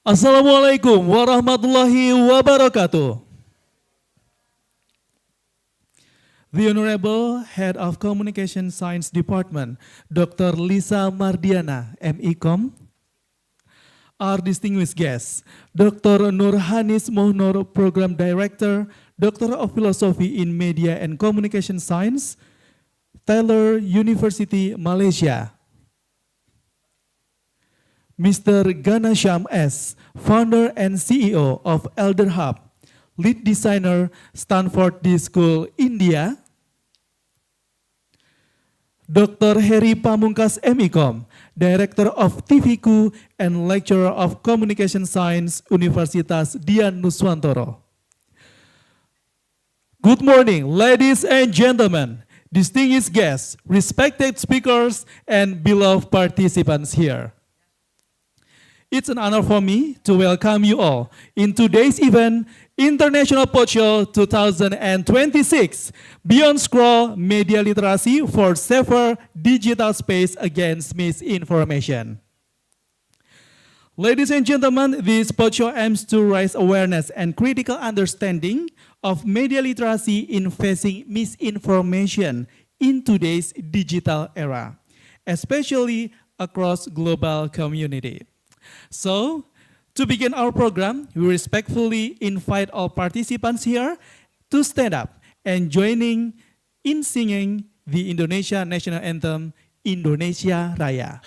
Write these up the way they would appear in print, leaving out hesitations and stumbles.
Assalamualaikum warahmatullahi wabarakatuh. The Honorable Head of Communication Science Department, Dr. Lisa Mardiana, MECom. Our distinguished guests, Dr. Nurhanis Mohnor, Program Director, Doctor of Philosophy in Media and Communication Science, Taylor University, Malaysia. Mr. Ganasham S., Founder and CEO of Elder Hub, Lead Designer, Stanford D School, India. Dr. Heri Pamungkas, MECom, Director of TVKU and Lecturer of Communication Science, Universitas Dian, Nuswantoro. Good morning, ladies and gentlemen, distinguished guests, respected speakers, and beloved participants here. It's an honor for me to welcome you all in today's event, International PodShow 2026, Beyond Scroll Media Literacy for Safer Digital Space Against Misinformation. Ladies and gentlemen, this PodShow aims to raise awareness and critical understanding of media literacy in facing misinformation in today's digital era, especially across global community. So, to begin our program, we respectfully invite all participants here to stand up and joining in singing the Indonesia National Anthem, Indonesia Raya.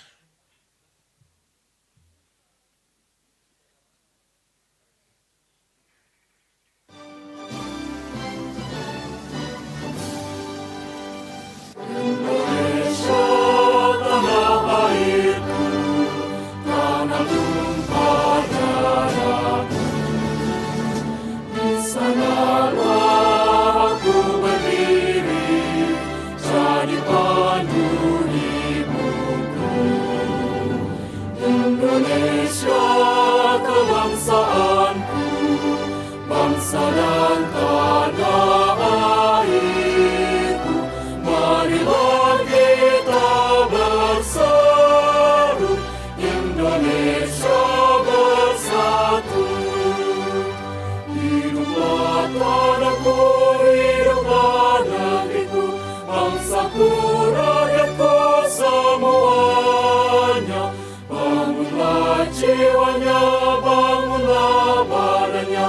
Jiwanya, bangunlah badannya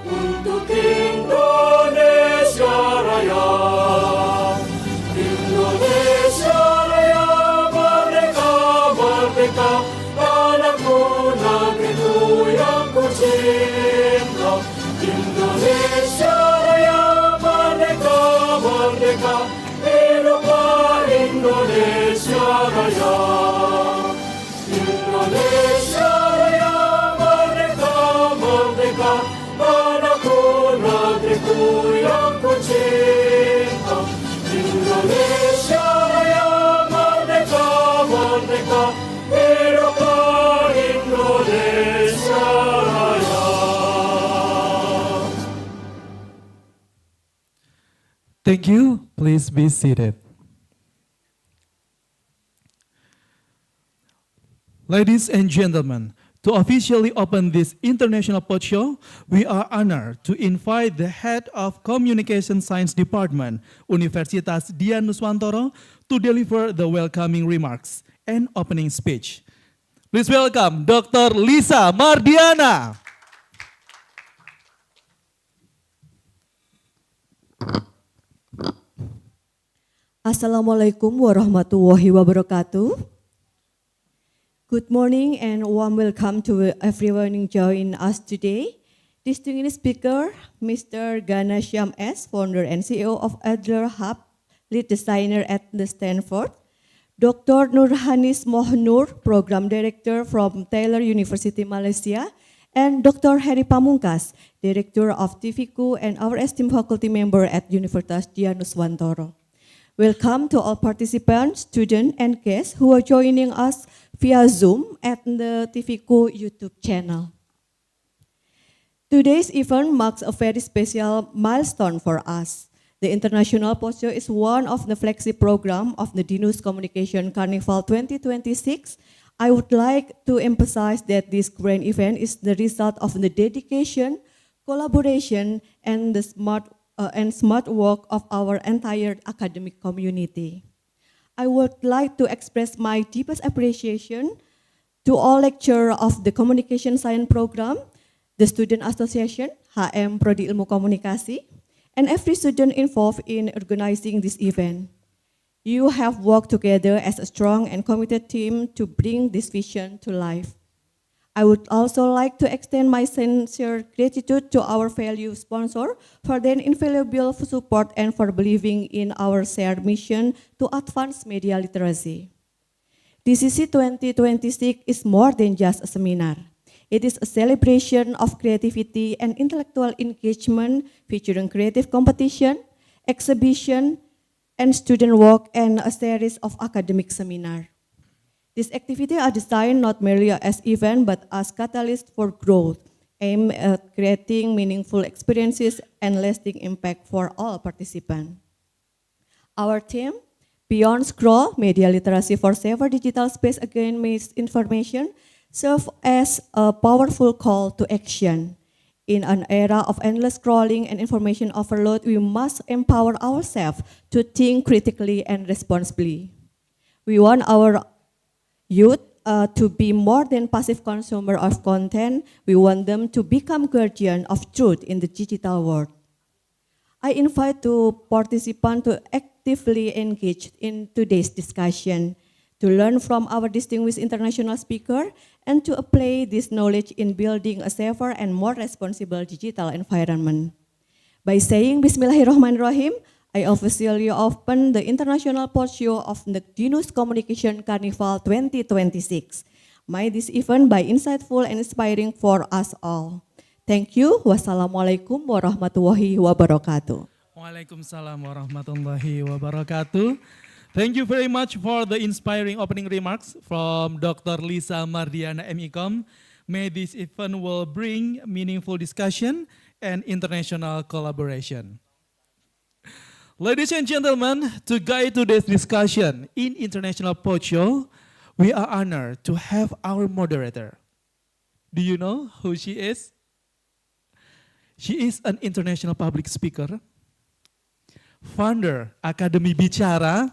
untuk Indonesia Raya. Indonesia Raya, merdeka, merdeka, tanahku, negeriku yang ku cinta. Indonesia Raya, merdeka, merdeka, hiduplah Indonesia Raya. Indonesia Raya, merdeka, merdeka, tanahku, negeriku yang ku cinta. Indonesia Raya, merdeka, merdeka, hiduplah Indonesia Raya. Thank you. Please be seated. Ladies and gentlemen, to officially open this International PodShow, we are honored to invite the Head of Communication Science Department, Universitas Dian Nuswantoro, to deliver the welcoming remarks and opening speech. Please welcome Dr. Lisa Mardiana. Assalamualaikum warahmatullahi wabarakatuh. Good morning and warm welcome to everyone who join us today. Distinguished speaker, Mr. Ganasham S., Founder and CEO of Elder Hub, Lead Designer at the Stanford. Dr. Nurhanis Mohnor, Program Director from Taylor University, Malaysia. And Dr. Heri Pamungkas, Director of TVKU and our esteemed faculty member at Universitas Dian Nuswantoro. Welcome to all participants, students, and guests who are joining us via Zoom at the TVKU YouTube channel. Today's event marks a very special milestone for us. The International PodShow is one of the flagship program of the Dinus Communication Carnival 2026, I would like to emphasize that this grand event is the result of the dedication, collaboration, and the smart work of our entire academic community. I would like to express my deepest appreciation to all lecturers of the Communication Science Program, the Student Association, HM Prodi Ilmu Komunikasi, and every student involved in organizing this event. You have worked together as a strong and committed team to bring this vision to life. I would also like to extend my sincere gratitude to our valued sponsor for their invaluable support and for believing in our shared mission to advance media literacy. DCC 2026 is more than just a seminar. It is a celebration of creativity and intellectual engagement featuring creative competition, exhibition, and student work and a series of academic seminars. These activities are designed not merely as events but as catalysts for growth, aimed at creating meaningful experiences and lasting impact for all participants. Our theme, Beyond Scroll, Media Literacy for Safer Digital Space Against Misinformation, serves as a powerful call to action. In an era of endless scrolling and information overload, we must empower ourselves to think critically and responsibly. We want our youth to be more than passive consumer of content. We want them to become guardian of truth in the digital world. I invite the participants to actively engage in today's discussion, to learn from our distinguished international speaker, and to apply this knowledge in building a safer and more responsible digital environment. By saying Bismillahirrahmanirrahim, I officially open the International PodShow of the Dinus Communication Carnival 2026. May this event be insightful and inspiring for us all. Thank you. Wassalamualaikum warahmatullahi wabarakatuh. Waalaikumsalam warahmatullahi wabarakatuh. Thank you very much for the inspiring opening remarks from Dr. Lisa Mardiana MECom. May this event will bring meaningful discussion and international collaboration. Ladies and gentlemen, to guide today's discussion in International PodShow, we are honored to have our moderator. Do you know who she is? She is an international public speaker, founder Academy Bicara,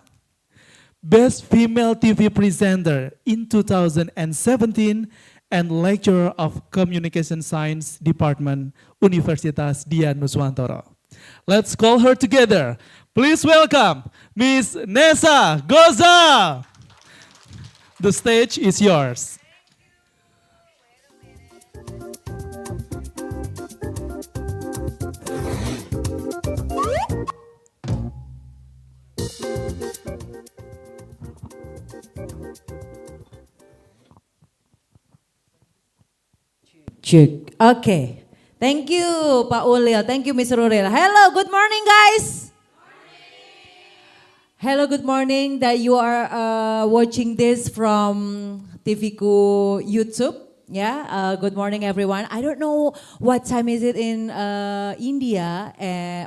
Best Female TV Presenter in 2017, and lecturer of Communication Science Department, Universitas Dian Nuswantoro. Let's call her together. Please welcome Miss Nessa Goza. The stage is yours. Cek. Okay. Thank you, Pak Ulil. Thank you, Mr. Ulil. Hello, good morning, guys. Hello, good morning that you are watching this from TVKU YouTube. Yeah, good morning, everyone. I don't know what time is it in India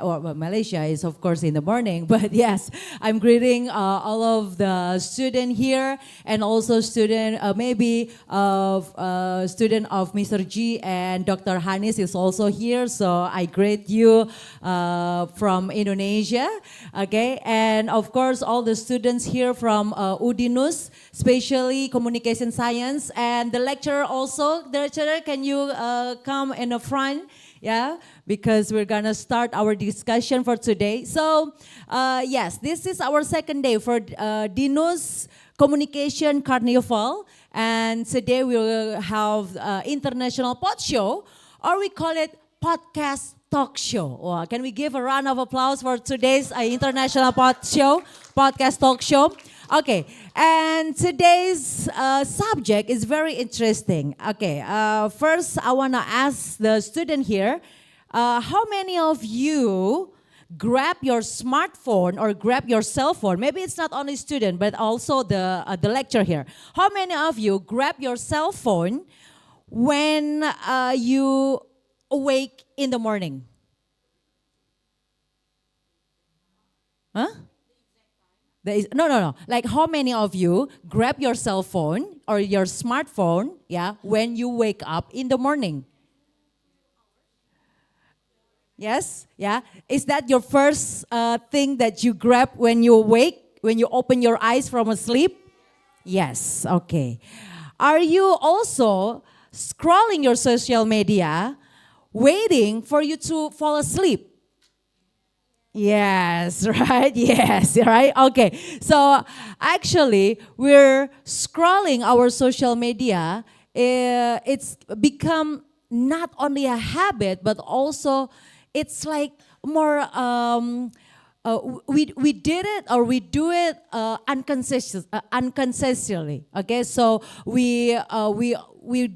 or Malaysia is of course in the morning. But yes, I'm greeting all of the student here and also student maybe of student of Mr. G and Dr. Hanis is also here. So I greet you from Indonesia. Okay, and of course all the students here from Udinus, especially communication science, and the lecturer also. The lecturer, can you come in the front? Yeah, because we're gonna start our discussion for today. So yes, this is our second day for Dinus Communication Carnival, and today we will have International PodShow, or we call it Podcast Talk Show. Well, can we give a round of applause for today's International Podcast Talk Show? Okay, and today's subject is very interesting. Okay, first I want to ask the student here, how many of you grab your smartphone or grab your cell phone? Maybe it's not only student, but also the lecturer here. How many of you grab your cell phone when you awake in the morning? Huh? There is, no. Like how many of you grab your cell phone or your smartphone, yeah, when you wake up in the morning? Yes? Yeah? Is that your first thing that you grab when you wake, when you open your eyes from a sleep? Yes, okay. Are you also scrolling your social media, waiting for you to fall asleep? Yes, right? Yes, right? Okay. So actually, we're scrolling our social media. It's become not only a habit, but also it's like more, we did it or we do it unconsciously. Okay, so we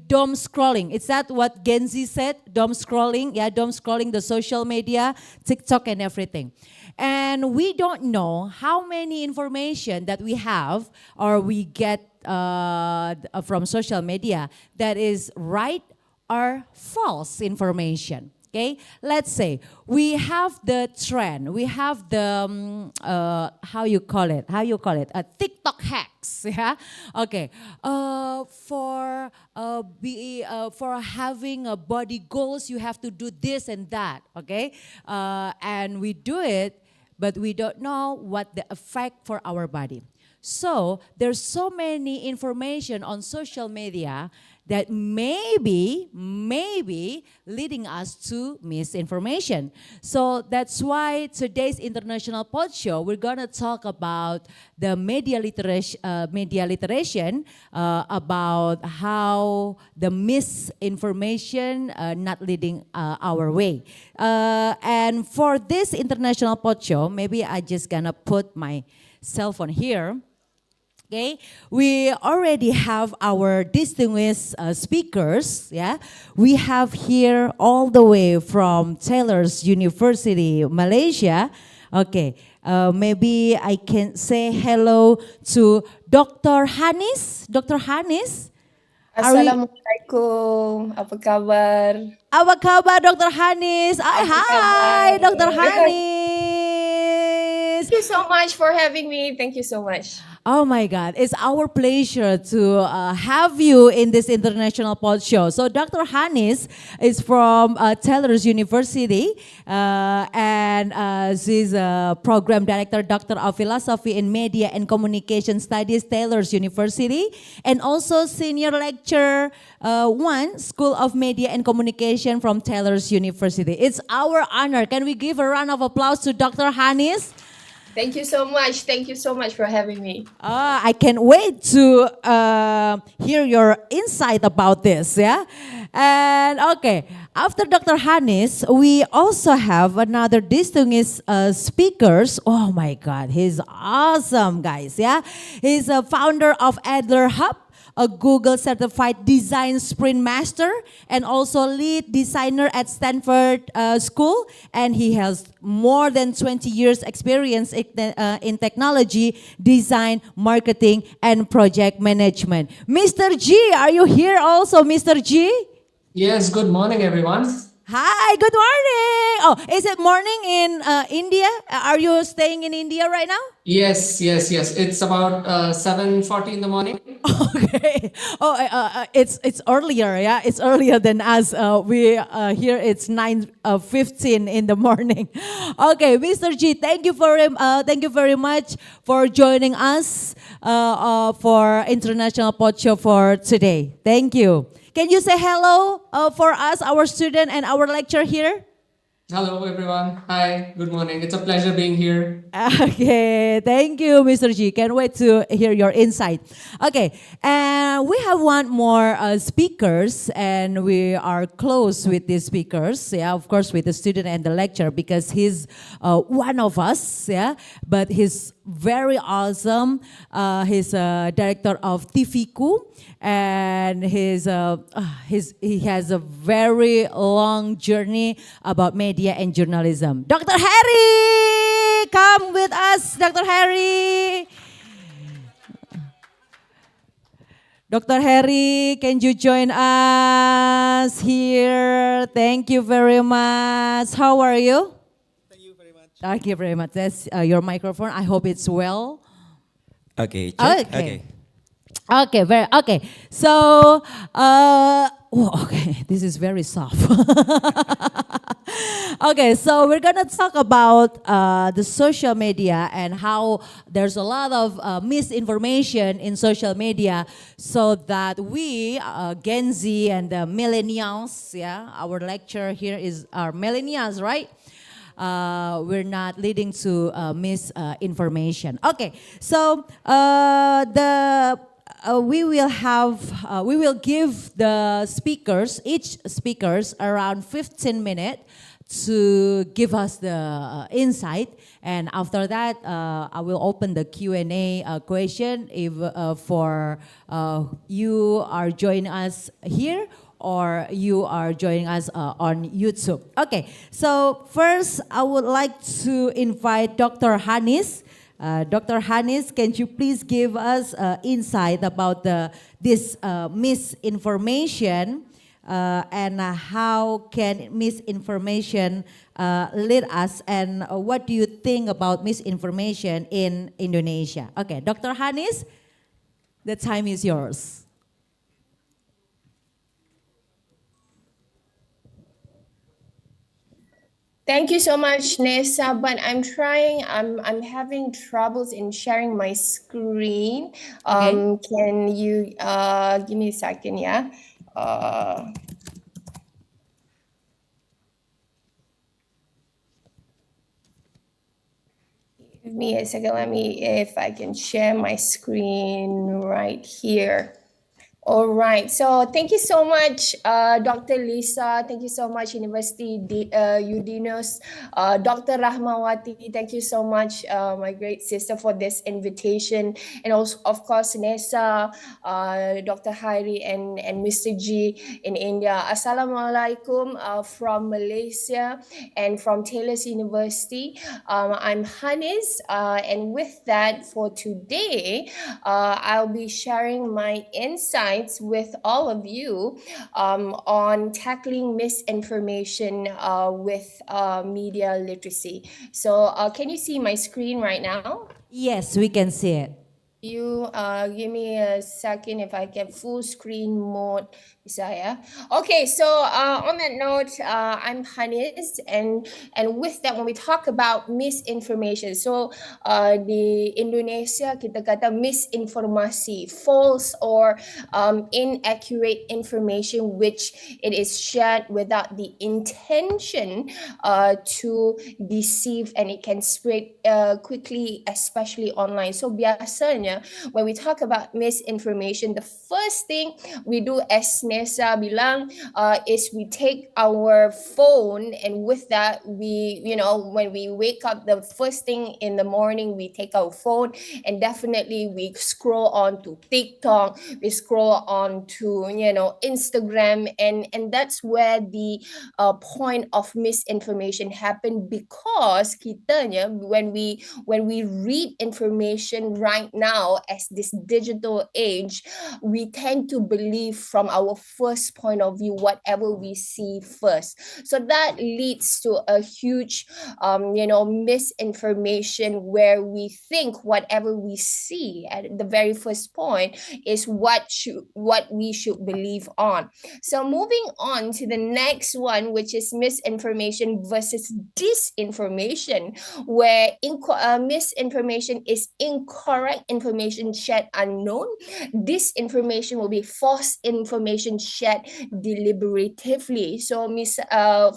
doom scrolling. Is that what Gen Z said? Doom scrolling, yeah, doom scrolling the social media, TikTok and everything. And we don't know how many information that we have or we get from social media that is right or false information. Okay, let's say we have the trend, we have the how you call it, TikTok hacks, yeah. Okay, for having a body goals, you have to do this and that. Okay, and we do it, but we don't know what the effect for our body. So there's so many information on social media that maybe leading us to misinformation. So that's why today's International PodShow, we're gonna talk about the media literation, about how the misinformation not leading our way. And for this International PodShow, maybe I just gonna put my cell phone here. Okay, we already have our distinguished speakers. Yeah, we have here all the way from Taylor's University, Malaysia. Okay, maybe I can say hello to Dr. Hanis. Dr. Hanis. Assalamualaikum, apa kabar? Apa kabar, Dr. Hanis? Hi, Dr. Hanis. Thank you so much for having me. Thank you so much. Oh my God, it's our pleasure to have you in this International PodShow. So Dr. Hanis is from Taylor's University and she's a program director, Doctor of Philosophy in Media and Communication Studies, Taylor's University, and also senior lecturer 1, School of Media and Communication from Taylor's University. It's our honor. Can we give a round of applause to Dr. Hanis? Thank you so much. Thank you so much for having me. I can't wait to hear your insight about this, yeah? And okay, after Dr. Hanis, we also have another distinguished speakers. Oh my God, he's awesome, guys, yeah? He's a founder of Adler Hub, a Google certified design sprint master, and also lead designer at Stanford School. And he has more than 20 years experience in technology, design, marketing, and project management. Mr. G, are you here also, Mr. G? Yes, good morning, everyone. Hi, good morning. Oh, is it morning in India? Are you staying in India right now? Yes. It's about 7:40 in the morning. Okay. Oh, it's earlier. Yeah, it's earlier than us. We here it's 9:15 in the morning. Okay, Mr. G, thank you very much for joining us for International PodShow for today. Thank you. Can you say hello for us, our student and our lecturer here? Hello, everyone. Hi, good morning. It's a pleasure being here. Okay, thank you, Mr. G. Can't wait to hear your insight. Okay, and we have one more speakers, and we are close with these speakers. Yeah, of course, with the student and the lecturer, because he's one of us. Yeah, but he's very awesome. He's a director of TVKU, and he has a very long journey about media and journalism. Dr. Harry, come with us, Dr. Harry. Dr. Harry, can you join us here? Thank you very much. How are you? Thank you very much. Thank you very much. That's your microphone. I hope it's well. Okay, check. Okay. Okay, okay. So, okay, this is very soft. Okay, so we're gonna talk about the social media and how there's a lot of misinformation in social media, so that we, Gen Z and the millennials, yeah, our lecture here is our millennials, right? We're not leading to misinformation. Okay, so we will give the speakers, each speakers, around 15 minutes to give us the insight, and after that I will open the Q&A question if for you are joining us here or you are joining us on YouTube. Okay, so first I would like to invite Dr. Hanis. Dr. Hanis, can you please give us insight about this misinformation and how can misinformation lead us, and what do you think about misinformation in Indonesia? Okay, Dr. Hanis, the time is yours. Thank you so much, Nessa. But I'm having troubles in sharing my screen. Okay. Can you give me a second? Yeah. Give me a second. Let me, if I can share my screen right here. All right. So thank you so much, Dr. Lisa. Thank you so much, Dinus. Dr. Rahmawati, thank you so much, my great sister, for this invitation. And also, of course, Nessa, Dr. Hairi, and Mr. G in India. Assalamualaikum from Malaysia and from Taylor's University. I'm Hanis, and with that, for today, I'll be sharing my insights with all of you on tackling misinformation with media literacy. So can you see my screen right now? Yes, we can see it. You give me a second if I get full screen mode. Bisaya. Okay, so on that note, I'm Hanis, and with that, when we talk about misinformation, so di Indonesia kita kata misinformasi, false or inaccurate information which it is shared without the intention to deceive, and it can spread quickly, especially online. So biasanya when we talk about misinformation, the first thing we do, as Nessa bilang, is we take our phone, and with that we, when we wake up, the first thing in the morning, we take our phone and definitely we scroll on to TikTok, we scroll on to Instagram, and that's where the point of misinformation happen, because kitanya, when we read information right now as this digital age, we tend to believe from our first point of view whatever we see first. So that leads to a huge misinformation, where we think whatever we see at the very first point is what we should believe on. So moving on to the next one, which is misinformation versus disinformation, where misinformation is incorrect information shared unknown. Disinformation will be false information shared deliberatively. So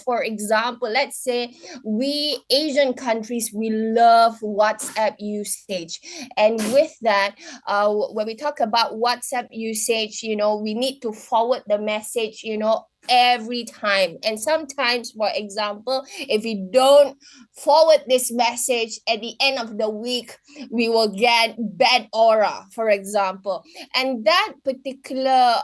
for example, let's say we Asian countries, we love WhatsApp usage, and with that, when we talk about WhatsApp usage, we need to forward the message, every time. And sometimes, for example, if we don't forward this message at the end of the week, we will get bad aura, for example. And that particular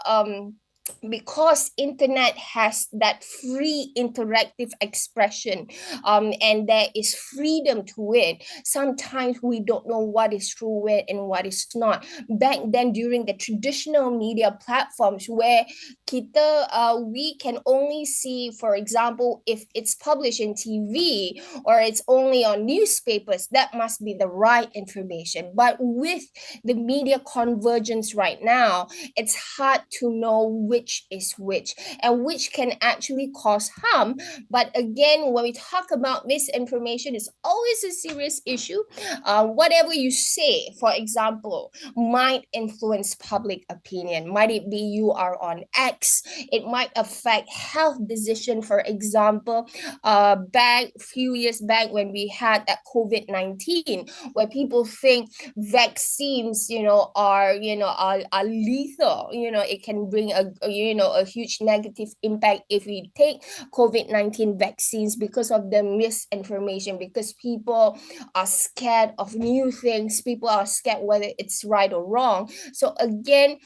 because internet has that free interactive expression, and there is freedom to it, sometimes we don't know what is true and what is not. Back then, during the traditional media platforms where we can only see, for example, if it's published in TV or it's only on newspapers, that must be the right information. But with the media convergence right now, it's hard to know which is which, and which can actually cause harm. But again, when we talk about misinformation, it's always a serious issue. Whatever you say, for example, might influence public opinion. Might it be you are on X? It might affect health decision. For example, back a few years back when we had that COVID-19, where people think vaccines, are lethal. It can bring a huge negative impact if we take COVID-19 vaccines, because of the misinformation, because people are scared of new things. People are scared whether it's right or wrong. So again,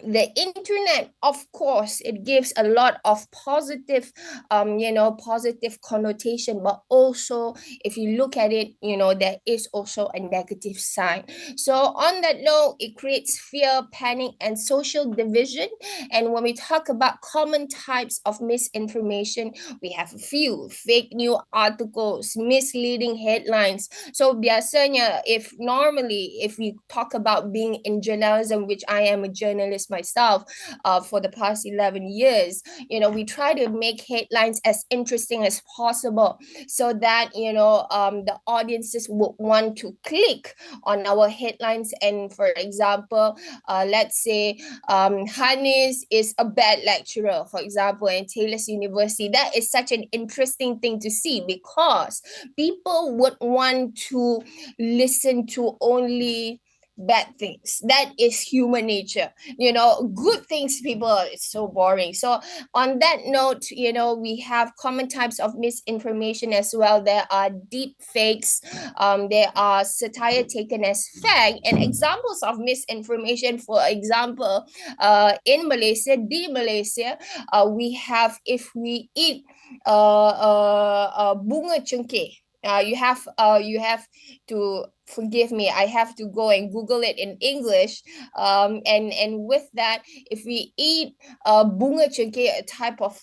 the internet, of course, it gives a lot of positive positive connotation, but also if you look at it, there is also a negative side. So on that note, it creates fear, panic, and social division. And when we talk about common types of misinformation, we have a few: fake news articles, misleading headlines. So biasanya, if we talk about being in journalism, which I am a journalist myself for the past 11 years, we try to make headlines as interesting as possible, so that the audiences would want to click on our headlines. And for example, let's say Hannes is a bad lecturer, for example, in Taylor's University. That is such an interesting thing to see, because people would want to listen to only bad things. That is human nature. Good things, people, it's so boring. So on that note, we have common types of misinformation as well. There are deep fakes, there are satire taken as fact, and examples of misinformation. For example, in Malaysia, we have, if we eat bunga cengkeh, you have to forgive me, I have to go and Google it in English. And with that, if we eat bunga cengkeh, a type of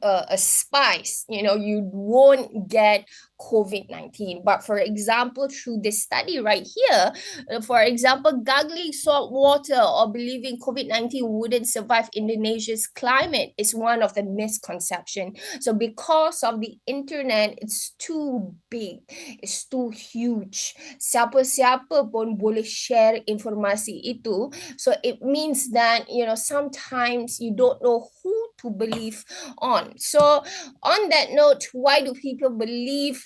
a spice, you won't get COVID-19. But for example, through this study right here, for example, gargling salt water or believing COVID-19 wouldn't survive Indonesia's climate is one of the misconceptions. So because of the internet, it's too big, it's too huge. Siapa-siapa pun boleh share informasi itu. So it means that, sometimes you don't know who to believe on. So on that note, why do people believe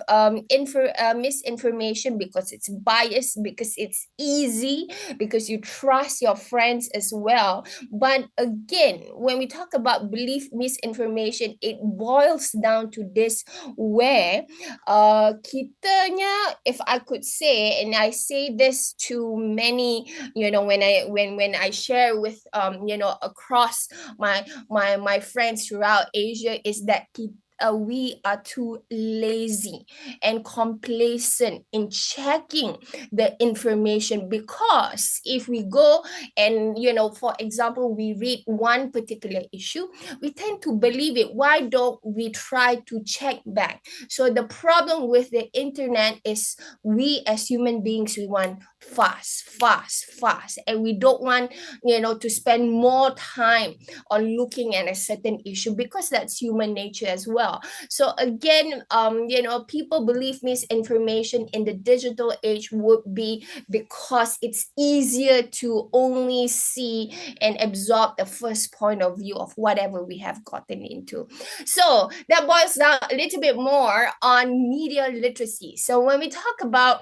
misinformation? Because it's biased, because it's easy, because you trust your friends as well. But again, when we talk about belief misinformation, it boils down to this, where kitanya, if I could say, and I say this to many, when I share with across my friends throughout Asia, is that we are too lazy and complacent in checking the information. Because if we go and, for example, we read one particular issue, we tend to believe it. Why don't we try to check back? So the problem with the internet is, we as human beings, we want fast, and we don't want, to spend more time on looking at a certain issue, because that's human nature as well. So again, people believe misinformation in the digital age would be because it's easier to only see and absorb the first point of view of whatever we have gotten into. So that boils down a little bit more on media literacy. So when we talk about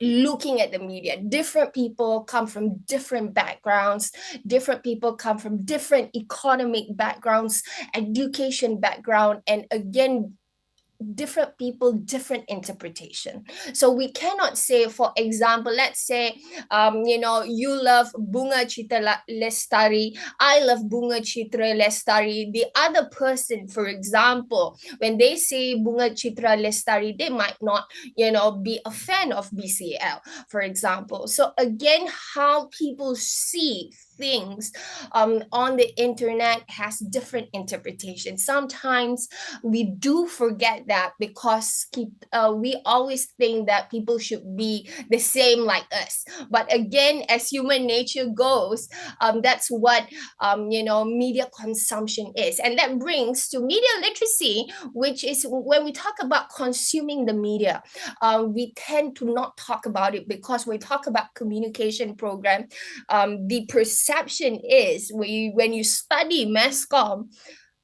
looking at the media, different people come from different backgrounds, different people come from different economic backgrounds, education background, and again, different people different interpretation. So we cannot say, for example, let's say you love Bunga Citra Lestari, I love Bunga Citra Lestari. The other person, for example, when they say Bunga Citra Lestari, they might not be a fan of BCL, for example. So again, how people see things on the internet has different interpretations. Sometimes we do forget that because we always think that people should be the same like us. But again, as human nature goes, that's what media consumption is. And that brings to media literacy, which is when we talk about consuming the media, we tend to not talk about it, because when we talk about communication program, the perception is when you study mass comm,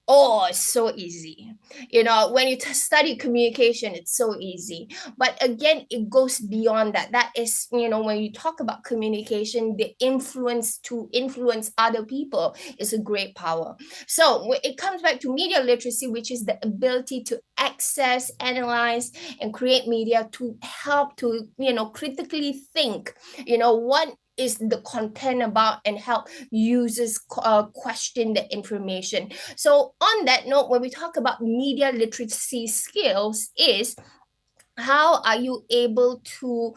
oh, it's so easy. When you study communication, it's so easy. But again, it goes beyond that. That is, when you talk about communication, the influence to influence other people is a great power. So it comes back to media literacy, which is the ability to access, analyze, and create media to help to, critically think, what is the content about, and help users question the information. So on that note, when we talk about media literacy skills, is how are you able to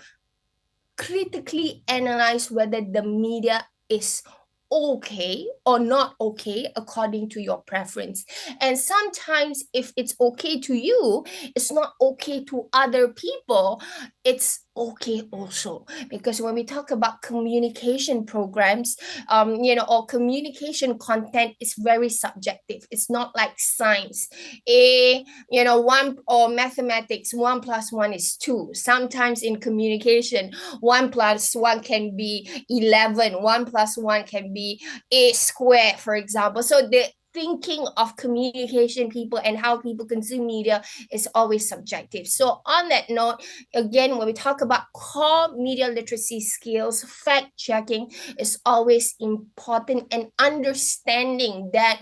critically analyze whether the media is okay or not okay according to your preference. And sometimes if it's okay to you, it's not okay to other people, it's okay also. Because when we talk about communication programs, or communication content, is very subjective. It's not like science. One, or mathematics, 1 + 1 is 2. Sometimes in communication, 1 + 1 can be 11. 1 + 1 can be A², for example. So the thinking of communication people and how people consume media is always subjective. So on that note, again, when we talk about core media literacy skills, fact checking is always important, and understanding that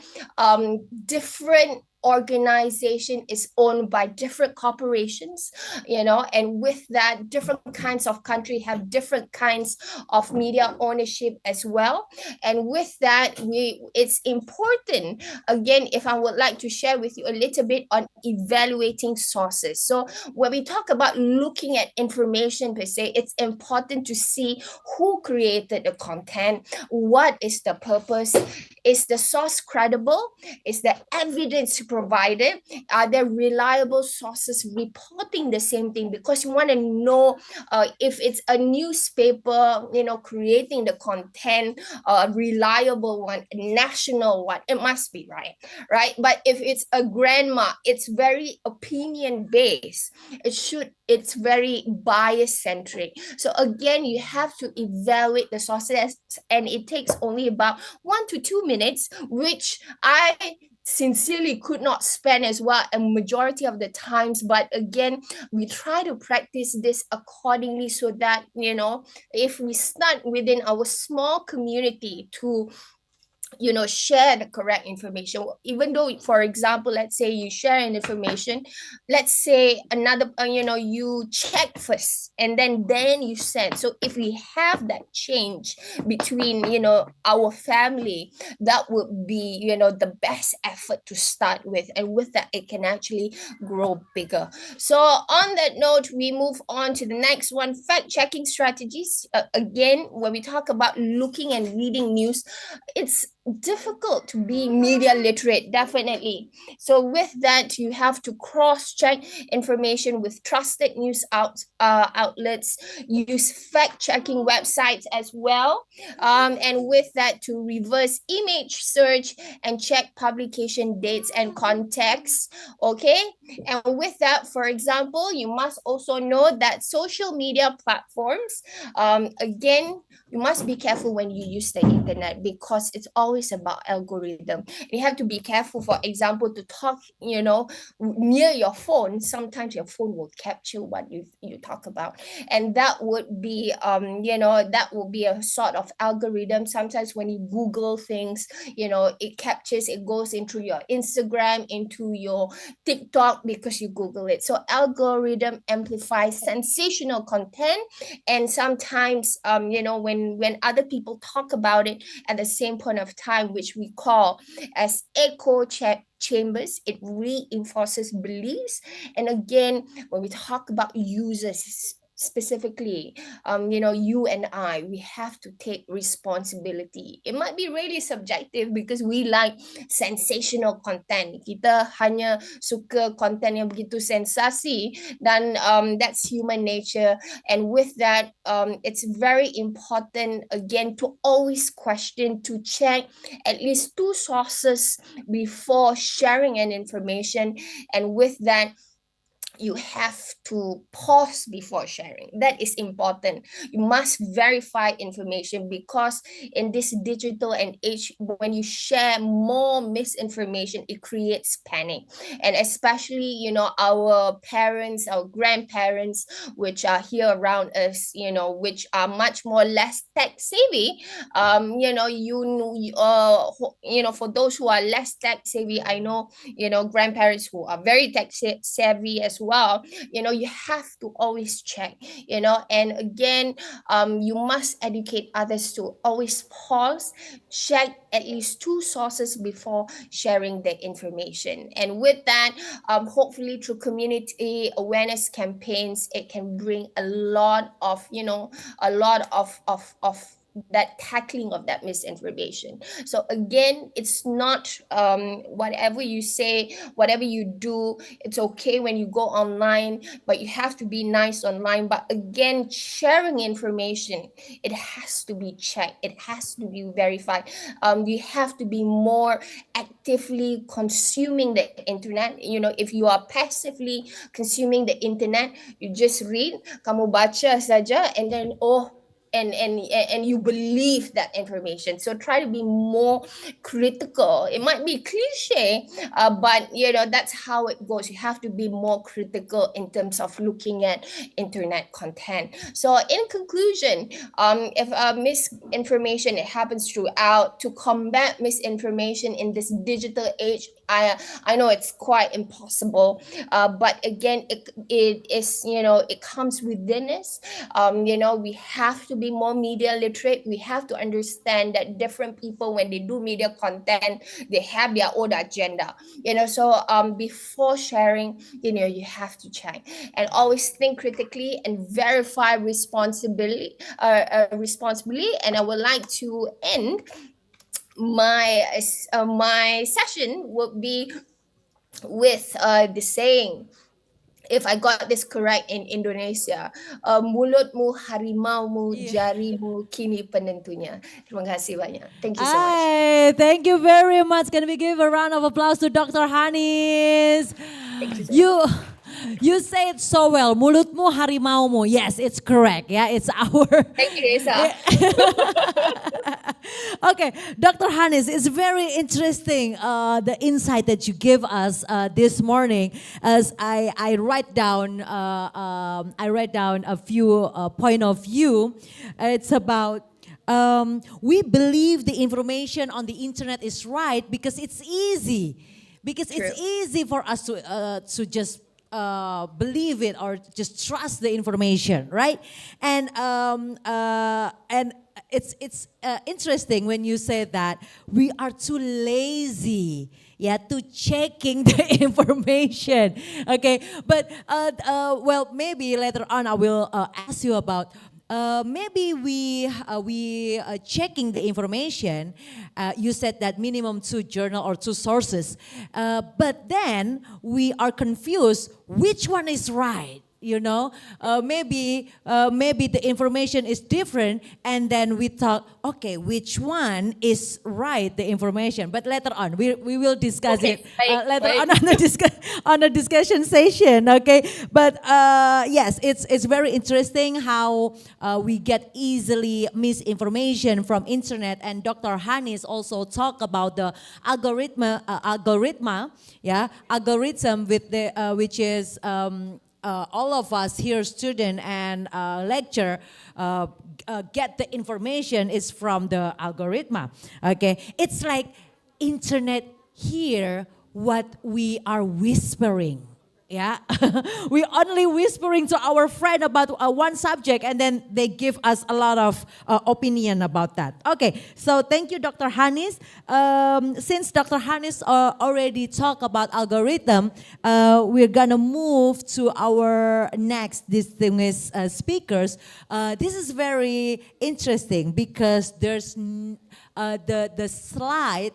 different organization is owned by different corporations, and with that, different kinds of country have different kinds of media ownership as well. And with that, it's important, again, if I would like to share with you a little bit on evaluating sources. So when we talk about looking at information per se, it's important to see who created the content, what is the purpose, is the source credible, is the evidence provided, are there reliable sources reporting the same thing? Because you want to know if it's a newspaper, creating the content, a reliable one, a national one, it must be right? But if it's a grandma, it's very opinion based. It's very bias centric. So again, you have to evaluate the sources, and it takes only about 1 to 2 minutes, which I sincerely could not spend as well a majority of the times. But again, we try to practice this accordingly, so that if we start within our small community to share the correct information, even though, for example, let's say you share an information, let's say another, you check first and then you send. So if we have that change between, our family, that would be, the best effort to start with. And with that, it can actually grow bigger. So on that note, we move on to the next one, fact-checking strategies. Again, when we talk about looking and reading news, it's difficult to be media literate, definitely. So with that, you have to cross-check information with trusted news outlets, use fact-checking websites as well, and with that, to reverse image search and check publication dates and context. Okay, and with that, for example, you must also know that social media platforms, again, you must be careful when you use the internet, because it's always always about algorithm. You have to be careful, for example, to talk, near your phone. Sometimes your phone will capture what you talk about. And that would be, that will be a sort of algorithm. Sometimes when you Google things, it captures, it goes into your Instagram, into your TikTok because you Google it. So algorithm amplifies sensational content. And sometimes, when other people talk about it at the same point of time, which we call as echo chambers, it reinforces beliefs. And again, when we talk about users specifically, you and I, we have to take responsibility. It might be really subjective because we like sensational content. Kita hanya suka konten yang begitu sensasi, dan that's human nature. And with that, it's very important, again, to always question, to check at least 2 sources before sharing an information. And with that, you have to pause before sharing. That is important. You must verify information, because in this digital and age, when you share more misinformation, it creates panic. And especially, our parents, our grandparents, which are here around us, which are much more less tech savvy. For those who are less tech savvy, I know, grandparents who are very tech savvy as well. You have to always check, and again, you must educate others to always pause, check at least 2 sources before sharing the information. And with that, hopefully through community awareness campaigns, it can bring a lot of that tackling of that misinformation. So again, it's not whatever you say, whatever you do, it's okay when you go online, but you have to be nice online. But again, sharing information, it has to be checked, it has to be verified. You have to be more actively consuming the internet. If you are passively consuming the internet, you just read, kamu baca saja, and then and you believe that information. So try to be more critical. It might be cliche, but that's how it goes. You have to be more critical in terms of looking at internet content. So in conclusion, if misinformation, it happens throughout, to combat misinformation in this digital age, I know it's quite impossible, but again, it is, it comes within us. We have to be more media literate. We have to understand that different people, when they do media content, they have their own agenda. So before sharing, you have to check and always think critically and verify responsibly. And I would like to end my session would be with the saying, if I got this correct in Indonesia, mulutmu harimaumu, jarimu kini penentunya. Terima kasih banyak. Thank you so much. Hi, thank you very much. Can we give a round of applause to Dr. Hanis? Thank you so much. You say it so well. Mulutmu harimaumu. Yes, it's correct. Yeah, it's our. Thank you, Reza. Okay, Dr. Hanis, it's very interesting the insight that you give us this morning. As I write down a few point of view. It's about. We believe the information on the internet is right because it's easy. Because True. It's easy for us to just believe it or just trust the information, right? And it's interesting when you say that we are too lazy, to checking the information. Okay, but well, maybe later on I will ask you about. Maybe we checking the information. You said that minimum 2 journal or 2 sources, but then we are confused which one is right. you know, maybe the information is different, and then we thought, okay, which one is right, the information? But later on, we will discuss Okay, it baik, later baik. on on the discussion session. Okay, but yes, it's very interesting how we get easily misinformation from internet, and Dr. Hanis also talk about the algorithm, with the which is. All of us here, student and lecturer, get the information is from the algorithm. Okay, it's like internet hear what we are whispering. Yeah, we only whispering to our friend about one subject, and then they give us a lot of opinion about that. Okay, so thank you, Dr. Hanis. Since Dr. Hanis already talked about algorithm, we're gonna move to our next distinguished speakers. This is very interesting because there's the slide,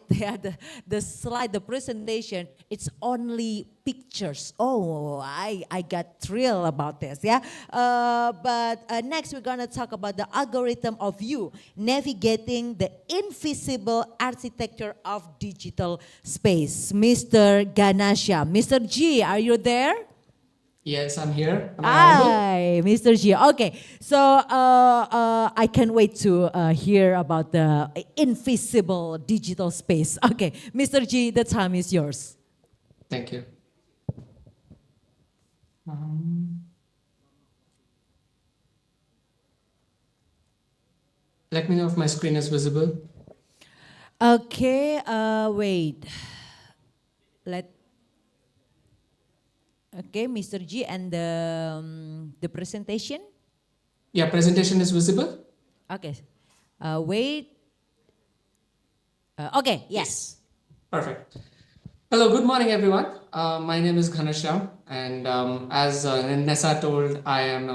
the slide, the presentation, it's only pictures. Oh, I got thrilled about this, yeah. But next we're gonna talk about the algorithm of you navigating the invisible architecture of digital space. Mr. Ganashyam, Mr. G, are you there? Yes, I'm here. Am I audible? Hi, Mr. G. Okay, so I can't wait to hear about the invisible digital space. Okay, Mr. G, the time is yours. Thank you. Let me know if my screen is visible. Okay, wait. Okay, Mr. G, and the presentation. Yeah, presentation is visible. Okay, wait. Okay, yes. Perfect. Hello, good morning, everyone. My name is Ghanashyam, and as Nessa told, I'm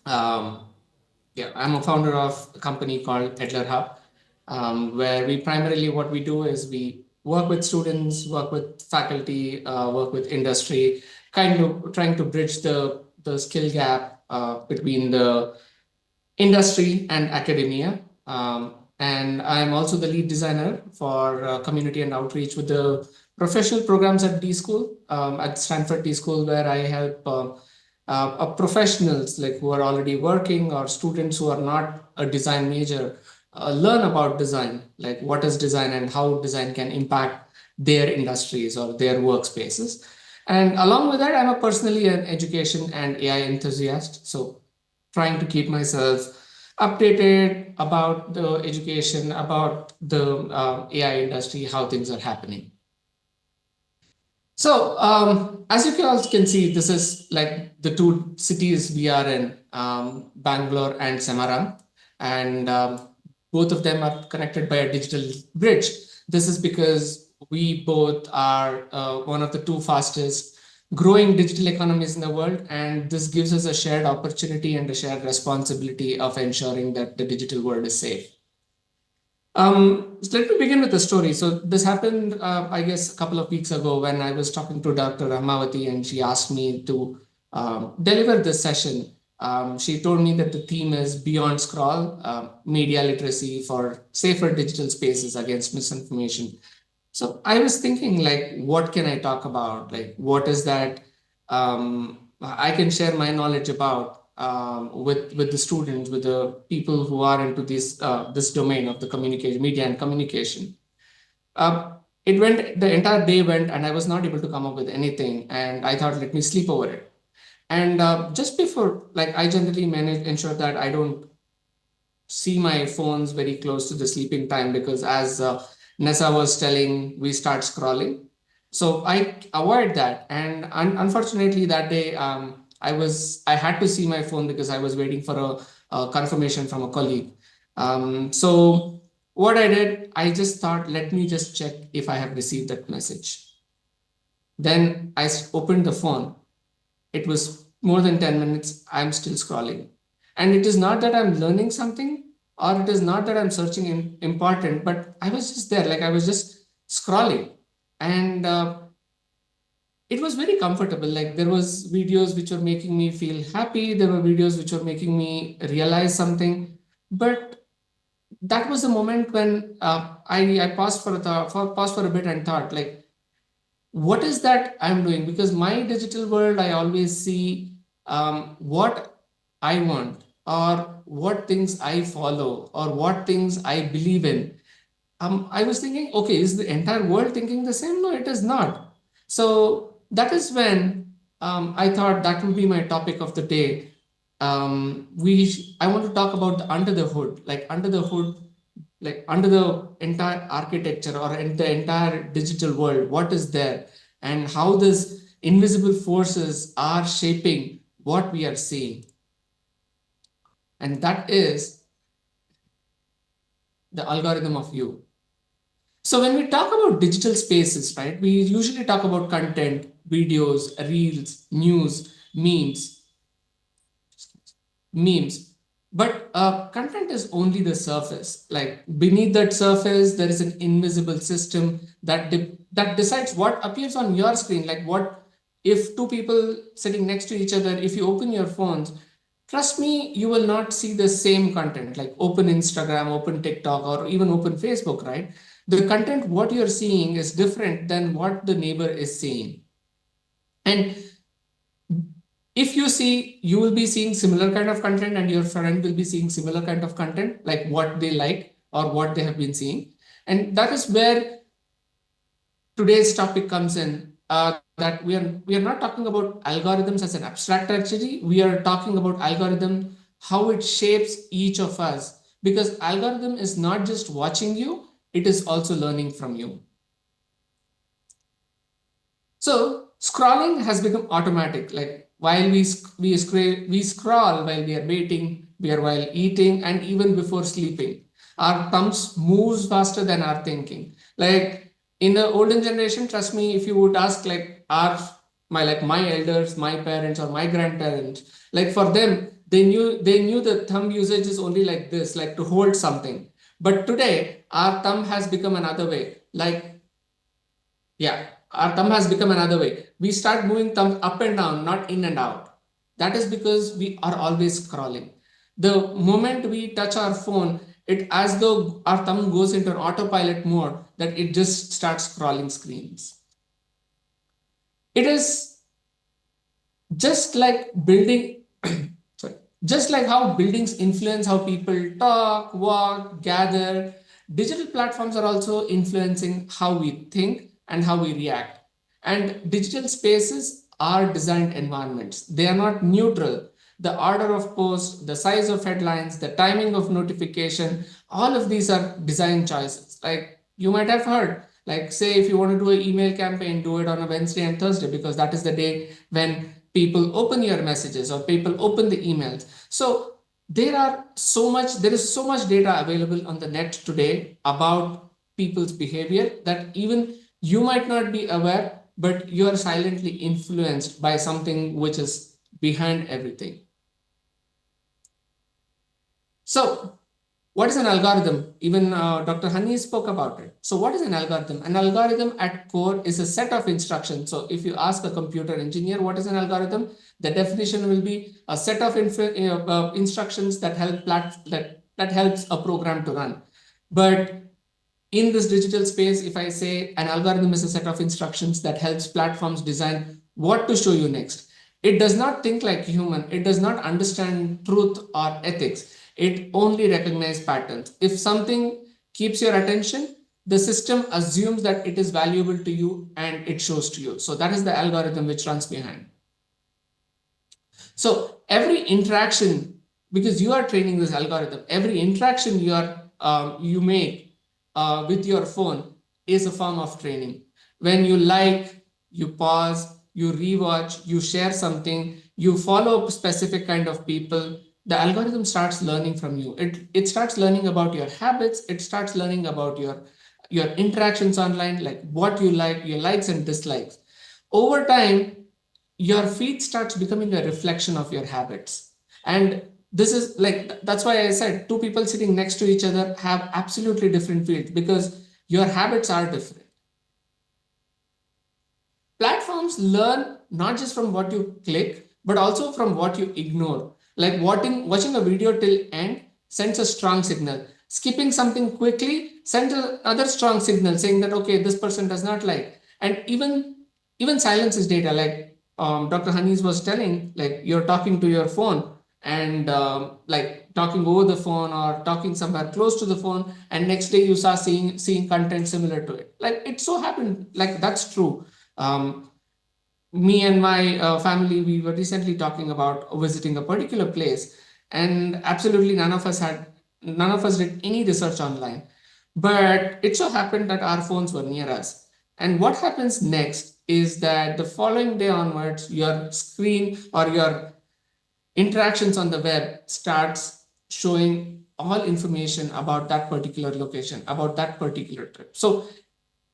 a founder of a company called Edler Hub, where we primarily what we do is we work with students, work with faculty, work with industry, kind of trying to bridge the skill gap between the industry and academia. And I'm also the lead designer for community and outreach with the professional programs at D School, at Stanford D School, where I help professionals like who are already working or students who are not a design major learn about design, like what is design and how design can impact their industries or their workspaces. And along with that, I'm personally an education and AI enthusiast. So trying to keep myself updated about the education, about the AI industry, how things are happening. So as you all can see, this is like the two cities we are in, Bangalore and Semarang. And both of them are connected by a digital bridge. This is because we both are one of the two fastest growing digital economies in the world. And this gives us a shared opportunity and a shared responsibility of ensuring that the digital world is safe. So let me begin with the story. So this happened, I guess, a couple of weeks ago when I was talking to Dr. Rahmawati, and she asked me to deliver this session. She told me that the theme is Beyond Scroll, media literacy for safer digital spaces against misinformation. So I was thinking, like, what can I talk about? Like, what is that I can share my knowledge about with the students, with the people who are into this domain of the communication, media and communication. The entire day went, and I was not able to come up with anything. And I thought, let me sleep over it. And just before, like, I generally ensure that I don't see my phones very close to the sleeping time, because as Nessa was telling, we start scrolling. So I avoid that. And unfortunately that day, I had to see my phone because I was waiting for a confirmation from a colleague. So what I did, I just thought, let me just check if I have received that message. Then I opened the phone. It was more than 10 minutes. I'm still scrolling. And it is not that I'm learning something, or it is not that I'm searching important, but I was just there, like I was just scrolling. And it was very comfortable. Like there was videos which were making me feel happy. There were videos which were making me realize something. But that was the moment when I paused paused for a bit and thought, like, what is that I'm doing? Because my digital world, I always see what I want, or what things I follow, or what things I believe in. I was thinking, okay, is the entire world thinking the same? No, it is not. So that is when I thought that would be my topic of the day. I want to talk about the under the hood, like under the entire architecture or in the entire digital world, what is there, and how these invisible forces are shaping what we are seeing. And that is the algorithm of you. So when we talk about digital spaces, right, we usually talk about content, videos, reels, news, memes. But content is only the surface. Like beneath that surface, there is an invisible system that decides what appears on your screen. Like what if two people sitting next to each other, if you open your phones, trust me, you will not see the same content. Like open Instagram, open TikTok, or even open Facebook, right? The content, what you're seeing is different than what the neighbor is seeing. And if you see, you will be seeing similar kind of content, and your friend will be seeing similar kind of content, like what they like or what they have been seeing. And that is where today's topic comes in, that we are not talking about algorithms as an abstract actually. We are talking about algorithm, how it shapes each of us, because algorithm is not just watching you, it is also learning from you. So scrolling has become automatic. Like while we scroll while we are waiting, while eating, and even before sleeping. Our thumbs moves faster than our thinking. Like in the olden generation, trust me, if you would ask like my elders, my parents, or my grandparents, like for them, they knew the thumb usage is only like this, like to hold something. But today, our thumb has become another way. Like, yeah, our thumb has become another way. We start moving thumb up and down, not in and out. That is because we are always scrolling. The moment we touch our phone, it as though our thumb goes into an autopilot mode, that it just starts scrolling screens. It is just like building, sorry, just like how buildings influence how people talk, walk, gather, digital platforms are also influencing how we think and how we react. And digital spaces are designed environments. They are not neutral. The order of posts, the size of headlines, the timing of notification, all of these are design choices. Like you might have heard, like say if you want to do an email campaign, do it on a Wednesday and Thursday, because that is the day when people open your messages or people open the emails. So there is so much data available on the net today about people's behavior that even you might not be aware, but you are silently influenced by something which is behind everything. So what is an algorithm? Even Dr. Hani spoke about it. So what is an algorithm? An algorithm at core is a set of instructions. So if you ask a computer engineer what is an algorithm, the definition will be a set of instructions that helps a program to run. But in this digital space, if I say an algorithm is a set of instructions that helps platforms design what to show you next, it does not think like human. It does not understand truth or ethics. It only recognizes patterns. If something keeps your attention, the system assumes that it is valuable to you and it shows to you. So that is the algorithm which runs behind. So every interaction, because you are training this algorithm, every interaction you make with your phone is a form of training. When you like, you pause, you rewatch, you share something, you follow a specific kind of people, the algorithm starts learning from you. It starts learning about your habits. It starts learning about your interactions online, like what you like, your likes and dislikes. Over time, your feed starts becoming a reflection of your habits. And this is like, that's why I said two people sitting next to each other have absolutely different feeds, because your habits are different. platforms learn not just from what you click, but also from what you ignore. Like watching a video till end sends a strong signal. Skipping something quickly sends another strong signal saying that, okay, this person does not like. And even silence is data. Like Dr. Hanis was telling, like you're talking to your phone and like talking over the phone or talking somewhere close to the phone, and next day you start seeing content similar to it. Like it so happened, like that's true. Me and my family, we were recently talking about visiting a particular place, and absolutely none of us did any research online, but it so happened that our phones were near us. And what happens next is that the following day onwards, your screen or your interactions on the web starts showing all information about that particular location, about that particular trip. So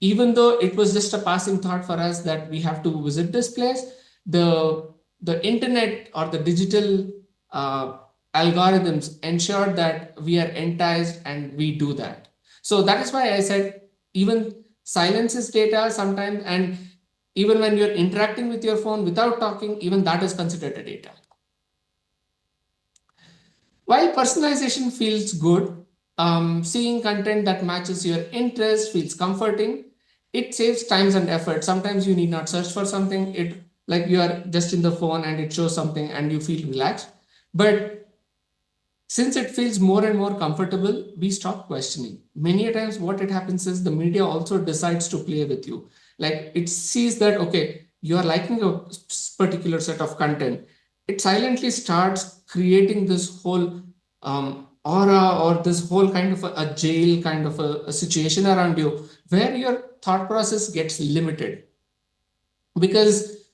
even though it was just a passing thought for us that we have to visit this place, the internet or the digital algorithms ensure that we are enticed and we do that. So that is why I said even silence is data sometimes, and even when you're interacting with your phone without talking, even that is considered a data. While personalization feels good, seeing content that matches your interest feels comforting. It saves times and effort. Sometimes you need not search for something. It like you are just in the phone and it shows something and you feel relaxed. But since it feels more and more comfortable, we stop questioning. Many a times what it happens is the media also decides to play with you. Like it sees that, okay, you are liking a particular set of content. It silently starts creating this whole aura or this whole kind of a jail kind of a situation around you where your thought process gets limited, because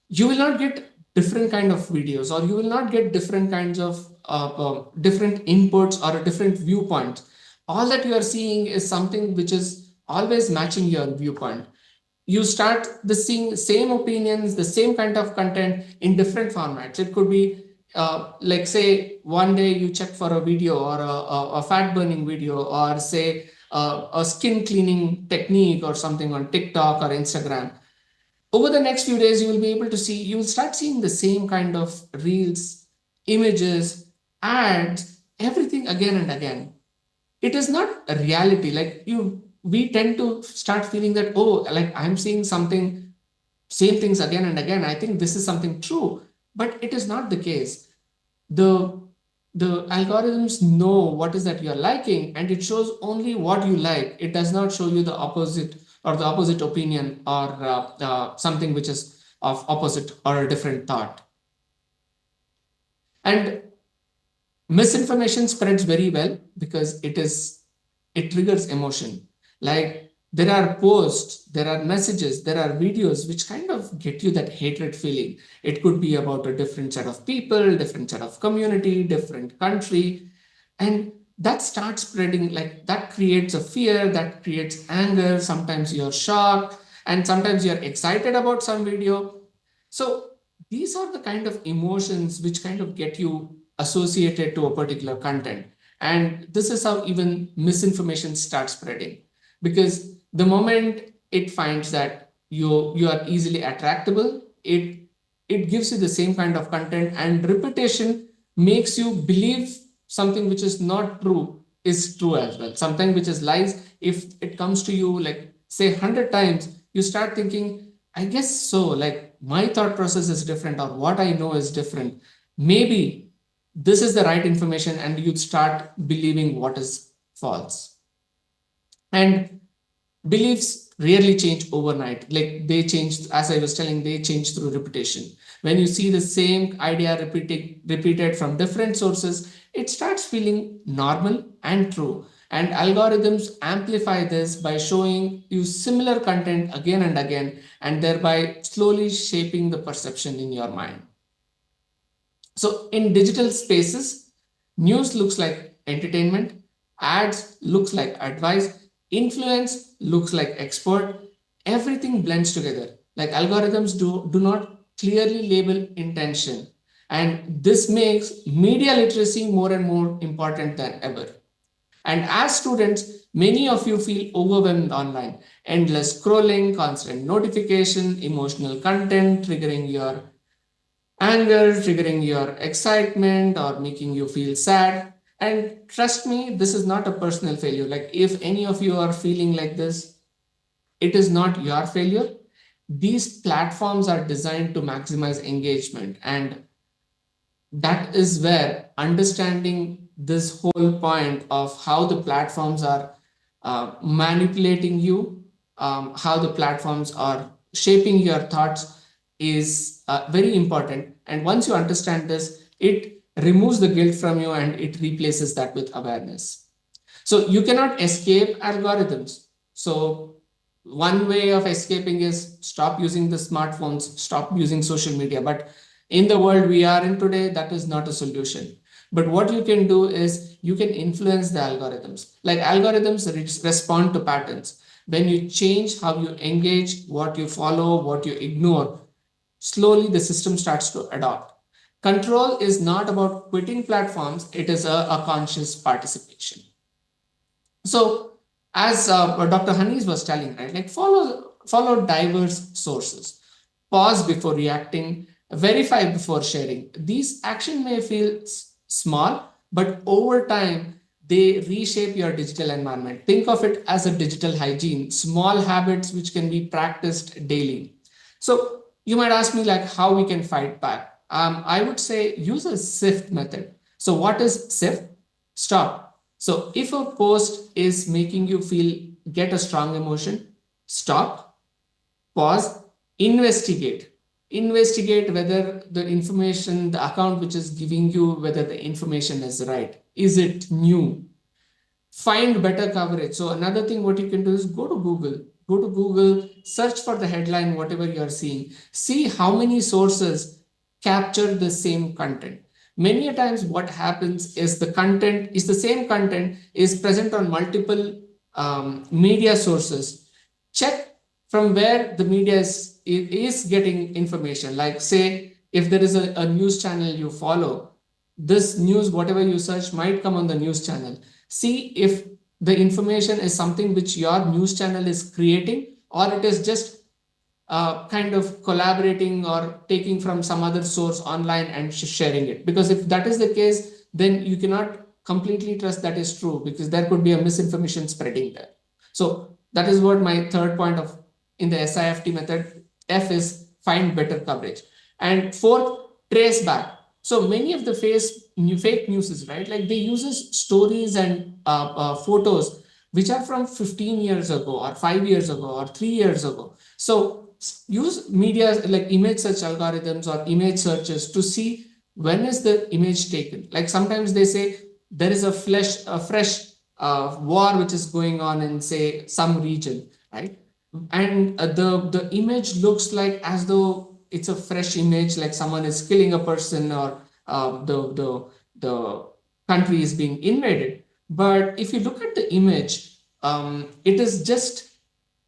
you will not get different kind of videos, or you will not get different kinds of different inputs or different viewpoints. All that you are seeing is something which is always matching your viewpoint. You start seeing same opinions, the same kind of content in different formats. It could be like say one day you check for a video or a fat burning video, or say a skin cleaning technique or something on TikTok or Instagram. Over the next few days, you will be able to see, you will start seeing the same kind of reels, images, ads, everything again and again. It is not a reality. Like we tend to start feeling that, oh, like I'm seeing something, same things again and again. I think this is something true, but it is not the case. The algorithms know what is that you're liking, and it shows only what you like. It does not show you the opposite or the opposite opinion or something which is of opposite or a different thought. And misinformation spreads very well because it triggers emotion. Like there are posts, there are messages, there are videos which kind of get you that hatred feeling. It could be about a different set of people, different set of community, different country. And that starts spreading, like that creates a fear, that creates anger. Sometimes you're shocked and sometimes you're excited about some video. So these are the kind of emotions which kind of get you associated to a particular content. And this is how even misinformation starts spreading, because the moment it finds that you are easily attractable, it gives you the same kind of content, and repetition makes you believe something which is not true is true as well. Something which is lies, if it comes to you like say 100 times, you start thinking, I guess so, like my thought process is different, or what I know is different. Maybe this is the right information, and you start believing what is false. And beliefs rarely change overnight. Like they change, as I was telling, they change through repetition. When you see the same idea repeated from different sources, it starts feeling normal and true. And algorithms amplify this by showing you similar content again and again, and thereby slowly shaping the perception in your mind. So in digital spaces, news looks like entertainment, ads looks like advice, influence looks like expert. Everything blends together. Like algorithms do not clearly label intention. And this makes media literacy more and more important than ever. And as students, many of you feel overwhelmed online. Endless scrolling, constant notification, emotional content triggering your anger, triggering your excitement, or making you feel sad. And trust me, this is not a personal failure. Like, if any of you are feeling like this, it is not your failure. These platforms are designed to maximize engagement, and that is where understanding this whole point of how the platforms are manipulating you, how the platforms are shaping your thoughts is very important. And once you understand this, it removes the guilt from you and it replaces that with awareness. So you cannot escape algorithms. So one way of escaping is stop using the smartphones, stop using social media. But in the world we are in today, that is not a solution. But what you can do is you can influence the algorithms. Like, algorithms respond to patterns. When you change how you engage, what you follow, what you ignore, slowly the system starts to adopt. Control is not about quitting platforms, it is a conscious participation. So, as Dr. Hanis was telling, right, like, follow diverse sources, pause before reacting, verify before sharing. These actions may feel small, but over time, they reshape your digital environment. Think of it as a digital hygiene, small habits which can be practiced daily. So you might ask me, like, how we can fight back. I would say use a SIFT method. So what is SIFT? Stop. So if a post is making you get a strong emotion, stop, pause, investigate. Investigate whether the information, the account which is giving you, whether the information is right. Is it new? Find better coverage. So another thing what you can do is go to Google, search for the headline, whatever you are seeing. See how many sources capture the same content. Many a times what happens is the same content is present on multiple media sources. Check from where the media is getting information. Like, say, if there is a news channel you follow, this news, whatever you search, might come on the news channel. See if the information is something which your news channel is creating, or it is just kind of collaborating or taking from some other source online and sharing it. Because if that is the case, then you cannot completely trust that is true, because there could be a misinformation spreading there. So that is what my third point in the SIFT method. F is find better coverage. And fourth, trace back. So many of the fake news is, right, like, they uses stories and photos which are from 15 years ago or 5 years ago or 3 years ago. So use media like image search algorithms or image searches to see when is the image taken. Like, sometimes they say there is a fresh war which is going on in, say, some region, right? And the image looks like as though it's a fresh image, like someone is killing a person, or the country is being invaded. But if you look at the image, it is just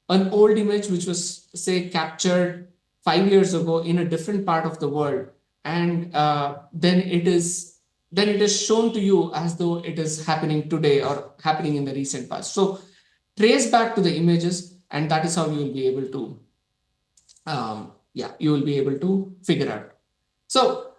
an old image which was, say, captured 5 years ago in a different part of the world, and then it is shown to you as though it is happening today or happening in the recent past. So trace back to the images, and that is how you will be able to figure out. So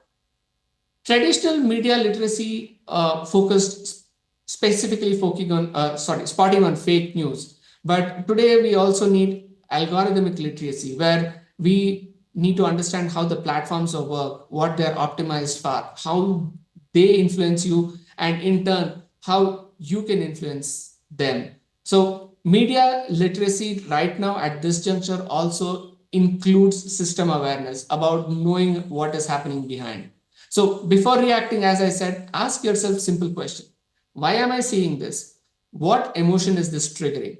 traditional media literacy focused specifically spotting on fake news. But today we also need algorithmic literacy, where we need to understand how the platforms work, what they're optimized for, how they influence you, and in turn, how you can influence them. So media literacy right now at this juncture also includes system awareness about knowing what is happening behind. So before reacting, as I said, ask yourself simple question. Why am I seeing this? What emotion is this triggering?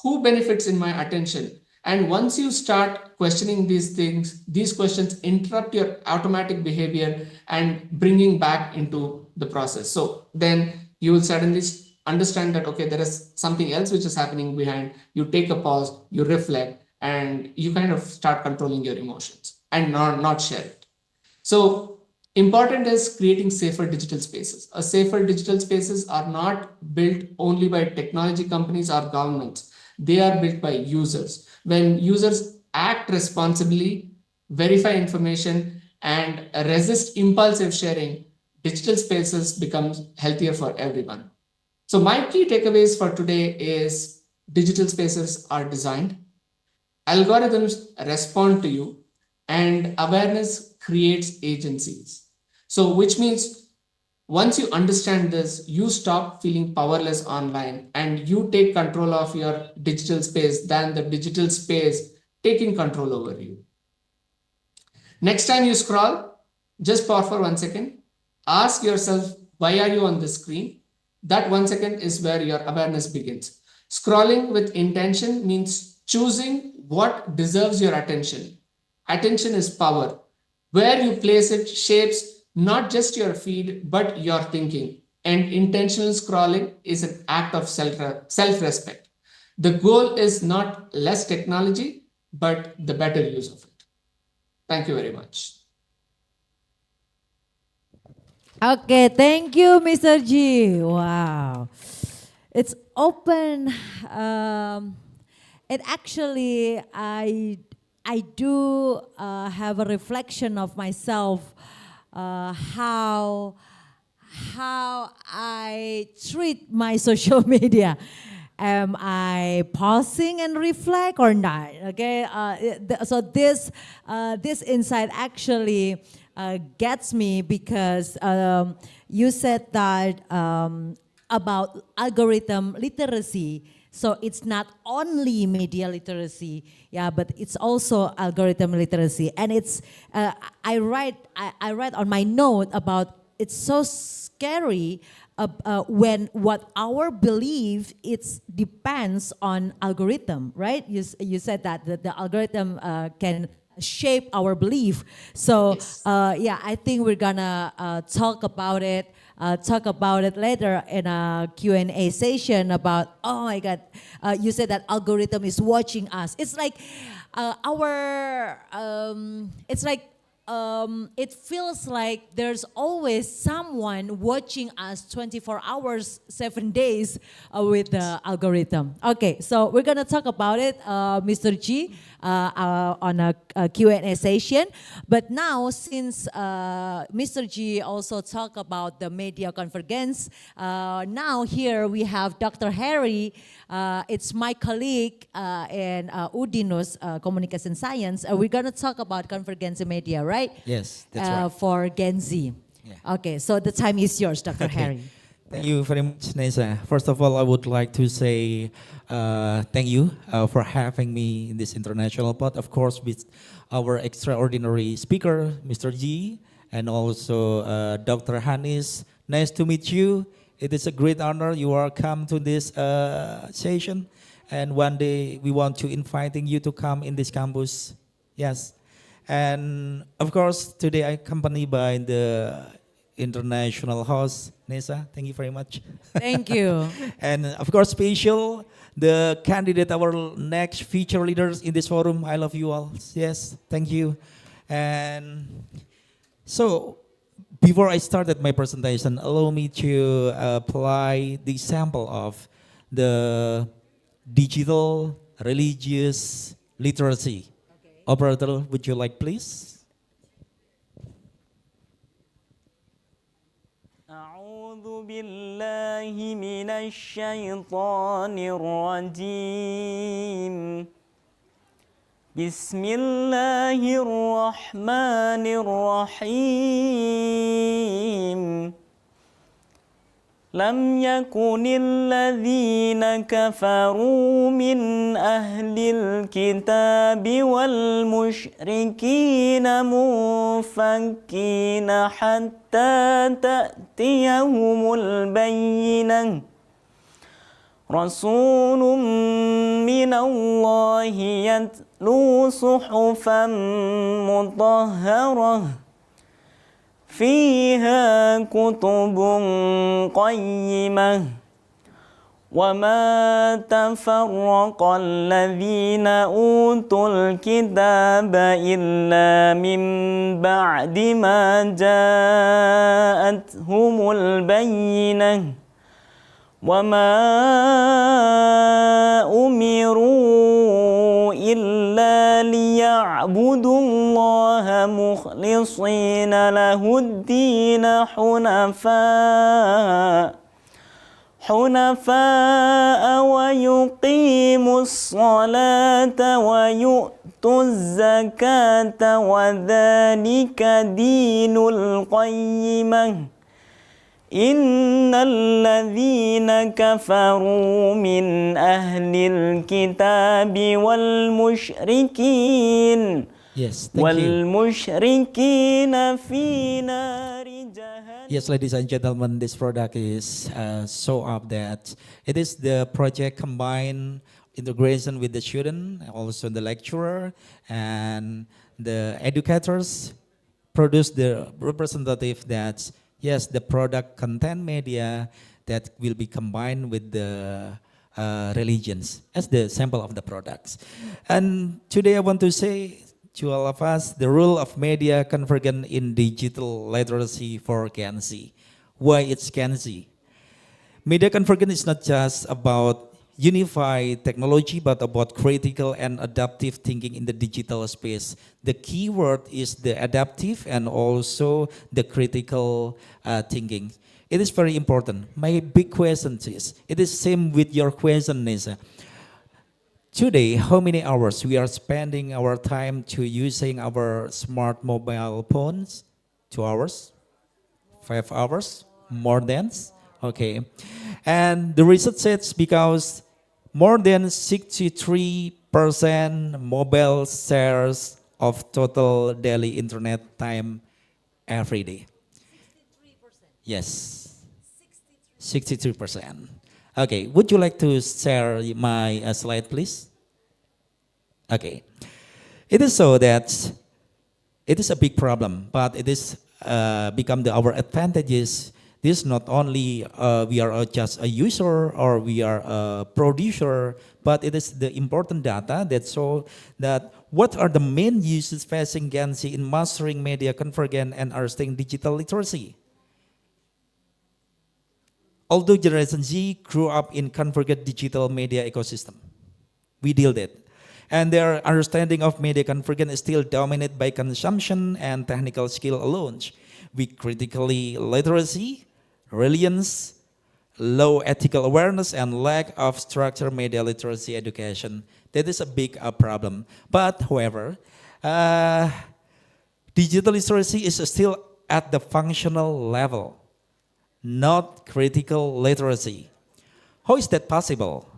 Who benefits in my attention? And once you start questioning these things, these questions interrupt your automatic behavior and bringing back into the process. So then you will suddenly understand that, okay, there is something else which is happening behind. You take a pause, you reflect, and you kind of start controlling your emotions and not share it. So Important is creating safer digital spaces. Safer digital spaces are not built only by technology companies or governments. They are built by users. When users act responsibly, verify information, and resist impulsive sharing, digital spaces become healthier for everyone. So my key takeaways for today is digital spaces are designed, algorithms respond to you, and awareness creates agencies. So, which means once you understand this, you stop feeling powerless online and you take control of your digital space than the digital space taking control over you. Next time you scroll, just pause for 1 second. Ask yourself, why are you on the screen? That 1 second is where your awareness begins. Scrolling with intention means choosing what deserves your attention. Attention is power. Where you place it shapes not just your feed, but your thinking. And intentional scrolling is an act of self-respect. The goal is not less technology, but the better use of it. Thank you very much. Okay, thank you, Mr. G. Wow, it's open. It actually, I do have a reflection of myself, how I treat my social media. Am I pausing and reflect or not? Okay, so this insight actually gets me because you said that about algorithm literacy. So it's not only media literacy, yeah, but it's also algorithm literacy. And it's I write on my note about it's so scary when what our belief it depends on algorithm, right? You said that the algorithm can shape our belief. So Yes. yeah, I think we're gonna talk about it later in a Q&A session about, oh my God, you said that algorithm is watching us. It's like it feels like there's always someone watching us 24 hours, 7 days with the algorithm. Okay, so we're gonna talk about it, Mr. G, on a Q&A session. But now, since Mr. G also talked about the media convergence, now here we have Dr. Harry. It's my colleague in Dinus, Communication Science. We're gonna talk about convergence in media, right? Yes, that's right. For Gen Z. Yeah. Okay, so the time is yours, Dr. Okay. Harry. Thank you very much, Nesa. First of all, I would like to say thank you for having me in this international pod. Of course, with our extraordinary speaker, Mr. G, and also Dr. Hanis. Nice to meet you. It is a great honor you are come to this session. And one day we want to inviting you to come in this campus. Yes. And of course, today I accompanied by the international host, Nesa. Thank you very much. Thank you. And of course, special, the candidate, our next future leaders in this forum. I love you all. Yes, thank you. And so, before I started my presentation, allow me to apply the sample of the digital religious literacy. Operator, would you like, please? أعوذ بالله من الشيطان الرجيم بسم الله الرحمن الرحيم لم يكن الذين كفروا من أهل الكتاب والمشركين منفكين حتى تأتيهم البينة رسول من الله يتلو صحفا مطهرة فيها كتب قيمة وما تفرق الذين أوتوا الكتاب إلا من بعد ما جاءتهم البينة وما أمروا إلا ليعبدوا الله مخلصين له الدين حنفاء ويقيموا الصلاة ويؤتوا الزكاة وذلك دين القيمة إن الذين كفروا من أهل الكتاب والمشركين Yes, thank you. والمشركين في نار جهنم. Yes, ladies and gentlemen, this product is so up that it is the project combined integration with the student, also the lecturer and the educators produce the representative that yes, the product content media that will be combined with the religions as the sample of the products. And today I want to say to all of us, the role of media convergence in digital literacy for Gen Z. Why it's Gen Z? Media convergence is not just about unified technology, but about critical and adaptive thinking in the digital space. The key word is the adaptive and also the critical thinking. It is very important. My big question is, it is same with your question, Nisa. Today, how many hours we are spending our time to using our smart mobile phones? 2 hours? 5 hours? More than? Okay. And the research says because more than 63% mobile shares of total daily internet time every day. 63%? Yes. 63%. Okay, would you like to share my slide, please? Okay. It is so that it is a big problem, but it is become our advantages. This not only we are just a user or we are a producer, but it is the important data that show that what are the main uses facing Gen Z in mastering media convergence and understanding digital literacy. Although Generation Z grew up in convergent digital media ecosystem, we deal it. And their understanding of media convergence is still dominated by consumption and technical skill alone, with critically literacy, resilience, low ethical awareness, and lack of structured media literacy education. That is a big problem. But however, digital literacy is still at the functional level, not critical literacy. How is that possible?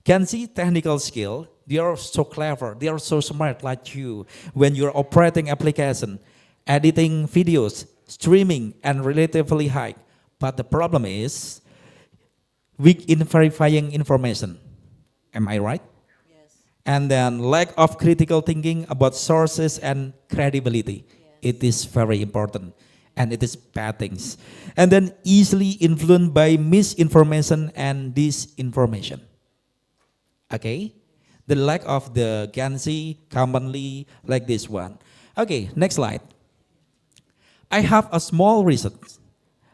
Can see technical skill, they are so clever, they are so smart like you. When you're operating application, editing videos, streaming, and relatively high. But the problem is weak in verifying information. Am I right? Yes. And then lack of critical thinking about sources and credibility. Yes. It is very important. And it is bad things. And then easily influenced by misinformation and disinformation. Okay? The lack of the Gen Z commonly like this one. Okay, next slide. I have a small research.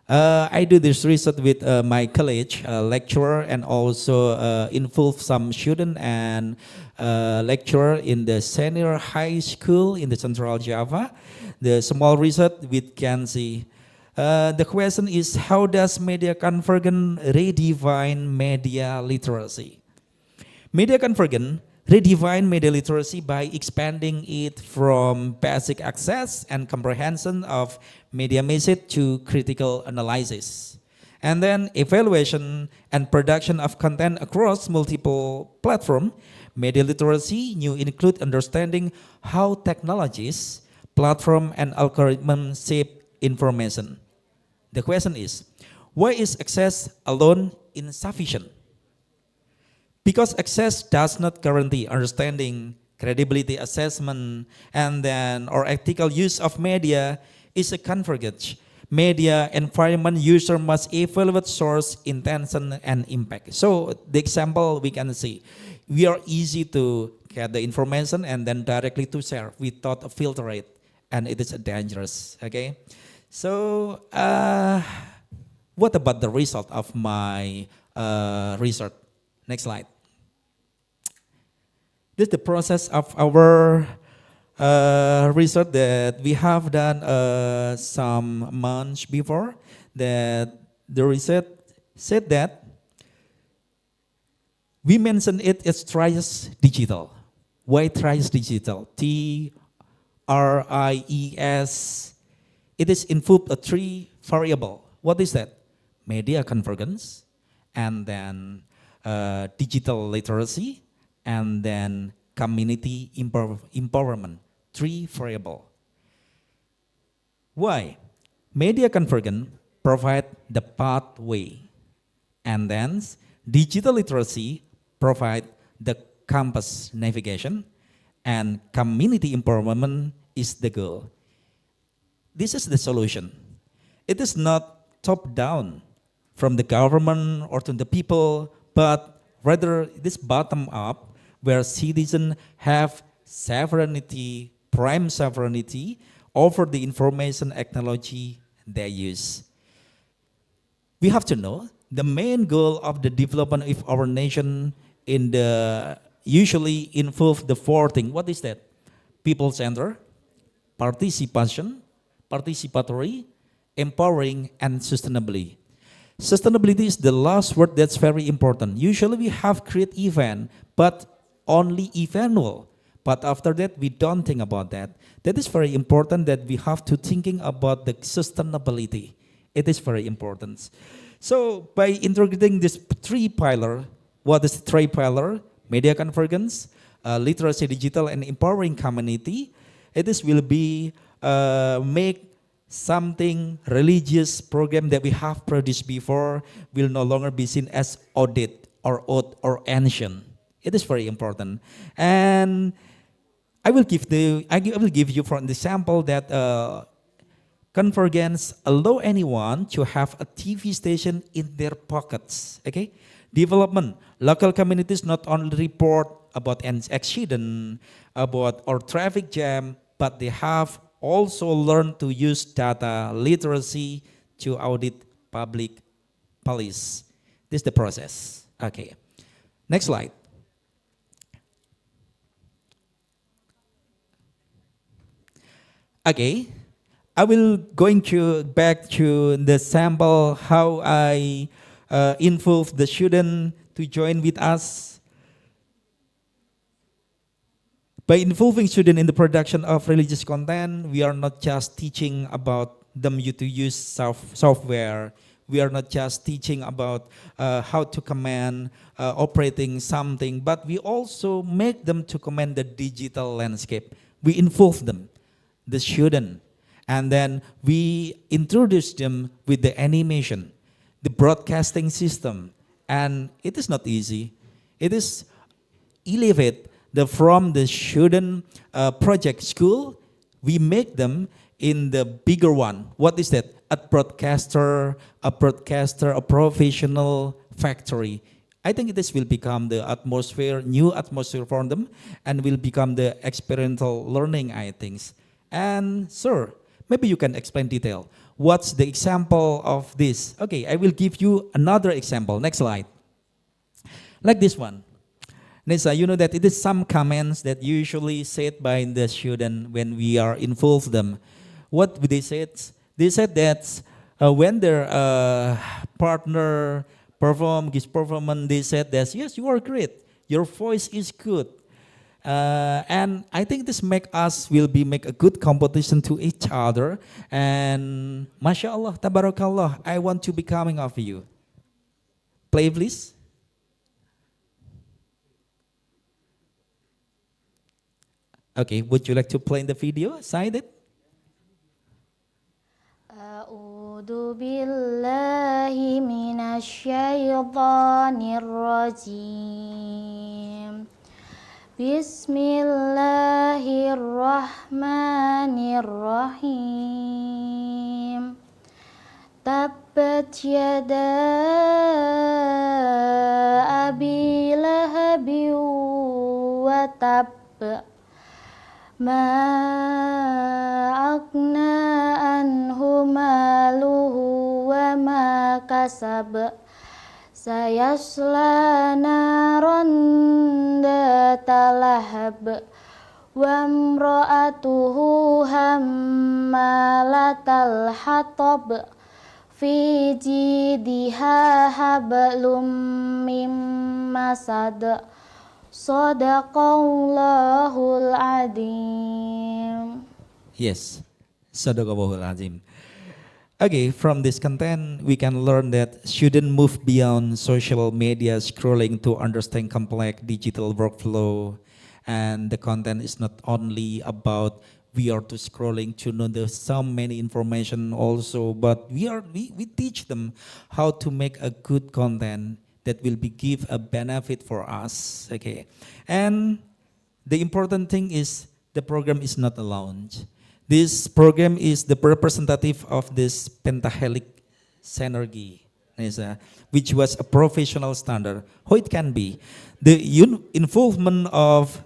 I do this research with my college lecturer and also involve some student and lecturer in the senior high school in the Central Java. The small research with Gen Z. The question is, how does media convergence redefine media literacy? Media convergence redefine media literacy by expanding it from basic access and comprehension of media message to critical analysis. And then evaluation and production of content across multiple platforms. Media literacy new include understanding how technologies, platform, and algorithms shape information. The question is, why is access alone insufficient? Because access does not guarantee understanding, credibility assessment, and then or ethical use of media is a convergence media environment, user must evaluate source, intention, and impact. So the example we can see, we are easy to get the information and then directly to share without filter it, and it is dangerous. Okay, so what about the result of my research? Next slide. This is the process of our research that we have done some months before. That the research said that we mentioned it as Trias Digital. Why Trias Digital? TRIES. It is involved a three variable. What is that? Media convergence, and then digital literacy, and then community empowerment. Three variable. Why? Media convergence provide the pathway, and then digital literacy provide the campus navigation, and community empowerment is the goal. This is the solution. It is not top down from the government or to the people, but rather this bottom up, where citizens have sovereignty, prime sovereignty over the information technology they use. We have to know the main goal of the development of our nation in the usually involve the four things. What is that? People center, participation, participatory, empowering, and sustainability. Sustainability is the last word that's very important. Usually we have create event, but only eventual. But after that, we don't think about that. That is very important that we have to thinking about the sustainability. It is very important. So by integrating this three pillar, what is three pillar? Media convergence, literacy digital, and empowering community. It is will be make something religious program that we have produced before will no longer be seen as audit or old or ancient. It is very important, and I will give you for an example that convergence allow anyone to have a TV station in their pockets. Okay, development local communities not only report about an accident, about or traffic jam, but they have also learn to use data literacy to audit public policy. This is the process. Okay, next slide. Okay, I will going to back to the sample how I involve the student to join with us. By involving students in the production of religious content, we are not just teaching about them to use software. We are not just teaching about how to command operating something, but we also make them to command the digital landscape. We involve them, the student, and then we introduce them with the animation, the broadcasting system, and it is not easy. It is elevate from the student project school, we make them in the bigger one. What is that? A broadcaster, a professional factory. I think this will become the atmosphere, new atmosphere for them, and will become the experiential learning, I think. And sir, maybe you can explain detail. What's the example of this? Okay, I will give you another example. Next slide. Like this one. Nisa, you know that it is some comments that usually said by the student when we are involved them. What they said? They said that when their partner gives performance, they said that yes, you are great, your voice is good, and I think this make a good competition to each other. And mashallah, tabarakallah, I want to be coming of you. Play please. Okay, would you like to play in the video? Side it. A'udzu billahi minasyaitonir rajim. Bismillahirrahmanirrahim. Tabbat yada abi lahabi wa tab. Ma agna anhu maluhu wa ma kasab. Sayasla naron data lahab. Wa imra'atuhu hammalatal hatab. Fi jidiha hablum mim masad. Sadaqallahul Azim. Yes, Sadaqallahul Azim. Okay, from this content, we can learn that shouldn't move beyond social media scrolling to understand complex digital workflow. And the content is not only about we are to scrolling to know there's so many information also, but we teach them how to make a good content that will be give a benefit for us. Okay, and the important thing is the program is not alone. This program is the representative of this pentahelic synergy, which was a professional standard. How it can be the involvement of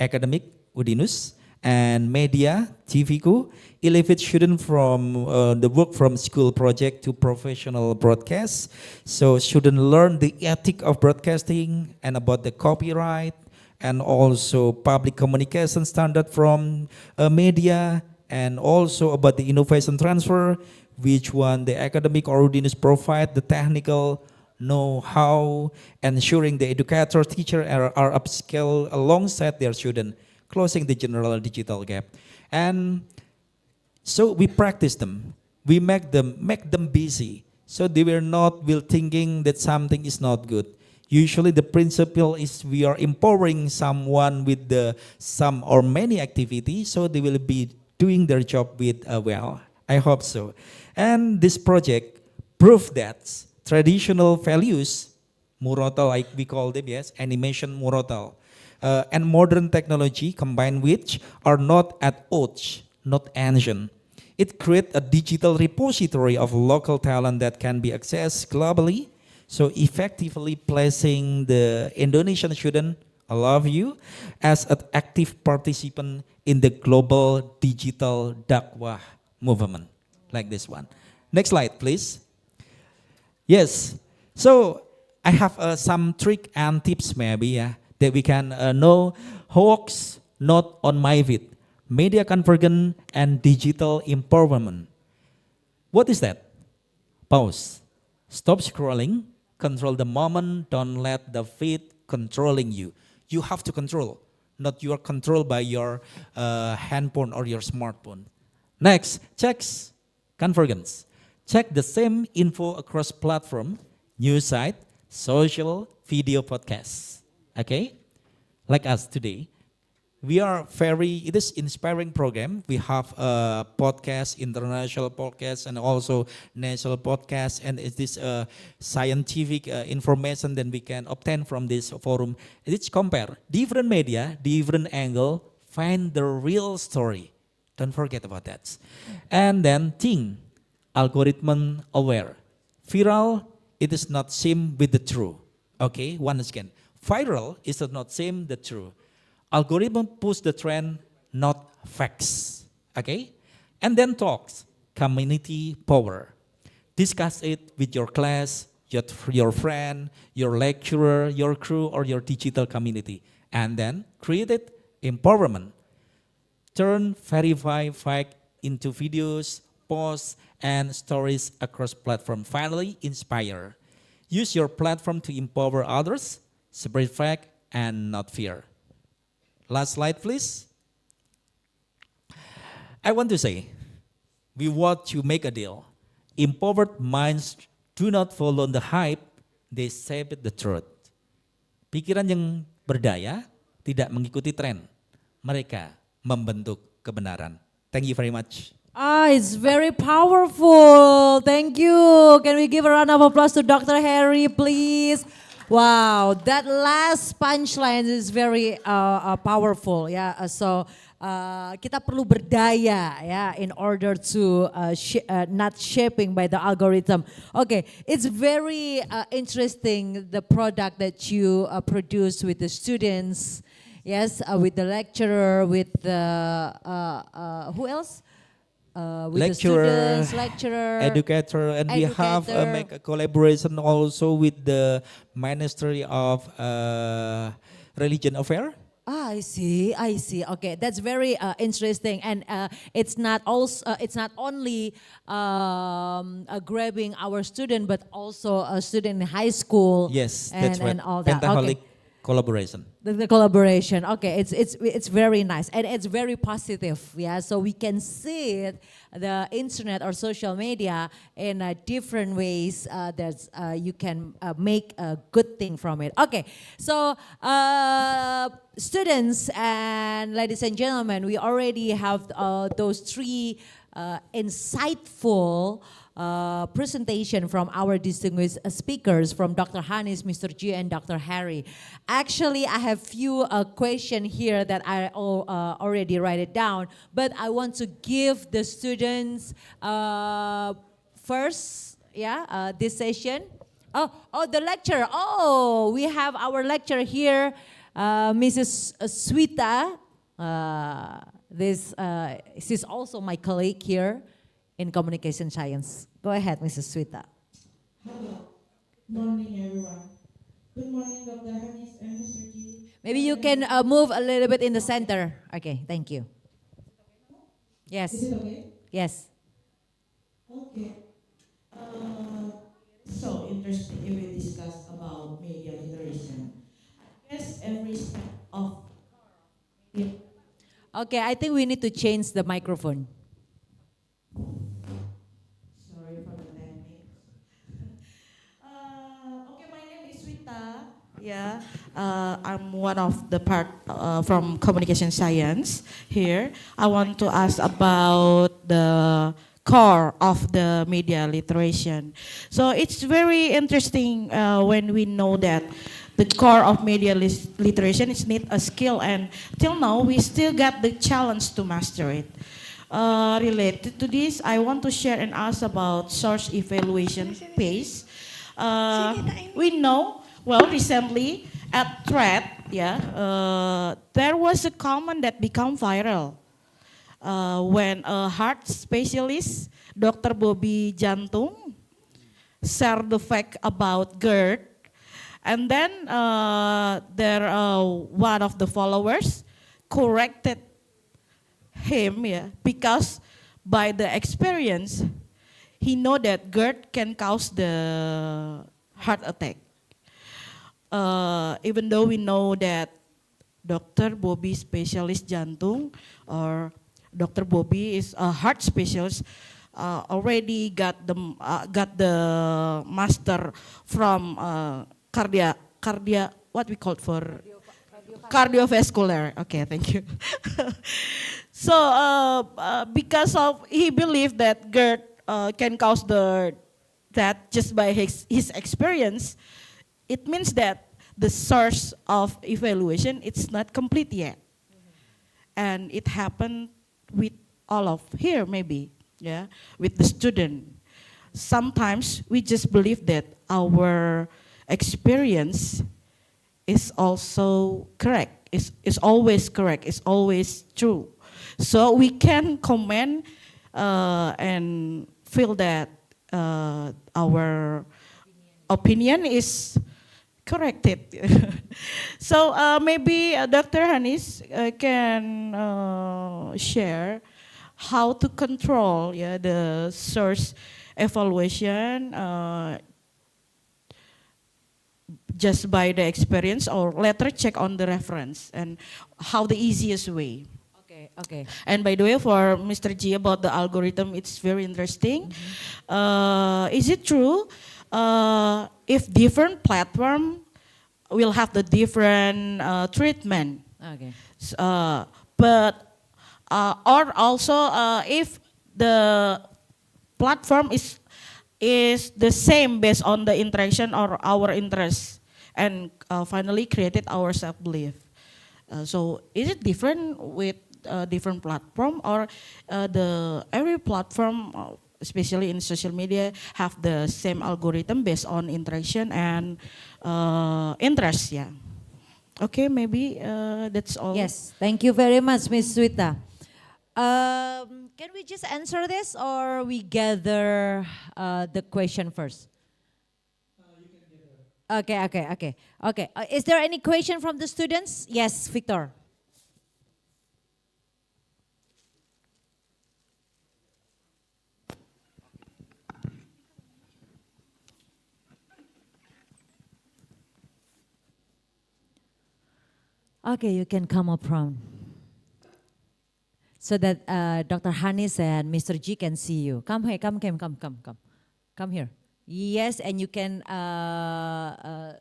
academic Dinus and media TVKU elevate students from the work from school project to professional broadcast. So students learn the ethic of broadcasting and about the copyright and also public communication standard from media, and also about the innovation transfer, which one the academic or Dinus provide the technical know-how, ensuring the educator teacher are upscale alongside their student, closing the general digital gap. And so we practice them. We make them busy. So they will thinking that something is not good. Usually the principle is we are empowering someone with the some or many activities, so they will be doing their job with well. I hope so. And this project proved that traditional values, murotal like we call them, yes, animation murotal, and modern technology combined which are not at odds, not ancient. It creates a digital repository of local talent that can be accessed globally, so effectively placing the Indonesian student, I love you, as an active participant in the global digital dakwah movement, like this one. Next slide, please. Yes, so I have some trick and tips maybe that we can know hoax not on my feed, media convergence and digital empowerment. What is that? Pause. Stop scrolling, control the moment, don't let the feed controlling you. You have to control, not you are controlled by your handphone or your smartphone. Next, checks convergence. Check the same info across platform, news site, social, video podcasts. Okay? Like us today. It is inspiring program. We have a podcast, international podcast, and also national podcast. And it is scientific information that we can obtain from this forum. Let's compare different media, different angle, find the real story. Don't forget about that. And then think, algorithm aware. Viral, it is not same with the true. Okay, once again. Viral is not same the true. Algorithm push the trend, not facts. Okay? And then talks, community power. Discuss it with your class, your friend, your lecturer, your crew, or your digital community. And then create it, empowerment. Turn verified fact into videos, posts, and stories across platforms. Finally, inspire. Use your platform to empower others, spread fact, and not fear. Last slide, please. I want to say, we want to make a deal. Empowered minds do not follow the hype, they shape the truth. Pikiran yang berdaya tidak mengikuti tren. Mereka membentuk kebenaran. Thank you very much. It's very powerful. Thank you. Can we give a round of applause to Dr. Harry, please? Wow, that last punchline is very powerful. Yeah, so kita perlu berdaya ya in order to not shaping by the algorithm. Okay, it's very interesting the product that you produce with the students. Yes, with the lecturer, with the who else? With Lecturer, the students, lecturer, educator, and we have make a collaboration also with the Ministry of Religion Affairs. I see, I see. Okay, that's very interesting, and it's not only grabbing our student, but also a student in high school. Yes, and, that's right. and all that. Pentaholic Okay. collaboration. The collaboration, okay, it's very nice and it's very positive, yeah. So we can see it, the internet or social media in different ways that you can make a good thing from it. Okay, so students and ladies and gentlemen, we already have those three insightful presentation from our distinguished speakers, from Dr. Hanis, Mr. G, and Dr. Harry. Actually, I have few questions here that I already write it down, but I want to give the students first, yeah, this session. Oh, the lecturer. Oh, we have our lecturer here, Mrs. Swita. She's also my colleague here in communication science. Go ahead, Mrs. Swita. Hello. Good morning, everyone. Good morning, Dr. Hanis and Mr. G. Maybe you can move a little bit in the center. Okay, thank you. Yes. Is it okay? Yes. Okay. So interesting if we discuss about media literacy. I guess every step of media. Okay, I think we need to change the microphone. Sorry for the technique. Okay, my name is Swita. Yeah, I'm one of the part from communication science here. I want to ask about the core of the media literation. So it's very interesting when we know that the core of media literation is need a skill, and till now we still got the challenge to master it. Related to this, I want to share and ask about source evaluation pace. We know, well, recently at Thread, there was a comment that became viral when a heart specialist, Dr. Bobby Jantung, shared the fact about GERD, and then one of the followers corrected him, because by the experience, he know that GERD can cause the heart attack. Even though we know that Dr. Bobby specialist jantung or Dr. Bobby is a heart specialist, already got the master from what we call for cardiovascular. Okay, thank you. So because of he believed that GERD can cause that just by his experience, it means that the source of evaluation it's not complete yet, and it happened with all of here maybe, with the student. Sometimes we just believe that our experience is also correct. It's always correct. It's always true. So we can comment and feel that our opinion is corrected. So maybe Dr. Hanis can share how to control the source evaluation just by the experience, or later check on the reference, and how the easiest way. Okay. And by the way, for Mr. G about the algorithm, it's very interesting. Is it true if different platform will have the different treatment? Okay. But or also if the platform is the same based on the interaction or our interest, and finally created our self-belief. So is it different with different platform, or the every platform, especially in social media, have the same algorithm based on interaction and interest? Yeah. Okay, maybe that's all. Yes, thank you very much, Miss Swita. Can we just answer this, or we gather the question first? Okay. Is there any question from the students? Yes, Victor. Okay, you can come up front so that Dr. Hanis and Mr. G can see you. Come here, come here. Yes, and you can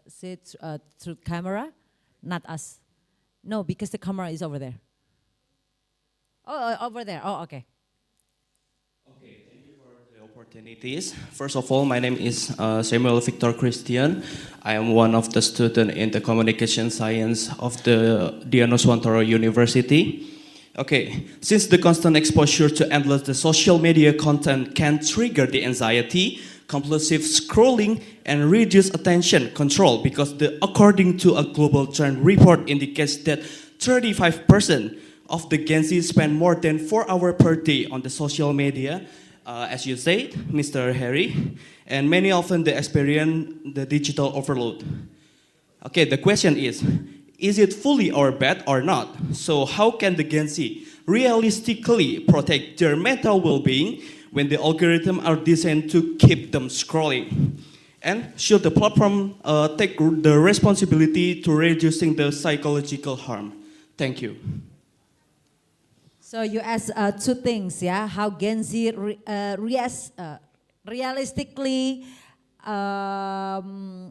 sit through camera, not us. No, because the camera is over there. Oh, over there. Oh, okay. Okay, thank you for the opportunities. First of all, my name is Samuel Victor Christian. I am one of the students in the communication science of the Dian Nuswantoro University. Okay, since the constant exposure to endless the social media content can trigger the anxiety, compulsive scrolling, and reduce attention control, because according to a global trend report indicates that 35% of the Gen Z spend more than 4 hours per day on the social media, as you said, Mr. Harry, and many often they experience the digital overload. Okay, the question is it fully or bad or not? So how can the Gen Z realistically protect their mental well-being when the algorithms are designed to keep them scrolling? And should the platform take the responsibility to reducing the psychological harm? Thank you. So you asked two things, yeah? How Gen Z realistically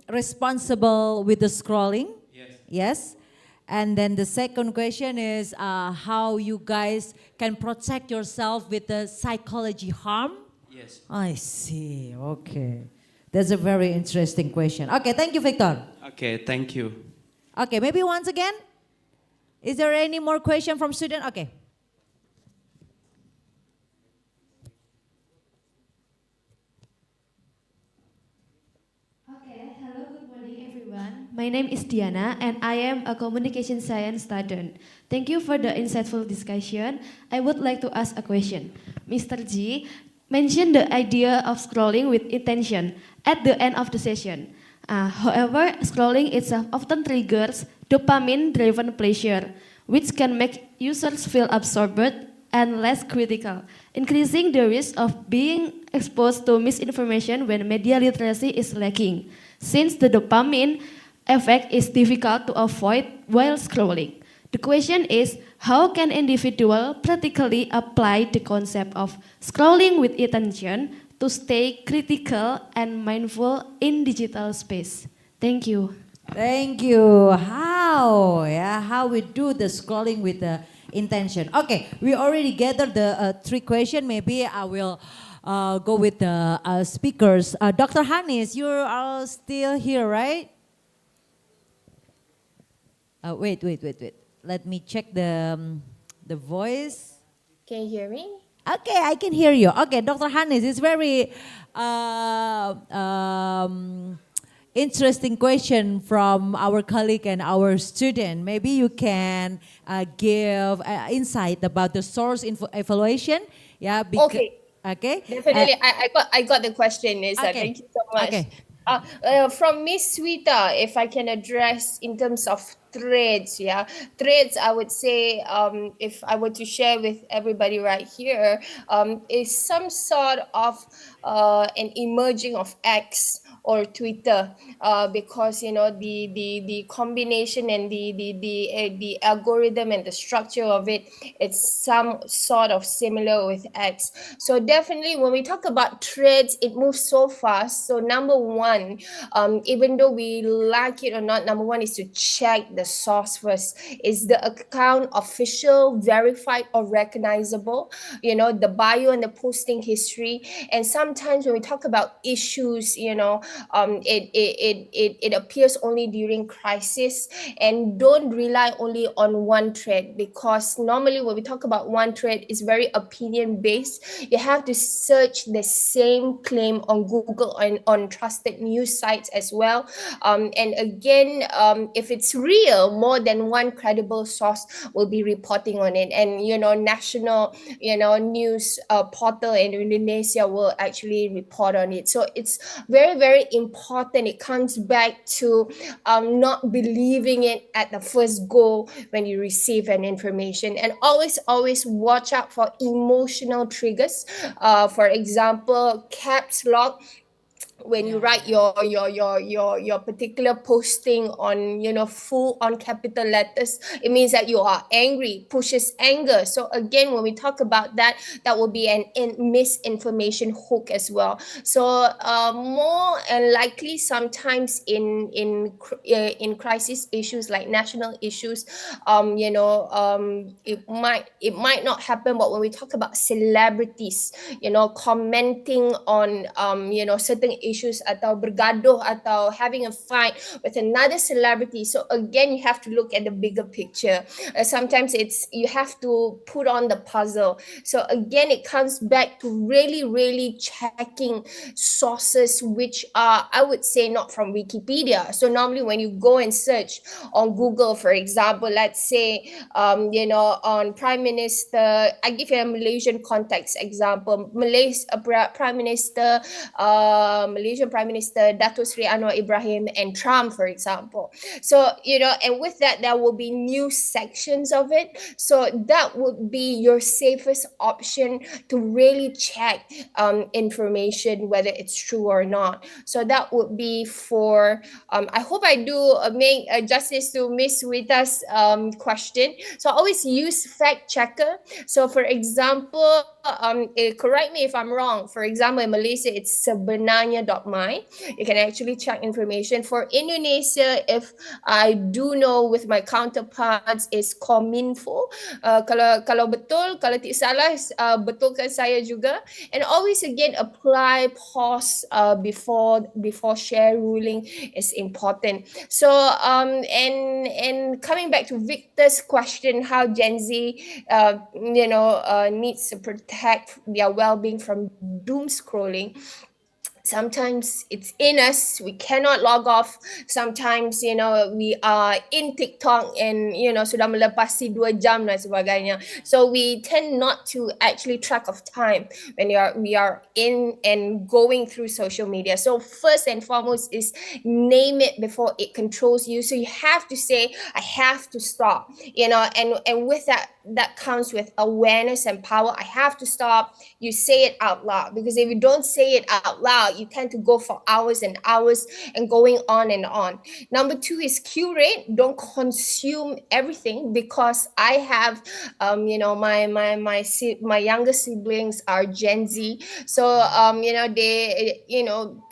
responsible with the scrolling? Yes. And then the second question is how you guys can protect yourself with the psychology harm? Yes. I see, okay. That's a very interesting question. Okay, thank you, Victor. Okay, thank you. Okay, maybe once again. Is there any more question from student? Okay. My name is Diana and I am a communication science student. Thank you for the insightful discussion. I would like to ask a question. Mr. G mentioned the idea of scrolling with intention at the end of the session. However, scrolling itself often triggers dopamine-driven pleasure, which can make users feel absorbed and less critical, increasing the risk of being exposed to misinformation when media literacy is lacking, since the dopamine effect is difficult to avoid while scrolling. The question is, how can individuals practically apply the concept of scrolling with intention to stay critical and mindful in digital space? Thank you. Thank you. How? Yeah, how we do the scrolling with the intention. Okay, we already gathered the three questions. Maybe I will go with the speakers. Dr. Hanis, you are still here, right? Wait. Let me check the voice. Can you hear me? Okay, I can hear you. Okay, Dr. Hanis, it's very interesting question from our colleague and our student. Maybe you can give insight about the source evaluation. Yeah. Okay. Okay. Definitely, I got the question, Nisa. Okay. Thank you so much. Okay. From Miss Swita, if I can address in terms of threads, threads, I would say, if I were to share with everybody right here, is some sort of an emerging of X or Twitter, because the combination and the algorithm and the structure of it, it's some sort of similar with X. So definitely when we talk about threads, it moves so fast. So number one, even though we like it or not, number one is to check the source first. Is the account official, verified, or recognizable? The bio and the posting history. And sometimes when we talk about issues, it appears only during crisis, and don't rely only on one thread, because normally when we talk about one thread, it's very opinion based. You have to search the same claim on Google and on trusted news sites as well. And again, if it's real, more than one credible source will be reporting on it, and national news portal in Indonesia will actually report on it. So it's very, very important. It comes back to not believing it at the first go when you receive an information, and always watch out for emotional triggers. For example, caps lock when you write your particular posting on full on capital letters, it means that you are angry, pushes anger. So again, when we talk about that will be an misinformation hook as well. So more likely sometimes in crisis issues like national issues, it might not happen, but when we talk about celebrities commenting on certain issues atau bergaduh atau having a fight with another celebrity, so again you have to look at the bigger picture. Sometimes you have to put on the puzzle. So again, it comes back to really checking sources which are, I would say, not from Wikipedia. So normally when you go and search on Google, for example, let's say on Prime Minister, I give you a Malaysian context example, Malaysian Prime Minister Datuk Seri Anwar Ibrahim and Trump, for example. So, and with that, there will be news sections of it. So that would be your safest option to really check information, whether it's true or not. So that would be for, I hope I do make justice to Miss Rita's question. So I always use fact checker. So for example, correct me if I'm wrong. For example, in Malaysia, it's sebenarnya.my. You can actually check information. For Indonesia, if I do know with my counterparts, is Kominfo. Kalau betul, kalau tidak salah, betulkan saya juga. And always again apply pause before share ruling is important. So and coming back to Victor's question, how Gen Z needs to protect their well-being from doom scrolling. Sometimes it's in us, we cannot log off. Sometimes we are in TikTok and sudah melepasi 2 jam dan sebagainya. So we tend not to actually track of time when we are in and going through social media. So first and foremost is name it before it controls you. So you have to say, I have to stop, and with that comes with awareness and power. I have to stop. You say it out loud, because if you don't say it out loud, you tend to go for hours and hours and going on and on. Number 2 is curate. Don't consume everything, because I have my younger siblings are Gen Z, so they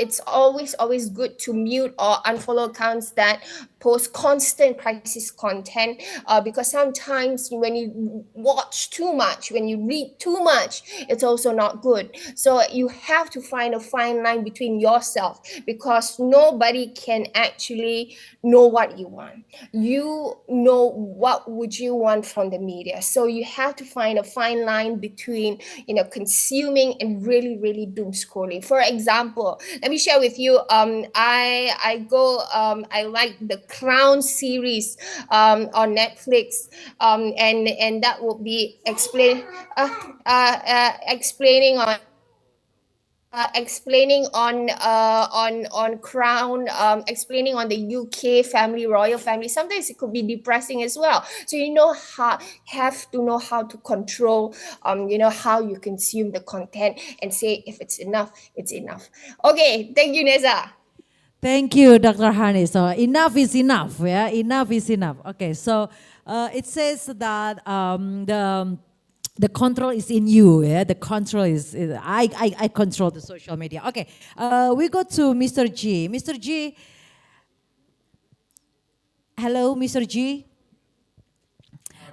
it's always good to mute or unfollow accounts that post constant crisis content, because sometimes when you watch too much, when you read too much, it's also not good. So you have to find a fine line between yourself, because nobody can actually know what you want. You know what would you want from the media. So you have to find a fine line between consuming and really doom scrolling. For example, let me share with you, I like the Crown series on Netflix, and that will be explaining on Crown, explaining on the UK family, royal family. Sometimes it could be depressing as well. So have to know how to control how you consume the content, and say if it's enough, it's enough. Okay, thank you, Neza. Thank you, Dr. Hani. So enough is enough, yeah. Enough is enough. Okay, so it says that the control is in you, yeah. The control is I control the social media. Okay, we go to Mr. G. Mr. G. Hello, Mr. G.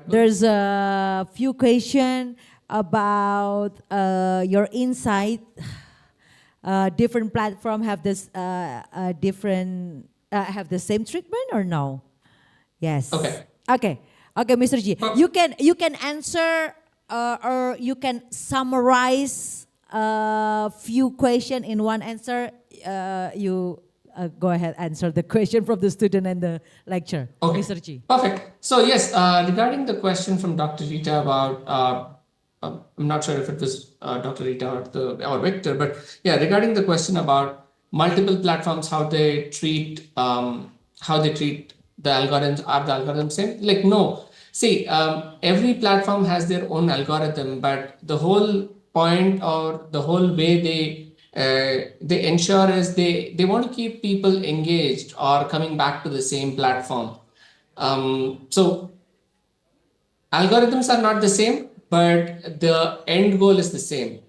There's a few questions about your insight different platform have this different have the same treatment or no? Yes. Okay. Okay. Okay, Mr. G. You can answer or you can summarize a few questions in one answer. You go ahead, answer the question from the student and the lecturer. Okay. Mr. G. Perfect. So yes, regarding the question from Dr. Rita about, I'm not sure if it was Dr. Rita or Victor, but yeah, regarding the question about multiple platforms, how they treat the algorithms. Are the algorithms same? Like, no. See, every platform has their own algorithm, but the whole point or the whole way they ensure is they want to keep people engaged or coming back to the same platform. So algorithms are not the same, but the end goal is the same.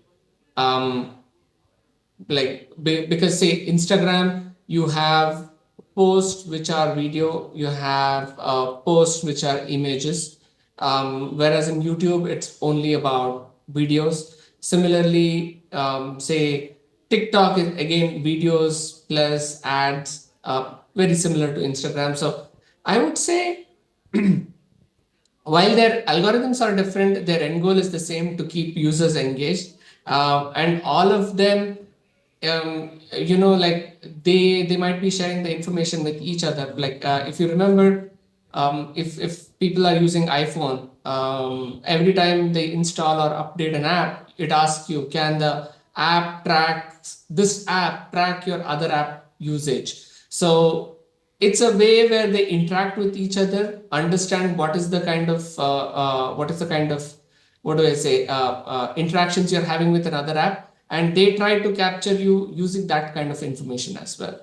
Because say Instagram, you have posts which are video, you have posts which are images, whereas in YouTube it's only about videos. Similarly, say TikTok is again videos plus ads, very similar to Instagram. So I would say while their algorithms are different, their end goal is the same, to keep users engaged. And all of them, they might be sharing the information with each other. Like if you remember, if people are using iPhone, every time they install or update an app, it asks you, can the app track your other app usage? So it's a way where they interact with each other, understand what is the kind of interactions you're having with another app, and they try to capture you using that kind of information as well.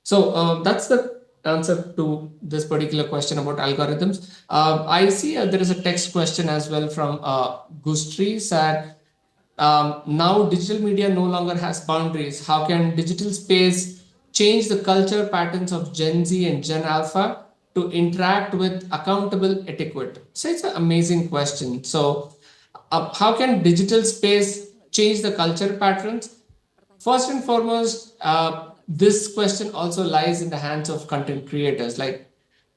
So that's the answer to this particular question about algorithms. I see there is a text question as well from Gustri, said, now digital media no longer has boundaries. How can digital space change the culture patterns of Gen Z and Gen Alpha to interact with accountable etiquette? So it's an amazing question. So how can digital space change the culture patterns? First and foremost, this question also lies in the hands of content creators. Like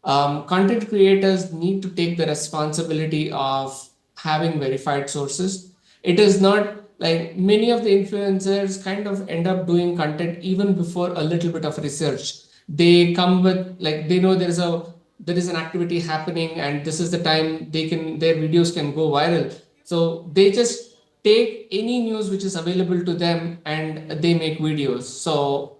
content creators need to take the responsibility of having verified sources. It is not like many of the influencers kind of end up doing content even before a little bit of research. They come with, like, they know there is an activity happening and this is the time their videos can go viral. So they just take any news which is available to them and they make videos. So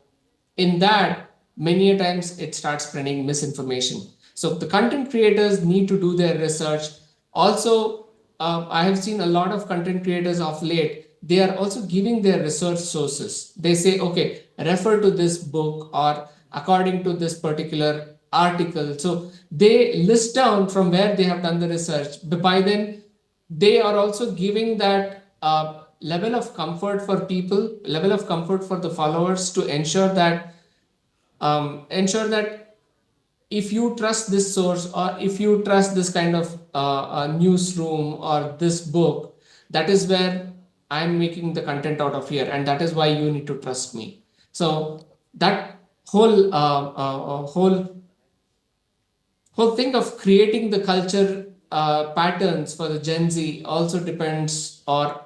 in that, many a times it starts spreading misinformation. So the content creators need to do their research. Also, I have seen a lot of content creators of late, they are also giving their research sources. They say, okay, refer to this book or according to this particular article. So they list down from where they have done the research. But by then, they are also giving that level of comfort for people, level of comfort for the followers, to ensure that if you trust this source or if you trust this kind of newsroom or this book, that is where I'm making the content out of here, and that is why you need to trust me. So that whole thing of creating the culture patterns for the Gen Z also depends or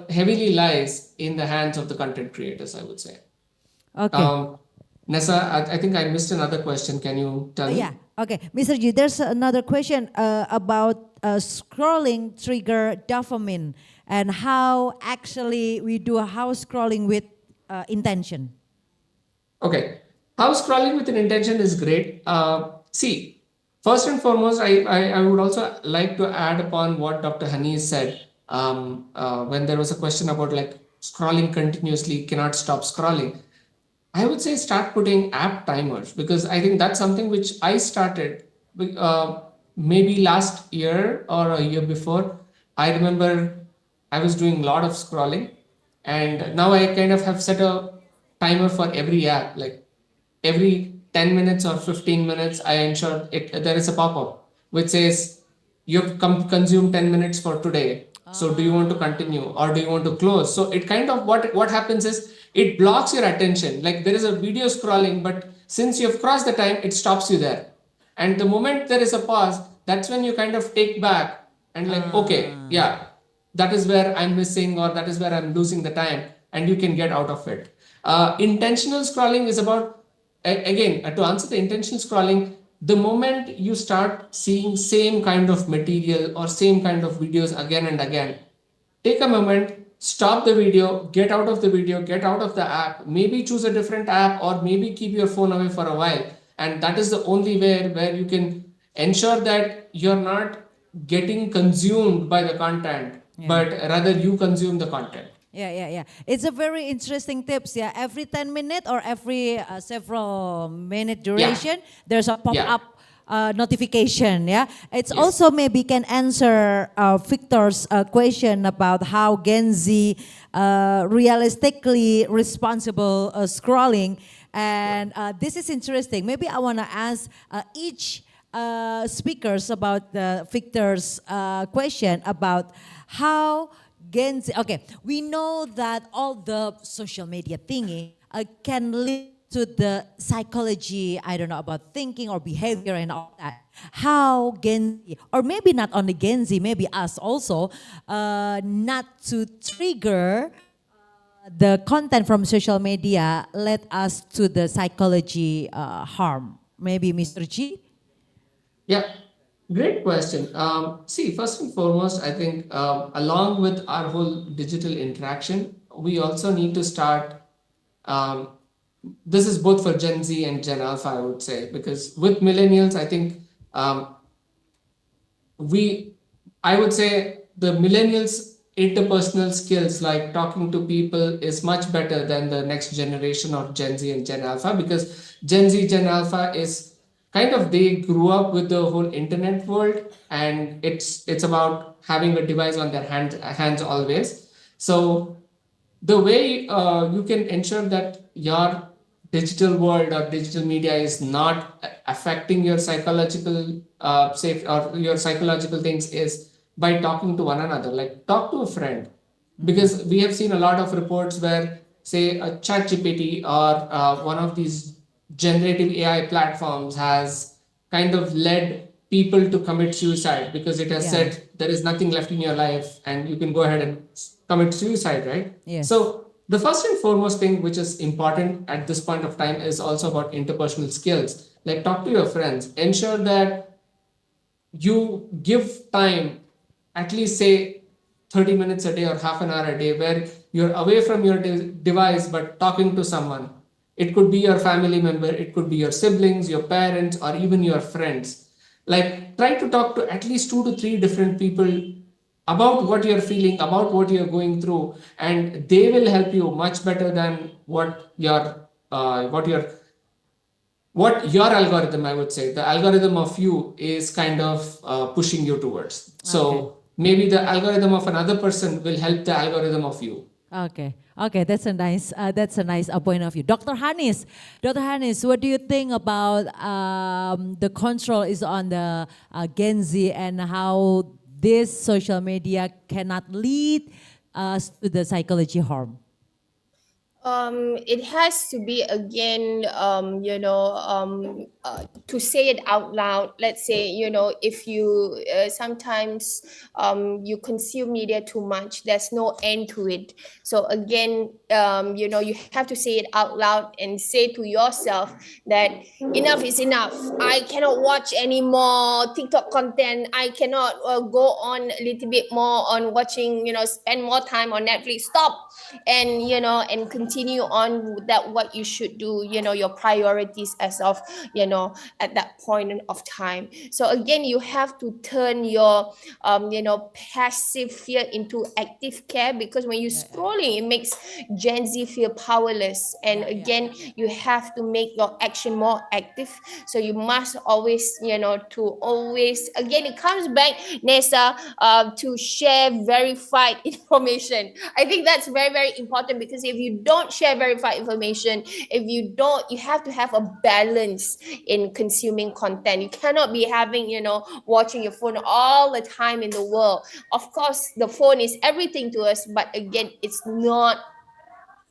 heavily lies in the hands of the content creators, I would say. Okay. Nessa, I think I missed another question. Can you tell me? Yeah. Okay, Mr. G, there's another question about scrolling trigger dopamine and how actually we do house scrolling with intention. Okay, house scrolling with an intention is great. See, first and foremost, I would also like to add upon what Dr. Hani said when there was a question about like scrolling continuously, cannot stop scrolling. I would say start putting app timers, because I think that's something which I started maybe last year or a year before. I remember I was doing a lot of scrolling, and now I kind of have set a timer for every app. Like every 10 minutes or 15 minutes, I ensure there is a pop-up which says you've consumed 10 minutes for today. So do you want to continue or do you want to close? So it kind of what happens is it blocks your attention. Like there is a video scrolling, but since you've crossed the time, it stops you there. And the moment there is a pause, that's when you kind of take back and like, okay, yeah, that is where I'm missing or that is where I'm losing the time, and you can get out of it. Intentional scrolling is about, again, to answer the intentional scrolling, the moment you start seeing same kind of material or same kind of videos again and again, take a moment, stop the video, get out of the video, get out of the app, maybe choose a different app or maybe keep your phone away for a while. And that is the only way where you can ensure that you're not getting consumed by the content, but rather you consume the content. Yeah. It's a very interesting tips. Yeah, every 10 minutes or every several minute duration, there's a pop-up notification. Yeah, it's also maybe can answer Victor's question about how Gen Z realistically responsible scrolling, and this is interesting. Maybe I want to ask each speakers about Victor's question about how Gen Z, okay, we know that all the social media thingy can lead to the psychology, I don't know, about thinking or behavior and all that. How Gen Z, or maybe not only Gen Z, maybe us also, not to trigger the content from social media led us to the psychology harm. Maybe Mr. G? Yeah, great question. See, first and foremost, I think along with our whole digital interaction, we also need to start. This is both for Gen Z and Gen Alpha, I would say, because with millennials, I think I would say the millennials' interpersonal skills, like talking to people, is much better than the next generation of Gen Z and Gen Alpha, because Gen Z, Gen Alpha is kind of, they grew up with the whole internet world, and it's about having a device on their hands always. So the way you can ensure that your digital world or digital media is not affecting your psychological safe or your psychological things is by talking to one another. Like talk to a friend, because we have seen a lot of reports where, say, a ChatGPT or one of these generative AI platforms has kind of led people to commit suicide, because it has said there is nothing left in your life and you can go ahead and commit suicide, right? Yes. So the first and foremost thing which is important at this point of time is also about interpersonal skills. Like talk to your friends, ensure that you give time, at least say 30 minutes a day or half an hour a day, where you're away from your device but talking to someone. It could be your family member, it could be your siblings, your parents, or even your friends. Like try to talk to at least 2 to 3 different people about what you're feeling, about what you're going through, and they will help you much better than what your algorithm, I would say, the algorithm of you is kind of pushing you towards. So maybe the algorithm of another person will help the algorithm of you. Okay, that's a nice point of view. Dr. Hanis, what do you think about the control is on the Gen Z and how this social media cannot lead us to the psychology harm? It has to be again, to say it out loud. Let's say, if you sometimes you consume media too much, there's no end to it. So again, you have to say it out loud and say to yourself that enough is enough. I cannot watch any more TikTok content. I cannot go on a little bit more on watching, spend more time on Netflix. Stop. And continue on with that, what you should do, your priorities as of, at that point of time. So again, you have to turn your, passive fear into active care, because when you're scrolling, it makes Gen Z feel powerless. And again, you have to make your action more active. So you must always, again, it comes back, Nessa, to share verified information. I think that's very, very important, because if you don't share verified information, you have to have a balance in consuming content. You cannot be having, watching your phone all the time in the world. Of course, the phone is everything to us, but again, it's not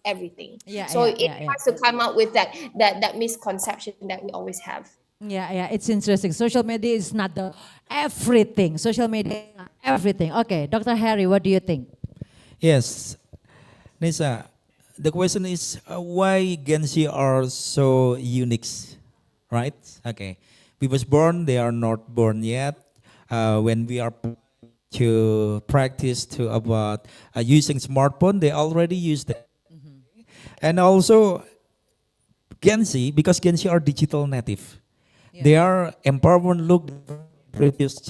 everything. Yeah, So yeah, it yeah, yeah. has to come out with that misconception that we always have. Yeah, it's interesting. Social media is not the everything. Social media is not everything. Okay, Dr. Harry, what do you think? Yes, Nisa, the question is why Gen Z are so unique, right? Okay, we was born, they are not born yet. When we are to practice to about using smartphone, they already use that. And also Gen Z, because Gen Z are digital native, they are empowerment look previous.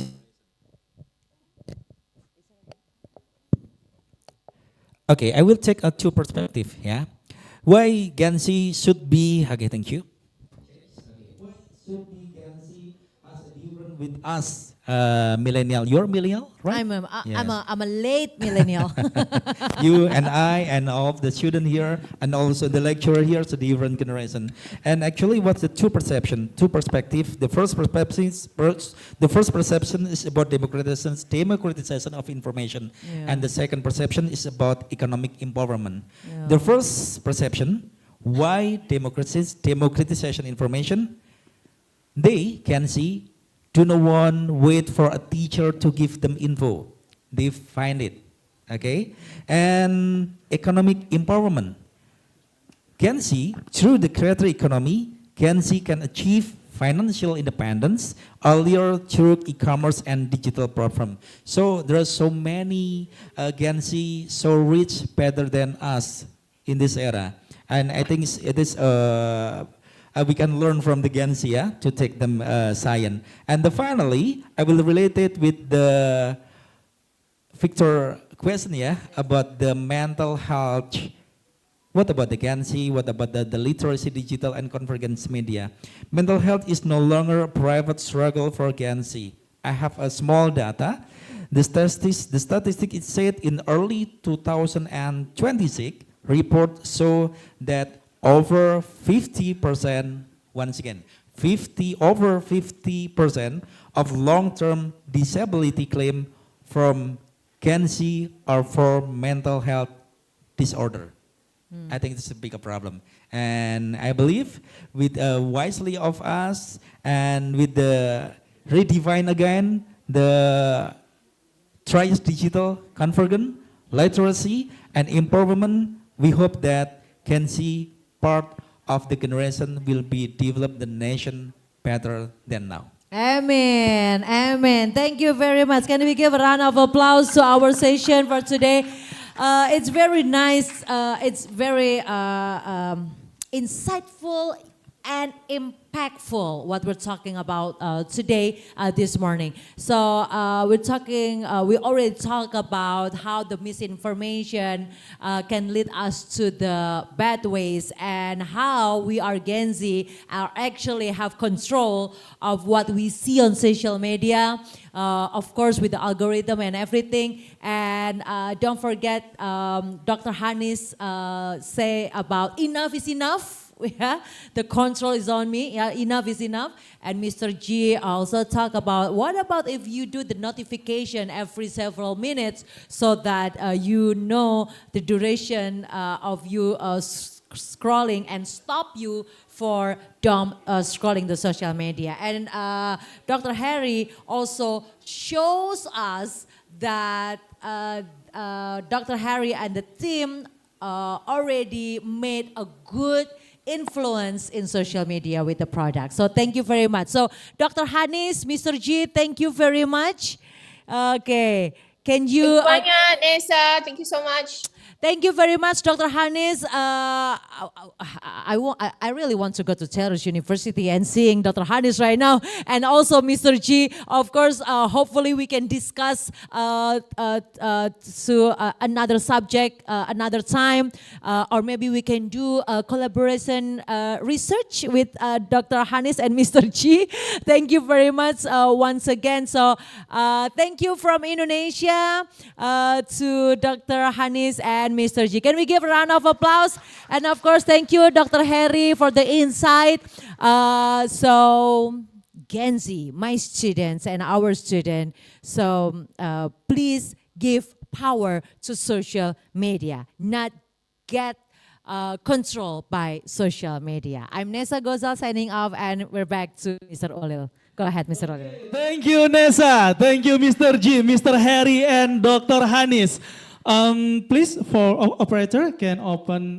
Okay, I will take a two perspective. Yeah, why Gen Z should be? Okay, thank you. Why should be Gen Z as a different with us, millennial? You're millennial, right? I'm a late millennial. You and I and all of the student here and also the lecturer here, so different generation. And actually, what's the two perception, two perspective? The first perception is about democratization of information, and the second perception is about economic empowerment. The first perception, why democratization information? They can see. Do no one wait for a teacher to give them info. They find it, okay? And economic empowerment. Can see through the creator economy, can achieve financial independence earlier through e-commerce and digital platform. So there are so many Gen Z so rich, better than us in this era. And I think it is we can learn from the Gen Z to take them science. And finally, I will relate it with the Victor question about the mental health. What about the Gen Z? What about the literacy, digital, and convergence media? Mental health is no longer a private struggle for Gen Z. I have a small data. The statistic is said in early 2026 report show that over 50%, once again, over 50% of long-term disability claim from Gen Z are for mental health disorder. I think this is a bigger problem. And I believe with wisely of us and with the redefine again, the Trias Digital Convergence, literacy, and empowerment, we hope that Gen Z part of the generation will be develop the nation better than now. Amen, amen. Thank you very much. Can we give a round of applause to our session for today? It's very nice. It's very insightful and impactful what we're talking about today, this morning. So we already talked about how the misinformation can lead us to the bad ways and how we are Gen Z actually have control of what we see on social media, of course with the algorithm and everything. And don't forget Dr. Hanis say about enough is enough. Yeah, the control is on me. Yeah, enough is enough. And Mr. G also talk about what about if you do the notification every several minutes so that you know the duration of you scrolling and stop you for dumb scrolling the social media. And Dr. Harry also shows us that Dr. Harry and the team already made a good influence in social media with the product. So thank you very much. So Dr. Hanis, Mr. G, thank you very much. Okay, can you... Thank you banyak, Nessa. Thank you so much. Thank you very much, Dr. Hanis. I really want to go to Televisi University and seeing Dr. Hanis right now, and also Mr. G. Of course, hopefully we can discuss another subject another time, or maybe we can do a collaboration research with Dr. Hanis and Mr. G. Thank you very much once again. So thank you from Indonesia to Dr. Hanis and Mr. G. Can we give a round of applause? And of course, thank you, Dr. Harry, for the insight. So, Gen Z, my students and our student, so please give power to social media, not get controlled by social media. I'm Nessa Gozal signing off, and we're back to Mr. Olil. Go ahead, Mr. Olil. Thank you, Nessa. Thank you, Mr. G, Mr. Harry, and Dr. Hanis. Please, for operator, can open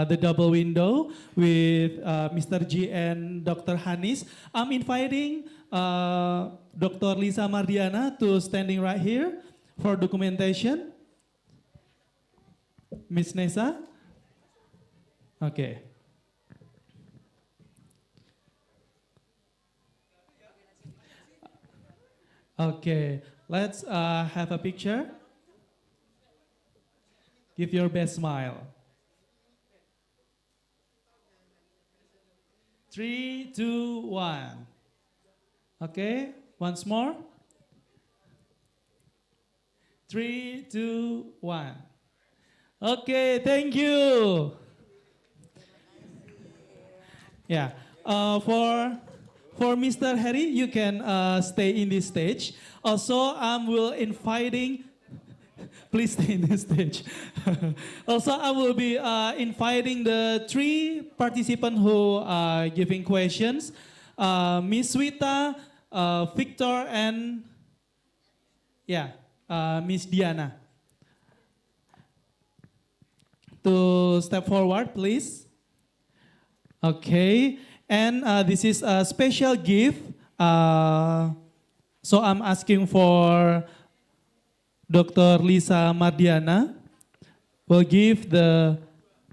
the double window with Mr. G and Dr. Hanis. I'm inviting Dr. Lisa Mardiana to standing right here for documentation. Miss Nessa. Okay. Okay, let's have a picture. Give your best smile. 3, 2, 1. Okay, once more. 3, 2, 1. Okay, thank you. Yeah, for Mr. Harry, you can stay in this stage. Also, will inviting. Please stay in this stage. Also, I will be inviting the 3 participants who are giving questions, Miss Wita, Victor, and Miss Diana. To step forward, please. Okay, and this is a special gift. So I'm asking for Dr. Lisa Mardiana will give the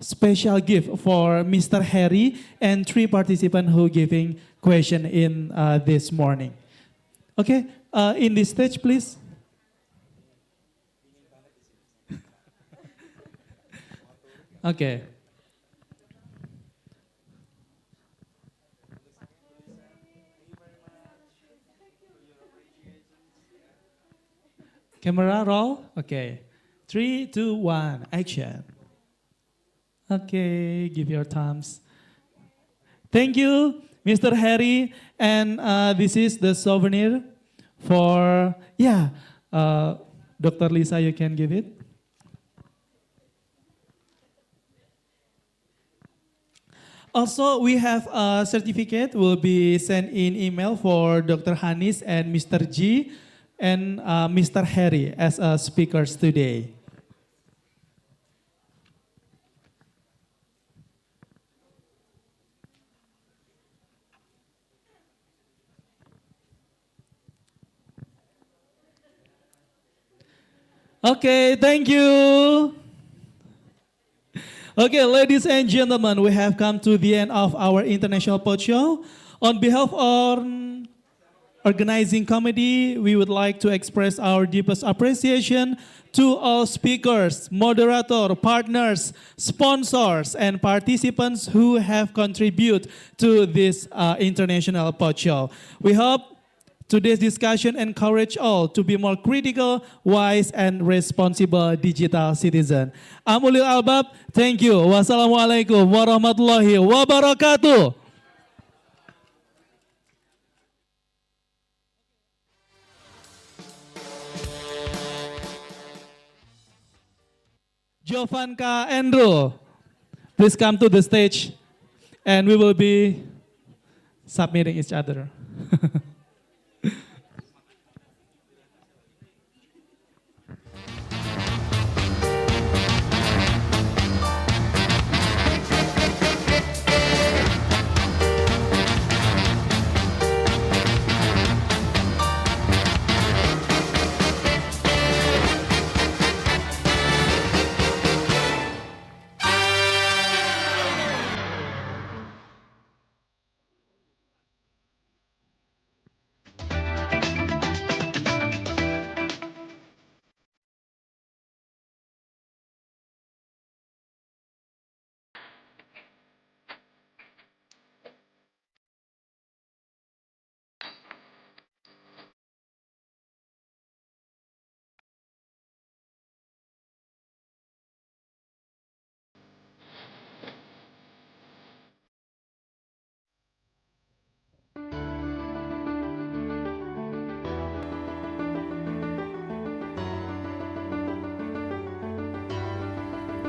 special gift for Mr. Harry and 3 participants who giving question in this morning. Okay, in this stage, please. Okay. Camera roll. Okay. 3, 2, 1. Action. Okay. Give your thumbs. Thank you, Mr. Harry. And this is the souvenir for, Dr. Lisa, you can give it. Also, we have a certificate will be sent in email for Dr. Hanis and Mr. G and Mr. Harry as speakers today. Okay, thank you. Okay, ladies and gentlemen, we have come to the end of our International PodShow. On behalf of organizing committee, we would like to express our deepest appreciation to all speakers, moderator, partners, sponsors, and participants who have contributed to this International PodShow. We hope today's discussion encourage all to be more critical, wise, and responsible digital citizen. I'm Ulil Albab. Thank you. Wassalamualaikum warahmatullahi wabarakatuh. Jovanka Andrew, please come to the stage, and we will be submitting each other.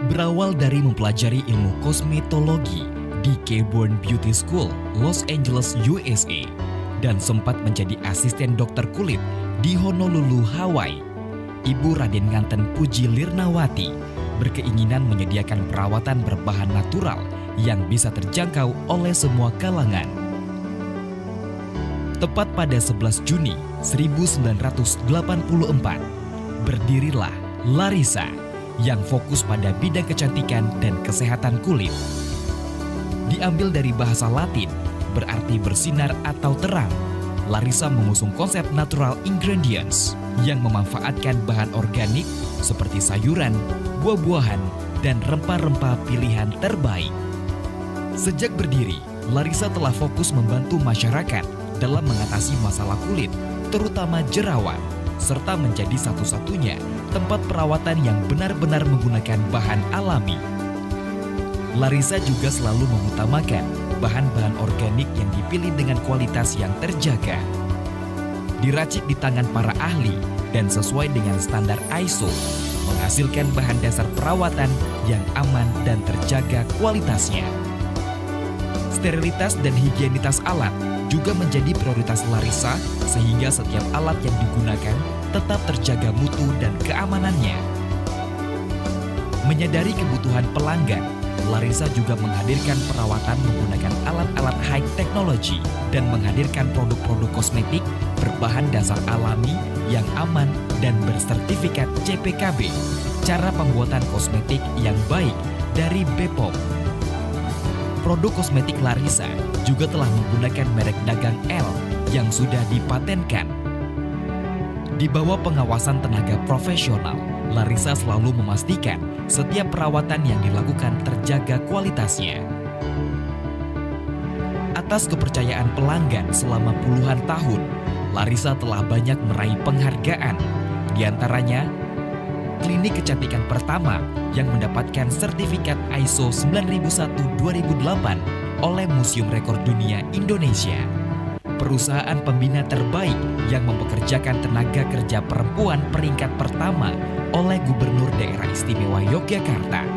Berawal dari mempelajari ilmu kosmetologi di Keybourne Beauty School, Los Angeles, USA, dan sempat menjadi asisten dokter kulit di Honolulu, Hawaii, Ibu Raden Nganten Puji Lirnawati berkeinginan menyediakan perawatan berbahan natural yang bisa terjangkau oleh semua kalangan. Tepat pada 11 Juni 1984, berdirilah Larissa yang fokus pada bidang kecantikan dan kesehatan kulit. Diambil dari bahasa Latin, berarti bersinar atau terang. Larissa mengusung konsep natural ingredients yang memanfaatkan bahan organik seperti sayuran, buah-buahan, dan rempah-rempah pilihan terbaik. Sejak berdiri, Larissa telah fokus membantu masyarakat dalam mengatasi masalah kulit, terutama jerawat, serta menjadi satu-satunya tempat perawatan yang benar-benar menggunakan bahan alami. Larissa juga selalu mengutamakan bahan-bahan organik yang dipilih dengan kualitas yang terjaga. Diracik di tangan para ahli dan sesuai dengan standar ISO, menghasilkan bahan dasar perawatan yang aman dan terjaga kualitasnya. Sterilitas dan higienitas alat juga menjadi prioritas Larissa sehingga setiap alat yang digunakan tetap terjaga mutu dan keamanannya. Menyadari kebutuhan pelanggan, Larissa juga menghadirkan perawatan menggunakan alat-alat high technology dan menghadirkan produk-produk kosmetik berbahan dasar alami yang aman dan bersertifikat CPKB, cara pembuatan kosmetik yang baik dari BPOM. Produk kosmetik Larissa juga telah menggunakan merek dagang L yang sudah dipatenkan. Di bawah pengawasan tenaga profesional, Larissa selalu memastikan setiap perawatan yang dilakukan terjaga kualitasnya. Atas kepercayaan pelanggan selama puluhan tahun, Larissa telah banyak meraih penghargaan. Di antaranya, klinik kecantikan pertama yang mendapatkan sertifikat ISO 9001-2008 oleh Museum Rekor Dunia Indonesia. Perusahaan pembina terbaik yang mempekerjakan tenaga kerja perempuan peringkat pertama oleh Gubernur Daerah Istimewa Yogyakarta.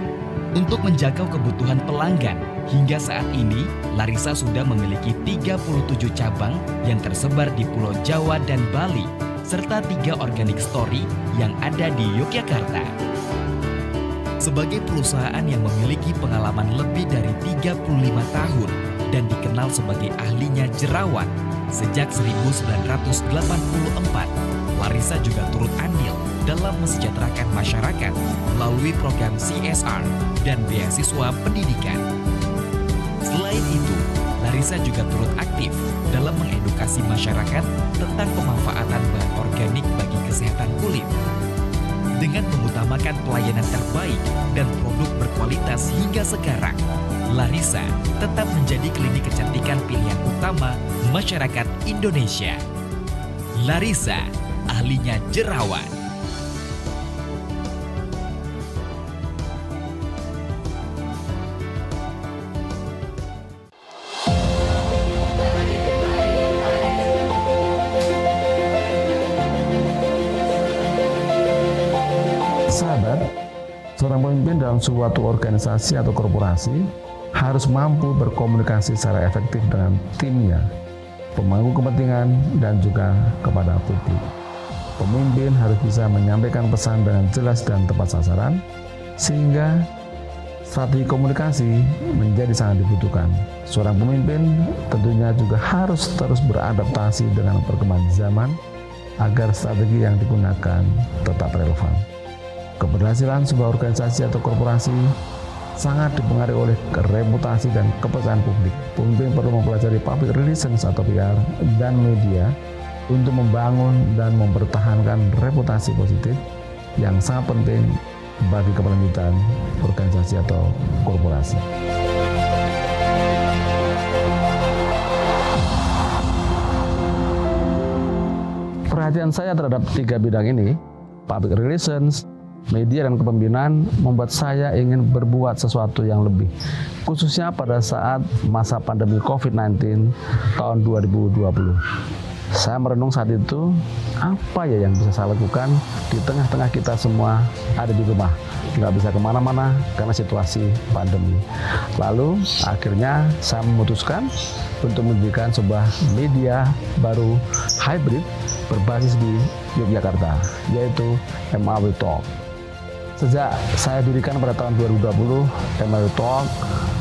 Untuk menjangkau kebutuhan pelanggan, hingga saat ini Larissa sudah memiliki 37 cabang yang tersebar di Pulau Jawa dan Bali, serta 3 organic story yang ada di Yogyakarta. Sebagai perusahaan yang memiliki pengalaman lebih dari 35 tahun dan dikenal sebagai ahlinya jerawat, sejak 1984, Larissa juga turut andil dalam mensejahterakan masyarakat melalui program CSR dan beasiswa pendidikan. Selain itu, Larissa juga turut aktif dalam mengedukasi masyarakat tentang pemanfaatan bahan organik bagi kesehatan kulit. Dengan mengutamakan pelayanan terbaik dan produk berkualitas hingga sekarang, Larissa tetap menjadi klinik kecantikan pilihan utama masyarakat Indonesia. Larissa, ahlinya jerawat. Sahabat, seorang pemimpin dalam suatu organisasi atau korporasi harus mampu berkomunikasi secara efektif dengan timnya, pemangku kepentingan, dan juga kepada publik. Pemimpin harus bisa menyampaikan pesan dengan jelas dan tepat sasaran, sehingga strategi komunikasi menjadi sangat dibutuhkan. Seorang pemimpin tentunya juga harus terus beradaptasi dengan perkembangan zaman agar strategi yang digunakan tetap relevan. Keberhasilan sebuah organisasi atau korporasi sangat dipengaruhi oleh reputasi dan kepercayaan publik. Pemimpin perlu mempelajari public relations atau PR dan media untuk membangun dan mempertahankan reputasi positif yang sangat penting bagi keberlanjutan organisasi atau korporasi. Perhatian saya terhadap 3 bidang ini, public relations, media, dan kepemimpinan, membuat saya ingin berbuat sesuatu yang lebih, khususnya pada saat masa pandemi COVID-19 tahun 2020. Saya merenung saat itu, apa ya yang bisa saya lakukan di tengah-tengah kita semua ada di rumah, nggak bisa kemana-mana karena situasi pandemi. Lalu akhirnya saya memutuskan untuk mendirikan sebuah media baru hybrid berbasis di Yogyakarta, yaitu MAW Talk. Sejak saya dirikan pada tahun 2020, MAW Talk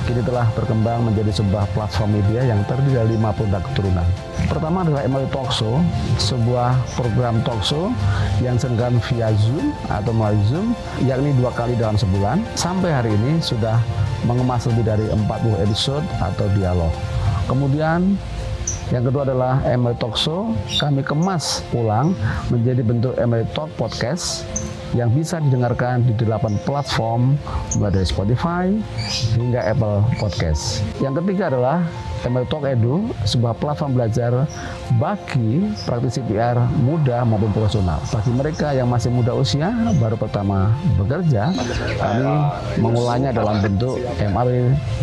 kini telah berkembang menjadi sebuah platform media yang terdiri dari 50 keturunan. Pertama adalah MAW Talk Show, sebuah program talk show yang diselenggarakan via Zoom atau melalui Zoom, yakni 2 kali dalam sebulan. Sampai hari ini sudah mengemas lebih dari 40 episode atau dialog. Kemudian yang kedua adalah MAW Talk Show, kami kemas ulang menjadi bentuk MAW Talk Podcast yang bisa didengarkan di 8 platform mulai dari Spotify hingga Apple Podcast. Yang ketiga adalah MAW Talk Edu, sebuah platform belajar bagi praktisi PR muda maupun profesional. Bagi mereka yang masih muda usia, baru pertama bekerja, kami mengulangnya dalam bentuk MAW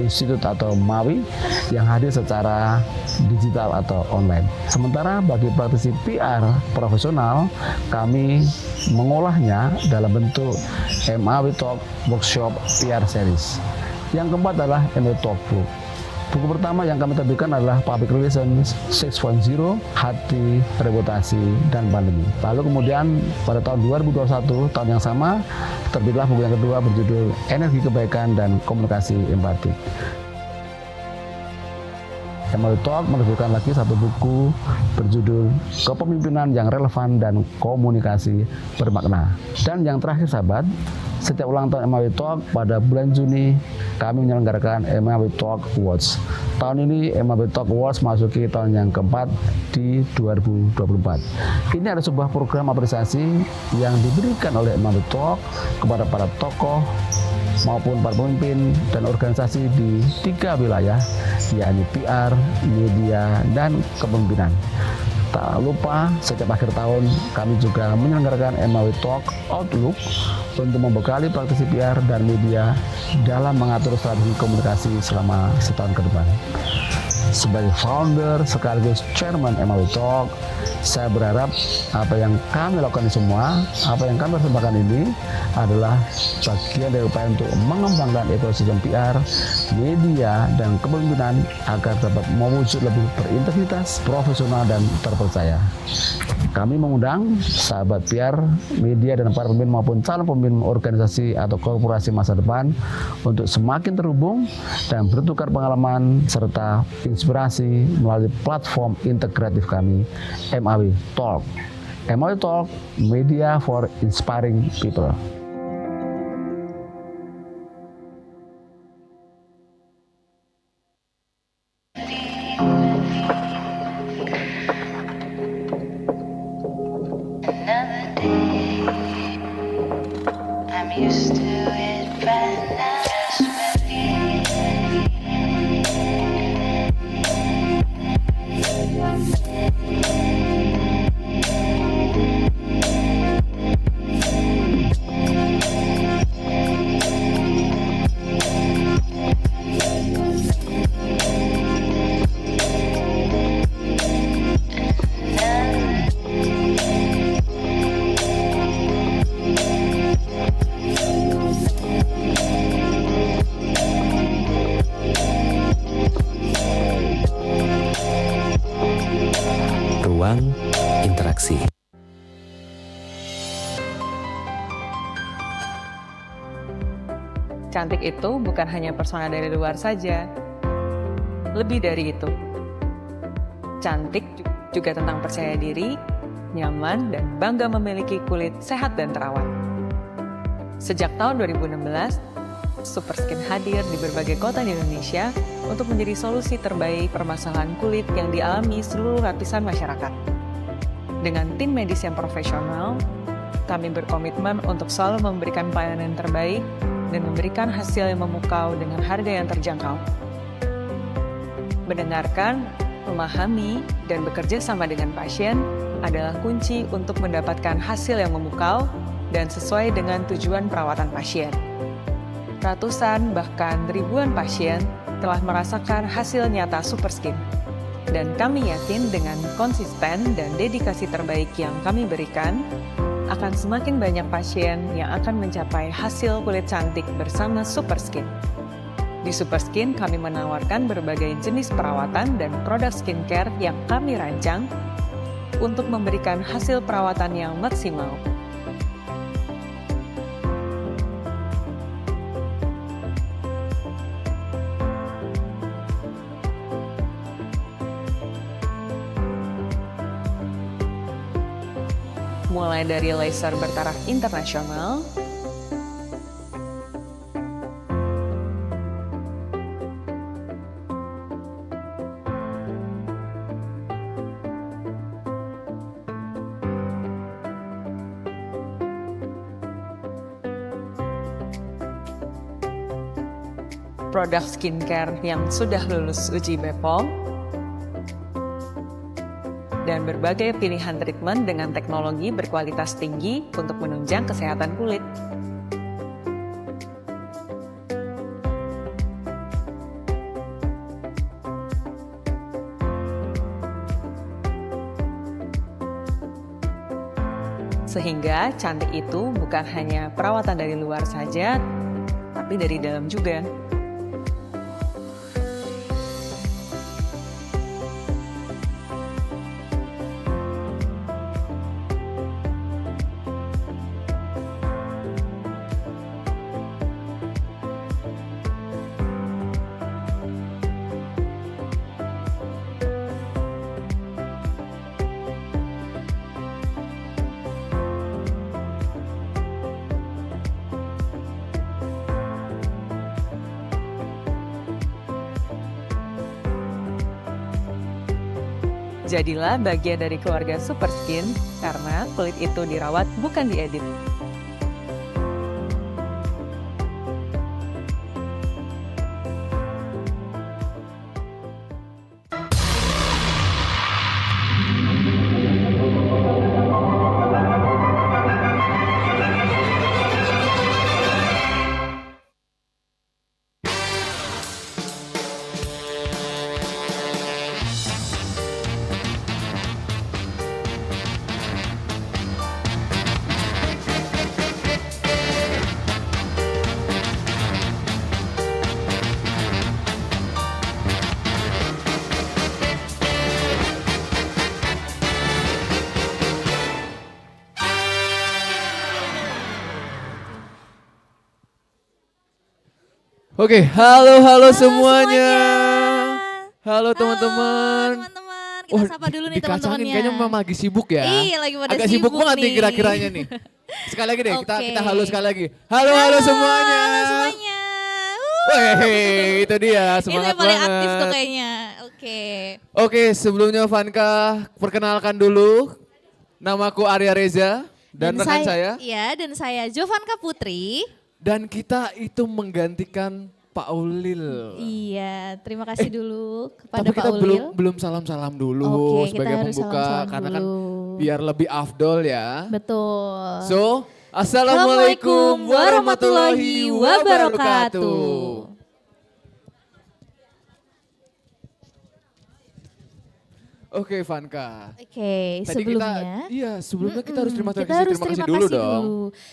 Institute atau MAWI yang hadir secara digital atau online. Sementara bagi praktisi PR profesional, kami mengolahnya dalam bentuk MAW Talk Workshop PR Series. Yang keempat adalah MAW Talk Book. Buku pertama yang kami terbitkan adalah Public Relations 6.0, Hati, Reputasi, dan Pandemi. Lalu kemudian pada tahun 2021, tahun yang sama, terbitlah buku yang kedua berjudul Energi Kebaikan dan Komunikasi Empatik. MAW Talk menerbitkan lagi satu buku berjudul Kepemimpinan yang Relevan dan Komunikasi Bermakna. Dan yang terakhir sahabat, setiap ulang tahun MAW Talk pada bulan Juni kami menyelenggarakan MAW Talk Awards. Tahun ini MAW Talk Awards masuki tahun yang keempat di 2024. Ini adalah sebuah program apresiasi yang diberikan oleh MAW Talk kepada para tokoh maupun para pemimpin dan organisasi di 3 wilayah, yakni PR, media, dan kepemimpinan. Tak lupa, setiap akhir tahun kami juga menyelenggarakan MAW Talk Outlook untuk membekali praktisi PR dan media dalam mengatur strategi komunikasi selama setahun ke depan. Sebagai founder sekaligus chairman MAW Talk, saya berharap apa yang kami lakukan semua, apa yang kami persembahkan ini adalah bagian dari upaya untuk mengembangkan ekosistem PR, media, dan kepemimpinan agar dapat mewujud lebih berintegritas, profesional, dan terpercaya. Kami mengundang sahabat PR, media, dan para pemimpin maupun calon pemimpin organisasi atau korporasi masa depan untuk semakin terhubung dan bertukar pengalaman serta inspirasi melalui platform integratif kami, MAW Talk. MAW Talk, Media for Inspiring People. Ruang interaksi. Cantik itu bukan hanya persona dari luar saja. Lebih dari itu. Cantik juga tentang percaya diri, nyaman, dan bangga memiliki kulit sehat dan terawat. Sejak tahun 2016, Super Skin hadir di berbagai kota di Indonesia untuk menjadi solusi terbaik permasalahan kulit yang dialami seluruh lapisan masyarakat. Dengan tim medis yang profesional, kami berkomitmen untuk selalu memberikan pelayanan terbaik dan memberikan hasil yang memukau dengan harga yang terjangkau. Mendengarkan, memahami, dan bekerja sama dengan pasien adalah kunci untuk mendapatkan hasil yang memukau dan sesuai dengan tujuan perawatan pasien. Ratusan bahkan ribuan pasien telah merasakan hasil nyata Super Skin. Dan kami yakin dengan konsisten dan dedikasi terbaik yang kami berikan, akan semakin banyak pasien yang akan mencapai hasil kulit cantik bersama Super Skin. Di Super Skin, kami menawarkan berbagai jenis perawatan dan produk skincare yang kami rancang untuk memberikan hasil perawatan yang maksimal. Mulai dari laser bertaraf internasional, produk skincare yang sudah lulus uji BPOM, dan berbagai pilihan treatment dengan teknologi berkualitas tinggi untuk menunjang kesehatan kulit. Sehingga cantik itu bukan hanya perawatan dari luar saja, tapi dari dalam juga. Jadilah bagian dari keluarga Super Skin karena kulit itu dirawat bukan diedit. Oke, halo semuanya. Halo teman-teman. Kita sapa dulu nih teman-temannya. Kayaknya memang lagi sibuk ya. Iya, lagi pada agak sibuk banget nih kira-kiranya nih. Sekali lagi deh, kita halo sekali lagi. Halo semuanya. Halo semuanya. Wih, itu dia, semangat itu paling banget. aktif tuh kayaknya. Oke, sebelumnya Vanka perkenalkan dulu. Namaku Arya Reza dan rekan saya. Iya, dan saya Jovanka Putri. Dan kita itu menggantikan Pak Ulil. Iya, terima kasih dulu kepada Tapi Pak kita Ulil. belum salam-salam dulu Oke, sebagai kita harus pembuka salam-salam karena dulu. kan biar lebih afdol ya. Betul. So, Assalamualaikum warahmatullahi wabarakatuh. Oke, Vanka. Oke, sebelumnya. Sebelumnya kita harus terima kasih terima dulu kasih dong.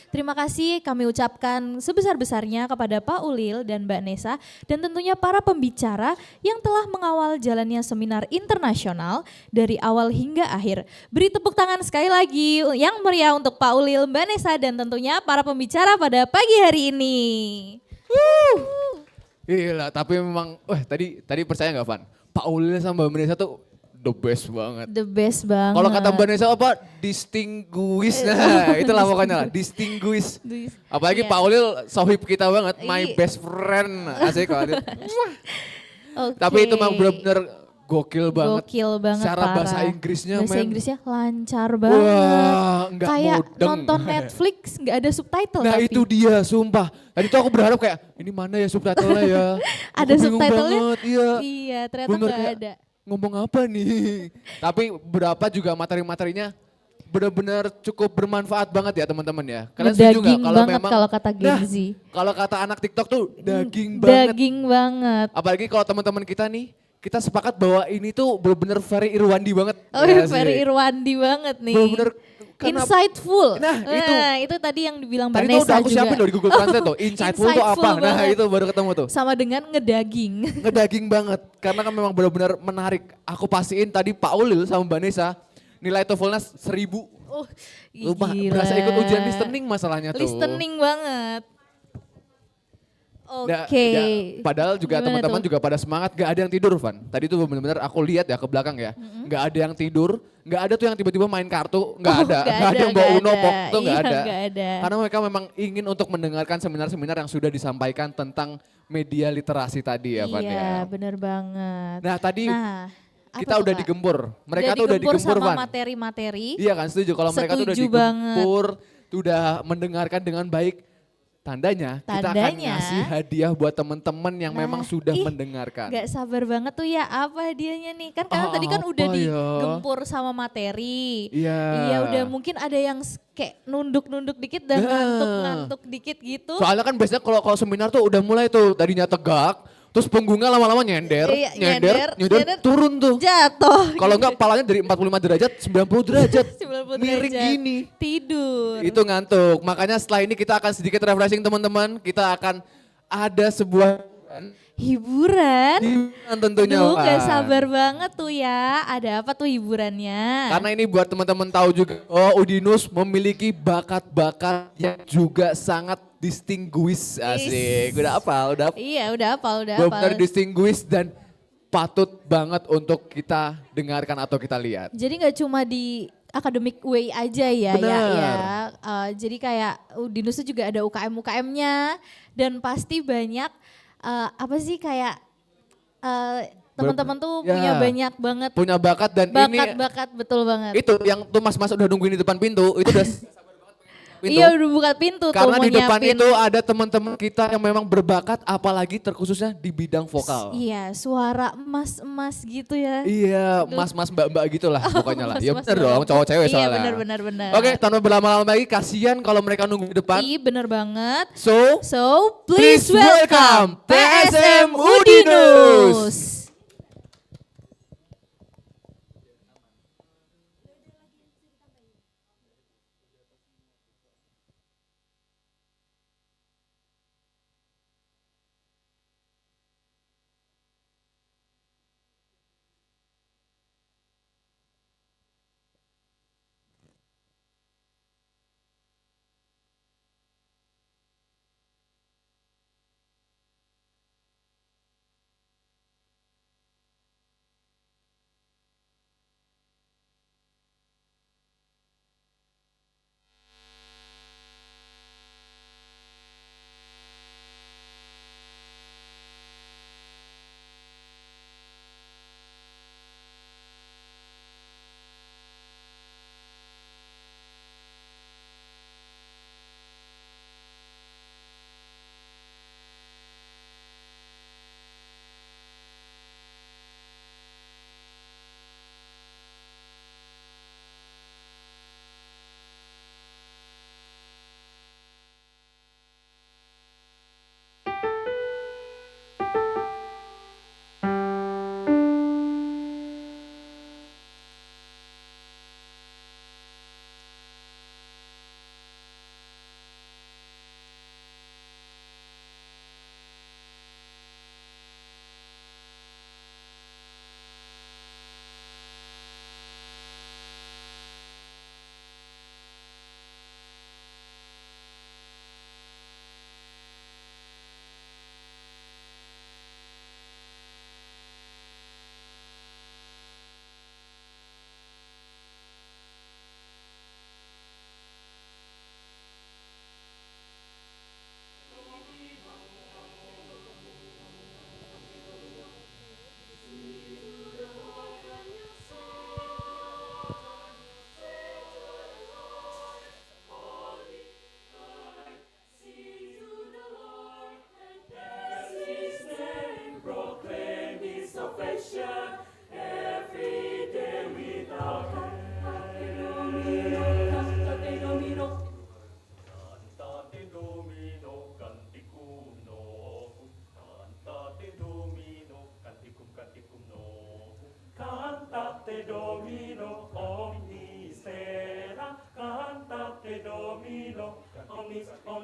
Terima kasih kami ucapkan sebesar-besarnya kepada Pak Ulil dan Mbak Nesa dan tentunya para pembicara yang telah mengawal jalannya seminar internasional dari awal hingga akhir. Beri tepuk tangan sekali lagi yang meriah untuk Pak Ulil, Mbak Nesa dan tentunya para pembicara pada pagi hari ini. Gila, tapi memang tadi percaya nggak, Van? Pak Ulil sama Mbak Nesa tuh the best banget. The best banget. Kalau kata Mbak Nesa apa? Distinguished. Nah, itulah pokoknya lah. Distinguished. Apalagi Pak Ulil sohib kita banget. My best friend. Asik Pak Ulil. Tapi itu memang benar-benar gokil banget. Gokil banget. Secara bahasa Inggrisnya Inggrisnya lancar banget. Wah, nggak kayak mudeng. nonton Netflix nggak ada subtitle. Nah tapi. itu dia, sumpah. Tadi tuh aku berharap kayak, ini mana ya subtitlenya ya? Ada subtitlenya? Iya. Iya, ternyata nggak ada. Ngomong apa nih? Tapi berapa juga materi-materinya benar-benar cukup bermanfaat banget ya teman-teman ya. Kalian setuju nggak kalau memang kalau kata Gen Z. Kalau kata anak TikTok tuh daging banget. Daging banget. Apalagi kalau teman-teman kita nih kita sepakat bahwa ini tuh benar-benar very Irwandi banget. Oh, ya very sih? Irwandi banget nih. Bener-bener Insightful. Nah, itu tadi yang dibilang Mbak tadi Nesa tuh udah aku juga. siapin loh di Google Translate tuh. Insightful tuh apa? Nah, banget. itu baru ketemu tuh. Sama dengan ngedaging. Ngedaging banget karena kan memang benar-benar menarik. Aku pastiin tadi Pak Ulil sama Mbak Nesa nilai TOEFL-nya 1000. Oh, Lu berasa ikut ujian listening masalahnya tuh. Listening banget. Oke. Padahal juga teman-teman juga pada semangat, gak ada yang tidur Van. Tadi tuh benar-benar aku lihat ya ke belakang ya. Gak ada yang tidur, gak ada tuh yang tiba-tiba main kartu, gak ada. Gak ada yang bawa Uno Pok, tuh gak ada. Karena mereka memang ingin untuk mendengarkan seminar-seminar yang sudah disampaikan tentang media literasi tadi ya Van ya. Iya bener banget. Nah tadi kita tuh, udah Kak? digempur. Mereka tuh udah digempur sama Van. materi-materi. Iya kan setuju, kalau mereka tuh udah digempur, tuh udah mendengarkan dengan baik. Tandanya kita akan ngasih hadiah buat teman-teman yang memang sudah mendengarkan. Gak sabar banget tuh ya apa hadiahnya nih. Kan karena tadi kan udah digempur sama materi. Iya udah mungkin ada yang kayak nunduk-nunduk dikit dan ngantuk-ngantuk dikit gitu. Soalnya kan biasanya kalau seminar tuh udah mulai tuh tadinya tegak. Terus punggungnya lama-lama nyender, turun tuh. Jatuh. Kalau enggak palanya dari 45 derajat, 90 derajat. 90 miring derajat. gini. Tidur. Itu ngantuk. Makanya setelah ini kita akan sedikit refreshing teman-teman. Kita akan ada sebuah hiburan tentunya. Duh, gak sabar banget tuh ya. Ada apa tuh hiburannya? Karena ini buat teman-teman tahu juga, oh Dinus memiliki bakat-bakat yang juga sangat distinguished. Asik, udah hafal, Iya, udah hafal. Benar distinguished dan patut banget untuk kita dengarkan atau kita lihat. Jadi gak cuma di academic way aja ya. Jadi kayak Dinus tuh juga ada UKM-UKM-nya dan pasti banyak teman-teman tuh punya banyak banget. Punya bakat dan bakat betul banget. Itu yang tuh mas-mas udah nungguin di depan pintu, itu udah pintu. Iya udah buka pintu karena tuh di depan nyiapin. itu ada teman-teman kita yang memang berbakat apalagi terkhususnya di bidang vokal. Iya suara emas-emas gitu ya. Iya mas-mas mbak-mbak gitu lah pokoknya lah. Ya bener dong cowok cewek soalnya. Iya bener. Oke tanpa berlama-lama lagi kasihan kalau mereka nunggu di depan. Iya bener banget. So please welcome PSM Dinus.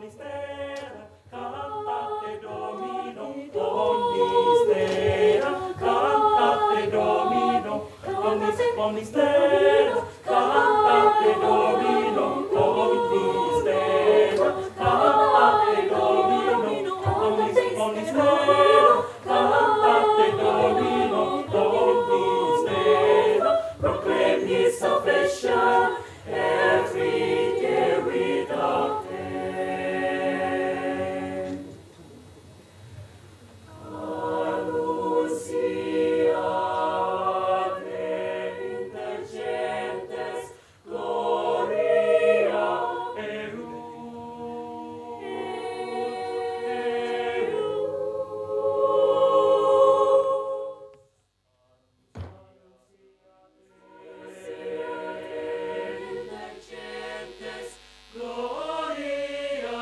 mistera, cantate domino, mistera, cantate domino, mistera, cantate domino, mistera, cantate domino, mistera, cantate domino, mistera, proclaim his salvation every day without end. Annunciate intergentes gloria intergentes gloria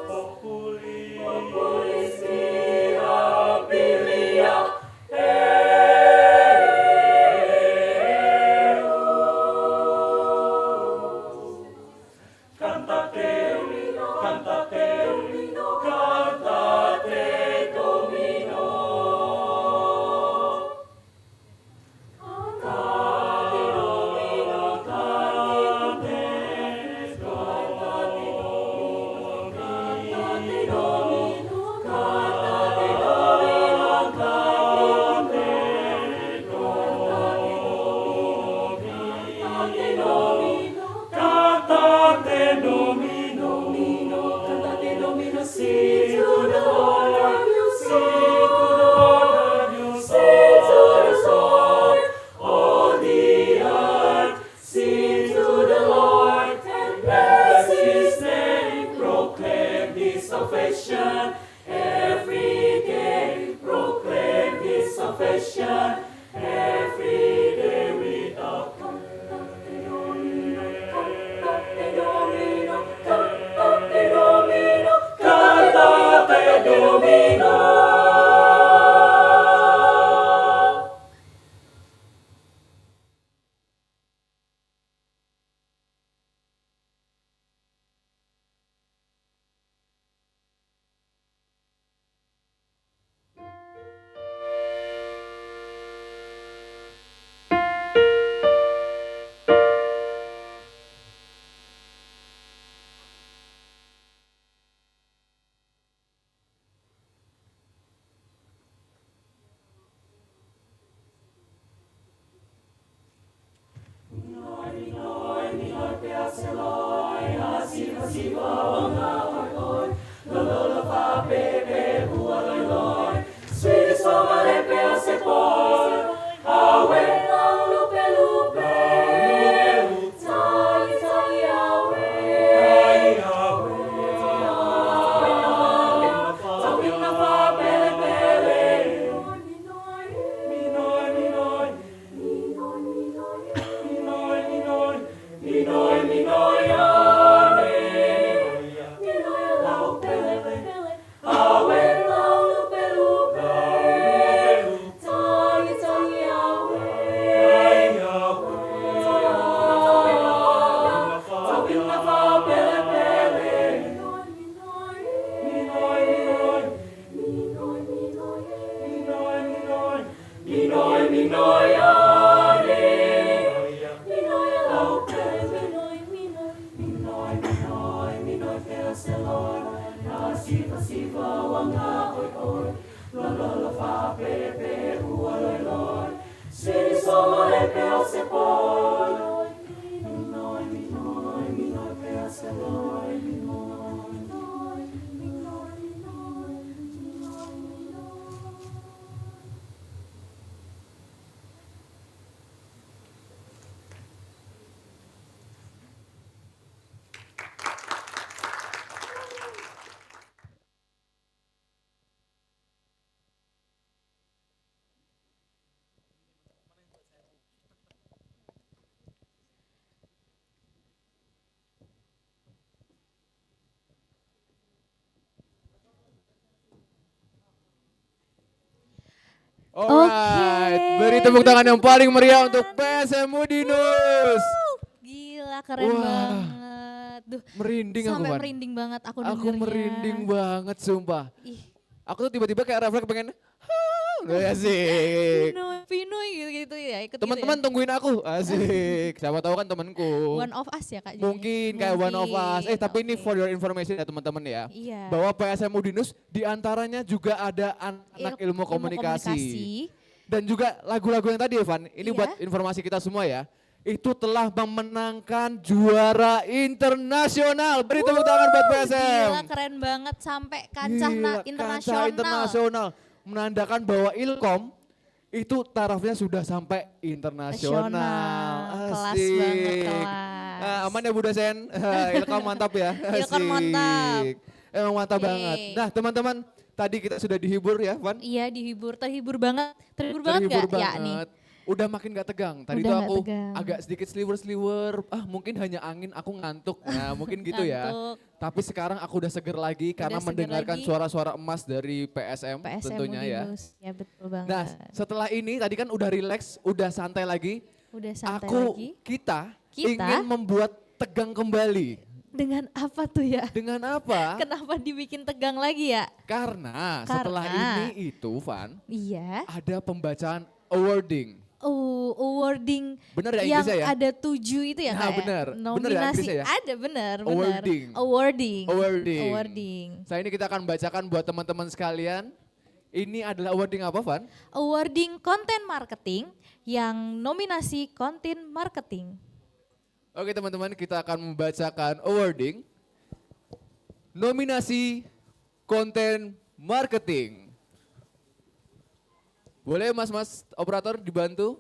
populis mirabilia cantate, cantate, cantate domino. Cantate domino, cantate, cantate domino, cantate domino, cantate domino, cantate, cantate domino, cantate domino, cantate domino, sing to the Lord, sing to the Lord, sing to the Lord, all the earth, sing to the Lord, and bless his name, proclaim his salvation every day, proclaim his salvation every day without cantate domino, cantate domino, cantate domino, cantate domino. Alright, beri tepuk tangan yang paling meriah untuk PSMU Dinus. Gila, keren banget. Duh, merinding aku, sampai Van. merinding banget aku Aku dengernya. merinding banget, sumpah. Ih. Aku tuh tiba-tiba kayak refleks pengen, asik. Pinoy gitu ya, ikut Teman-teman gitu ya. tungguin aku, asik. Siapa tahu kan temanku. One of us ya Kak. Mungkin kayak one of us. Tapi ini for your information ya teman-teman ya. Iya. Bahwa PSMU Dinus diantaranya juga ada anak ilmu komunikasi. Dan juga lagu-lagu yang tadi Evan, ini buat informasi kita semua ya. Itu telah memenangkan juara internasional. Beri tepuk tangan buat PSM. Gila, keren banget sampai kancah internasional. Kancah internasional. Menandakan bahwa Ilkom itu tarafnya sudah sampai internasional. Kelas banget, kelas. Nah, aman ya Bu dosen? Ilkom mantap ya. Ilkom mantap. Emang mantap banget. Nah teman-teman, tadi kita sudah dihibur ya Van? Iya terhibur banget. Terhibur banget gak? Ya nih. Udah makin gak tegang. Tadi tuh aku agak sedikit sliwer-sliwer. Mungkin hanya angin, aku ngantuk. Nah mungkin gitu ya. Tapi sekarang aku udah seger lagi karena mendengarkan suara-suara emas dari PSM tentunya ya. Ya betul banget. Nah setelah ini tadi kan udah relax, udah santai lagi. Kita ingin membuat tegang kembali. Dengan apa tuh ya? Dengan apa? Kenapa dibikin tegang lagi ya? Karena setelah ini itu Van. Iya. Ada pembacaan awarding. Awarding bener ya yang ya? ada 7 itu ya Kak? Bener. Nominasi bener ya, ada bener. Awarding. Saya ini kita akan bacakan buat teman-teman sekalian. Ini adalah awarding apa Van? Awarding konten marketing yang nominasi konten marketing. Oke teman-teman, kita akan membacakan awarding nominasi konten marketing. Boleh mas-mas operator dibantu?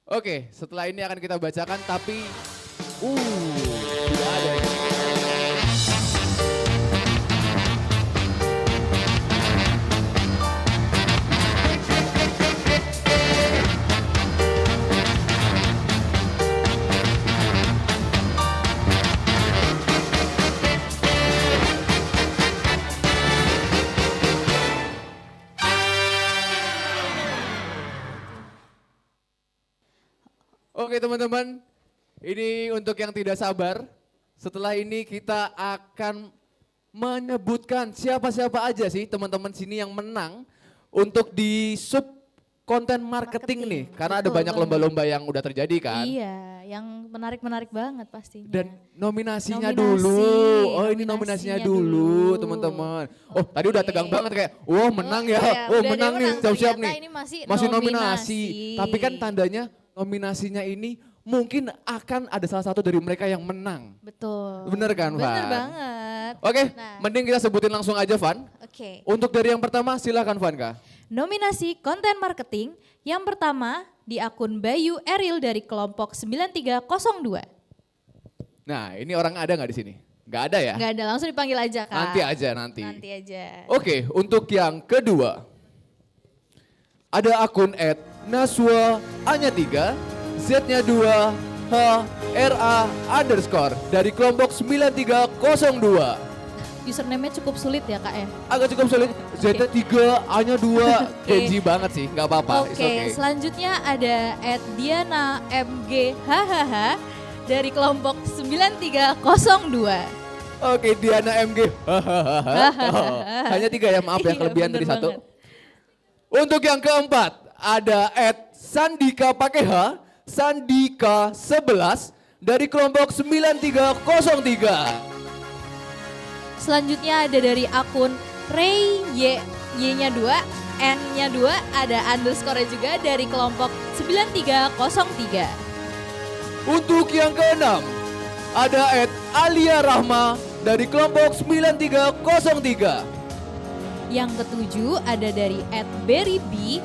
Oke, setelah ini akan kita bacakan tapi tidak ada ya. Oke teman-teman, ini untuk yang tidak sabar, setelah ini kita akan menyebutkan siapa-siapa aja sih teman-teman sini yang menang untuk di sub konten marketing nih. Karena ada banyak lomba-lomba yang udah terjadi kan. Iya, yang menarik-menarik banget pastinya. Dan nominasinya dulu, ini nominasinya dulu teman-teman. Tadi udah tegang banget kayak, menang ya, menang nih, siap-siap nih. Masih nominasi, tapi kan tandanya nominasinya ini mungkin akan ada salah satu dari mereka yang menang. Betul. Bener kan Van? Bener banget. Oke, mending kita sebutin langsung aja Van. Oke. Untuk dari yang pertama silakan Van Kak. Nominasi konten marketing yang pertama di akun Bayu Eril dari kelompok 9302. Nah ini orang ada nggak di sini? Nggak ada ya? Nggak ada, langsung dipanggil aja Kak. Nanti. Nanti aja. Oke, untuk yang kedua. Ada akun @naswa A-nya 3, Z-nya 2, HRA_ dari kelompok 9302. Username-nya cukup sulit ya Kak ya? Agak cukup sulit, Z-nya 3, A-nya 2, Kenji banget sih, nggak apa-apa. Oke, selanjutnya ada @Diana MG hahaha dari kelompok 9302. Oke, Diana MG hanya 3 ya, maaf ya, kelebihan dari 1. Untuk yang keempat, ada @Sandika pakai H, Sandika 11 dari kelompok 9303. Selanjutnya ada dari akun Ray Y-nya 2, N-nya 2, ada underscore juga dari kelompok 9303. Untuk yang keenam, ada @Alia Rahma dari kelompok 9303. Yang ketujuh ada dari @berryb_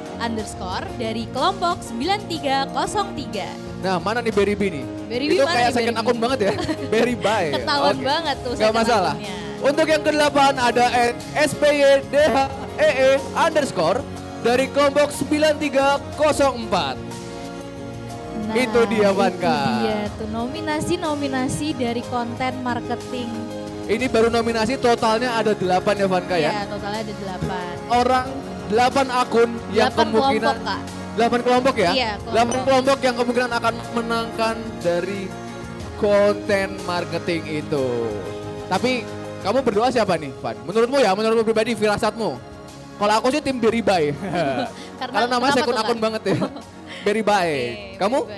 dari kelompok 9303. Nah mana nih Berry B nih? Berry itu kayak second akun banget ya. Berry Bye. Ketahuan banget tuh. Gak masalah. Akunnya. Untuk yang ke-8 ada @SPYDHEE_ dari kelompok 9304. Nah, Itu dia Vanka. Itu dia tuh nominasi-nominasi dari konten marketing. Ini baru nominasi, totalnya ada 8 ya Vanka ya? Iya, totalnya ada 8. Orang 8 akun yang 8 kemungkinan kelompok, Kak. 8 kelompok ya? Iya, 8 kelompok yang kemungkinan akan menangkan dari konten marketing itu. Tapi kamu berdoa siapa nih, Van? Menurutmu ya, menurutmu pribadi, firasatmu? Kalau aku sih tim Beribai. Karena namanya akun-akun banget ya. Beribai. Kamu?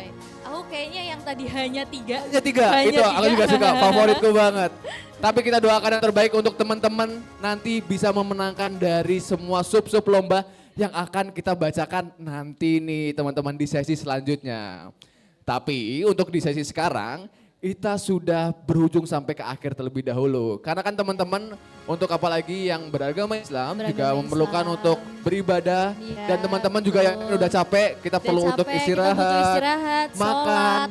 Aku kayaknya yang tadi hanya 3. Ya 3, itu aku juga suka, favoritku banget. Tapi kita doakan yang terbaik untuk teman-teman nanti bisa memenangkan dari semua sub-sub lomba yang akan kita bacakan nanti nih teman-teman di sesi selanjutnya. Tapi untuk di sesi sekarang kita sudah berujung sampai ke akhir terlebih dahulu. Karena kan teman-teman untuk apalagi yang beragama Islam juga memerlukan untuk beribadah. Dan teman-teman juga yang udah capek, kita perlu untuk istirahat, makan.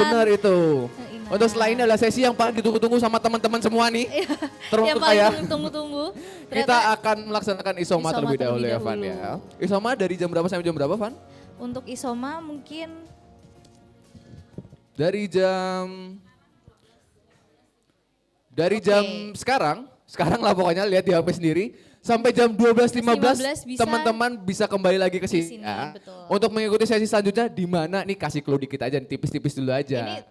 Benar itu. Untuk selain adalah sesi yang paling ditunggu-tunggu sama teman-teman semua nih. Yang paling ditunggu-tunggu. Kita akan melaksanakan isoma terlebih dahulu ya Van ya. Isoma dari jam berapa sampai jam berapa Van? Untuk isoma mungkin dari jam sekarang lah pokoknya, lihat di HP sendiri. Sampai jam 12.15 teman-teman bisa kembali lagi ke sini. Ya. Untuk mengikuti sesi selanjutnya di mana nih, kasih clue dikit aja, tipis-tipis dulu aja. Ini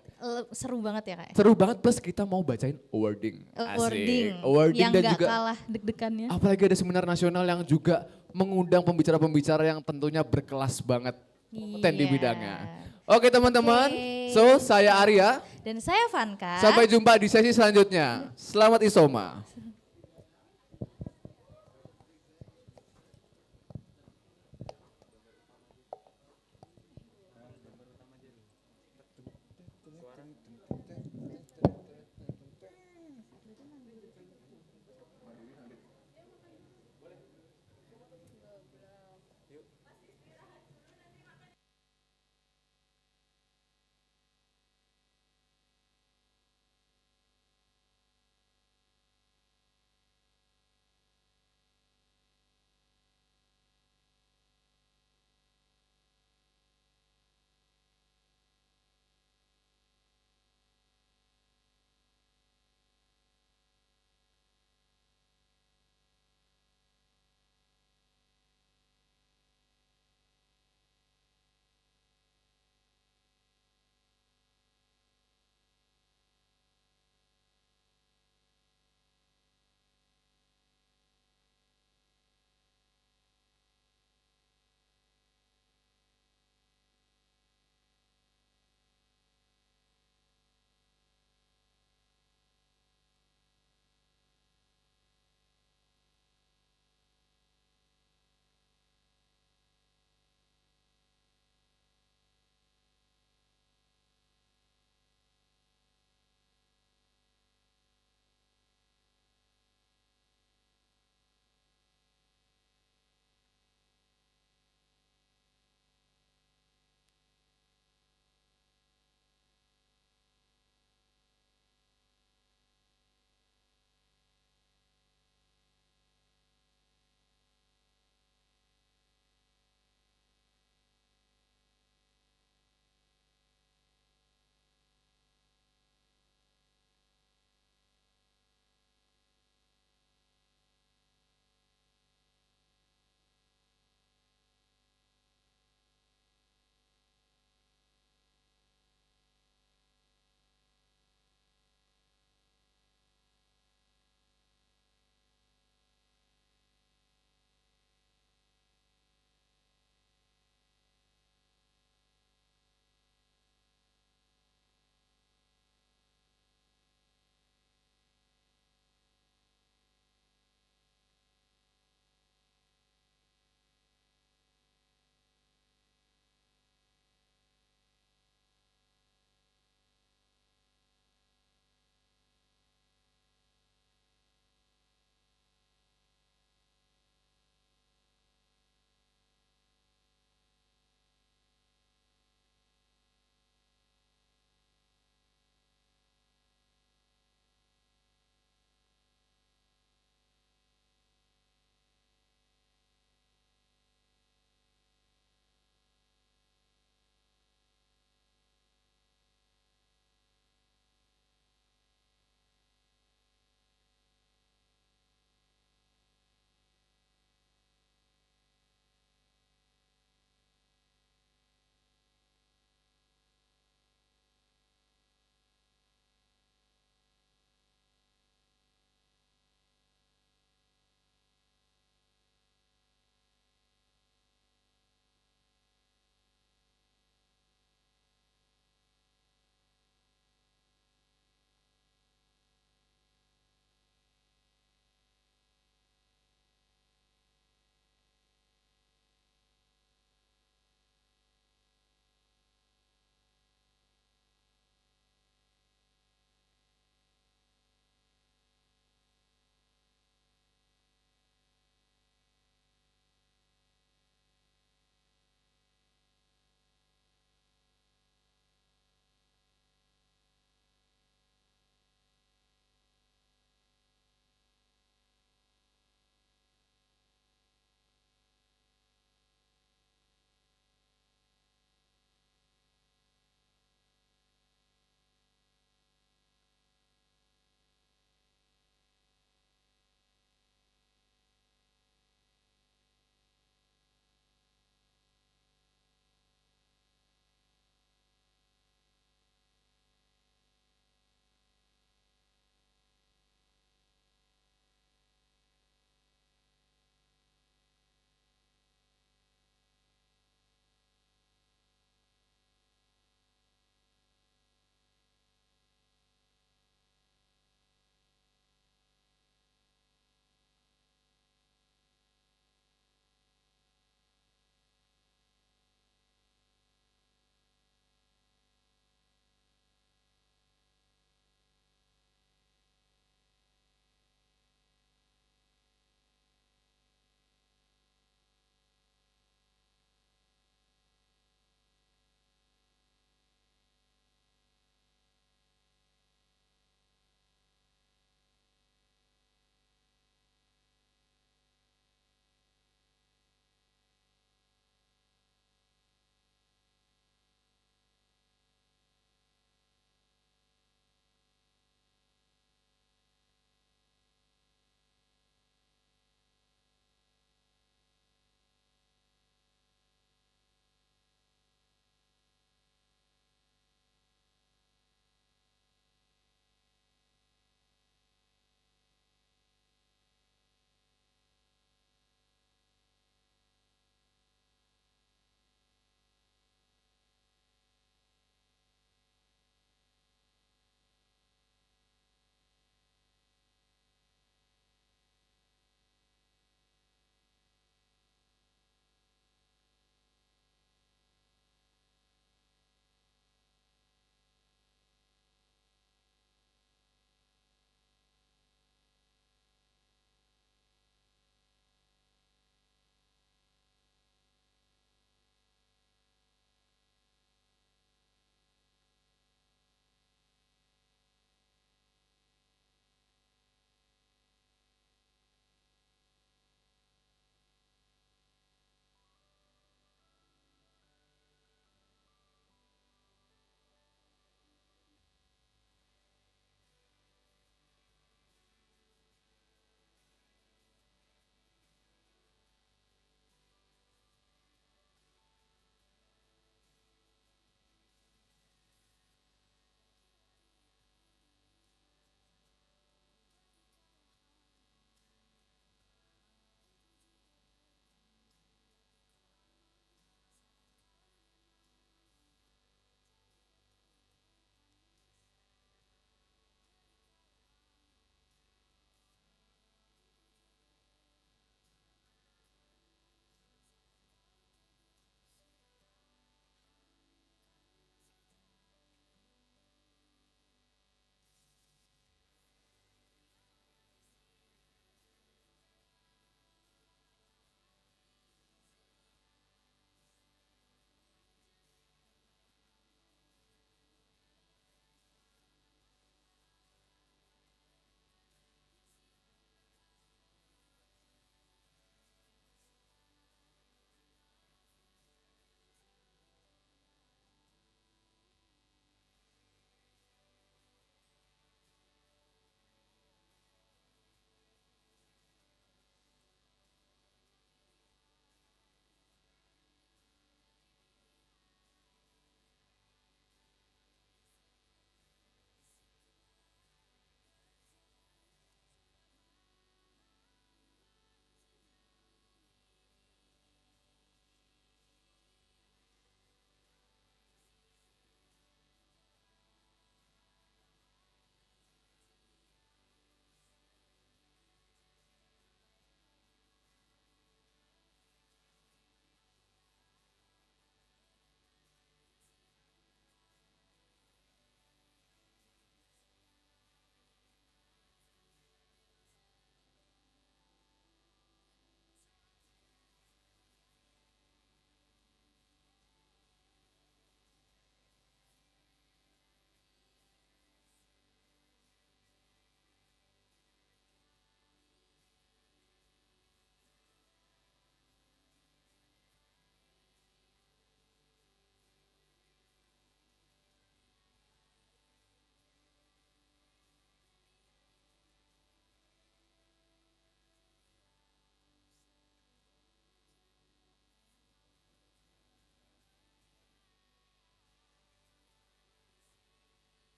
seru banget ya Kak? Seru banget, plus kita mau bacain awarding. Awarding yang dan gak juga kalah deg-degannya. apalagi ada seminar nasional yang juga mengundang pembicara-pembicara yang tentunya berkelas banget di bidangnya. Oke teman-teman, so saya Arya. Dan saya Vanka. Sampai jumpa di sesi selanjutnya. Selamat isoma.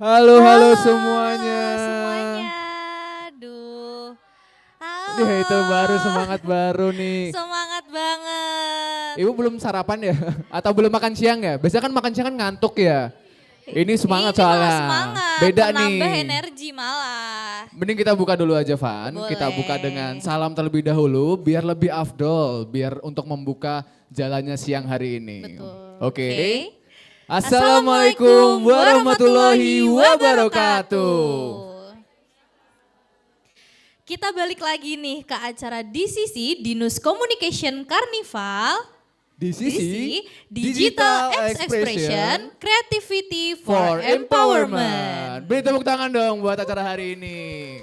Halo semuanya. Aduh. Ya itu baru semangat baru nih. Semangat banget. Ibu belum sarapan ya? Atau belum makan siang ya? Biasanya kan makan siang kan ngantuk ya. Ini semangat soalnya. Semangat, Beda nih. menambah energi malah. Mending kita buka dulu aja Van. Boleh. Kita buka dengan salam terlebih dahulu biar lebih afdol. Biar untuk membuka jalannya siang hari ini. Oke. Assalamualaikum warahmatullahi wabarakatuh. Kita balik lagi nih ke acara DCC, Dinus Communication Carnival. DCC, Digital Expression, Creativity for Empowerment. Beri tepuk tangan dong buat acara hari ini.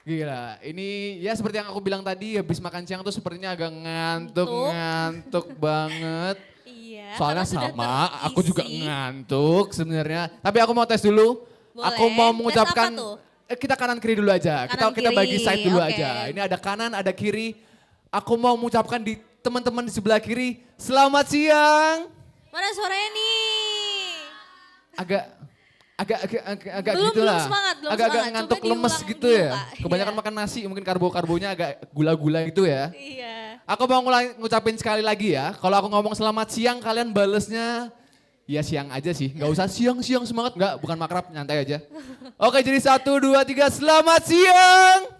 Gila, ini ya seperti yang aku bilang tadi, habis makan siang tuh sepertinya agak ngantuk banget. Iya. Soalnya sudah sama, terisi. aku juga ngantuk sebenarnya. Tapi aku mau tes dulu. Boleh. Aku mau Tes mengucapkan, apa tuh? kita kanan kiri dulu aja. Kita Kanan, bagi kiri, side dulu oke. aja. Ini ada kanan, ada kiri. Aku mau mengucapkan di teman-teman di sebelah kiri, selamat siang. Mana suaranya nih? Agak Belum gitu lah. semangat, belum Agak semangat. ngantuk Coba lemes diulang gitu dulu, ya. Kak. Kebanyakan makan nasi, mungkin karbo-karbonya agak gula-gula gitu ya. Iya. Aku mau ngucapin sekali lagi ya. Kalau aku ngomong selamat siang, kalian balesnya ya siang aja sih. Nggak usah siang-siang semangat. Nggak, bukan makrab, nyantai aja. Oke, jadi 1, 2, 3, selamat siang.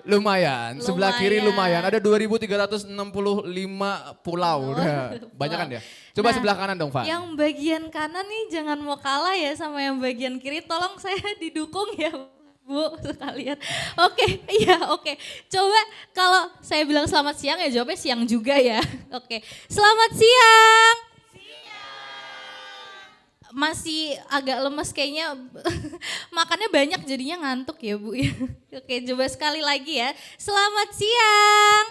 Lumayan, sebelah kiri lumayan. Ada 2.365 pulau. Udah. Banyak kan ya? Coba sebelah kanan dong, Van. Yang bagian kanan nih jangan mau kalah ya sama yang bagian kiri. Tolong saya didukung ya Bu sekalian. Oke, iya oke. Coba kalau saya bilang selamat siang ya jawabnya siang juga ya. Oke, selamat siang. Masih agak lemes kayaknya makannya banyak jadinya ngantuk ya Bu. Oke coba sekali lagi ya. Selamat siang.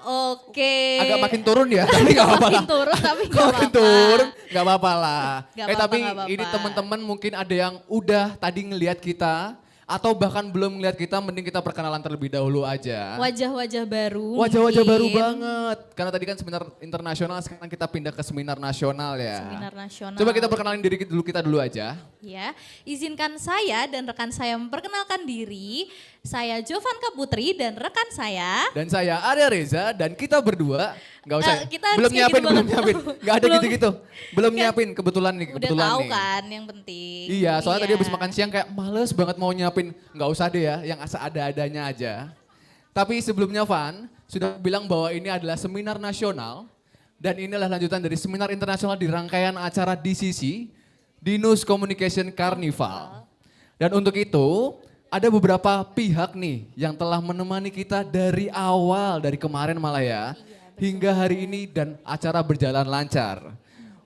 Oke. Agak makin turun ya, tapi gak apa-apa. Makin turun tapi gak apa-apa. Makin turun, gak apa-apa lah. Gak apa-apa, Tapi gak apa-apa. ini teman-teman mungkin ada yang udah tadi ngelihat kita. Atau bahkan belum ngelihat kita, mending kita perkenalan terlebih dahulu aja. Wajah-wajah baru. Wajah-wajah baru mungkin. banget. Karena tadi kan seminar internasional, sekarang kita pindah ke seminar nasional ya. Seminar nasional. Coba kita perkenalin diri kita dulu aja. Ya, izinkan saya dan rekan saya memperkenalkan diri. Saya Jovanka Putri dan rekan saya. Dan saya Arya Reza dan kita berdua nggak usah. Kita harus belum kayak nyiapin, gitu belum banget. nyiapin. Nggak ada Belum. gitu-gitu. Belum nyiapin kebetulan nih, Udah kebetulan tahu nih. kan yang penting. Iya, soalnya tadi Iya. habis makan siang kayak males banget mau nyiapin. Nggak usah deh ya, yang asa ada-adanya aja. Tapi sebelumnya Van sudah bilang bahwa ini adalah seminar nasional. Dan inilah lanjutan dari seminar internasional di rangkaian acara DCC, Dinus Communication Carnival. Dan untuk itu ada beberapa pihak nih yang telah menemani kita dari awal, dari kemarin malah ya. Hingga hari ini dan acara berjalan lancar.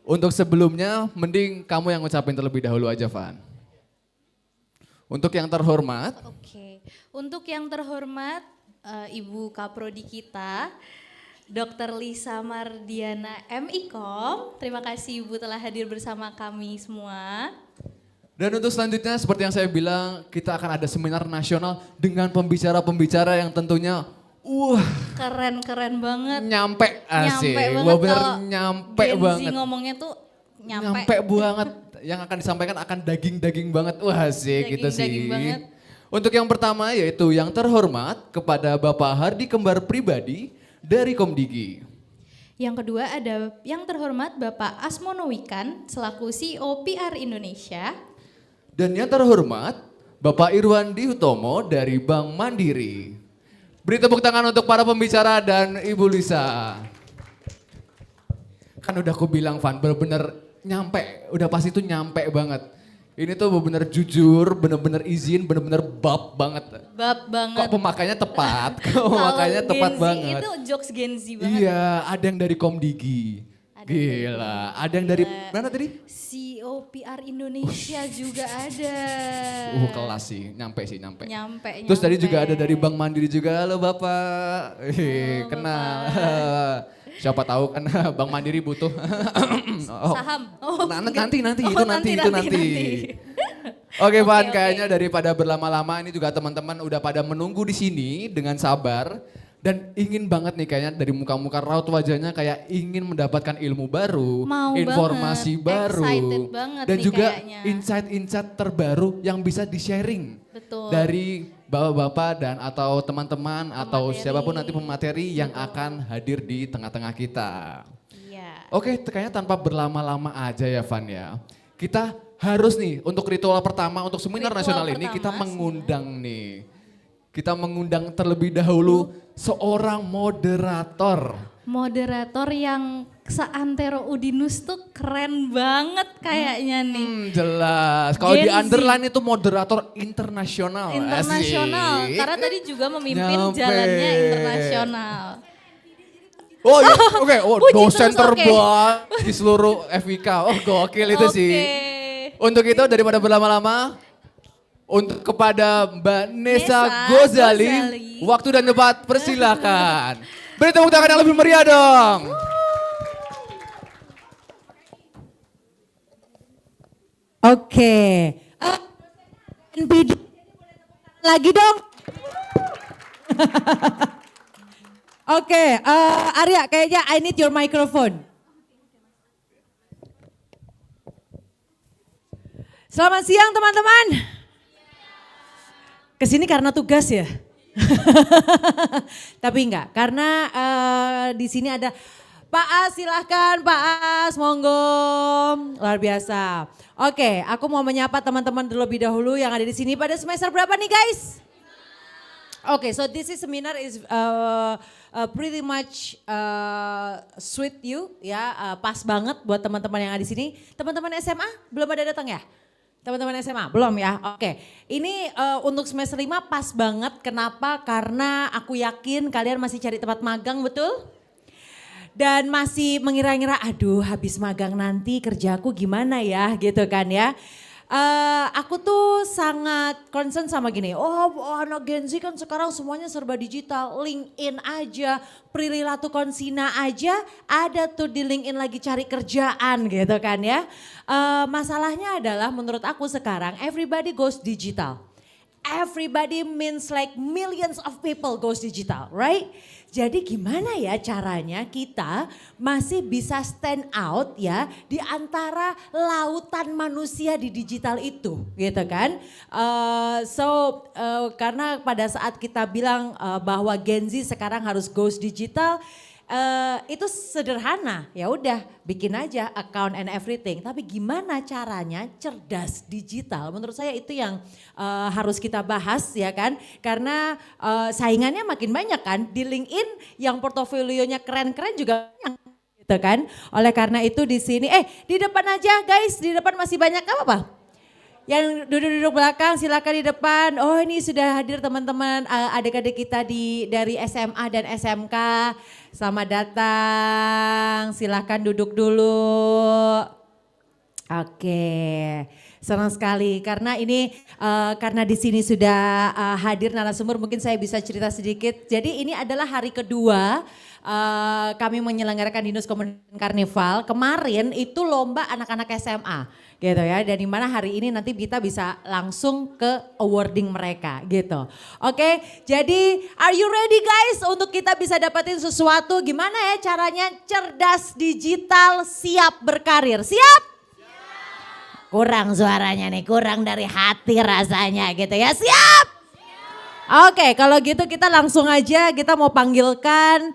Untuk sebelumnya mending kamu yang ngucapin terlebih dahulu aja Van. Untuk yang terhormat. Oke, untuk yang terhormat Ibu Kaprodi kita, Dr. Lisa Mardiana MIKOM. Terima kasih Ibu telah hadir bersama kami semua. Dan untuk selanjutnya seperti yang saya bilang, kita akan ada seminar nasional dengan pembicara-pembicara yang tentunya Keren-keren banget. Nyampe asik. Nyampe banget. Wah bener kalau nyampe Gen Z banget. ngomongnya tuh Nyampe banget. Yang akan disampaikan akan daging-daging banget. Wah asik gitu sih. Daging-daging banget. Untuk yang pertama yaitu yang terhormat kepada Bapak Hardi Kembar Pribadi dari Komdigi. Yang kedua ada yang terhormat Bapak Asmono Wikan selaku CEO PR Indonesia. Dan yang terhormat Bapak Irwandi Hutomo dari Bank Mandiri. Beri tepuk tangan untuk para pembicara dan Ibu Lisa. Kan udah aku bilang Van, bener-bener nyampe, udah pasti tuh nyampe banget. Ini tuh bener-bener jujur, bener-bener izin, bener-bener bab banget. Bab banget. Kok pemakainya tepat, kok pemakainya tepat Gen Z banget. itu jokes Gen Z banget. Iya, ada yang dari Komdigi. Gila, ada yang dari mana tadi? CEO PR Indonesia juga ada. Kelas sih, nyampe. Nyampe. Terus tadi juga ada dari Bank Mandiri juga, halo Bapak. Kenal. Siapa tahu kan Bank Mandiri butuh saham. Nanti itu nanti. Oke, Van, kayaknya daripada berlama-lama ini juga teman-teman udah pada menunggu di sini dengan sabar. Dan ingin banget nih kayaknya dari muka-muka raut wajahnya kayak ingin mendapatkan ilmu baru, Mau informasi banget, baru. excited banget Dan nih juga kayaknya. insight-insight terbaru yang bisa di-sharing. Betul. Dari bapak-bapak dan atau teman-teman atau siapapun nanti pemateri yang akan hadir di tengah-tengah kita. Iya. Oke, kayaknya tanpa berlama-lama aja ya Van ya. Kita harus nih untuk ritual pertama untuk seminar Ritual nasional ini kita pertama, mengundang nih. Kita mengundang terlebih dahulu seorang moderator. Moderator yang seantero Dinus tuh keren banget kayaknya nih. Jelas. Kalau di Gen Z. underline itu moderator internasional. Internasional, Asik. karena tadi juga memimpin Nyampe. jalannya internasional. Oh iya, oke. Oh, Puji dosen terus, oke. terbaik di seluruh FIK. Oh gokil itu sih. Untuk itu daripada berlama-lama, untuk kepada Mbak Nesa Gozali, waktu dan tempat persilakan. Beri tepuk tangan yang lebih meriah dong. Oke. NPD lagi dong. Oke, Arya kayaknya I need your microphone. Selamat siang teman-teman. Kesini karena tugas ya? Tapi enggak, karena di sini ada Pak As, silahkan Pak As, monggo. Luar biasa. Oke, aku mau menyapa teman-teman terlebih dahulu yang ada di sini pada semester berapa nih guys? Oke, so this is seminar is pretty much sweet you ya, pas banget buat teman-teman yang ada di sini. Teman-teman SMA belum ada datang ya? Teman-teman SMA belum ya? Oke, ini untuk semester 5 pas banget. Kenapa? Karena aku yakin kalian masih cari tempat magang, betul? Dan masih mengira-ngira, aduh habis magang nanti kerjaku gimana ya gitu kan ya. Aku tuh sangat concern sama gini, anak Gen Z kan sekarang semuanya serba digital, LinkedIn aja, Prilly Latukonsina aja ada tuh di LinkedIn lagi cari kerjaan gitu kan ya. Masalahnya adalah menurut aku sekarang everybody goes digital. Everybody means like millions of people goes digital, right? Jadi gimana ya caranya kita masih bisa stand out ya di antara lautan manusia di digital itu gitu kan. Karena pada saat kita bilang bahwa Gen Z sekarang harus goes digital, itu sederhana, ya udah bikin aja account and everything. Tapi gimana caranya cerdas digital? Menurut saya itu yang harus kita bahas ya kan. Karena saingannya makin banyak kan. Di LinkedIn yang portofolionya keren-keren juga banyak gitu kan. Oleh karena itu di sini, di depan aja guys, di depan masih banyak apa? Yang duduk-duduk belakang silakan di depan. Oh ini sudah hadir teman-teman adik-adik kita dari SMA dan SMK. Selamat datang, silakan duduk dulu. Oke, senang sekali karena ini karena di sini sudah hadir narasumber, mungkin saya bisa cerita sedikit. Jadi ini adalah hari kedua kami menyelenggarakan Dinus Carnival. Kemarin itu lomba anak-anak SMA. Gitu ya, dan dimana hari ini nanti kita bisa langsung ke awarding mereka gitu. Oke, jadi are you ready guys untuk kita bisa dapetin sesuatu? Gimana ya caranya cerdas digital siap berkarir? Siap? Kurang suaranya nih, kurang dari hati rasanya gitu ya, siap? Oke, kalau gitu kita langsung aja kita mau panggilkan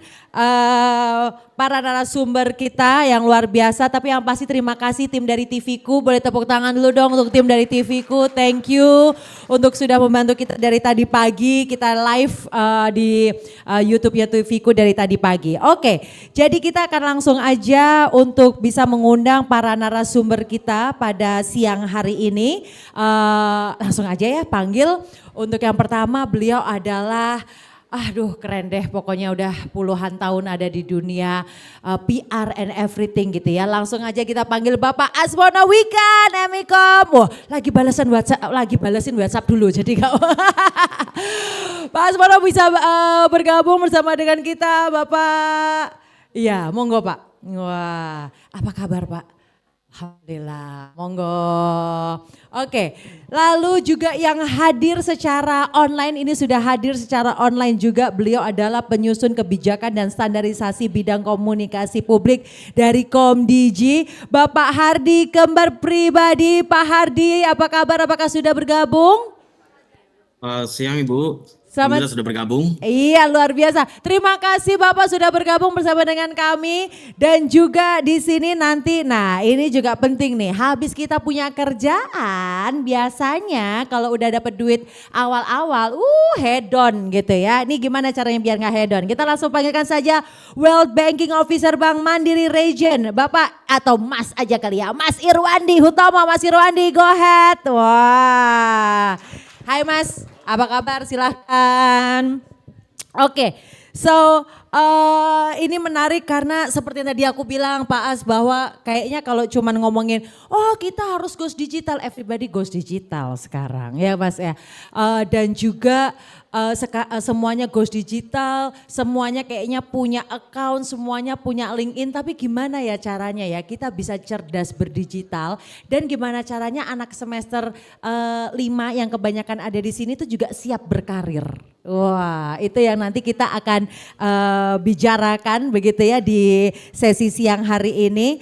para narasumber kita yang luar biasa. Tapi yang pasti terima kasih tim dari TVKU. Boleh tepuk tangan dulu dong untuk tim dari TVKU. Thank you untuk sudah membantu kita dari tadi pagi. Kita live di YouTube-nya TVKU dari tadi pagi. Oke, jadi kita akan langsung aja untuk bisa mengundang para narasumber kita pada siang hari ini. Langsung aja ya panggil. Untuk yang pertama beliau adalah, aduh keren deh pokoknya udah puluhan tahun ada di dunia PR and everything gitu ya. Langsung aja kita panggil Bapak Asmono Wikan, Emikom. Wah lagi balasin WhatsApp dulu jadi gak Pak Asmono bisa bergabung bersama dengan kita Bapak. Iya monggo Pak. Wah apa kabar Pak? Alhamdulillah, monggo. Oke, lalu juga yang hadir secara online, ini sudah hadir secara online juga. Beliau adalah penyusun kebijakan dan standarisasi bidang komunikasi publik dari Komdigi. Bapak Hardi, kembar pribadi. Pak Hardi, apa kabar? Apakah sudah bergabung? Siang Ibu. Selamat Alhamdulillah sudah bergabung. Iya, luar biasa. Terima kasih Bapak sudah bergabung bersama dengan kami dan juga di sini nanti. Nah, ini juga penting nih. Habis kita punya kerjaan, biasanya kalau udah dapat duit awal-awal, hedon gitu ya. Ini gimana caranya biar nggak hedon? Kita langsung panggilkan saja World Banking Officer Bank Mandiri Region, Bapak atau Mas aja kali ya, Mas Irwandi Hutomo. Mas Irwandi, go ahead. Wah. Hai Mas, apa kabar? Silahkan. Oke, so ini menarik karena seperti yang tadi aku bilang Pak As bahwa kayaknya kalau cuman ngomongin kita harus goes digital, everybody goes digital sekarang ya Mas ya. Dan juga semuanya goes digital, semuanya kayaknya punya account, semuanya punya LinkedIn, tapi gimana ya caranya ya kita bisa cerdas berdigital dan gimana caranya anak semester 5 yang kebanyakan ada di sini itu juga siap berkarir. Wah, itu yang nanti kita akan bicarakan begitu ya di sesi siang hari ini.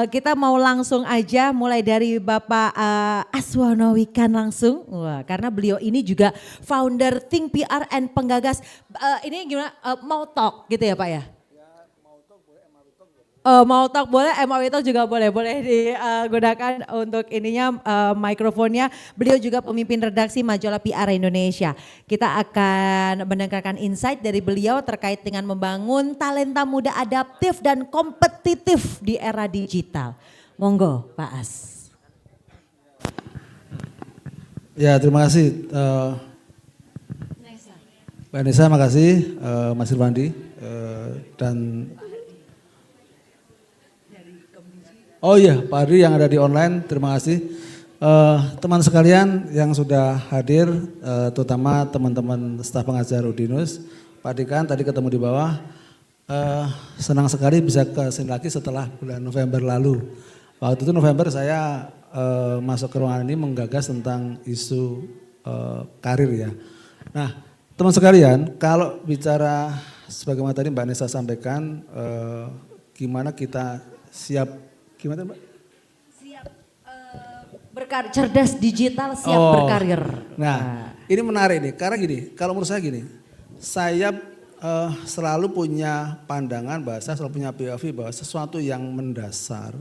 Kita mau langsung aja mulai dari Bapak Aswono Wikan langsung. Wah, karena beliau ini juga founder Think PR and penggagas ini gimana mau talk gitu ya Pak ya? Mau talk boleh, mau talk juga boleh digunakan untuk ininya mikrofonnya. Beliau juga pemimpin redaksi majalah PR Indonesia. Kita akan mendengarkan insight dari beliau terkait dengan membangun talenta muda adaptif dan kompetitif di era digital. Monggo Pak As. Ya, terima kasih Mbak Nisa, makasih Mas Irwandi dan oh iya Pak Ardi yang ada di online, terima kasih teman sekalian yang sudah hadir, terutama teman-teman staf pengajar Dinus, Pak Dikan tadi ketemu di bawah, senang sekali bisa ke sini lagi setelah bulan November lalu. Waktu itu November saya masuk ke ruangan ini menggagas tentang isu karir ya. Nah, teman sekalian, kalau bicara sebagaimana tadi Mbak Nisa sampaikan, gimana kita siap, gimana Mbak? Siap berkarir, cerdas digital, siap berkarir. Nah, ini menarik nih, karena gini, kalau menurut saya gini, saya selalu punya pandangan bahwa saya selalu punya POV bahwa sesuatu yang mendasar,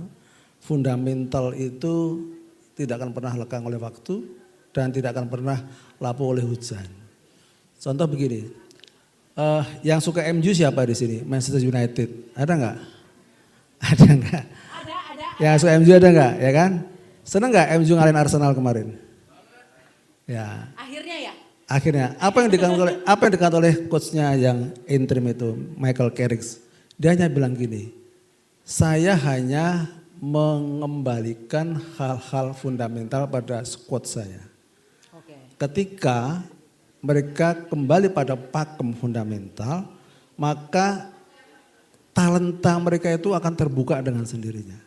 fundamental itu tidak akan pernah lekang oleh waktu dan tidak akan pernah lapuk oleh hujan. Contoh begini, yang suka MU siapa di sini? Manchester United, ada nggak? Ada nggak? Ada. Yang suka MU ada nggak? Ya kan? Seneng nggak MU ngalahin Arsenal kemarin? Ya. Akhirnya, apa yang dikatakan oleh coachnya yang interim itu, Michael Carrick? Dia hanya bilang gini, saya hanya mengembalikan hal-hal fundamental pada squad saya. Ketika mereka kembali pada pakem fundamental, maka talenta mereka itu akan terbuka dengan sendirinya.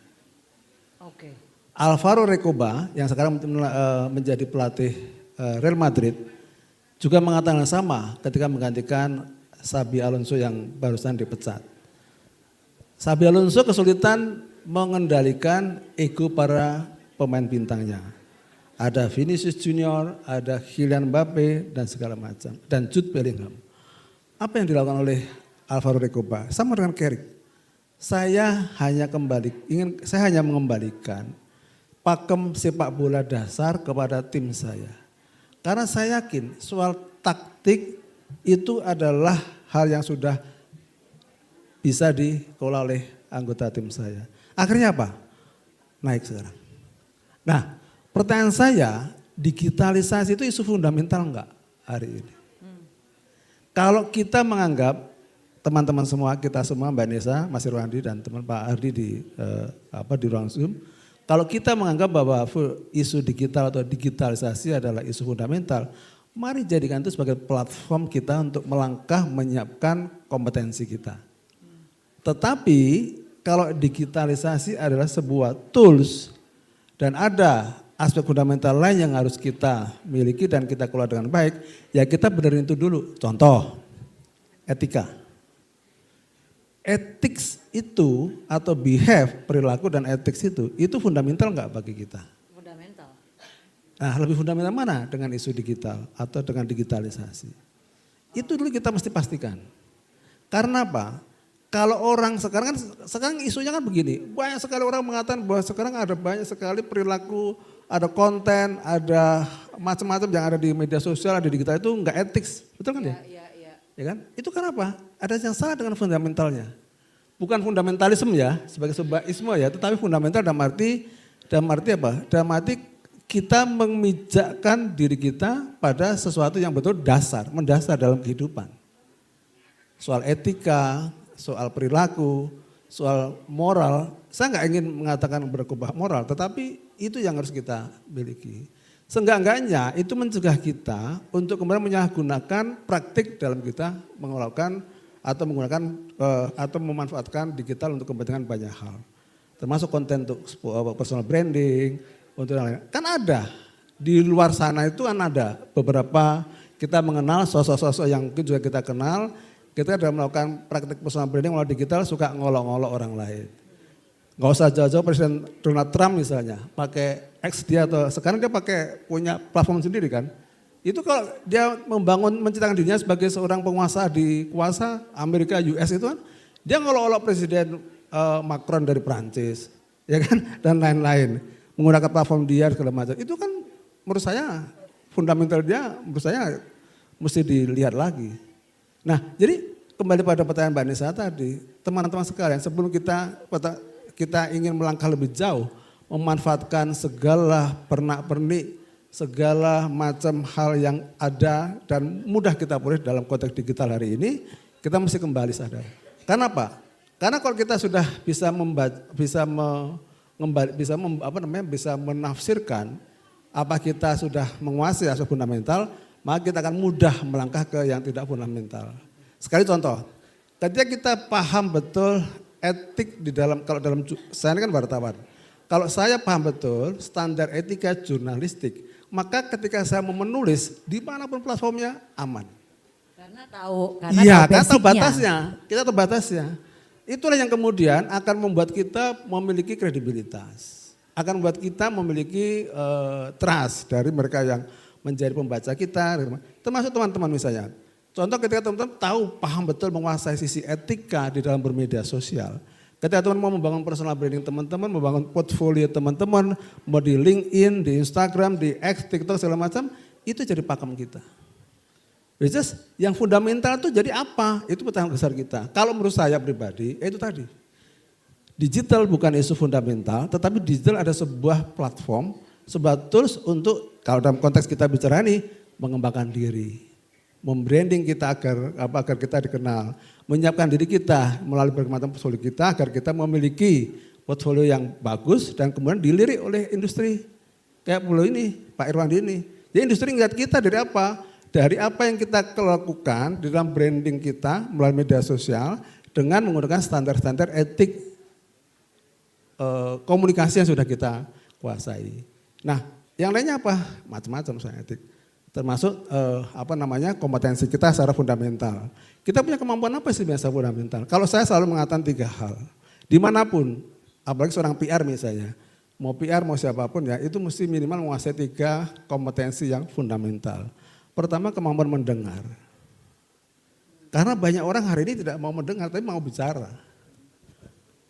Alvaro Recoba yang sekarang menjadi pelatih Real Madrid juga mengatakan sama ketika menggantikan Xabi Alonso yang barusan dipecat. Xabi Alonso kesulitan mengendalikan ego para pemain bintangnya. Ada Vinicius Junior, ada Kylian Mbappe dan segala macam, dan Jude Bellingham. Apa yang dilakukan oleh Alvaro Recoba? Sama dengan Carrick. Saya hanya mengembalikan pakem sepak bola dasar kepada tim saya. Karena saya yakin soal taktik itu adalah hal yang sudah bisa dikelola oleh anggota tim saya. Akhirnya apa? Naik sekarang. Nah, pertanyaan saya, digitalisasi itu isu fundamental enggak hari ini? Kalau kita menganggap teman-teman semua, kita semua Mbak Nisa, Mas Irwandi dan teman Pak Ardi di ruang Zoom, kalau kita menganggap bahwa isu digital atau digitalisasi adalah isu fundamental, mari jadikan itu sebagai platform kita untuk melangkah menyiapkan kompetensi kita. Tetapi kalau digitalisasi adalah sebuah tools dan ada aspek fundamental lain yang harus kita miliki dan kita kelola dengan baik, ya kita benerin itu dulu. Contoh, etika. Ethics itu atau behave, perilaku dan ethics itu fundamental nggak bagi kita? Fundamental. Nah, lebih fundamental mana dengan isu digital atau dengan digitalisasi? Itu dulu kita mesti pastikan. Karena apa? Kalau orang sekarang isunya kan begini, banyak sekali orang mengatakan bahwa sekarang ada banyak sekali perilaku, ada konten, ada macam-macam yang ada di media sosial, ada di digital itu enggak etis, betul kan ya? Ya kan? Itu kenapa? Ada yang salah dengan fundamentalnya. Bukan fundamentalisme ya, sebagai sebuah isme ya, tetapi fundamental dalam arti apa? Dalam arti kita memijakkan diri kita pada sesuatu yang betul mendasar dalam kehidupan. Soal etika, soal perilaku, soal moral, saya nggak ingin mengatakan berkubah moral, tetapi itu yang harus kita miliki. Seenggak-enggaknya itu mencegah kita untuk kemudian menyalahgunakan praktik dalam kita mengolakan atau menggunakan atau memanfaatkan digital untuk kepentingan banyak hal. Termasuk konten untuk personal branding, untuk yang lain. Kan ada, di luar sana itu kan ada beberapa kita mengenal sosok-sosok yang mungkin juga kita kenal, kita dalam melakukan praktik personal branding melalui digital suka ngolok-ngolok orang lain. Gak usah jauh-jauh Presiden Donald Trump misalnya, pakai X dia atau sekarang dia punya platform sendiri kan. Itu kalau dia menciptakan dirinya sebagai seorang penguasa di kuasa Amerika US itu kan, dia ngolok-ngolok Presiden Macron dari Prancis, ya kan, dan lain-lain. Menggunakan platform dia segala macam. Itu kan menurut saya fundamental dia menurut saya mesti dilihat lagi. Nah, jadi kembali pada pertanyaan Mbak Nisa tadi, teman-teman sekalian, sebelum kita ingin melangkah lebih jauh, memanfaatkan segala pernak-pernik, segala macam hal yang ada dan mudah kita peroleh dalam konteks digital hari ini, kita mesti kembali sadar. Karena apa? Karena kalau kita sudah bisa menafsirkan apa kita sudah menguasai aspek fundamental, maka kita akan mudah melangkah ke yang tidak fundamental. Sekali contoh, ketika kita paham betul etik saya ini kan wartawan. Kalau saya paham betul standar etika jurnalistik, maka ketika saya mau menulis dimanapun platformnya aman. Karena tahu batasnya, kita tahu batasnya. Itulah yang kemudian akan membuat kita memiliki kredibilitas, akan membuat kita memiliki trust dari mereka yang menjadi pembaca kita, termasuk teman-teman misalnya. Contoh ketika teman-teman paham betul menguasai sisi etika di dalam bermedia sosial. Ketika teman mau membangun personal branding teman-teman, membangun portfolio teman-teman, mau di LinkedIn, di Instagram, di X, TikTok segala macam, itu jadi pakem kita. Which yang fundamental itu jadi apa? Itu pertanyaan besar kita. Kalau menurut saya pribadi, itu tadi. Digital bukan isu fundamental, tetapi digital ada sebuah platform, sebuah tools untuk, kalau dalam konteks kita bicara ini, mengembangkan diri. Membranding kita agar kita dikenal. Menyiapkan diri kita melalui berbagai macam portfolio kita, agar kita memiliki portfolio yang bagus dan kemudian dilirik oleh industri. Kayak pulau ini, Pak Irwandi ini. Jadi industri ngeliat kita dari apa? Dari apa yang kita lakukan di dalam branding kita melalui media sosial dengan menggunakan standar-standar etik komunikasi yang sudah kita kuasai. Nah, yang lainnya apa? Macam-macam soal etik. Termasuk kompetensi kita secara fundamental. Kita punya kemampuan apa sih biasa fundamental? Kalau saya selalu mengatakan 3 hal. Dimanapun, apalagi seorang PR misalnya, mau PR mau siapapun ya, itu mesti minimal menguasai 3 kompetensi yang fundamental. Pertama, kemampuan mendengar. Karena banyak orang hari ini tidak mau mendengar, tapi mau bicara.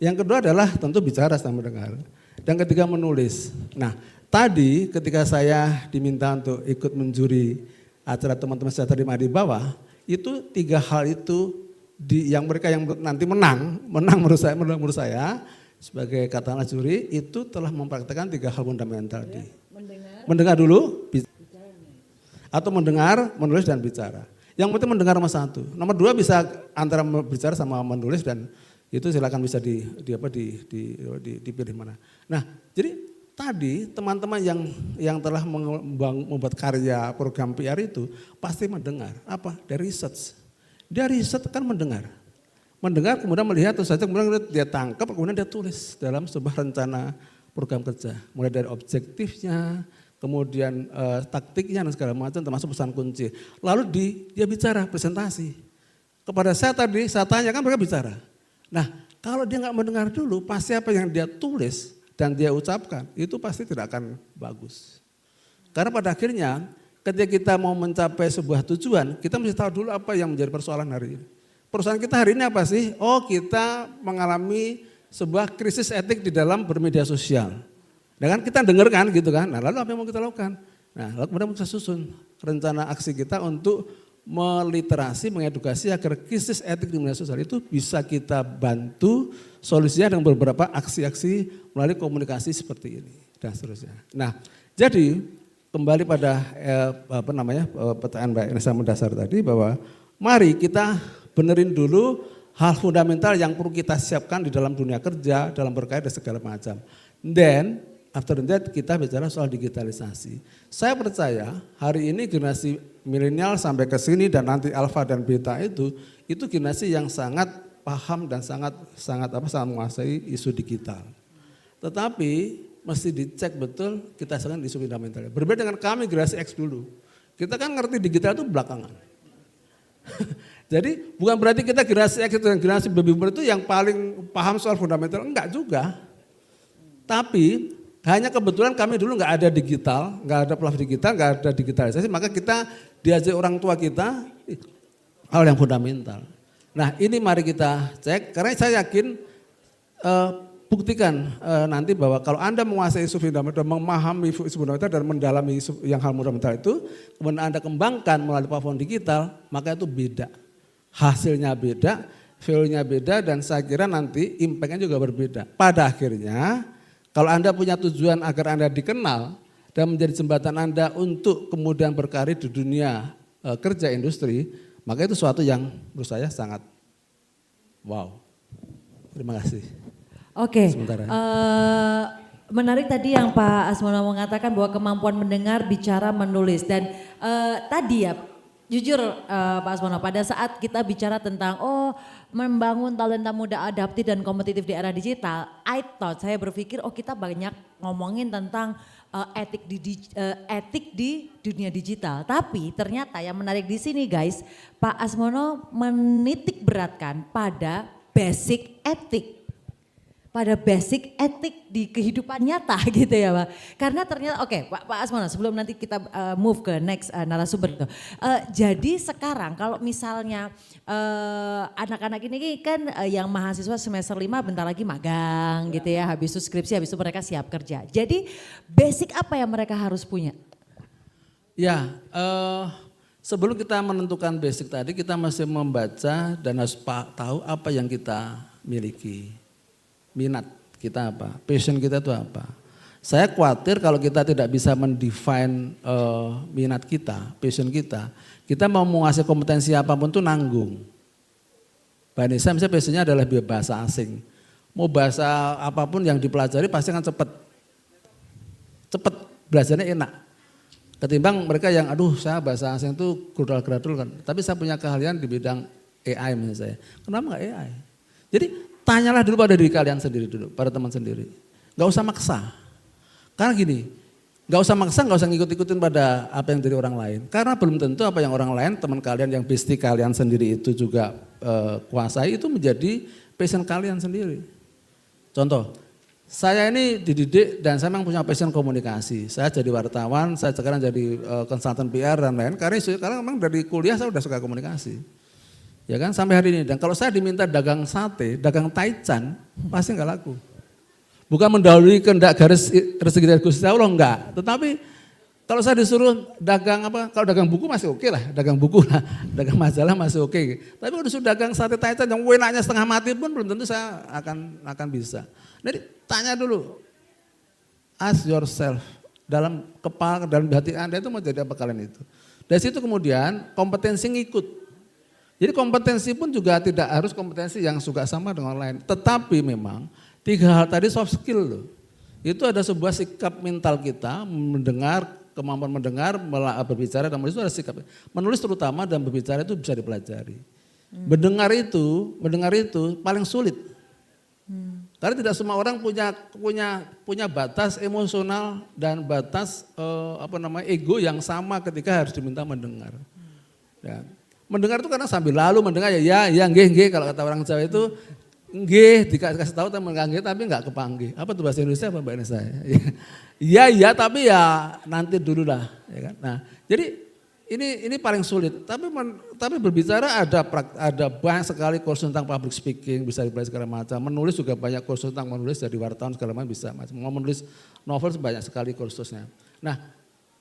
Yang kedua adalah tentu bicara sama mendengar. Dan ketiga menulis. Nah, tadi ketika saya diminta untuk ikut menjuri acara teman-teman saya terima di bawah, itu 3 hal itu yang mereka yang nanti menang menurut saya sebagai katakanlah juri itu telah mempraktekkan 3 hal fundamental tadi. Mendengar dulu, atau mendengar, menulis dan bicara. Yang penting mendengar nomor 1. Nomor 2 bisa antara bicara sama menulis dan itu silakan bisa dipilih mana. Nah, jadi tadi teman-teman yang telah membuat karya program PR itu pasti mendengar. Apa? Dari research. Dia riset kan mendengar. mendengar kemudian melihat terus saja kemudian dia tangkap kemudian dia tulis dalam sebuah rencana program kerja. Mulai dari objektifnya, kemudian taktiknya dan segala macam termasuk pesan kunci. Lalu dia bicara presentasi. Kepada saya tadi saya tanya kan mereka bicara. Nah kalau dia nggak mendengar dulu pasti apa yang dia tulis dan dia ucapkan itu pasti tidak akan bagus. Karena pada akhirnya ketika kita mau mencapai sebuah tujuan kita mesti tahu dulu apa yang menjadi persoalan hari ini. Perusahaan kita hari ini apa sih? Oh kita mengalami sebuah krisis etik di dalam bermedia sosial. Nah kan kita dengar kan gitu kan, nah lalu apa yang mau kita lakukan? Nah lalu kemudian kita susun rencana aksi kita untuk meliterasi, mengedukasi agar krisis etik di media sosial itu bisa kita bantu solusinya dengan beberapa aksi-aksi melalui komunikasi seperti ini dan seterusnya. Nah jadi kembali pada pertanyaan Mbak Nesa mendasar tadi bahwa mari kita benerin dulu hal fundamental yang perlu kita siapkan di dalam dunia kerja, dalam berkait dan segala macam. Then, after that kita bicara soal digitalisasi. Saya percaya hari ini generasi milenial sampai ke sini dan nanti alfa dan beta itu generasi yang sangat paham dan sangat menguasai isu digital. Tetapi mesti dicek betul kita sedang isu fundamental. Berbeda dengan kami generasi X dulu. Kita kan ngerti digital itu belakangan. Jadi bukan berarti kita generasi X dan generasi baby boomer itu yang paling paham soal fundamental, enggak juga. Tapi hanya kebetulan kami dulu enggak ada digital, enggak ada platform digital, enggak ada digitalisasi, maka kita diajak orang tua kita hal yang fundamental. Nah ini mari kita cek, karena saya yakin buktikan nanti bahwa kalau Anda menguasai isu fundamental, memahami isu fundamental dan mendalami isu yang hal fundamental itu, kemudian Anda kembangkan melalui platform digital, maka itu beda. Hasilnya beda, value-nya beda dan saya kira nanti impact-nya juga berbeda. Pada akhirnya kalau Anda punya tujuan agar Anda dikenal dan menjadi jembatan Anda untuk kemudian berkarir di dunia kerja industri, maka itu suatu yang menurut saya sangat wow. Terima kasih. Oke, menarik tadi yang Pak Asmono mengatakan bahwa kemampuan mendengar, bicara, menulis dan tadi ya jujur Pak Asmono pada saat kita bicara tentang membangun talenta muda adaptif dan kompetitif di era digital, saya berpikir kita banyak ngomongin tentang etik di dunia digital. Tapi ternyata yang menarik di sini guys, Pak Asmono menitik beratkan pada basic etik. Pada basic etik di kehidupan nyata gitu ya Pak. Karena ternyata Pak Asmono sebelum nanti kita move ke next narasumber itu. Jadi sekarang kalau misalnya anak-anak ini kan yang mahasiswa semester 5 bentar lagi magang gitu ya. Habis itu skripsi, habis itu mereka siap kerja. Jadi basic apa yang mereka harus punya? Ya sebelum kita menentukan basic tadi kita masih membaca dan harus tahu apa yang kita miliki. Minat kita apa, passion kita itu apa. Saya khawatir kalau kita tidak bisa mendefine minat kita, passion kita mau menguasai kompetensi apapun itu nanggung. Mbak Nisa misalnya passionnya adalah bahasa asing. Mau bahasa apapun yang dipelajari pasti akan cepat belajarnya enak. Ketimbang mereka yang saya bahasa asing itu gradul kan. Tapi saya punya keahlian di bidang AI misalnya saya. Kenapa enggak AI? Jadi tanyalah dulu pada diri kalian sendiri dulu, pada teman sendiri. Gak usah maksa. Karena gini, gak usah maksa, gak usah ngikut-ikutin pada apa yang dari orang lain. Karena belum tentu apa yang orang lain, teman kalian yang bestie kalian sendiri itu juga kuasai, itu menjadi passion kalian sendiri. Contoh, saya ini dididik dan saya memang punya passion komunikasi. Saya jadi wartawan, saya sekarang jadi konsultan PR dan lain. Karena memang dari kuliah saya sudah suka komunikasi. Ya kan sampai hari ini. Dan kalau saya diminta dagang sate, dagang taichan, pasti enggak laku. Bukan mendahului kehendak garis rezeki dari Gusti Allah enggak. Tetapi kalau saya disuruh dagang kalau dagang buku masih oke lah, dagang buku lah, dagang majalah masih oke. Tapi kalau disuruh dagang sate taichan yang enaknya setengah mati pun belum tentu saya akan bisa. Jadi tanya dulu, ask yourself dalam kepala, dalam hati Anda itu mau jadi apa kalian itu. Dari situ kemudian kompetensi ngikut. Jadi kompetensi pun juga tidak harus kompetensi yang suka sama dengan orang lain. Tetapi memang 3 hal tadi soft skill loh. Itu ada sebuah sikap mental kita, mendengar, kemampuan mendengar, berbicara dan menulis itu ada sikap. Menulis terutama dan berbicara itu bisa dipelajari. Mendengar itu paling sulit. Karena tidak semua orang punya batas emosional dan batas ego yang sama ketika harus diminta mendengar. Ya. Mendengar itu karena sambil lalu mendengar ya nggih kalau kata orang Jawa itu nggih dikasih tahu tapi enggak kepanggih. Apa tuh bahasa Indonesia apa Mbak Nesa? Iya tapi ya nanti dulu lah, ya kan. Nah, jadi ini paling sulit, tapi berbicara ada banyak sekali kursus tentang public speaking, bisa dipelajari segala macam. Menulis juga banyak kursus tentang menulis, dari wartawan segala macam bisa. Mau menulis novel banyak sekali kursusnya. Nah,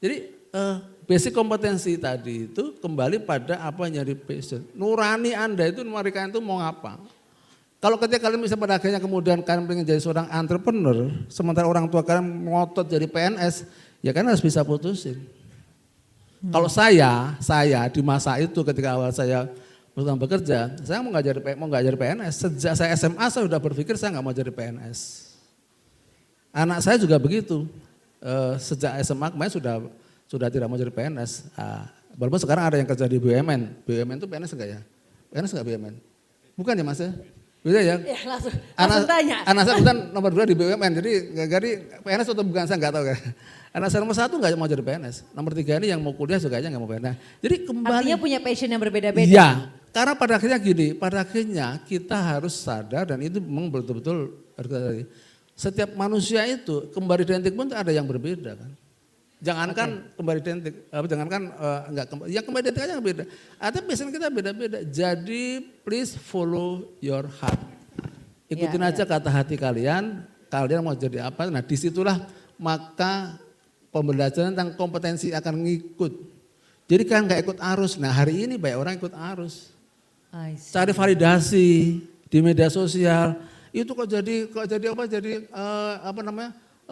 jadi basic kompetensi tadi itu kembali pada apa yang jadi passion. Nurani Anda itu, mereka itu mau ngapa. Kalau ketika kalian bisa pada akhirnya kemudian kalian ingin jadi seorang entrepreneur, sementara orang tua kalian ngotot jadi PNS, ya kan harus bisa putusin. Kalau saya di masa itu ketika awal saya pertama bekerja, saya mau nggak jadi PNS. Sejak saya SMA saya sudah berpikir saya nggak mau jadi PNS. Anak saya juga begitu. Sejak SMA kemarin sudah tidak mau jadi PNS. Walaupun sekarang ada yang kerja di BUMN. BUMN itu PNS enggak ya? PNS enggak BUMN? Bukan ya Mas ya? Beda ya? Ya langsung tanya. Anak saya bukan nomor 2 di BUMN, jadi PNS atau bukan saya nggak tahu kan. Anak saya nomor 1 nggak mau jadi PNS, nomor 3 ini yang mau kuliah juga aja nggak mau PNS. Jadi kembali. Artinya punya passion yang berbeda-beda. Iya, karena pada akhirnya kita harus sadar dan itu memang betul-betul setiap manusia itu kembali identik pun ada yang berbeda kan. Jangankan kembali identik, kembali identik aja yang beda. Ada passion kita beda-beda. Jadi please follow your heart. Ikutin aja kata hati kalian mau jadi apa. Nah disitulah maka pembelajaran tentang kompetensi akan ngikut. Jadi kan nggak ikut arus. Nah hari ini banyak orang ikut arus. Cari validasi di media sosial. Itu kok jadi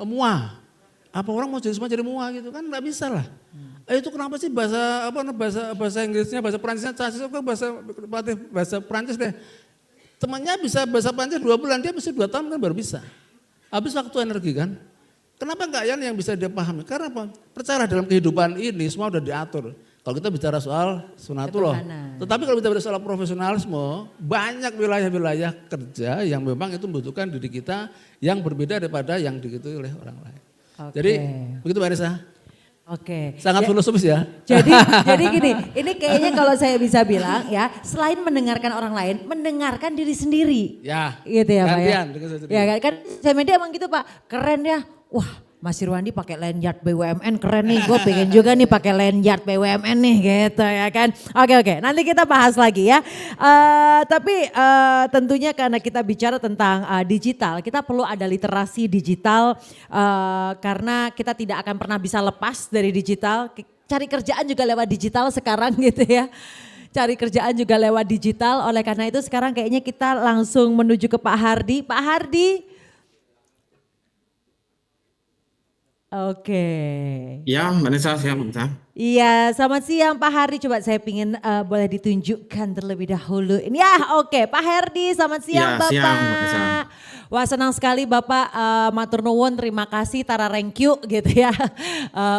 muah. Apa orang mau jadi semua jadi muah gitu kan nggak bisa lah. Itu kenapa sih bahasa Inggrisnya, bahasa Perancisnya, bahasa Perancis deh. Temannya bisa bahasa Perancis 2 bulan, dia mesti 2 tahun kan baru bisa. Habis waktu energi kan. Kenapa enggak yang bisa dia pahami? Karena apa? Percayalah dalam kehidupan ini semua udah diatur. Kalau kita bicara soal sunatullah. Tetapi kalau kita bicara soal profesionalisme, banyak wilayah-wilayah kerja yang memang itu membutuhkan diri kita yang berbeda daripada yang diketahui oleh orang lain. Jadi begitu Mbak Nesa. Oke. Sangat filosofis ya. Jadi gini, ini kayaknya kalau saya bisa bilang ya, selain mendengarkan orang lain, mendengarkan diri sendiri. Ya. Gitu ya Pak ya. Ya kan Sosial Media emang gitu Pak, keren ya. Wah Mas Irwandi pakai lanyard BUMN keren nih, gue pengen juga nih pakai lanyard BUMN nih gitu ya kan. Oke, nanti kita bahas lagi ya. Tapi tentunya karena kita bicara tentang digital, kita perlu ada literasi digital karena kita tidak akan pernah bisa lepas dari digital. Cari kerjaan juga lewat digital sekarang gitu ya. Cari kerjaan juga lewat digital, oleh karena itu sekarang kayaknya kita langsung menuju ke Pak Hardi. Pak Hardi. Oke. Ya, Mbak Nesa, siap Mbak Nesa. Iya, selamat siang Pak Hardi. Coba saya ingin boleh ditunjukkan terlebih dahulu. Ini ya, oke. Pak Hardi, selamat siang Bapak. Siang, Mbak Nesa. Wah senang sekali Bapak matur nuwun, terima kasih Tara Renkyu gitu ya.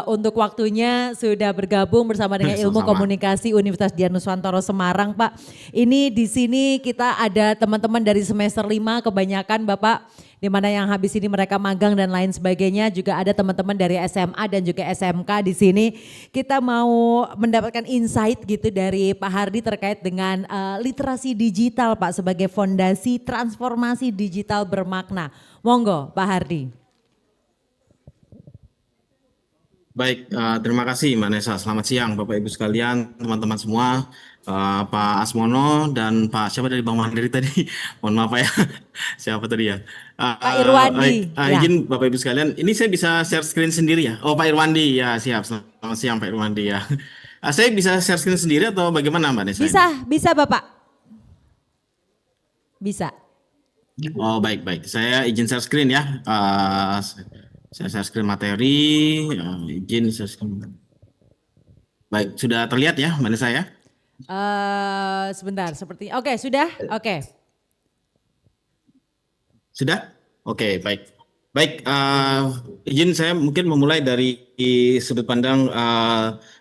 Untuk waktunya sudah bergabung bersama dengan Ilmu Komunikasi Universitas Dian Nuswantoro Semarang Pak. Ini di sini kita ada teman-teman dari semester 5 kebanyakan Bapak. Di mana yang habis ini mereka magang dan lain sebagainya, juga ada teman-teman dari SMA dan juga SMK di sini. Kita mau mendapatkan insight gitu dari Pak Hardi terkait dengan literasi digital Pak sebagai fondasi transformasi digital bermakna. Monggo Pak Hardi. Baik, terima kasih Mbak Nesa. Selamat siang Bapak Ibu sekalian, teman-teman semua. Pak Asmono dan Pak siapa dari Bang Mandiri tadi? Mohon maaf Pak ya, siapa tadi ya? Pak Irwandi. Izin Bapak Ibu sekalian, ini saya bisa share screen sendiri ya? Oh Pak Irwandi, ya siap. Selamat siang Pak Irwandi ya. Saya bisa share screen sendiri atau bagaimana Mbak Nesa? Bisa Bapak. Bisa. Oh baik. Saya izin share screen ya. Saya share screen materi, izin share screen. Baik, sudah terlihat ya Mbak Nesa ya? Sebentar, oke sudah, oke. Sudah? Oke, baik. Baik, izin saya mungkin memulai dari sudut pandang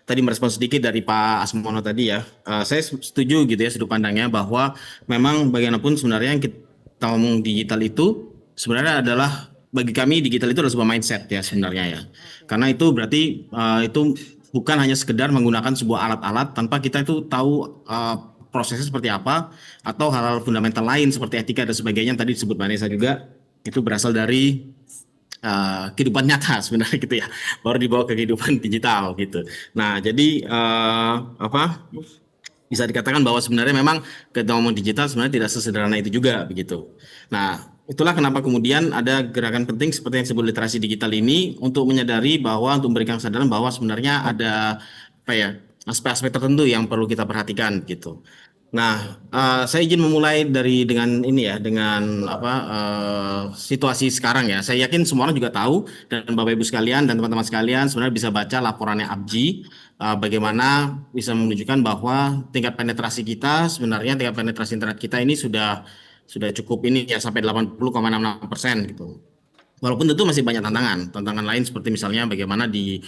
tadi merespon sedikit dari Pak Asmono tadi ya. Saya setuju gitu ya sudut pandangnya bahwa memang bagaimanapun sebenarnya yang kita ngomong digital itu sebenarnya adalah bagi kami digital itu adalah sebuah mindset ya sebenarnya ya. Karena itu berarti itu bukan hanya sekedar menggunakan sebuah alat-alat tanpa kita itu tahu prosesnya seperti apa atau hal-hal fundamental lain seperti etika dan sebagainya yang tadi disebut Vanessa juga itu berasal dari kehidupan nyata sebenarnya gitu ya, baru dibawa ke kehidupan digital gitu. Nah jadi bisa dikatakan bahwa sebenarnya memang kita ngomong digital sebenarnya tidak sesederhana itu juga begitu. Nah itulah kenapa kemudian ada gerakan penting seperti yang disebut literasi digital ini untuk menyadari bahwa untuk memberikan kesadaran bahwa sebenarnya ada aspek-aspek tertentu yang perlu kita perhatikan gitu. Nah, saya izin memulai dengan ini ya, dengan situasi sekarang ya. Saya yakin semua orang juga tahu dan Bapak Ibu sekalian dan teman-teman sekalian sebenarnya bisa baca laporannya ABGI bagaimana bisa menunjukkan bahwa tingkat penetrasi kita sebenarnya tingkat penetrasi internet kita ini sudah cukup ini ya sampai 80,66% gitu. Walaupun tentu masih banyak tantangan lain seperti misalnya bagaimana di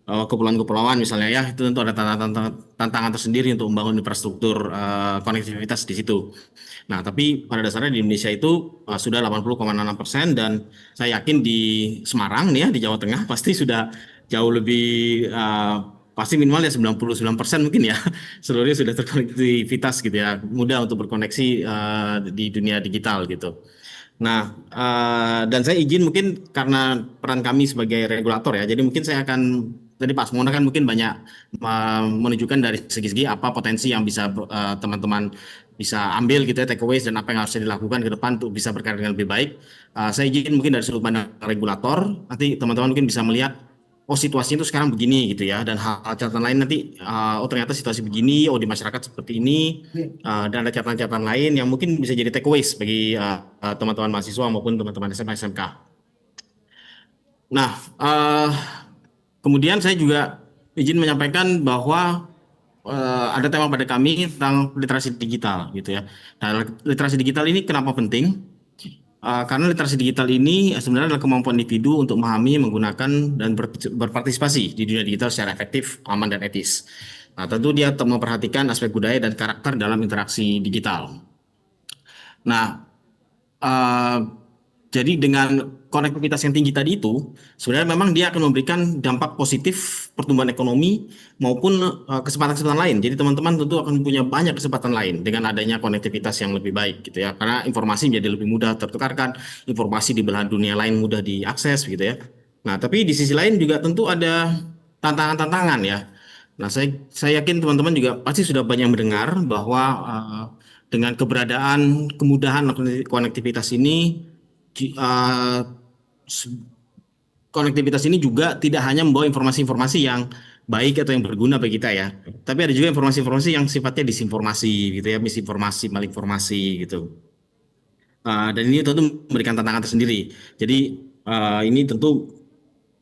kepulauan-kepulauan misalnya ya itu tentu ada tantangan tersendiri untuk membangun infrastruktur konektivitas di situ. Nah tapi pada dasarnya di Indonesia itu sudah 80,66% dan saya yakin di Semarang nih ya di Jawa Tengah pasti sudah jauh lebih pasti minimal ya 99% mungkin ya seluruhnya sudah terkonektivitas gitu ya, mudah untuk berkoneksi di dunia digital gitu. Nah, dan saya izin mungkin karena peran kami sebagai regulator ya, jadi mungkin saya akan tadi Pak Asmono kan mungkin banyak menunjukkan dari segi-segi apa potensi yang bisa teman-teman bisa ambil gitu ya takeaways dan apa yang harus dilakukan ke depan untuk bisa berkarya dengan lebih baik. Saya izin mungkin dari sudut pandang regulator, nanti teman-teman mungkin bisa melihat oh situasinya itu sekarang begini gitu ya dan hal catatan lain nanti oh ternyata situasi begini oh di masyarakat seperti ini dan ada catatan-catatan lain yang mungkin bisa jadi takeaways bagi teman-teman mahasiswa maupun teman-teman SMA SMK. Nah kemudian saya juga izin menyampaikan bahwa ada tema pada kami tentang literasi digital gitu ya. Nah literasi digital ini kenapa penting? Karena literasi digital ini sebenarnya adalah kemampuan individu untuk memahami, menggunakan, dan berpartisipasi di dunia digital secara efektif, aman, dan etis. Nah, tentu dia memperhatikan aspek budaya dan karakter dalam interaksi digital. Nah, jadi dengan konektivitas yang tinggi tadi itu, sebenarnya memang dia akan memberikan dampak positif pertumbuhan ekonomi maupun kesempatan-kesempatan lain. Jadi teman-teman tentu akan punya banyak kesempatan lain dengan adanya konektivitas yang lebih baik gitu ya. Karena informasi menjadi lebih mudah tertukarkan, informasi di belahan dunia lain mudah diakses gitu ya. Nah, tapi di sisi lain juga tentu ada tantangan-tantangan ya. Nah, saya yakin teman-teman juga pasti sudah banyak mendengar bahwa dengan keberadaan kemudahan konektivitas ini konektivitas ini juga tidak hanya membawa informasi-informasi yang baik atau yang berguna bagi kita ya, tapi ada juga informasi-informasi yang sifatnya disinformasi gitu ya, misinformasi, malinformasi gitu. Dan ini tentu memberikan tantangan tersendiri. Jadi ini tentu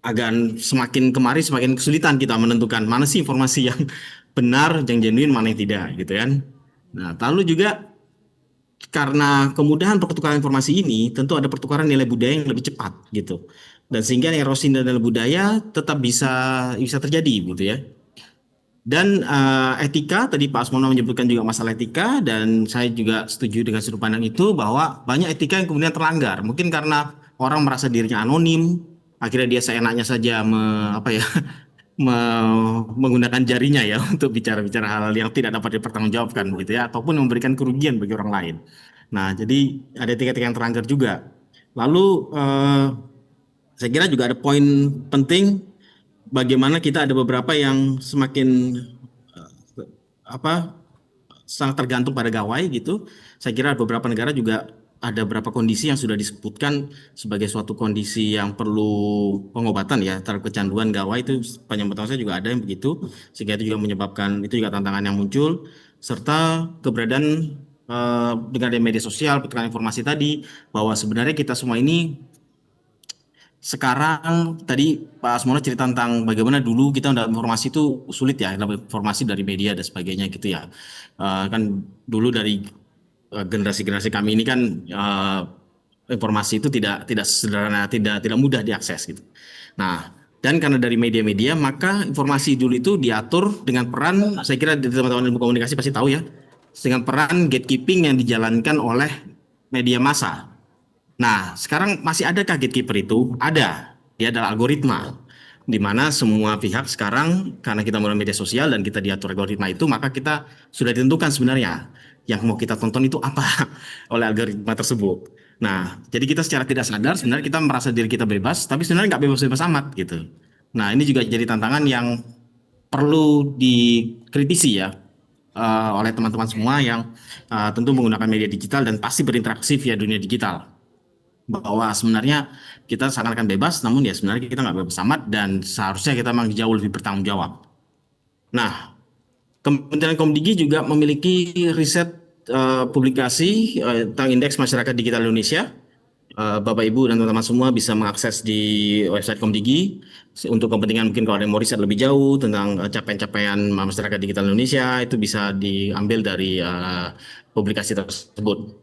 akan semakin kemari semakin kesulitan kita menentukan mana sih informasi yang benar, yang genuine, mana yang tidak gitu kan. Nah, lalu juga karena kemudahan pertukaran informasi ini, tentu ada pertukaran nilai budaya yang lebih cepat gitu, dan sehingga erosi nilai budaya tetap bisa terjadi gitu ya. Dan etika tadi Pak Asmono menyebutkan juga masalah etika dan saya juga setuju dengan sudut pandang itu bahwa banyak etika yang kemudian terlanggar. Mungkin karena orang merasa dirinya anonim, akhirnya dia seenaknya saja menggunakan jarinya ya untuk bicara-bicara hal yang tidak dapat dipertanggungjawabkan gitu ya, ataupun memberikan kerugian bagi orang lain. Nah, jadi ada etika-etika yang terlanggar juga. Lalu saya kira juga ada poin penting bagaimana kita ada beberapa yang semakin sangat tergantung pada gawai gitu. Saya kira beberapa negara juga ada beberapa kondisi yang sudah disebutkan sebagai suatu kondisi yang perlu pengobatan ya terhadap kecanduan gawai itu sepanjang pengetahuan saya juga ada yang begitu, sehingga itu juga menyebabkan itu juga tantangan yang muncul serta keberadaan dengan media sosial, pertukaran informasi tadi bahwa sebenarnya kita semua ini sekarang tadi Pak Asmono cerita tentang bagaimana dulu kita dapat informasi itu sulit ya, dapat informasi dari media dan sebagainya gitu ya. Kan dulu dari generasi-generasi kami ini kan informasi itu tidak sederhana, tidak mudah diakses gitu. Nah, dan karena dari media-media, maka informasi dulu itu diatur dengan peran, saya kira teman-teman ilmu komunikasi pasti tahu ya, dengan peran gatekeeping yang dijalankan oleh media massa. Nah, sekarang masih adakah gatekeeper itu? Ada. Dia adalah algoritma. Di mana semua pihak sekarang, karena kita menggunakan media sosial dan kita diatur algoritma itu, maka kita sudah ditentukan sebenarnya yang mau kita tonton itu apa oleh algoritma tersebut. Nah, jadi kita secara tidak sadar sebenarnya kita merasa diri kita bebas, tapi sebenarnya nggak bebas-bebas amat gitu. Nah, ini juga jadi tantangan yang perlu dikritisi ya oleh teman-teman semua yang tentu menggunakan media digital dan pasti berinteraksi via dunia digital. Bahwa sebenarnya kita seakan-akan bebas, namun ya sebenarnya kita nggak bebas amat dan seharusnya kita memang jauh lebih bertanggung jawab. Nah, Kementerian Komdigi juga memiliki riset publikasi tentang indeks masyarakat digital Indonesia. Bapak Ibu dan teman-teman semua bisa mengakses di website Komdigi untuk kepentingan mungkin kalau ada yang mau riset lebih jauh tentang capaian-capaian masyarakat digital Indonesia itu bisa diambil dari publikasi tersebut.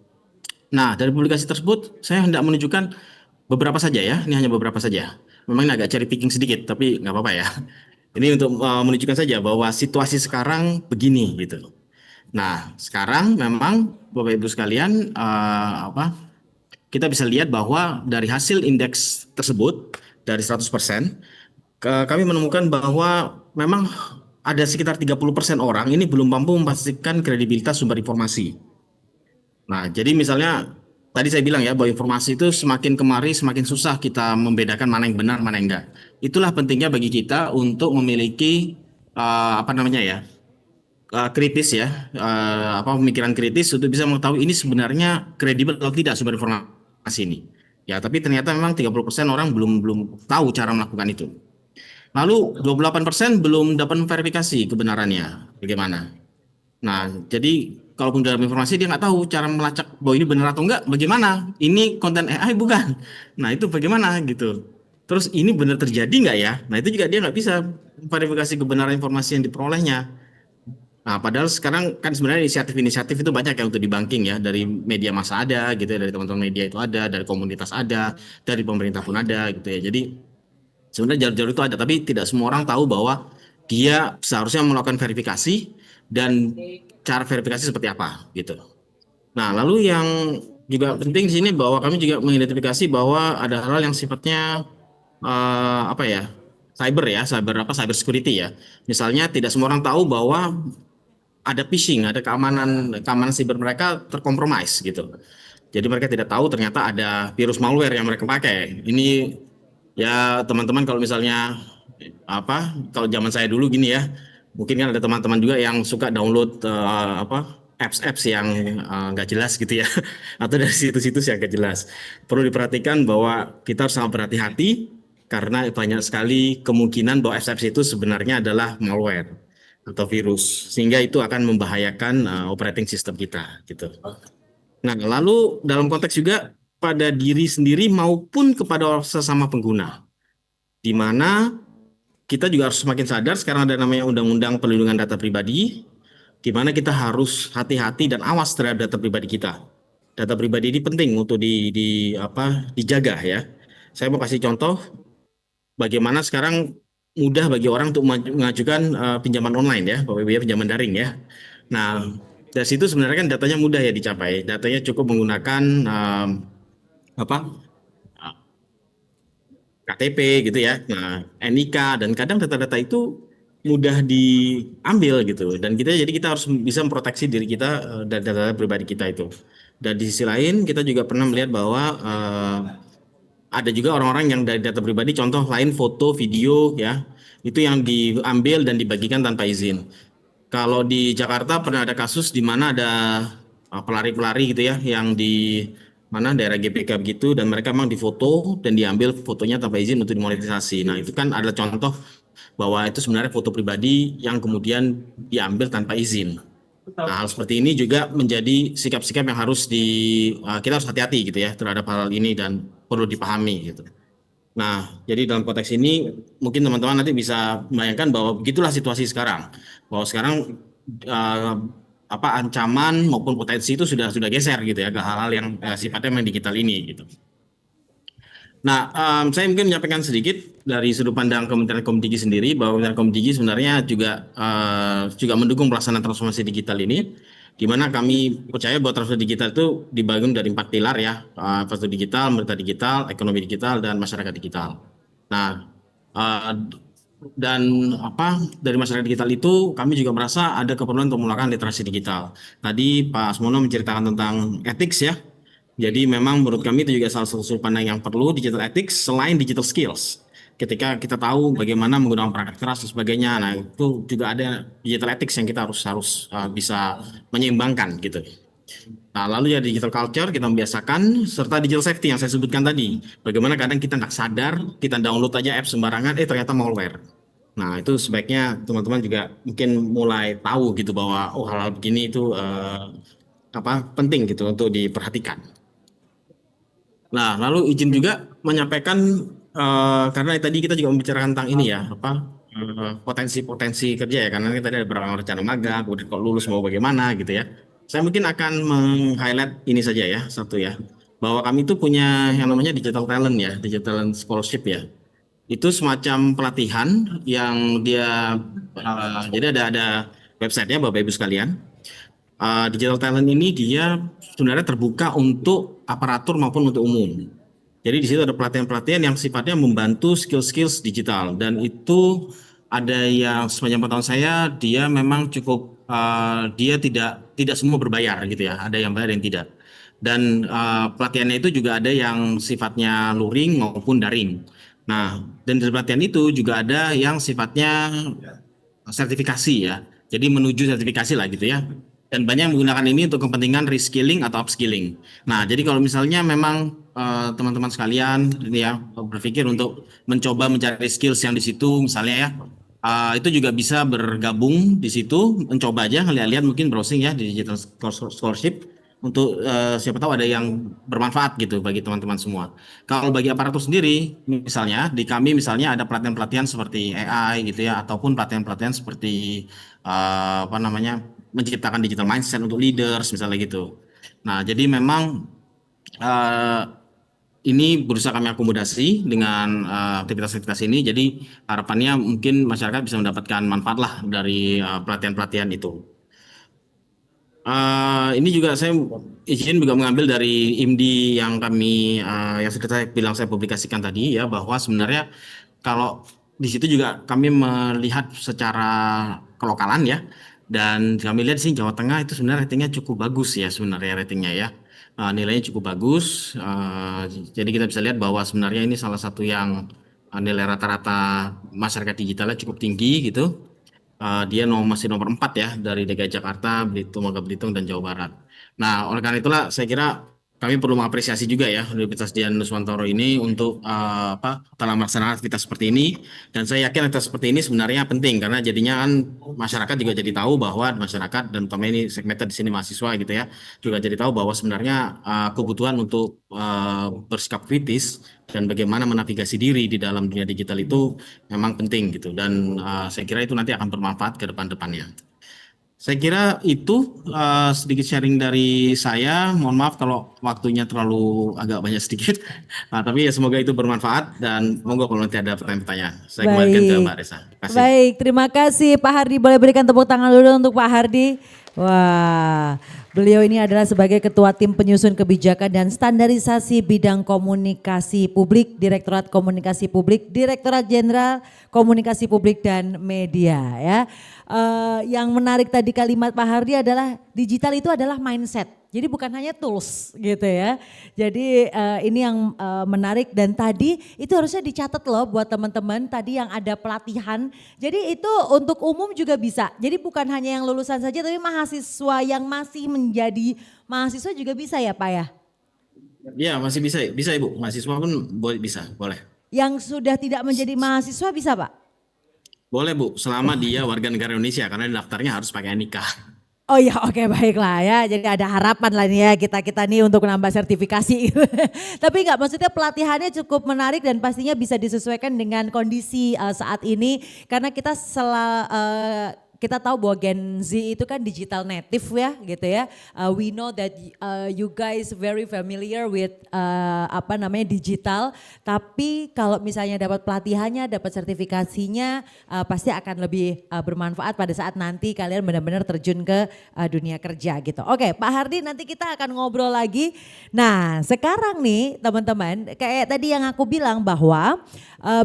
Nah, dari publikasi tersebut saya hendak menunjukkan beberapa saja ya, ini hanya beberapa saja. Memang ini agak cherry picking sedikit, tapi nggak apa-apa ya. Ini untuk menunjukkan saja bahwa situasi sekarang begini gitu. Nah, sekarang memang Bapak Ibu sekalian kita bisa lihat bahwa dari hasil indeks tersebut dari 100%, kami menemukan bahwa memang ada sekitar 30% orang ini belum mampu memastikan kredibilitas sumber informasi. Nah, jadi misalnya tadi saya bilang ya bahwa informasi itu semakin kemari semakin susah kita membedakan mana yang benar, mana yang enggak. Itulah pentingnya bagi kita untuk memiliki kritis ya, pemikiran kritis untuk bisa mengetahui ini sebenarnya kredibel atau tidak sumber informasi ini. Ya, tapi ternyata memang 30% orang belum tahu cara melakukan itu. Lalu 28% belum dapat memverifikasi kebenarannya bagaimana. Nah, jadi kalaupun dalam informasi dia nggak tahu cara melacak bahwa ini benar atau enggak, bagaimana? Ini konten AI bukan? Nah, itu bagaimana gitu. Terus ini benar terjadi nggak ya? Nah, itu juga dia nggak bisa verifikasi kebenaran informasi yang diperolehnya. Nah, padahal sekarang kan sebenarnya inisiatif-inisiatif itu banyak ya untuk di banking ya, dari media massa ada gitu ya, dari teman-teman media itu ada, dari komunitas ada, dari pemerintah pun ada gitu ya. Jadi sebenarnya jalur-jalur itu ada, tapi tidak semua orang tahu bahwa dia seharusnya melakukan verifikasi dan cara verifikasi seperti apa gitu. Nah, lalu yang juga penting di sini bahwa kami juga mengidentifikasi bahwa ada hal yang sifatnya cyber security ya. Misalnya tidak semua orang tahu bahwa ada phishing, ada keamanan siber mereka terkompromis gitu. Jadi mereka tidak tahu ternyata ada virus malware yang mereka pakai. Ini ya teman-teman kalau misalnya kalau zaman saya dulu gini ya, mungkin kan ada teman-teman juga yang suka download apps yang nggak jelas gitu ya, atau dari situs-situs yang nggak jelas. Perlu diperhatikan bahwa kita harus sangat berhati-hati karena banyak sekali kemungkinan bahwa apps itu sebenarnya adalah malware atau virus, sehingga itu akan membahayakan operating system kita gitu. Nah, lalu dalam konteks juga pada diri sendiri maupun kepada sesama pengguna, di mana kita juga harus semakin sadar sekarang ada namanya Undang-Undang Perlindungan Data Pribadi, di mana kita harus hati-hati dan awas terhadap data pribadi kita. Data pribadi ini penting untuk dijaga ya. Saya mau kasih contoh bagaimana sekarang mudah bagi orang untuk mengajukan pinjaman online ya, Bapak Ibu ya, pinjaman daring ya. Nah, dari situ sebenarnya kan datanya mudah ya dicapai. Datanya cukup menggunakan KTP gitu ya, nah NIK, dan kadang data-data itu mudah diambil gitu, dan kita harus bisa memproteksi diri kita dari data pribadi kita itu. Dan di sisi lain kita juga pernah melihat bahwa ada juga orang-orang yang dari data pribadi, contoh lain foto, video ya, itu yang diambil dan dibagikan tanpa izin. Kalau di Jakarta pernah ada kasus di mana ada pelari-pelari gitu ya, yang di daerah GBK begitu, dan mereka memang difoto dan diambil fotonya tanpa izin untuk dimonetisasi. Nah, itu kan adalah contoh bahwa itu sebenarnya foto pribadi yang kemudian diambil tanpa izin. Nah, hal seperti ini juga menjadi sikap-sikap yang harus kita harus hati-hati gitu ya terhadap hal ini dan perlu dipahami gitu. Nah, jadi dalam konteks ini mungkin teman-teman nanti bisa membayangkan bahwa begitulah situasi sekarang. Bahwa sekarang ancaman maupun potensi itu sudah geser gitu ya ke hal-hal yang sifatnya memang digital ini gitu. Nah, saya mungkin menyampaikan sedikit dari sudut pandang Kementerian Komunikasi sendiri bahwa Kementerian Komunikasi sebenarnya juga mendukung pelaksanaan transformasi digital ini, di mana kami percaya bahwa transformasi digital itu dibagi dari 4 pilar ya, infrastruktur digital, pemerintah digital, ekonomi digital, dan masyarakat digital. Nah, dan dari masyarakat digital itu kami juga merasa ada keperluan untuk melakukan literasi digital. Tadi Pak Asmono menceritakan tentang ethics ya. Jadi memang menurut kami itu juga salah satu sudut pandang yang perlu digital ethics selain digital skills. Ketika kita tahu bagaimana menggunakan perangkat keras dan sebagainya, nah itu juga ada digital ethics yang kita harus bisa menyeimbangkan gitu. Nah lalu ya digital culture kita membiasakan serta digital safety yang saya sebutkan tadi. Bagaimana kadang kita nggak sadar kita download aja app sembarangan, ternyata malware. Nah itu sebaiknya teman-teman juga mungkin mulai tahu gitu bahwa hal-hal begini itu penting gitu untuk diperhatikan. Nah, lalu izin juga menyampaikan karena tadi kita juga membicarakan tentang ini ya, potensi-potensi kerja ya, karena kita ada beberapa rencana magang, kemudian kalau lulus mau bagaimana gitu ya. Saya mungkin akan meng-highlight ini saja ya, satu ya, bahwa kami itu punya yang namanya digital talent ya, digital talent scholarship ya. Itu semacam pelatihan yang dia, jadi ada websitenya Bapak Ibu sekalian. Digital talent ini dia sebenarnya terbuka untuk aparatur maupun untuk umum. Jadi di situ ada pelatihan-pelatihan yang sifatnya membantu skill-skills digital dan itu ada yang sepanjang pengetahuan saya dia memang cukup dia tidak semua berbayar gitu ya. Ada yang bayar yang tidak. Dan pelatihannya itu juga ada yang sifatnya luring maupun daring. Nah, dan dari pelatihan itu juga ada yang sifatnya sertifikasi ya. Jadi menuju sertifikasi lah gitu ya. Dan banyak yang menggunakan ini untuk kepentingan reskilling atau upskilling. Nah, jadi kalau misalnya memang teman-teman sekalian ini ya berpikir untuk mencoba mencari skills yang di situ misalnya ya, itu juga bisa bergabung di situ, mencoba aja lihat-lihat mungkin browsing ya di digital scholarship untuk siapa tahu ada yang bermanfaat gitu bagi teman-teman semua. Kalau bagi aparatur sendiri, misalnya di kami misalnya ada pelatihan-pelatihan seperti AI gitu ya, ataupun pelatihan-pelatihan seperti menciptakan digital mindset untuk leaders misalnya gitu. Nah, jadi memang ini berusaha kami akomodasi dengan aktivitas-aktivitas ini. Jadi harapannya mungkin masyarakat bisa mendapatkan manfaat lah dari pelatihan-pelatihan itu. Ini juga saya izin juga mengambil dari IMDI yang kami yang sudah saya bilang saya publikasikan tadi ya, bahwa sebenarnya kalau di situ juga kami melihat secara kelokalan ya. Dan kami lihat sih Jawa Tengah itu sebenarnya ratingnya cukup bagus ya sebenarnya ratingnya ya. Nilainya cukup bagus. Jadi kita bisa lihat bahwa sebenarnya ini salah satu yang nilai rata-rata masyarakat digitalnya cukup tinggi gitu. Dia masih nomor 4 ya dari DKI Jakarta, Belitung, dan Jawa Barat. Nah, oleh karena itulah saya kira kami perlu mengapresiasi juga ya Universitas Dian Nuswantoro ini untuk dalam melaksanakan aktivitas seperti ini, dan saya yakin aktivitas seperti ini sebenarnya penting karena jadinya kan masyarakat juga jadi tahu bahwa masyarakat dan terutama ini segmented di sini mahasiswa gitu ya juga jadi tahu bahwa sebenarnya kebutuhan untuk bersikap kritis dan bagaimana menavigasi diri di dalam dunia digital itu memang penting gitu, dan saya kira itu nanti akan bermanfaat ke depan-depannya. Saya kira itu sedikit sharing dari saya. Mohon maaf kalau waktunya terlalu agak banyak sedikit. Tapi ya semoga itu bermanfaat dan monggo kalau nanti ada pertanyaan-pertanyaan. Saya kembalikan ke Mbak Resa. Baik, terima kasih Pak Hardi. Boleh berikan tepuk tangan dulu untuk Pak Hardi. Wah, beliau ini adalah sebagai Ketua Tim Penyusun Kebijakan dan Standarisasi Bidang Komunikasi Publik, Direktorat Komunikasi Publik, Direktorat Jenderal Komunikasi Publik dan Media ya. Yang menarik tadi kalimat Pak Hardi adalah digital itu adalah mindset. Jadi bukan hanya tools gitu ya. Jadi ini yang menarik dan tadi itu harusnya dicatat loh buat teman-teman tadi yang ada pelatihan. Jadi itu untuk umum juga bisa. Jadi bukan hanya yang lulusan saja tapi mahasiswa yang masih menjadi mahasiswa juga bisa ya Pak ya? Ya masih bisa Ibu, mahasiswa pun bisa, boleh. Yang sudah tidak menjadi mahasiswa bisa Pak? Boleh Bu, selama dia warga negara Indonesia karena daftarnya harus pakai NIK. Oh ya oke baiklah ya, jadi ada harapan lah nih ya kita nih untuk nambah sertifikasi. Tapi enggak, maksudnya pelatihannya cukup menarik dan pastinya bisa disesuaikan dengan kondisi saat ini. Karena kita kita tahu bahwa Gen Z itu kan digital native ya gitu ya. We know that you guys very familiar with digital. Tapi kalau misalnya dapat pelatihannya, dapat sertifikasinya, pasti akan lebih bermanfaat pada saat nanti kalian benar-benar terjun ke dunia kerja gitu. Oke, Pak Hardi, nanti kita akan ngobrol lagi. Nah, sekarang nih teman-teman, kayak tadi yang aku bilang bahwa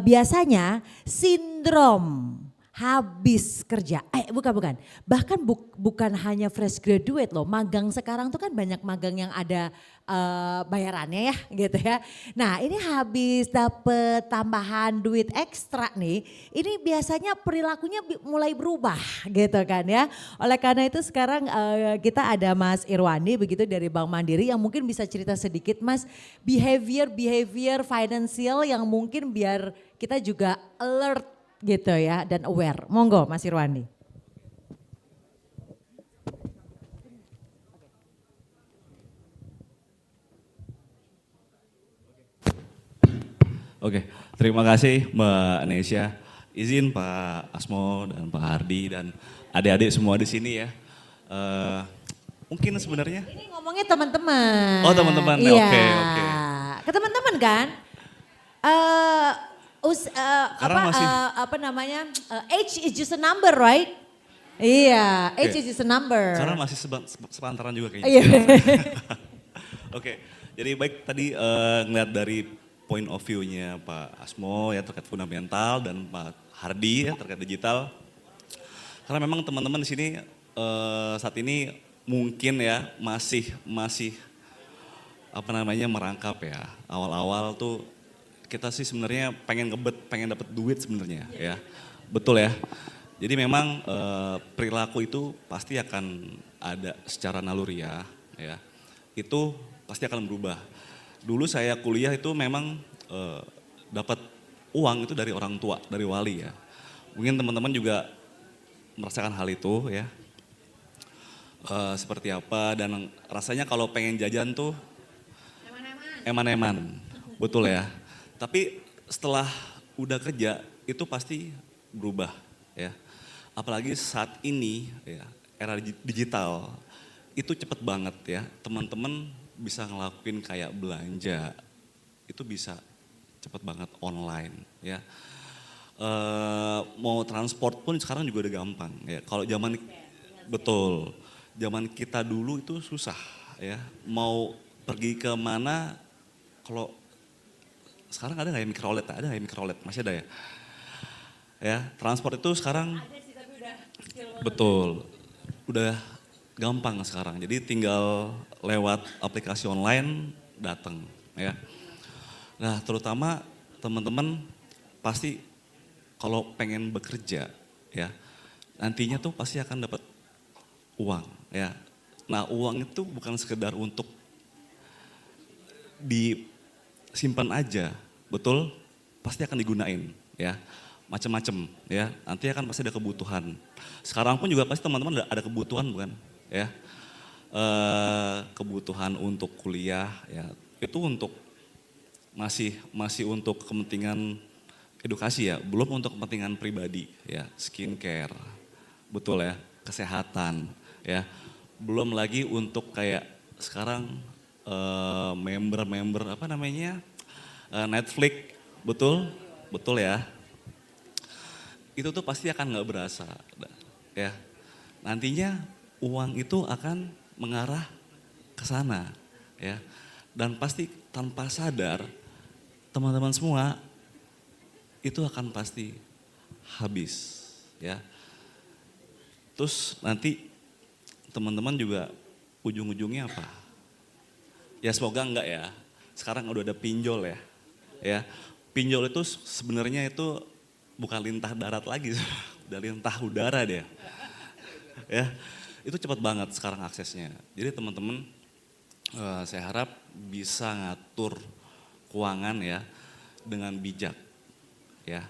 biasanya sindrom habis kerja, bukan. Bahkan bukan hanya fresh graduate loh, magang sekarang tuh kan banyak magang yang ada bayarannya ya gitu ya. Nah ini habis dapet tambahan duit ekstra nih, ini biasanya perilakunya mulai berubah gitu kan ya. Oleh karena itu sekarang kita ada Mas Irwandi begitu dari Bank Mandiri yang mungkin bisa cerita sedikit Mas, behavior financial yang mungkin biar kita juga alert gitu ya dan aware. Monggo Mas Irwandi. Oke, terima kasih Mbak Nesya. Izin Pak Asmo dan Pak Hardi dan adik-adik semua di sini ya. Mungkin sebenarnya. Ini ngomongnya teman-teman. Oh teman-teman, iya. Oke. Ke teman-teman kan. Age is just a number, right? Iya, age is just a number. Karena masih sepantaran juga kayaknya. Iya. Oke, jadi baik tadi ngeliat dari point of view-nya Pak Asmo ya terkait fundamental dan Pak Hardi ya terkait digital. Karena memang teman-teman di sini saat ini mungkin ya masih merangkap ya. Awal-awal tuh kita sih sebenarnya pengen dapat duit sebenarnya ya. Betul ya. Jadi memang perilaku itu pasti akan ada secara naluriah ya. Itu pasti akan berubah. Dulu saya kuliah itu memang dapat uang itu dari orang tua, dari wali ya. Mungkin teman-teman juga merasakan hal itu ya. Seperti apa dan rasanya kalau pengen jajan tuh eman-eman. Betul ya. Tapi setelah udah kerja itu pasti berubah ya. Apalagi saat ini ya era digital itu cepet banget ya. Teman-teman bisa ngelakuin kayak belanja itu bisa cepet banget online ya. Mau transport pun sekarang juga udah gampang ya. Kalau zaman kita dulu itu susah ya. Mau pergi ke mana kalau sekarang ada nggak ya mikrolet? Ada nggak ya mikrolet? Masih ada ya? Ya, transport itu sekarang udah gampang sekarang. Jadi tinggal lewat aplikasi online datang ya. Nah, terutama teman-teman pasti kalau pengen bekerja ya, nantinya tuh pasti akan dapat uang ya. Nah, uang itu bukan sekedar untuk disimpan aja, betul? Pasti akan digunain ya, macam-macam ya. Nanti akan pasti ada kebutuhan. Sekarang pun juga pasti teman-teman ada kebutuhan bukan? Ya, kebutuhan untuk kuliah ya, itu untuk masih untuk kepentingan edukasi ya, belum untuk kepentingan pribadi ya, skincare, betul ya, kesehatan ya, belum lagi untuk kayak sekarang member Netflix, betul ya. Itu tuh pasti akan nggak berasa ya. Nantinya uang itu akan mengarah ke sana ya. Dan pasti tanpa sadar teman-teman semua itu akan pasti habis ya. Terus nanti teman-teman juga ujung-ujungnya apa? Ya semoga enggak ya. Sekarang udah ada pinjol ya. Ya, pinjol itu sebenarnya itu bukan lintah darat lagi, udah lintah udara dia. Ya, itu cepat banget sekarang aksesnya. Jadi teman-teman saya harap bisa ngatur keuangan ya dengan bijak. Ya,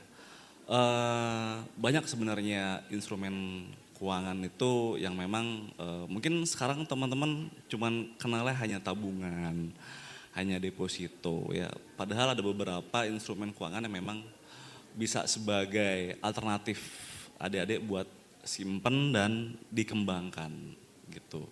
banyak sebenarnya instrumen keuangan itu yang memang mungkin sekarang teman-teman cuman kenalnya hanya tabungan, hanya deposito ya. Padahal ada beberapa instrumen keuangan yang memang bisa sebagai alternatif adik-adik buat simpen dan dikembangkan gitu.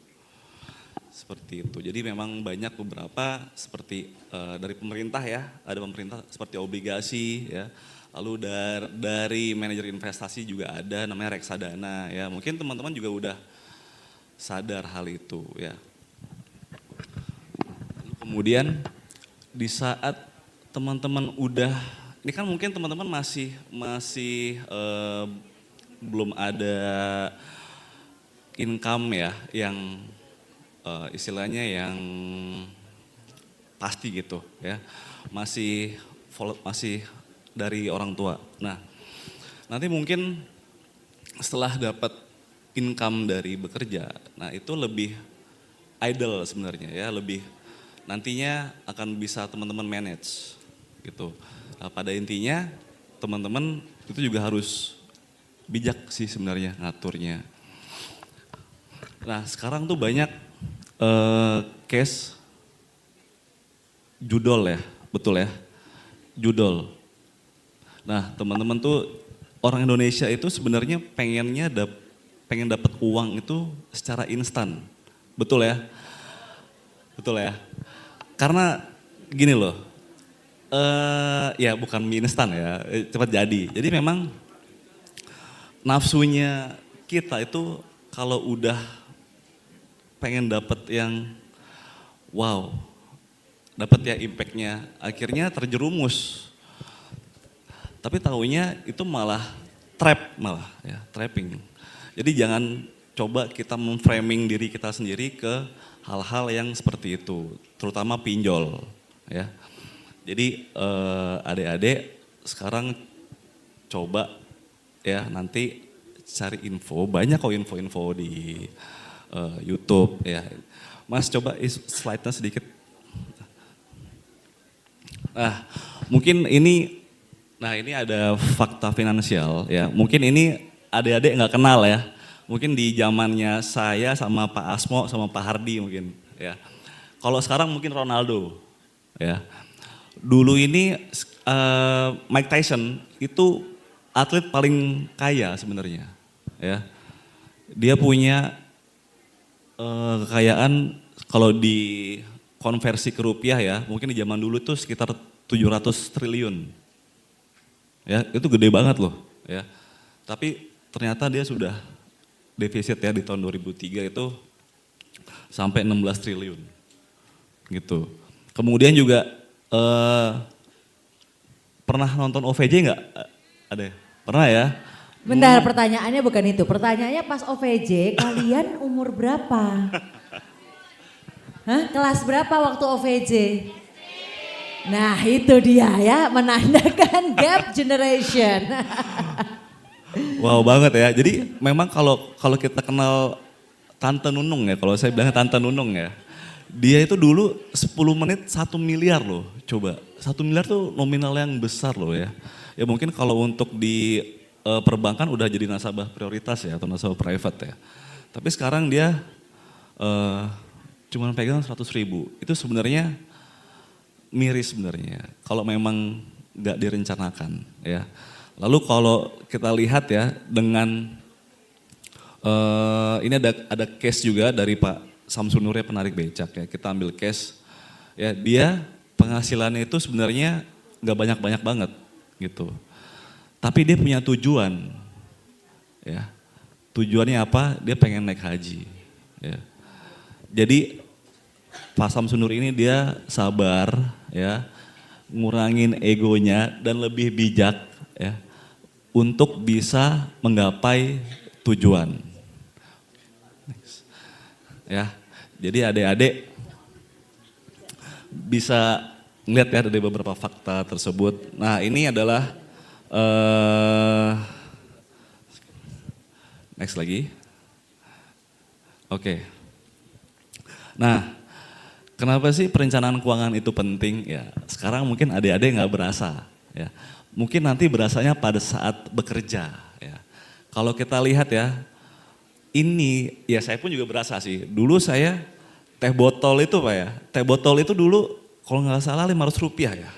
Seperti itu. Jadi memang banyak beberapa seperti dari pemerintah ya, ada pemerintah seperti obligasi ya. Lalu dari manajer investasi juga ada namanya reksadana ya. Mungkin teman-teman juga udah sadar hal itu ya. Kemudian di saat teman-teman udah, ini kan mungkin teman-teman masih belum ada income ya yang istilahnya yang pasti gitu ya, masih dari orang tua. Nah, nanti mungkin setelah dapat income dari bekerja, nah itu lebih idle sebenarnya ya, lebih nantinya akan bisa teman-teman manage gitu. Nah, pada intinya teman-teman itu juga harus bijak sih sebenarnya ngaturnya. Nah sekarang tuh banyak case judol ya, betul ya, judol. Nah teman-teman tuh orang Indonesia itu sebenarnya pengen dapat uang itu secara instan, betul ya, betul ya. Karena gini loh, ya bukan mie instan ya, cepat jadi. Jadi memang nafsunya kita itu kalau udah pengen dapet yang wow, dapet ya impactnya, akhirnya terjerumus. Tapi taunya itu malah trap malah ya, trapping. Jadi jangan coba kita memframing diri kita sendiri ke hal-hal yang seperti itu, terutama pinjol ya. Jadi adik-adik sekarang coba ya nanti cari info, banyak kok info-info di YouTube ya. Mas coba slide-nya sedikit. Nah mungkin ini, nah ini ada fakta finansial ya. Mungkin ini adik-adik nggak kenal ya. Mungkin di zamannya saya sama Pak Asmo sama Pak Hardi mungkin ya. Kalau sekarang mungkin Ronaldo ya. Dulu ini Mike Tyson itu atlet paling kaya sebenarnya ya. Dia punya kekayaan kalau di konversi ke rupiah ya, mungkin di zaman dulu itu sekitar 700 triliun. Ya, itu gede banget loh ya. Tapi ternyata dia sudah defisit ya di tahun 2003 itu sampai 16 triliun. Gitu. Kemudian juga pernah nonton OVJ nggak? Ada ya? Pernah ya? Bentar, pertanyaannya bukan itu. Pertanyaannya pas OVJ, kalian umur berapa? Hah? Kelas berapa waktu OVJ? Nah itu dia ya, menandakan gap generation. Wow banget ya. Jadi memang kalau kita kenal Tante Nunung ya, kalau saya bilangnya Tante Nunung ya. Dia itu dulu 10 menit 1 miliar loh, coba. 1 miliar tuh nominal yang besar loh ya. Ya mungkin kalau untuk di perbankan udah jadi nasabah prioritas ya, atau nasabah private ya. Tapi sekarang dia cuma pegang 100.000. Itu sebenarnya miris sebenarnya, kalau memang nggak direncanakan ya. Lalu kalau kita lihat ya dengan ini ada case juga dari Pak Samsunur ya, penarik becak ya. Kita ambil case ya, dia penghasilannya itu sebenarnya nggak banyak-banyak banget gitu. Tapi dia punya tujuan ya. Tujuannya apa? Dia pengen naik haji ya. Jadi Pak Samsunur ini dia sabar ya, ngurangin egonya dan lebih bijak ya untuk bisa menggapai tujuan. Next. Ya, jadi adik-adik bisa ngeliat ya dari beberapa fakta tersebut. Nah ini adalah next lagi. Oke. Nah, kenapa sih perencanaan keuangan itu penting? Ya, sekarang mungkin adik-adik nggak berasa. Ya, mungkin nanti berasanya pada saat bekerja. Ya, kalau kita lihat ya, ini ya saya pun juga berasa sih. Dulu saya teh botol itu Pak ya, teh botol itu dulu kalau nggak salah 500 rupiah ya.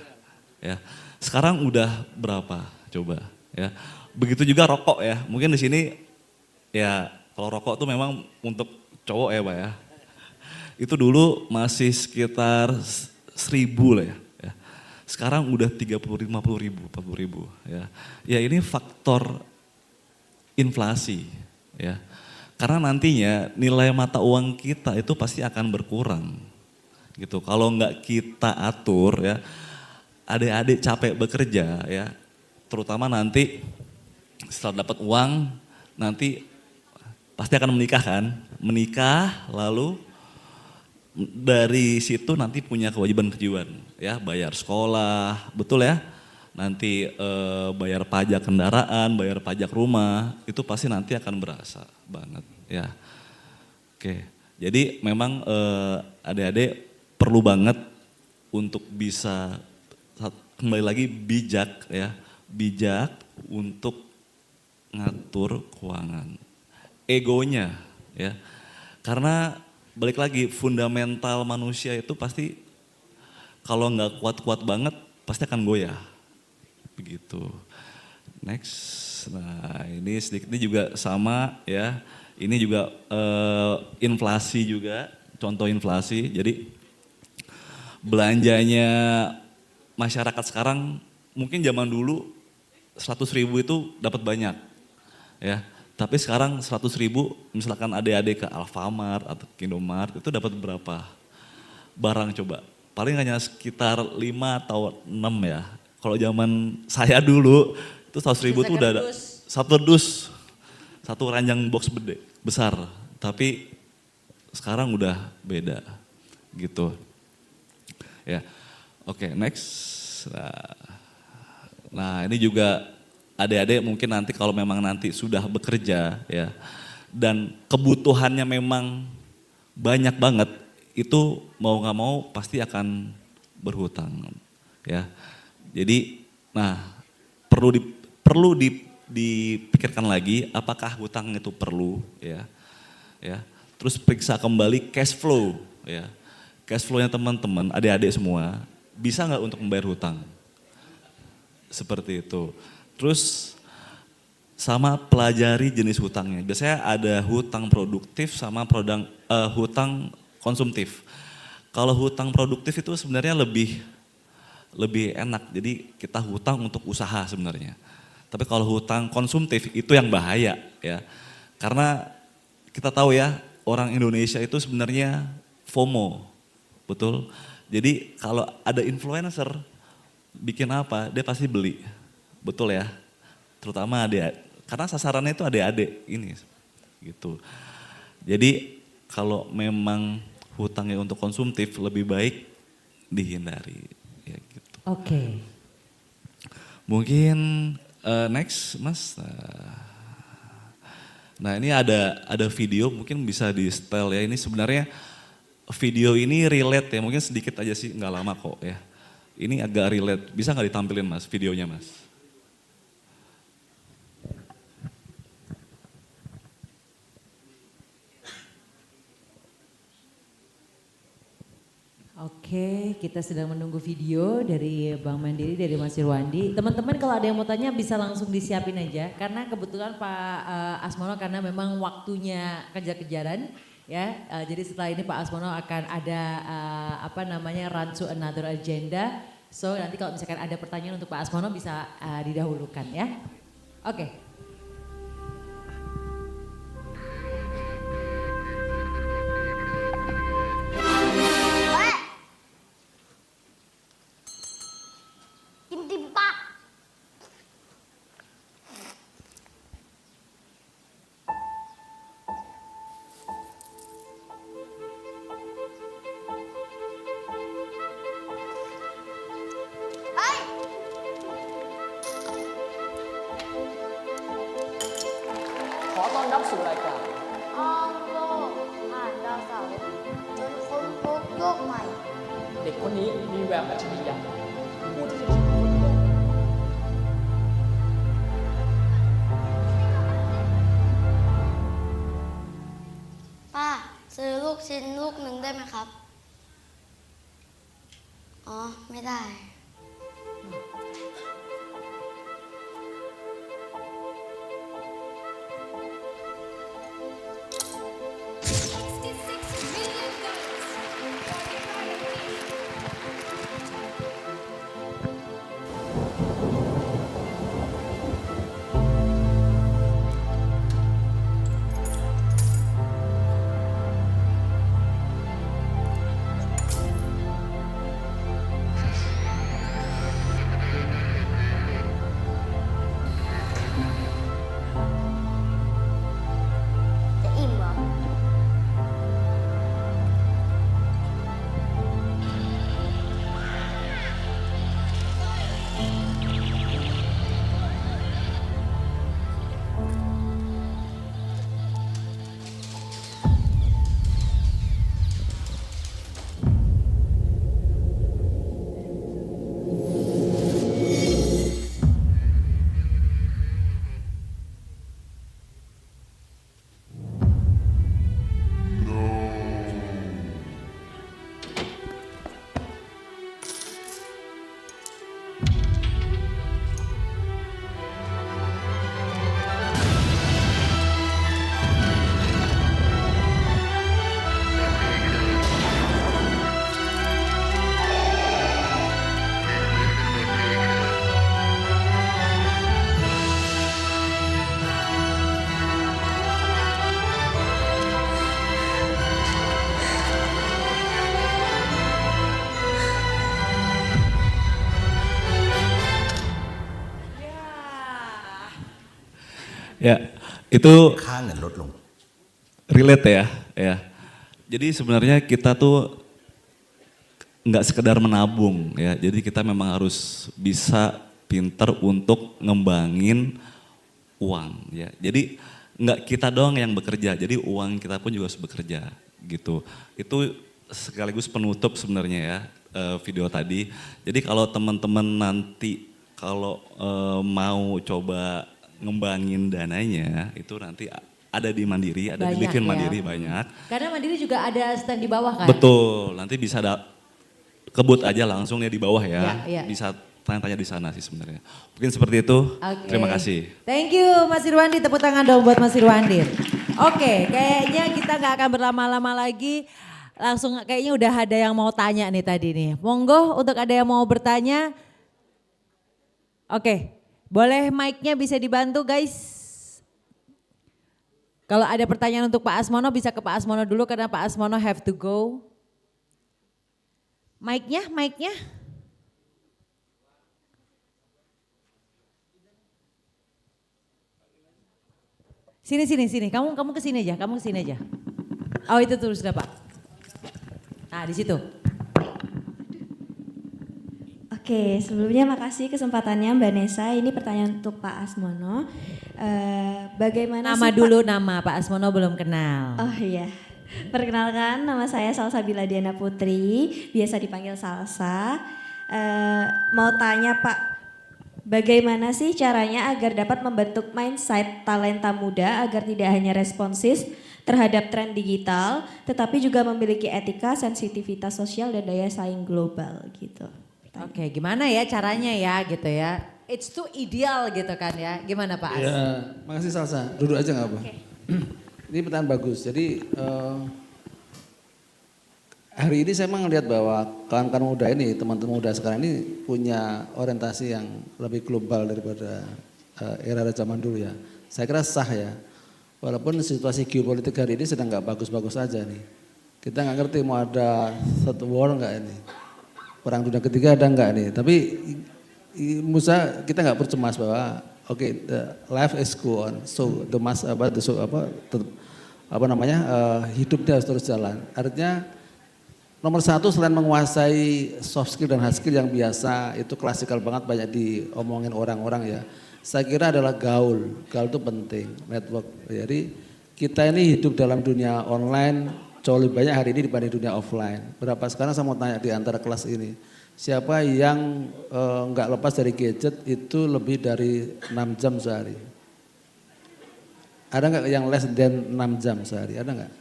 Ya, sekarang udah berapa? Coba ya. Begitu juga rokok ya. Mungkin di sini Ya kalau rokok tuh memang untuk cowok ya Pak ya. Itu dulu masih sekitar 1.000 lah ya. Sekarang udah 30, 50 ribu, 40 ribu ya. Ya ini faktor inflasi ya. Karena nantinya nilai mata uang kita itu pasti akan berkurang gitu. Kalau nggak kita atur ya, adik-adik capek bekerja ya. Terutama nanti setelah dapat uang nanti pasti akan menikah kan. Menikah lalu dari situ nanti punya kewajiban ya, bayar sekolah, betul ya. Nanti bayar pajak kendaraan, bayar pajak rumah, itu pasti nanti akan berasa banget ya. Oke, jadi memang adik-adik perlu banget untuk bisa kembali lagi bijak ya, bijak untuk ngatur keuangan. Egonya ya, karena balik lagi fundamental manusia itu pasti kalau nggak kuat-kuat banget pasti akan goyah. Begitu. Next, nah ini sedikit ini juga sama ya. Ini juga inflasi juga, contoh inflasi. Jadi belanjanya masyarakat sekarang mungkin zaman dulu 100.000 itu dapat banyak ya. Tapi sekarang 100.000 misalkan adik-adik ke Alfamart atau ke Indomaret itu dapat berapa barang coba? Paling hanya sekitar 5 atau 6 ya. Kalau zaman saya dulu itu 100.000 itu udah ada satu dus, satu ranjang box besar. Tapi sekarang udah beda gitu. Ya, oke, next. Nah ini juga adik-adik mungkin nanti kalau memang nanti sudah bekerja ya dan kebutuhannya memang banyak banget, itu mau nggak mau pasti akan berhutang ya. Jadi nah perlu dipikirkan lagi apakah hutang itu perlu ya. Terus periksa kembali cash flow ya. Cash flow-nya teman-teman, adik-adik semua bisa nggak untuk membayar hutang? Seperti itu. Terus sama pelajari jenis hutangnya. Biasanya ada hutang produktif sama hutang konsumtif. Kalau hutang produktif itu sebenarnya lebih enak. Jadi kita hutang untuk usaha sebenarnya. Tapi kalau hutang konsumtif itu yang bahaya ya. Karena kita tahu ya orang Indonesia itu sebenarnya FOMO. Betul? Jadi kalau ada influencer bikin apa dia pasti beli. Betul ya, terutama adik, karena sasarannya itu adik-adik ini, gitu. Jadi kalau memang hutangnya untuk konsumtif lebih baik dihindari, ya gitu. Oke. Mungkin next, Mas. Nah ini ada video, mungkin bisa di setel ya. Ini sebenarnya video ini relate ya, mungkin sedikit aja sih, nggak lama kok ya. Ini agak relate, bisa nggak ditampilin Mas videonya Mas? Oke, kita sedang menunggu video dari Bang Mandiri, dari Mas Irwandi. Teman-teman kalau ada yang mau tanya bisa langsung disiapin aja. Karena kebetulan Pak Asmono karena memang waktunya kejar-kejaran. Ya, jadi setelah ini Pak Asmono akan ada run to another agenda. So nanti kalau misalkan ada pertanyaan untuk Pak Asmono bisa didahulukan ya. Oke. Seimbang. Ya, itu ค่าเงินลดลง relate ya. Jadi sebenarnya kita tuh nggak sekedar menabung ya. Jadi kita memang harus bisa pinter untuk ngembangin uang ya. Jadi nggak kita doang yang bekerja, jadi uang kita pun juga harus bekerja gitu. Itu sekaligus penutup sebenarnya ya video tadi. Jadi kalau teman-teman nanti kalau mau coba ngembangin dananya itu nanti ada di Mandiri, ada Banyak di Livin ya. Mandiri banyak. Karena Mandiri juga ada stand di bawah kan? Betul, nanti bisa kebut aja langsung ya di bawah ya. Ya. Bisa tanya-tanya di sana sih sebenarnya. Mungkin seperti itu. Oke. Terima kasih. Thank you Mas Irwandi, tepuk tangan dong buat Mas Irwandi. Oke, kayaknya kita nggak akan berlama-lama lagi. Langsung kayaknya udah ada yang mau tanya nih tadi nih. Monggo untuk ada yang mau bertanya. Oke, boleh mic-nya bisa dibantu guys. Kalau ada pertanyaan untuk Pak Asmono bisa ke Pak Asmono dulu karena Pak Asmono have to go. Mic-nya. Sini. Kamu kesini aja. Oh itu terus sudah Pak. Nah di situ. Oke, sebelumnya makasih kesempatannya Mbak Nesa. Ini pertanyaan untuk Pak Asmono. Bagaimana Nama sih dulu nama Pak Asmono belum kenal. Oh iya, perkenalkan nama saya Salsabila Diana Putri, biasa dipanggil Salsa. Mau tanya Pak, bagaimana sih caranya agar dapat membentuk mindset talenta muda agar tidak hanya responsif terhadap tren digital, tetapi juga memiliki etika, sensitivitas sosial dan daya saing global gitu. Oke, gimana ya caranya ya gitu ya. It's too ideal gitu kan ya. Gimana Pak As? Ya, makasih Salsa. Duduk aja nggak apa. Ini pertanyaan bagus. Jadi hari ini saya memang lihat bahwa kawan-kawan muda ini, teman-teman muda sekarang ini punya orientasi yang lebih global daripada era zaman dulu ya. Saya kira sah ya. Walaupun situasi geopolitik hari ini sedang nggak bagus-bagus aja nih. Kita nggak ngerti mau ada third war nggak ini. Perang dunia ketiga ada enggak nih, tapi Musa kita nggak bercemas bahwa oke, the life is go on, so the mas hidupnya harus terus jalan. Artinya nomor satu selain menguasai soft skill dan hard skill yang biasa itu klasikal banget banyak diomongin orang-orang ya. Saya kira adalah gaul itu penting, network. Jadi kita ini hidup dalam dunia online. Jauh lebih banyak hari ini dibanding dunia offline. Berapa sekarang saya mau tanya di antara kelas ini. Siapa yang nggak lepas dari gadget itu lebih dari 6 jam sehari? Ada nggak yang less than 6 jam sehari? Ada nggak?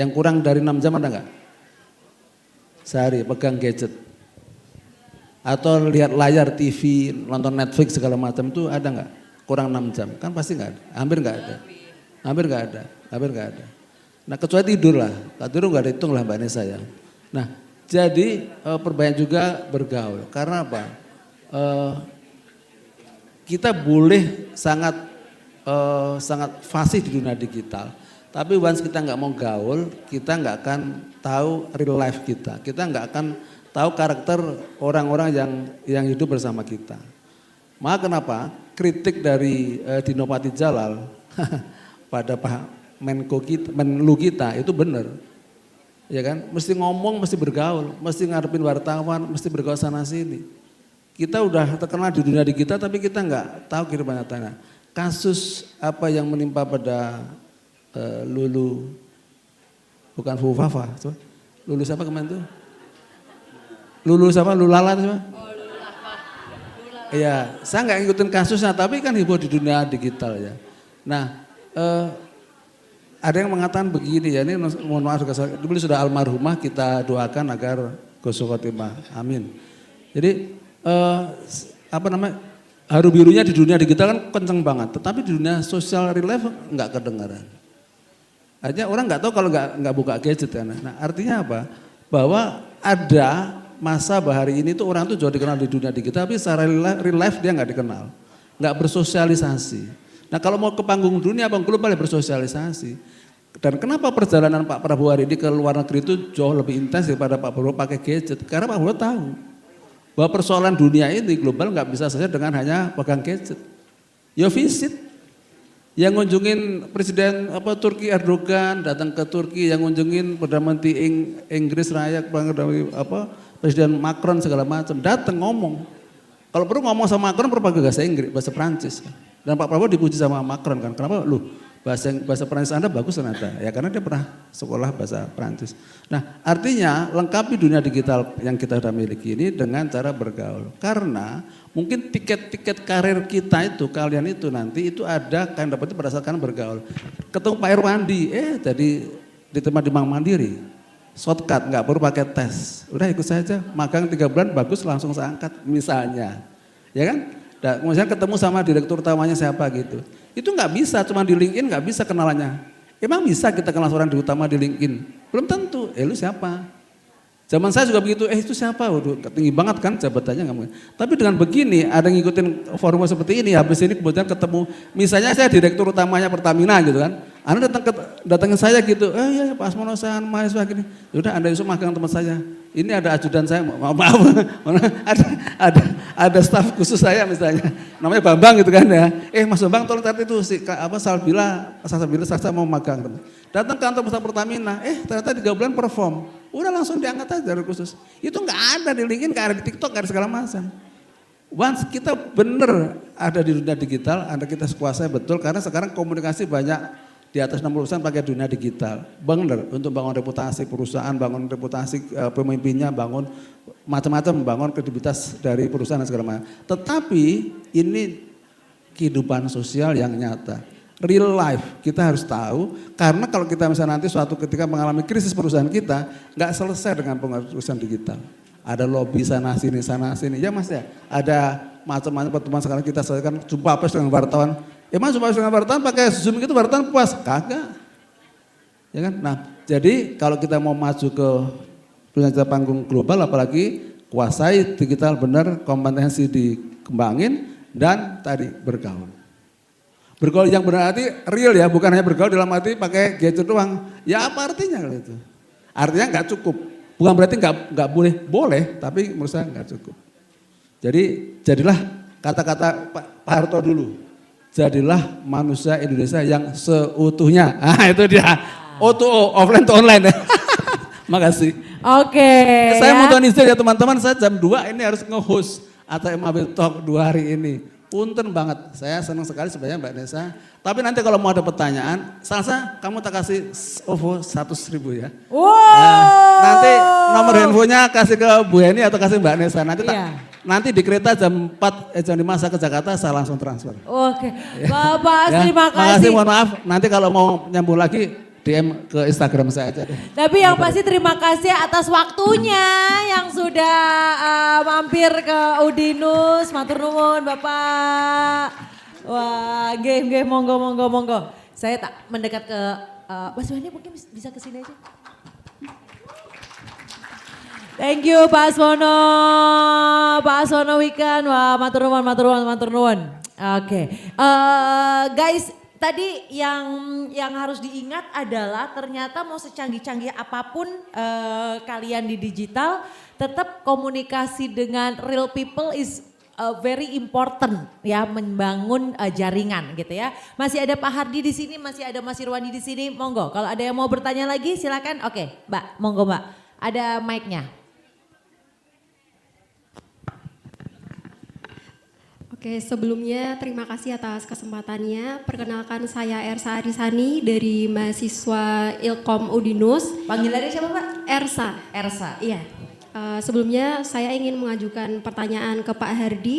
Yang kurang dari 6 jam ada nggak? Sehari pegang gadget. Atau lihat layar TV, nonton Netflix segala macam itu ada nggak? Kurang 6 jam? Kan pasti nggak ada. Hampir nggak ada. Nah kecuali tidur lah, tidur nggak dihitung lah Mbak Nesa ya. Nah jadi perbanyak juga bergaul, karena apa? kita boleh sangat fasih di dunia digital. Tapi once kita nggak mau gaul, kita nggak akan tahu real life kita. Kita nggak akan tahu karakter orang-orang yang hidup bersama kita. Maka kenapa kritik dari Dinopati Jalal pada Pak Menlu kita itu benar. Ya kan, mesti ngomong, mesti bergaul, mesti ngadepin wartawan, mesti bergaul sana sini. Kita udah terkenal di dunia digital tapi kita nggak tahu kehidupan nyatanya. Kasus apa yang menimpa pada Lulu, bukan Fufafa, Lulu siapa kemarin tuh? Lulu siapa? Lulala siapa? Iya, saya nggak ngikutin kasusnya tapi kan heboh di dunia digital ya. Nah, ada yang mengatakan begini ya, ini mohon maaf dulu sudah almarhumah, kita doakan agar gosok khotimah, amin. Jadi haru birunya di dunia digital kan kenceng banget, tetapi di dunia sosial real life nggak kedengaran. Artinya orang nggak tahu kalau nggak buka gadget kan. Nah artinya apa? Bahwa ada masa bahari ini tuh orang tuh jauh dikenal di dunia digital, tapi secara real life dia nggak dikenal, nggak bersosialisasi. Nah kalau mau ke panggung dunia, panggung global ya bersosialisasi. Dan kenapa perjalanan Pak Prabowo hari ini ke luar negeri itu jauh lebih intens daripada Pak Prabowo pakai gadget? Karena Pak Prabowo tahu bahwa persoalan dunia ini global nggak bisa saja dengan hanya pegang gadget. Ya visit, yang ngunjungin Presiden Turki Erdogan datang ke Turki, yang ngunjungin Perdana Menteri Inggris Raya, Presiden Macron segala macam, datang ngomong. Kalau perlu ngomong sama Macron berbagai bahasa Inggris, bahasa Prancis. Dan Pak Prabowo dipuji sama Macron kan, kenapa lu bahasa Prancis Anda bagus ternyata, ya karena dia pernah sekolah bahasa Prancis. Nah artinya lengkapi dunia digital yang kita sudah miliki ini dengan cara bergaul. Karena mungkin tiket karir kita itu, kalian itu nanti itu ada kalian dapatnya berdasarkan bergaul. Ketemu Pak Irwandi, jadi diterima di Bank Mandiri, shortcut nggak perlu pakai tes, udah ikut saja, magang 3 bulan bagus langsung saya angkat misalnya, ya kan? Kemudian ketemu sama direktur utamanya siapa gitu. Itu nggak bisa, cuma di LinkedIn nggak bisa kenalannya. Emang bisa kita kenal seorang di utama di LinkedIn? Belum tentu, lu siapa? Zaman saya juga begitu, itu siapa? Waduh, tinggi banget kan jabatannya nggak mungkin. Tapi dengan begini, ada yang ngikutin forum seperti ini, habis ini kemudian ketemu, misalnya saya direktur utamanya Pertamina gitu kan. Anda datangin saya gitu, iya Pak Asmono saya mahasiswa gini. Yaudah Anda Yusuf magang teman saya. Ini ada ajudan saya, maaf, ada staf khusus saya misalnya, namanya Bambang gitu kan ya. Mas Bambang tolong cari itu Salsabila mau magang. Datang ke kantor besar Pertamina, ternyata 3 bulan perform. Udah langsung diangkat aja dari khusus. Itu nggak ada di LinkedIn, nggak ada di TikTok, nggak ada segala macam. Once kita bener ada di dunia digital, Anda kita kuasai betul karena sekarang komunikasi banyak di atas 60% pakai dunia digital. Bener untuk bangun reputasi perusahaan, bangun reputasi pemimpinnya, bangun macam-macam, bangun kredibilitas dari perusahaan dan segala macam. Tetapi ini kehidupan sosial yang nyata. Real life kita harus tahu karena kalau kita misalnya nanti suatu ketika mengalami krisis perusahaan kita nggak selesai dengan perusahaan digital. Ada lobby sana sini ya mas ya. Ada macam-macam pertemuan sekarang kita selesaikan jumpa pers dengan wartawan. Emang jumpa pers dengan wartawan pakai Zoom itu wartawan puas? Kagak. Ya kan? Nah jadi kalau kita mau maju ke dunia panggung global apalagi kuasai digital benar, kompetensi dikembangin dan tadi bergaul. Bergaul yang berarti real ya, bukan hanya bergaul dalam arti pakai gadget doang. Ya apa artinya kalau itu? Artinya nggak cukup. Bukan berarti nggak boleh, tapi menurut saya nggak cukup. Jadi jadilah kata-kata Pak Harto dulu. Jadilah manusia Indonesia yang seutuhnya. Ah itu dia. O2O, offline to online. Makasih. Oke. Saya mau izin ya teman-teman, saya jam 2 ini harus nge-host atau MAB Talk 2 hari ini. Punten banget, saya senang sekali sebenarnya Mbak Nesa. Tapi nanti kalau mau ada pertanyaan, Salsa kamu tak kasih OVO 100.000 ya. Wow. Nanti nomor handphonenya kasih ke Bu Heni atau kasih Mbak Nesa. Nanti di kereta jam 4, jam 5 saya ke Jakarta saya langsung transfer. Oke, Bapak terima kasih. Makasih, mohon maaf. Nanti kalau mau nyambung lagi DM ke Instagram saya aja deh. Tapi yang pasti terima kasih atas waktunya yang sudah mampir ke Dinus. Matur nuwun Bapak. Wah, game monggo. Saya tak mendekat ke Mas Wani mungkin bisa ke sini aja. Thank you Pak Asmono. Pak Asmono Wikan. Wah, matur nuwun. Oke. Guys, tadi yang harus diingat adalah ternyata mau secanggih-canggih apapun kalian di digital, tetap komunikasi dengan real people is very important ya, membangun jaringan gitu ya. Masih ada Pak Hardi di sini, masih ada Mas Irwandi di sini. Monggo, kalau ada yang mau bertanya lagi silakan. Oke, Mbak, monggo Mbak. Ada mic-nya. Oke, sebelumnya terima kasih atas kesempatannya. Perkenalkan saya Ersa Arisani dari mahasiswa Ilkom Dinus. Panggilannya siapa Pak? Ersa. Ersa. Iya. Sebelumnya saya ingin mengajukan pertanyaan ke Pak Hardi.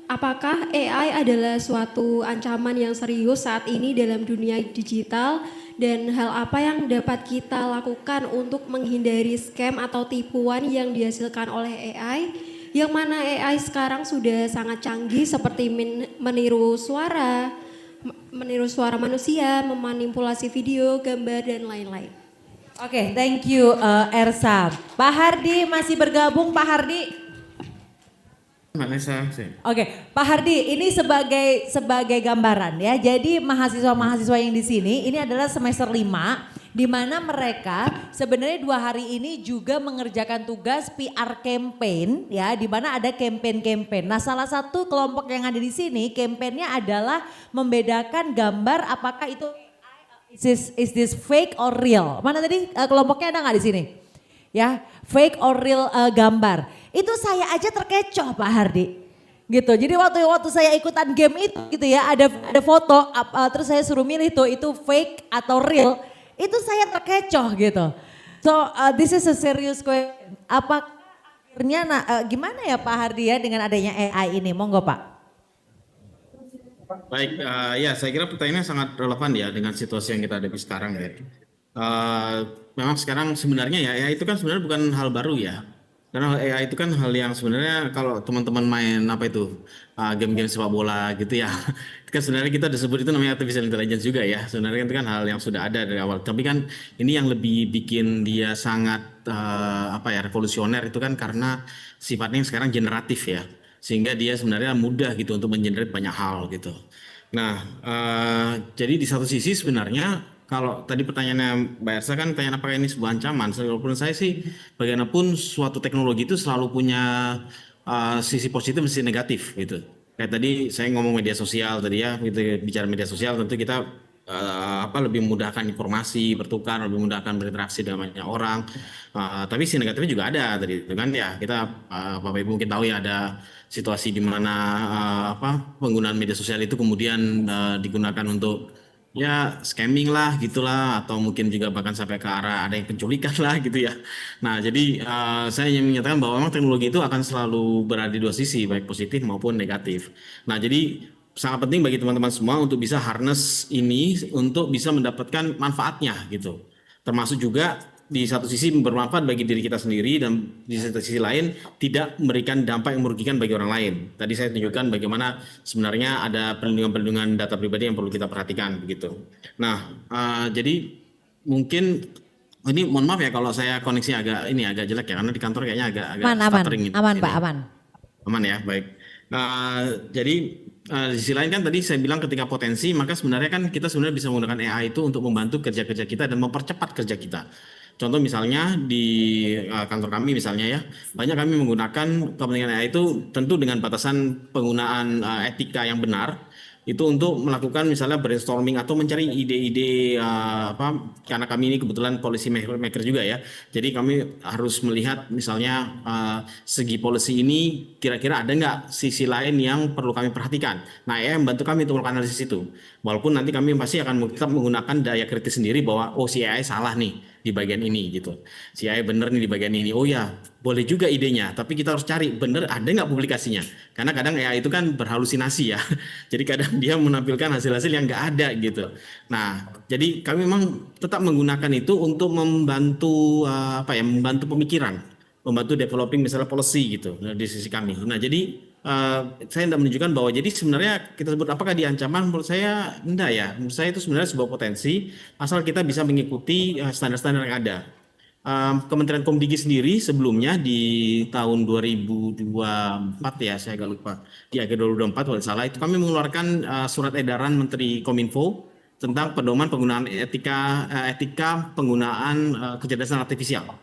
Apakah AI adalah suatu ancaman yang serius saat ini dalam dunia digital? Dan hal apa yang dapat kita lakukan untuk menghindari scam atau tipuan yang dihasilkan oleh AI? Yang mana AI sekarang sudah sangat canggih seperti meniru suara manusia, memanipulasi video, gambar, dan lain-lain. Oke, thank you Ersa. Pak Hardi masih bergabung, Pak Hardi? Oke, Pak Hardi, ini sebagai gambaran ya. Jadi mahasiswa-mahasiswa yang di sini ini adalah semester 5, di mana mereka sebenarnya 2 hari ini juga mengerjakan tugas PR campaign ya, di mana ada campaign. Nah, salah satu kelompok yang ada di sini campaignnya adalah membedakan gambar apakah itu is this fake or real. Mana tadi kelompoknya ada nggak di sini? Ya, fake or real gambar. Itu saya aja terkecoh Pak Hardi. Gitu. Jadi waktu saya ikutan game itu gitu ya, ada foto terus saya suruh milih itu fake atau real. Itu saya terkecoh gitu. So this is a serious question. Apa akhirnya gimana ya Pak Hardi ya dengan adanya AI ini? Monggo Pak. Baik, ya saya kira pertanyaannya sangat relevan ya dengan situasi yang kita hadapi sekarang ya. Memang sekarang sebenarnya ya AI itu kan sebenarnya bukan hal baru ya. Karena AI itu kan hal yang sebenarnya kalau teman-teman main apa itu game-game sepak bola gitu ya, itu kan sebenarnya kita disebut itu namanya artificial intelligence juga ya. Sebenarnya itu kan hal yang sudah ada dari awal. Tapi kan ini yang lebih bikin dia sangat revolusioner itu kan karena sifatnya yang sekarang generatif ya, sehingga dia sebenarnya mudah gitu untuk mengenerate banyak hal gitu. Nah, jadi di satu sisi sebenarnya kalau tadi pertanyaannya Mbak Ersa kan pertanyaan apakah ini sebuah ancaman? Menurut saya sih bagaimanapun suatu teknologi itu selalu punya sisi positif dan sisi negatif gitu. Kayak tadi saya ngomong media sosial tadi ya, gitu, bicara media sosial tentu kita lebih memudahkan informasi, bertukar, lebih memudahkan berinteraksi dengan banyak orang. Tapi sisi negatifnya juga ada tadi itu kan ya. Kita Bapak Ibu mungkin tahu ya ada situasi di mana penggunaan media sosial itu kemudian digunakan untuk ya scamming lah gitulah, atau mungkin juga bahkan sampai ke arah ada yang penculikan lah gitu ya. Nah jadi saya ingin menyatakan bahwa memang teknologi itu akan selalu berada di dua sisi, baik positif maupun negatif. Nah jadi sangat penting bagi teman-teman semua untuk bisa harness ini untuk bisa mendapatkan manfaatnya gitu. Termasuk juga di satu sisi bermanfaat bagi diri kita sendiri dan di satu sisi lain tidak memberikan dampak yang merugikan bagi orang lain. Tadi saya tunjukkan bagaimana sebenarnya ada perlindungan data pribadi yang perlu kita perhatikan begitu. Nah, jadi mungkin ini mohon maaf ya kalau saya koneksi agak jelek ya karena di kantor kayaknya agak stuttering gitu. Aman Pak, aman. Aman ya, baik. Jadi di sisi lain kan tadi saya bilang ketika potensi maka sebenarnya kan kita sebenarnya bisa menggunakan AI itu untuk membantu kerja-kerja kita dan mempercepat kerja kita. Contoh misalnya di kantor kami misalnya ya, banyak kami menggunakan kepentingan AI itu tentu dengan batasan penggunaan etika yang benar, itu untuk melakukan misalnya brainstorming atau mencari ide-ide karena kami ini kebetulan policy maker juga ya. Jadi kami harus melihat misalnya segi policy ini kira-kira ada nggak sisi lain yang perlu kami perhatikan. Nah AI membantu kami untuk melakukan analisis itu. Walaupun nanti kami pasti akan tetap menggunakan daya kritis sendiri bahwa si AI salah nih di bagian ini gitu. Si AI bener nih di bagian ini. Oh ya, boleh juga idenya, tapi kita harus cari bener ada nggak publikasinya. Karena kadang AI itu kan berhalusinasi ya. Jadi kadang dia menampilkan hasil-hasil yang nggak ada gitu. Nah, jadi kami memang tetap menggunakan itu untuk membantu membantu pemikiran, membantu developing misalnya policy gitu di sisi kami. Nah, jadi saya tidak menunjukkan bahwa jadi sebenarnya kita sebut apakah dia ancaman, menurut saya enggak ya. Menurut saya itu sebenarnya sebuah potensi asal kita bisa mengikuti standar-standar yang ada. Kementerian Komdigi sendiri sebelumnya di tahun 2024 ya, saya agak lupa, di akhir 2024 kalau salah, itu kami mengeluarkan surat edaran Menteri Kominfo tentang pedoman penggunaan etika penggunaan kecerdasan artifisial.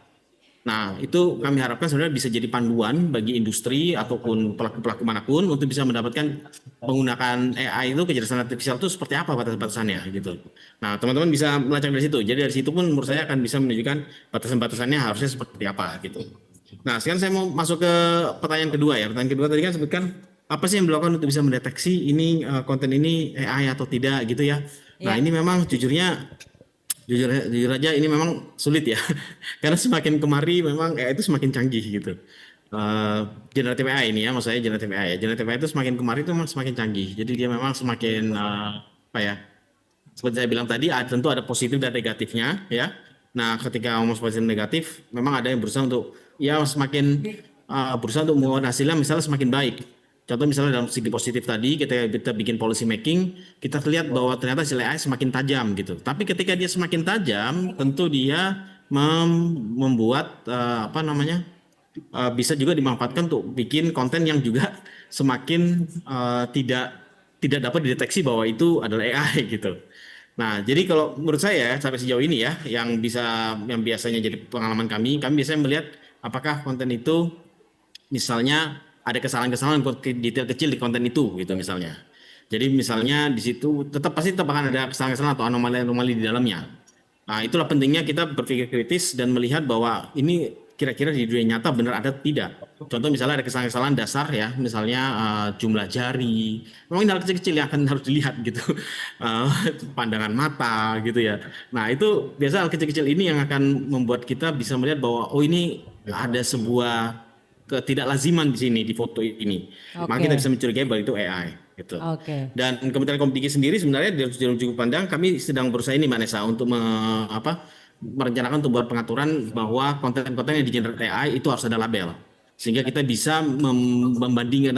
Nah, itu kami harapkan sebenarnya bisa jadi panduan bagi industri ataupun pelaku-pelaku manapun untuk bisa mendapatkan penggunaan AI itu, kecerdasan artifisial itu seperti apa batas-batasannya gitu. Nah, teman-teman bisa melacak dari situ. Jadi dari situ pun menurut saya akan bisa menunjukkan batasan-batasannya harusnya seperti apa gitu. Nah, sekarang saya mau masuk ke pertanyaan kedua ya. Pertanyaan kedua tadi kan sebutkan apa sih yang dilakukan untuk bisa mendeteksi ini konten ini AI atau tidak gitu ya. Nah, ini memang jujur aja ini memang sulit ya, karena semakin kemari memang AI itu semakin canggih gitu. Generatif AI ini ya, maksud saya generatif AI. Generatif AI itu semakin kemari itu memang semakin canggih. Jadi dia memang semakin apa ya? Seperti saya bilang tadi, tentu ada positif dan negatifnya ya. Nah, ketika ngomong positif dan negatif, memang ada yang berusaha untuk ya semakin berusaha untuk membuat hasilnya misalnya semakin baik. Contoh misalnya dalam segi positif tadi, kita bikin policy making, kita lihat bahwa ternyata hasil AI semakin tajam gitu. Tapi ketika dia semakin tajam, tentu dia membuat bisa juga dimanfaatkan untuk bikin konten yang juga semakin tidak dapat dideteksi bahwa itu adalah AI gitu. Nah, jadi kalau menurut saya sampai sejauh ini ya, yang biasanya jadi pengalaman kami biasanya melihat apakah konten itu misalnya ada kesalahan-kesalahan detail kecil di konten itu gitu misalnya. Jadi misalnya di situ pasti akan ada kesalahan-kesalahan atau anomali-anomali di dalamnya. Nah, itulah pentingnya kita berpikir kritis dan melihat bahwa ini kira-kira di dunia nyata benar ada tidak. Contoh misalnya ada kesalahan-kesalahan dasar ya, misalnya jumlah jari. Memang ini hal kecil-kecil yang akan harus dilihat gitu. Pandangan mata gitu ya. Nah, itu biasa hal kecil-kecil ini yang akan membuat kita bisa melihat bahwa oh ini ada sebuah ketidaklaziman di sini di foto ini. Maka kita bisa mencurigai bahwa itu AI gitu. Dan Kementerian Komdigi sendiri sebenarnya dalam sudut pandang kami sedang berusaha ini Mbak Nesa untuk merencanakan untuk buat pengaturan bahwa konten-konten yang di-generate AI itu harus ada label. Sehingga kita bisa membandingkan,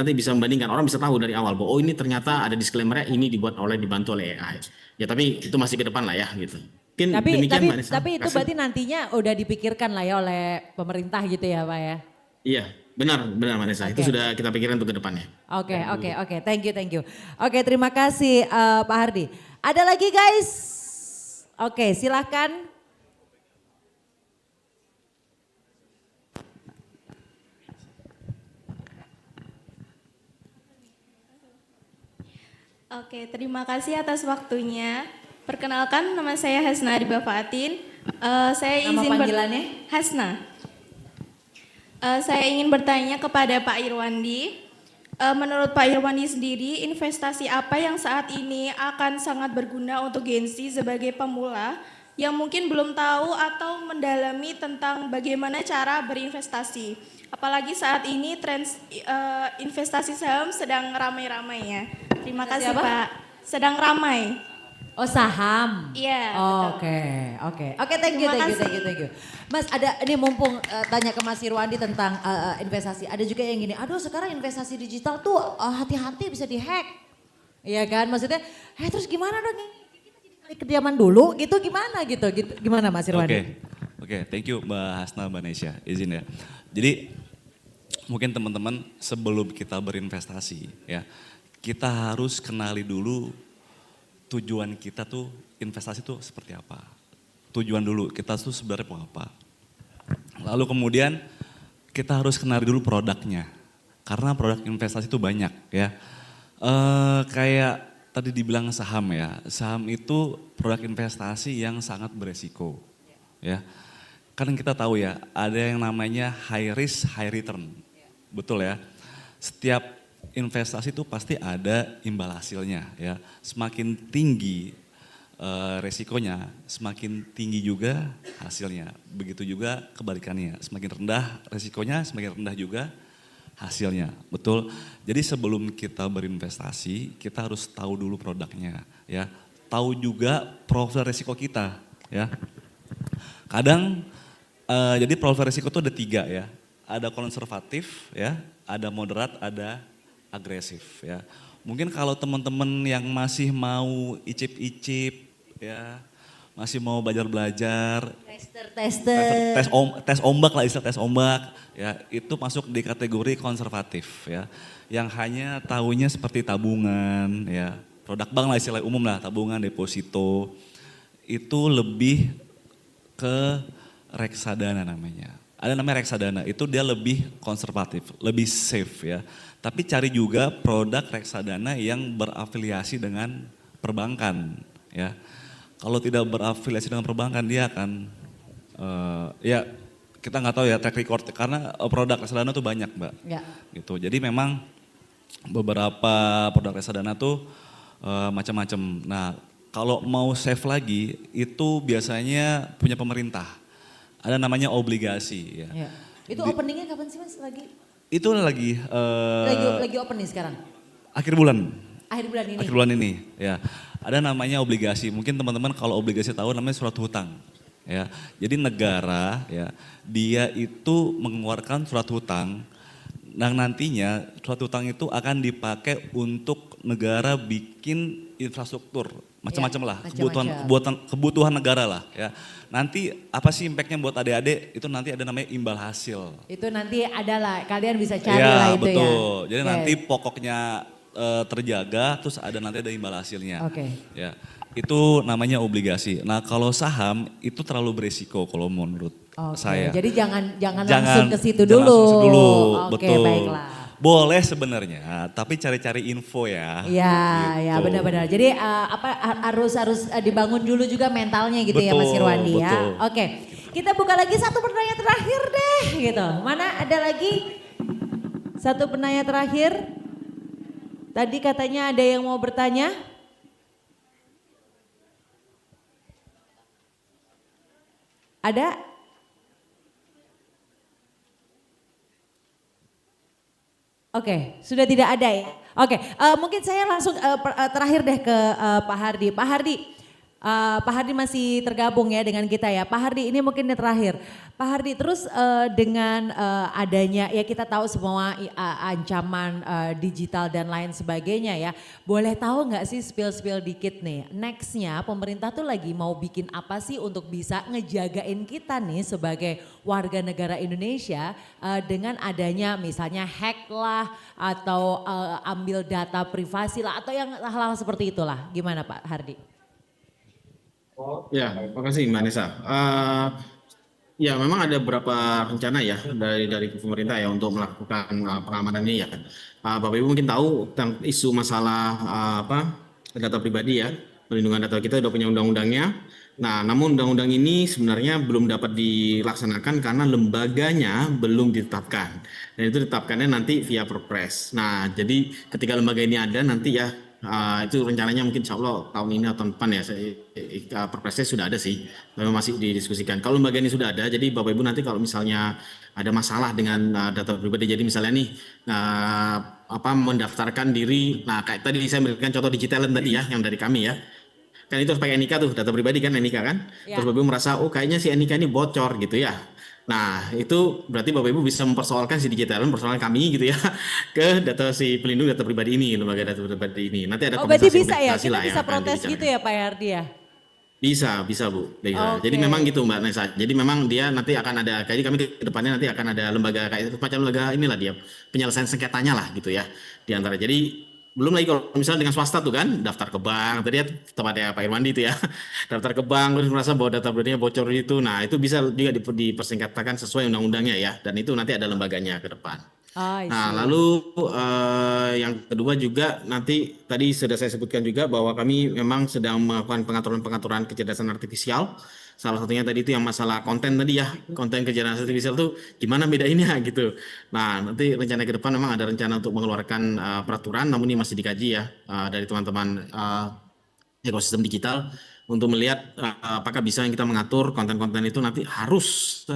orang bisa tahu dari awal bahwa oh ini ternyata ada disclaimer-nya ini dibantu oleh AI. Ya tapi itu masih ke depan lah ya gitu. Mungkin demikian Mbak Nesa. Tapi itu berarti nantinya udah dipikirkan lah ya oleh pemerintah gitu ya Pak ya? Iya, benar Mbak Nesa. Itu sudah kita pikirkan untuk ke depannya. Oke. Thank you. Oke, terima kasih Pak Hardi. Ada lagi guys? Oke, silahkan. Oke, terima kasih atas waktunya. Perkenalkan, nama saya Hasna Dibafatin. Saya Nama izin panggilannya? Hasna. Saya ingin bertanya kepada Pak Irwandi. Menurut Pak Irwandi sendiri, investasi apa yang saat ini akan sangat berguna untuk Gen Z sebagai pemula yang mungkin belum tahu atau mendalami tentang bagaimana cara berinvestasi? Apalagi saat ini tren investasi saham sedang ramai-ramainya. Terima kasih Pak. Sedang ramai. Oh saham? Iya. Oke, thank you. Mas ada ini mumpung tanya ke Mas Irwandi tentang investasi. Ada juga yang gini, aduh sekarang investasi digital tuh hati-hati bisa dihack. Iya kan, maksudnya terus gimana dong? Kita ke zaman dulu gitu gimana gitu. Gimana Mas Irwandi? Oke, thank you Mbak Hasna, Mbak Nesya, izin ya. Jadi mungkin teman-teman sebelum kita berinvestasi ya, kita harus kenali dulu tujuan kita tuh investasi tuh seperti apa. Tujuan dulu kita tuh sebenarnya mau apa. Lalu kemudian kita harus kenali dulu produknya. Karena produk investasi itu banyak ya. Kayak tadi dibilang saham ya. Saham itu produk investasi yang sangat beresiko ya. Kan kita tahu ya ada yang namanya high risk high return. Betul ya. Setiap investasi itu pasti ada imbal hasilnya ya. Semakin tinggi resikonya, semakin tinggi juga hasilnya. Begitu juga kebalikannya, semakin rendah resikonya, semakin rendah juga hasilnya. Betul. Jadi sebelum kita berinvestasi, kita harus tahu dulu produknya ya. Tahu juga profil resiko kita ya. Kadang jadi profil resiko itu ada 3 ya. Ada konservatif ya, ada moderat, ada agresif ya. Mungkin kalau teman-teman yang masih mau icip-icip ya, masih mau belajar, Tester. tes ombak lah, istilah tes ombak, ya itu masuk di kategori konservatif ya, yang hanya tahunya seperti tabungan, ya produk bank lah istilah umum lah, tabungan, deposito, itu lebih ke reksadana namanya. Ada namanya reksadana, itu dia lebih konservatif, lebih safe ya. Tapi cari juga produk reksadana yang berafiliasi dengan perbankan ya. Kalau tidak berafiliasi dengan perbankan dia akan ya kita nggak tahu ya track record karena produk reksadana tuh banyak Mbak. Ya. Gitu. Jadi memang beberapa produk reksadana tuh macam-macam. Nah, kalau mau save lagi itu biasanya punya pemerintah. Ada namanya obligasi ya. Ya. Itu openingnya kapan sih Mas lagi? Itu lagi Lagi open nih sekarang? akhir bulan. Akhir bulan ini? Akhir bulan ini ya. Ada namanya obligasi. Mungkin teman-teman kalau obligasi tahu namanya surat hutang. Ya. Jadi negara ya dia itu mengeluarkan surat hutang. Nah nantinya surat hutang itu akan dipakai untuk negara bikin infrastruktur macam-macam lah, kebutuhan negara lah ya. Nanti apa sih impactnya buat adik-adik itu nanti ada namanya imbal hasil. Itu nanti ada lah, kalian bisa cari ya, lah itu betul. ya. Jadi nanti pokoknya terjaga, terus nanti ada imbal hasilnya. Oke. Ya, itu namanya obligasi. Nah kalau saham itu terlalu beresiko kalau menurut saya. Jadi jangan langsung ke situ dulu. Langsung ke situ dulu, Oke, betul. baiklah. Boleh sebenarnya, tapi cari-cari info ya. Iya, gitu. ya benar-benar. Jadi harus dibangun dulu juga mentalnya gitu ya Mas Irwandi ya. Betul. Oke, kita buka lagi satu pertanyaan terakhir deh gitu. Mana ada lagi satu penanya terakhir? Tadi katanya ada yang mau bertanya. Ada? Oke, sudah tidak ada ya. Oke, mungkin saya langsung terakhir deh ke Pak Hardi. Pak Hardi masih tergabung ya dengan kita ya. Pak Hardi ini mungkin yang terakhir. Pak Hardi terus dengan adanya ya kita tahu semua ancaman digital dan lain sebagainya ya. Boleh tahu nggak sih spill dikit nih. Nextnya pemerintah tuh lagi mau bikin apa sih untuk bisa ngejagain kita nih sebagai warga negara Indonesia dengan adanya misalnya hack lah atau ambil data privasi lah atau yang hal-hal seperti itulah. Gimana Pak Hardi? Ya, makasih Mbak Nesa. Ya memang ada beberapa rencana ya dari pemerintah ya untuk melakukan pengamanan ini ya. Bapak Ibu mungkin tahu tentang isu masalah data pribadi ya, perlindungan data kita sudah punya undang-undangnya. Nah, namun undang-undang ini sebenarnya belum dapat dilaksanakan karena lembaganya belum ditetapkan. Dan itu ditetapkannya nanti via Perpres. Nah, jadi ketika lembaga ini ada nanti ya itu rencananya mungkin insya Allah tahun ini atau tahun depan ya, Perpresnya sudah ada sih, memang masih didiskusikan. Kalau lembaga ini sudah ada, jadi Bapak Ibu nanti kalau misalnya ada masalah dengan data pribadi, jadi misalnya nih mendaftarkan diri, nah kayak tadi saya memberikan contoh digital tadi ya, yang dari kami ya, kan itu harus pakai NIK tuh, data pribadi kan NIK kan, ya. Terus Bapak Ibu merasa kayaknya si NIK ini bocor gitu ya. Nah itu berarti Bapak Ibu bisa mempersoalkan si digital, mempersoalkan kami gitu ya ke data si pelindung data pribadi ini, lembaga data pribadi ini. Nanti ada berarti kompensasi bisa ya, kita lah bisa protes gitu ya Pak Hardi ya? Bisa Bu. Bisa. Jadi memang gitu Mbak Nesa. Jadi memang dia nanti akan ada, kayak kami ke depannya nanti akan ada lembaga kayak macam lembaga inilah dia penyelesaian sengketanya lah gitu ya di antara. Jadi belum lagi kalau misalnya dengan swasta tuh kan daftar ke bank, tadi ya tempatnya Pak Irwandi itu ya, daftar ke bank terus merasa bahwa data pribadinya bocor itu, nah itu bisa juga dipersingkatkan sesuai undang-undangnya ya, dan itu nanti ada lembaganya ke depan. Nah lalu yang kedua juga nanti tadi sudah saya sebutkan juga bahwa kami memang sedang melakukan pengaturan kecerdasan artifisial. Salah satunya tadi itu yang masalah konten tadi ya, konten kecerdasan artifisial itu gimana bedainnya gitu. Nah nanti rencana ke depan memang ada rencana untuk mengeluarkan peraturan, namun ini masih dikaji ya dari teman-teman ekosistem digital untuk melihat apakah bisa yang kita mengatur konten-konten itu nanti harus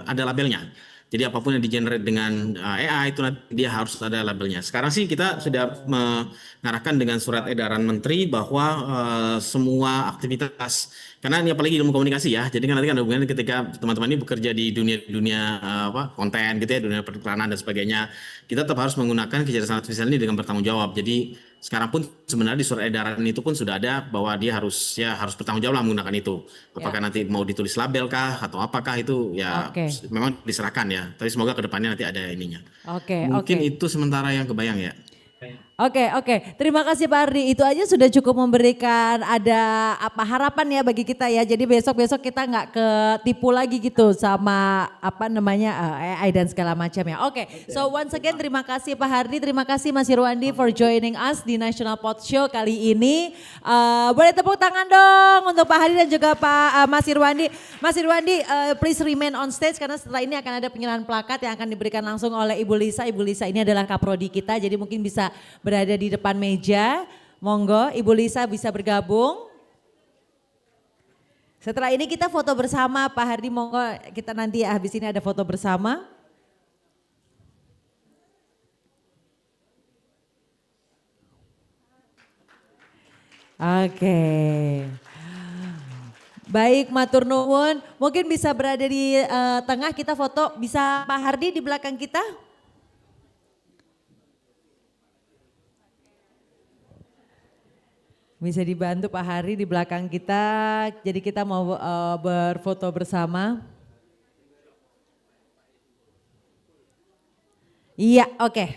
ada labelnya. Jadi apapun yang di-generate dengan AI itu nanti dia harus ada labelnya. Sekarang sih kita sudah mengarahkan dengan surat edaran menteri bahwa semua aktivitas, karena ini apalagi ilmu komunikasi ya, jadi kan nanti kan ada hubungannya ketika teman-teman ini bekerja di dunia konten gitu ya, dunia periklanan dan sebagainya, kita tetap harus menggunakan kecerdasan artifisial ini dengan bertanggung jawab. Jadi Sekarang pun sebenarnya di surat edaran itu pun sudah ada bahwa dia harus bertanggung jawab lah menggunakan itu. Apakah nanti mau ditulis label kah atau apakah itu ya memang diserahkan ya. Tapi semoga kedepannya nanti ada ininya. Mungkin itu sementara yang kebayang ya. Oke. Terima kasih Pak Ardi. Itu aja sudah cukup memberikan ada harapan ya bagi kita ya. Jadi besok-besok kita nggak ketipu lagi gitu sama AI dan segala macam ya. So once again terima kasih Pak Hardi, terima kasih Mas Irwandi for joining us di National PodShow kali ini. Boleh tepuk tangan dong untuk Pak Hardi dan juga Pak Mas Irwandi. Mas Irwandi, please remain on stage karena setelah ini akan ada penyerahan plakat yang akan diberikan langsung oleh Ibu Lisa. Ibu Lisa ini adalah kaprodi kita, jadi mungkin bisa berada di depan meja. Monggo Ibu Lisa bisa bergabung. Setelah ini kita foto bersama Pak Hardi, monggo kita nanti habis ini ada foto bersama. Baik, matur nuwun. Mungkin bisa berada di tengah kita foto. Bisa Pak Hardi di belakang kita? Bisa dibantu Pak Hari di belakang kita, jadi kita mau berfoto bersama. Iya, oke,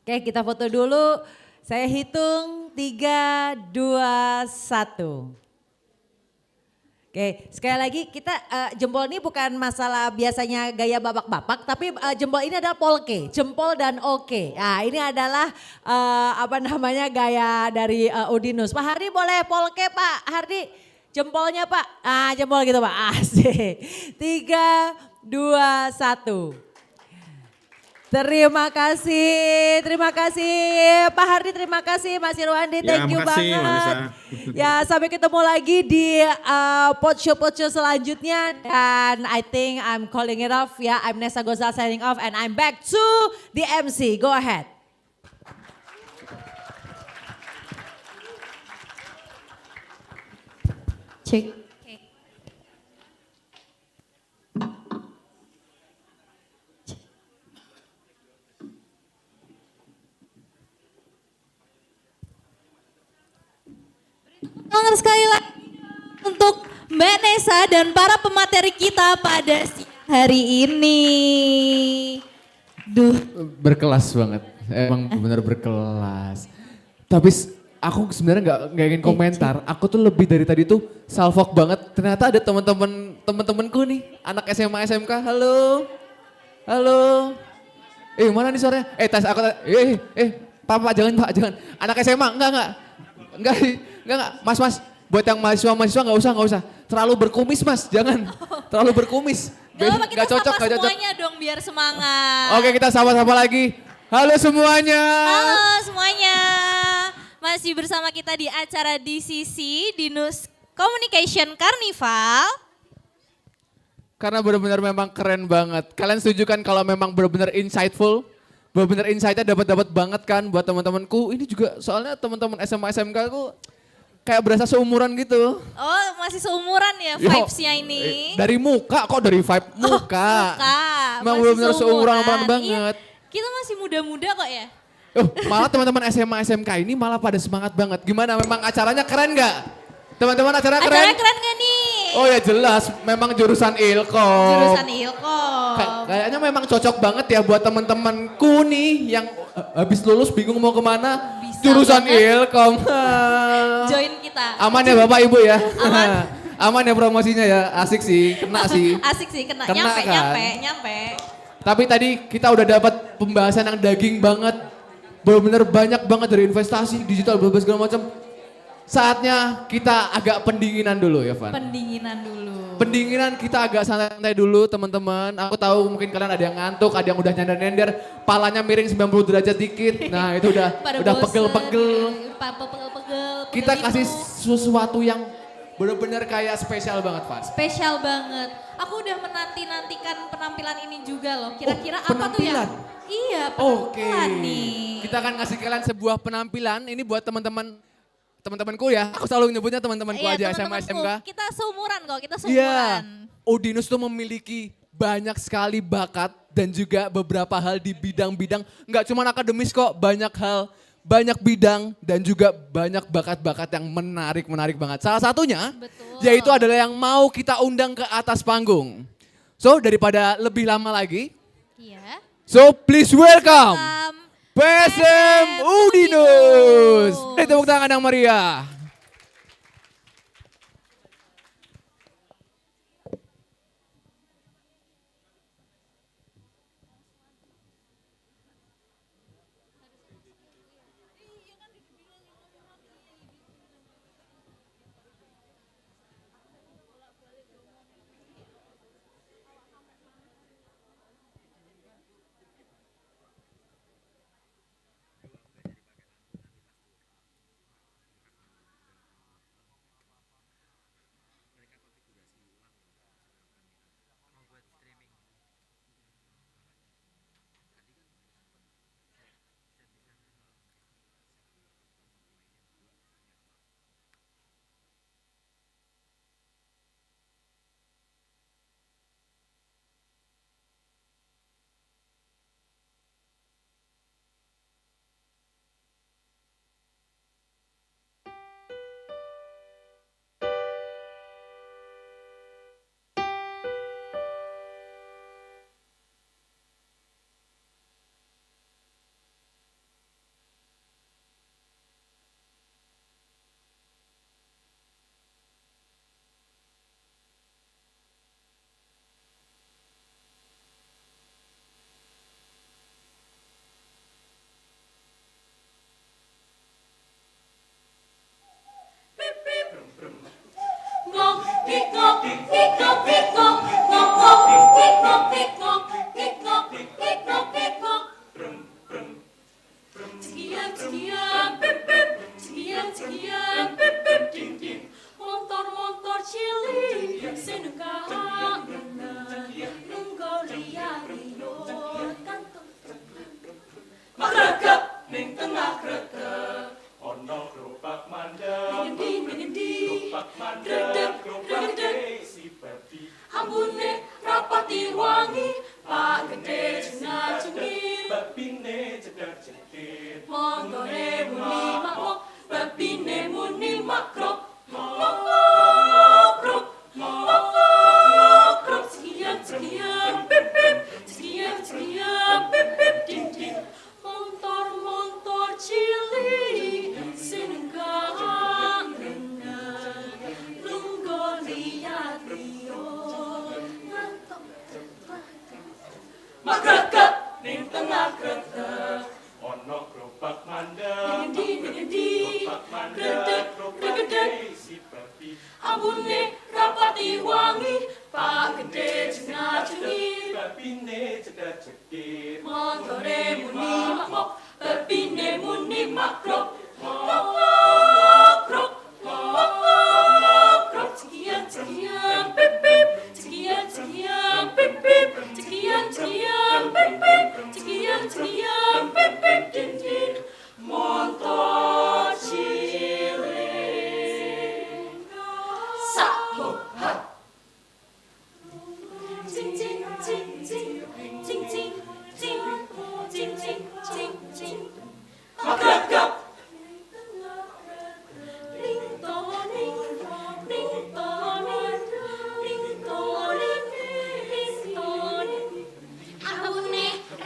kita foto dulu. Saya hitung 3, 2, 1. Sekali lagi kita jempol ini bukan masalah biasanya gaya babak-babak, tapi jempol ini adalah polke, jempol dan oke. Nah ini adalah gaya dari Dinus. Pak Hardi boleh polke Pak Hardi, jempolnya Pak. Jempol gitu Pak, asik. 3, 2, 1. Terima kasih Pak Hardi, terima kasih Mas Irwandi, thank you banget. Ya sampai ketemu lagi di PodShow selanjutnya dan I think I'm calling it off ya. I'm Nessa Gozal signing off and I'm back to the MC. Go ahead. Cek. Tangan sekali lagi untuk Mbak Nessa dan para pemateri kita pada siang hari ini. Berkelas banget, emang benar berkelas. Tapi aku sebenarnya nggak ingin komentar. Aku tuh lebih dari tadi tuh salfok banget. Ternyata ada teman-temanku nih, anak SMA SMK. Halo. Mana nih suaranya? Tas aku. Pak jangan. Anak SMA enggak. Mas. Buat yang mahasiswa nggak usah. Terlalu berkumis Mas, jangan. Terlalu berkumis. Gak cocok. Semuanya dong biar semangat. Oke, kita sama-sama lagi. Halo semuanya. Masih bersama kita di acara DCC, Dinus Communication Carnival. Karena benar-benar memang keren banget. Kalian setuju kan kalau memang benar-benar insightful? Benar-benar insight-nya dapat banget kan buat teman-temanku. Ini juga soalnya teman-teman SMA SMK aku kayak berasa seumuran gitu. Oh masih seumuran ya vibes-nya ini. Dari muka kok, dari vibe muka. Memang benar-benar seumuran banget. Iya, kita masih muda-muda kok ya. Malah teman-teman SMA SMK ini malah pada semangat banget. Gimana, memang acaranya keren gak? Teman-teman acara keren? Acaranya keren gak nih? Oh ya jelas, memang jurusan Ilkom. Kayaknya memang cocok banget ya buat teman-temanku nih yang habis lulus bingung mau kemana. Jurusan Ilkom. Join kita. Aman ya Bapak Ibu ya? Aman. Aman ya promosinya ya, asik sih, kena sih. Kena nyampe. Tapi tadi kita udah dapat pembahasan yang daging banget. Benar-benar banyak banget dari investasi, digital, berbagai segala macam. Saatnya kita agak pendinginan dulu ya Van. Pendinginan kita agak santai dulu teman-teman. Aku tahu mungkin kalian ada yang ngantuk, ada yang udah nyender-nyender, palanya miring 90 derajat dikit. Nah itu udah pegel-pegel. Kita kasih sesuatu yang benar-benar kayak spesial banget Van. Spesial banget. Aku udah menanti-nantikan penampilan ini juga loh. Kira-kira apa tuh ya? Iya penampilan nih. Kita akan ngasih kalian sebuah penampilan. Ini buat teman-temanku ya. Aku selalu nyebutnya teman-temanku aja SMA SMK. Kita seumuran kok, Iya. Dinus tuh memiliki banyak sekali bakat dan juga beberapa hal di bidang-bidang. Nggak cuma akademis kok, banyak hal. banyak bidang dan juga banyak bakat-bakat yang menarik banget. Salah satunya yaitu adalah yang mau kita undang ke atas panggung. So daripada lebih lama lagi, so please welcome PSM Dinus. Tepuk tangan yang meriah.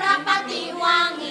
Rapati wangi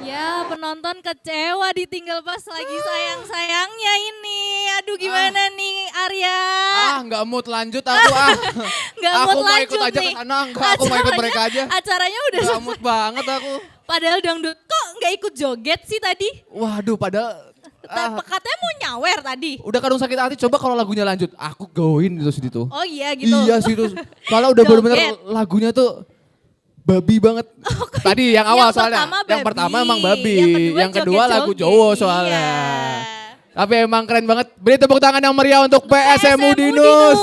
Ya, penonton kecewa ditinggal pas lagi sayang-sayangnya ini. Aduh, gimana nih Arya? Nggak mood lanjut aku Nggak aku mood mau lanjut ikut aja nih. ke sana, enggak aku mau ikut mereka aja. Acaranya udah Nggak mood banget aku. Padahal dangdut kok nggak ikut joget sih tadi? Waduh, padahal Katanya mau nyawer tadi. udah kadung sakit hati, coba kalau lagunya lanjut. Aku goin itu situ. Oh iya gitu. Iya sih itu. Kalau udah bener-bener lagunya tuh babi banget. Tadi yang awal soalnya. Yang pertama emang babi. Yang kedua lagu Jowo soalnya. Tapi emang keren banget. Beri tepuk tangan yang meriah untuk PSMU Dinus.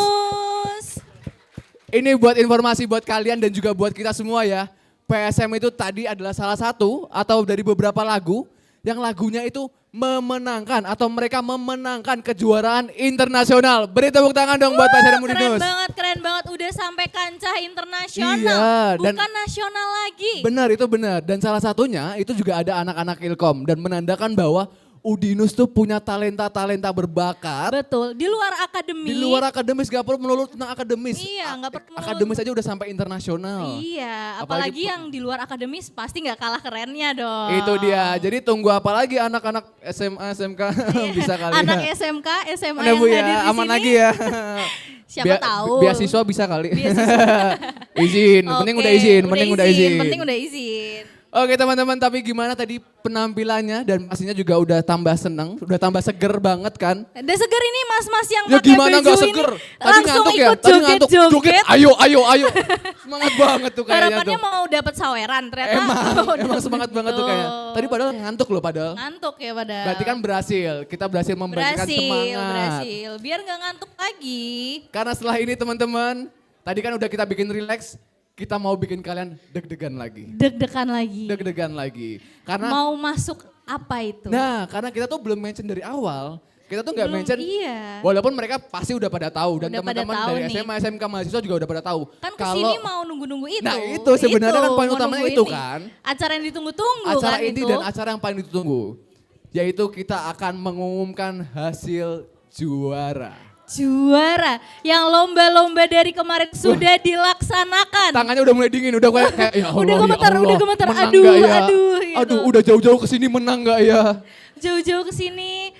Ini buat informasi buat kalian dan juga buat kita semua ya. PSM itu tadi adalah salah satu atau dari beberapa lagu yang lagunya itu memenangkan atau mereka memenangkan kejuaraan internasional. Beri tepuk tangan dong buat PSMU Dinus. Keren banget. Udah sampai kancah internasional. Iya, dan bukan nasional lagi. Benar, itu benar. Dan salah satunya itu juga ada anak-anak Ilkom dan menandakan bahwa Udinus tuh punya talenta-talenta berbakat. Betul, di luar akademis. Di luar akademis, gak perlu melulu tentang akademis. Iya, gak perlu melulu. Akademis aja udah sampai internasional. Iya, apalagi yang di luar akademis pasti gak kalah kerennya dong. Itu dia, jadi tunggu apa lagi anak-anak SMA, SMK bisa kali ya. Anak SMK, SMA Mana yang Bu ya, hadir di aman sini. lagi ya. Siapa tahu. Beasiswa bisa kali. Izin, penting udah izin, penting udah izin. Penting udah izin. Oke teman-teman, tapi gimana tadi penampilannya dan pastinya juga udah tambah seneng, udah tambah seger banget kan? Udah seger ini mas-mas yang Ya pakai gimana baju nggak ini seger? Tadi langsung ngantuk ya? ikut Tadi ngantuk, joget. ayo. Semangat banget tuh kayaknya Harapannya tuh. mau dapat saweran ternyata. Emang semangat banget tuh kayaknya. Tadi padahal ngantuk loh padahal. Ngantuk ya padahal. Berarti kan berhasil, kita berhasil memberikan semangat. Berhasil, biar nggak ngantuk lagi. Karena setelah ini teman-teman, tadi kan udah kita bikin relax, kita mau bikin kalian deg-degan lagi. Deg-degan lagi. Karena mau masuk apa itu? Nah, karena kita tuh belum mention dari awal. Kita tuh nggak mention. Iya. Walaupun mereka pasti udah pada tahu dan Udah pada teman-teman tahu dari nih. SMA, SMK, mahasiswa juga udah pada tahu. Kan kesini mau nunggu-nunggu itu. Nah itu sebenarnya kan poin mau utamanya nunggu itu ini. kan. Acara yang ditunggu-tunggu Acara kan inti itu. dan acara yang paling ditunggu. Yaitu kita akan mengumumkan hasil juara. Juara yang lomba-lomba dari kemarin sudah dilaksanakan. Tangannya udah mulai dingin, udah kayak ya Allah, Udah gemetar, ya Allah, udah gemetar. menang Aduh, nggak ya? gitu. Aduh, udah jauh-jauh kesini menang gak ya? Jauh-jauh ke sini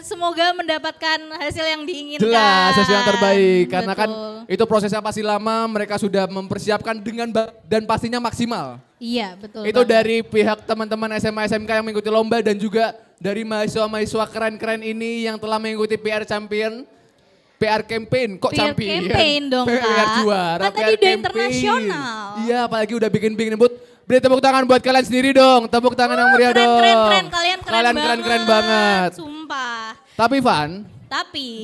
semoga mendapatkan hasil yang diinginkan. Jelas, hasil yang terbaik. Karena kan Betul. itu prosesnya pasti lama, mereka sudah mempersiapkan dengan dan pastinya maksimal. Iya, betul. Itu banget. dari pihak teman-teman SMA SMK yang mengikuti lomba dan juga dari mahasiswa-mahasiswa keren-keren ini yang telah mengikuti PR Champion. PR campaign, kok PR champion? campaign dong, PR Kak. juara, Kan tadi PR udah campaign. internasional. Iya, apalagi udah bikin but. Beri tepuk tangan buat kalian sendiri dong. Tepuk tangan yang meriah dong. Keren, kalian keren banget. Sumpah. Tapi Van.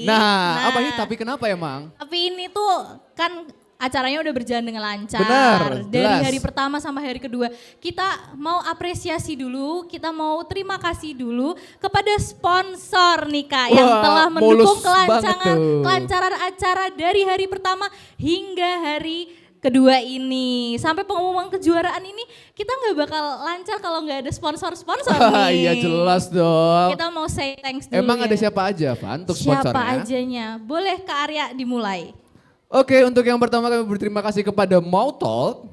Nah, apa ini tapi kenapa emang? Tapi ini tuh kan acaranya udah berjalan dengan lancar. Benar, Dari jelas. hari pertama sampai hari kedua. Kita mau apresiasi dulu, kita mau terima kasih dulu kepada sponsor nih Kak. Yang Wah, telah mendukung mulus banget tuh. kelancaran acara dari hari pertama hingga hari kedua ini. Sampai pengumuman kejuaraan ini kita nggak bakal lancar kalau nggak ada sponsor-sponsor nih. Iya jelas dong. Kita mau say thanks dulu Emang ya. ada siapa aja Van untuk sponsornya? Siapa ajanya? Boleh Kak Arya dimulai. Oke, untuk yang pertama kami berterima kasih kepada Mau Talk.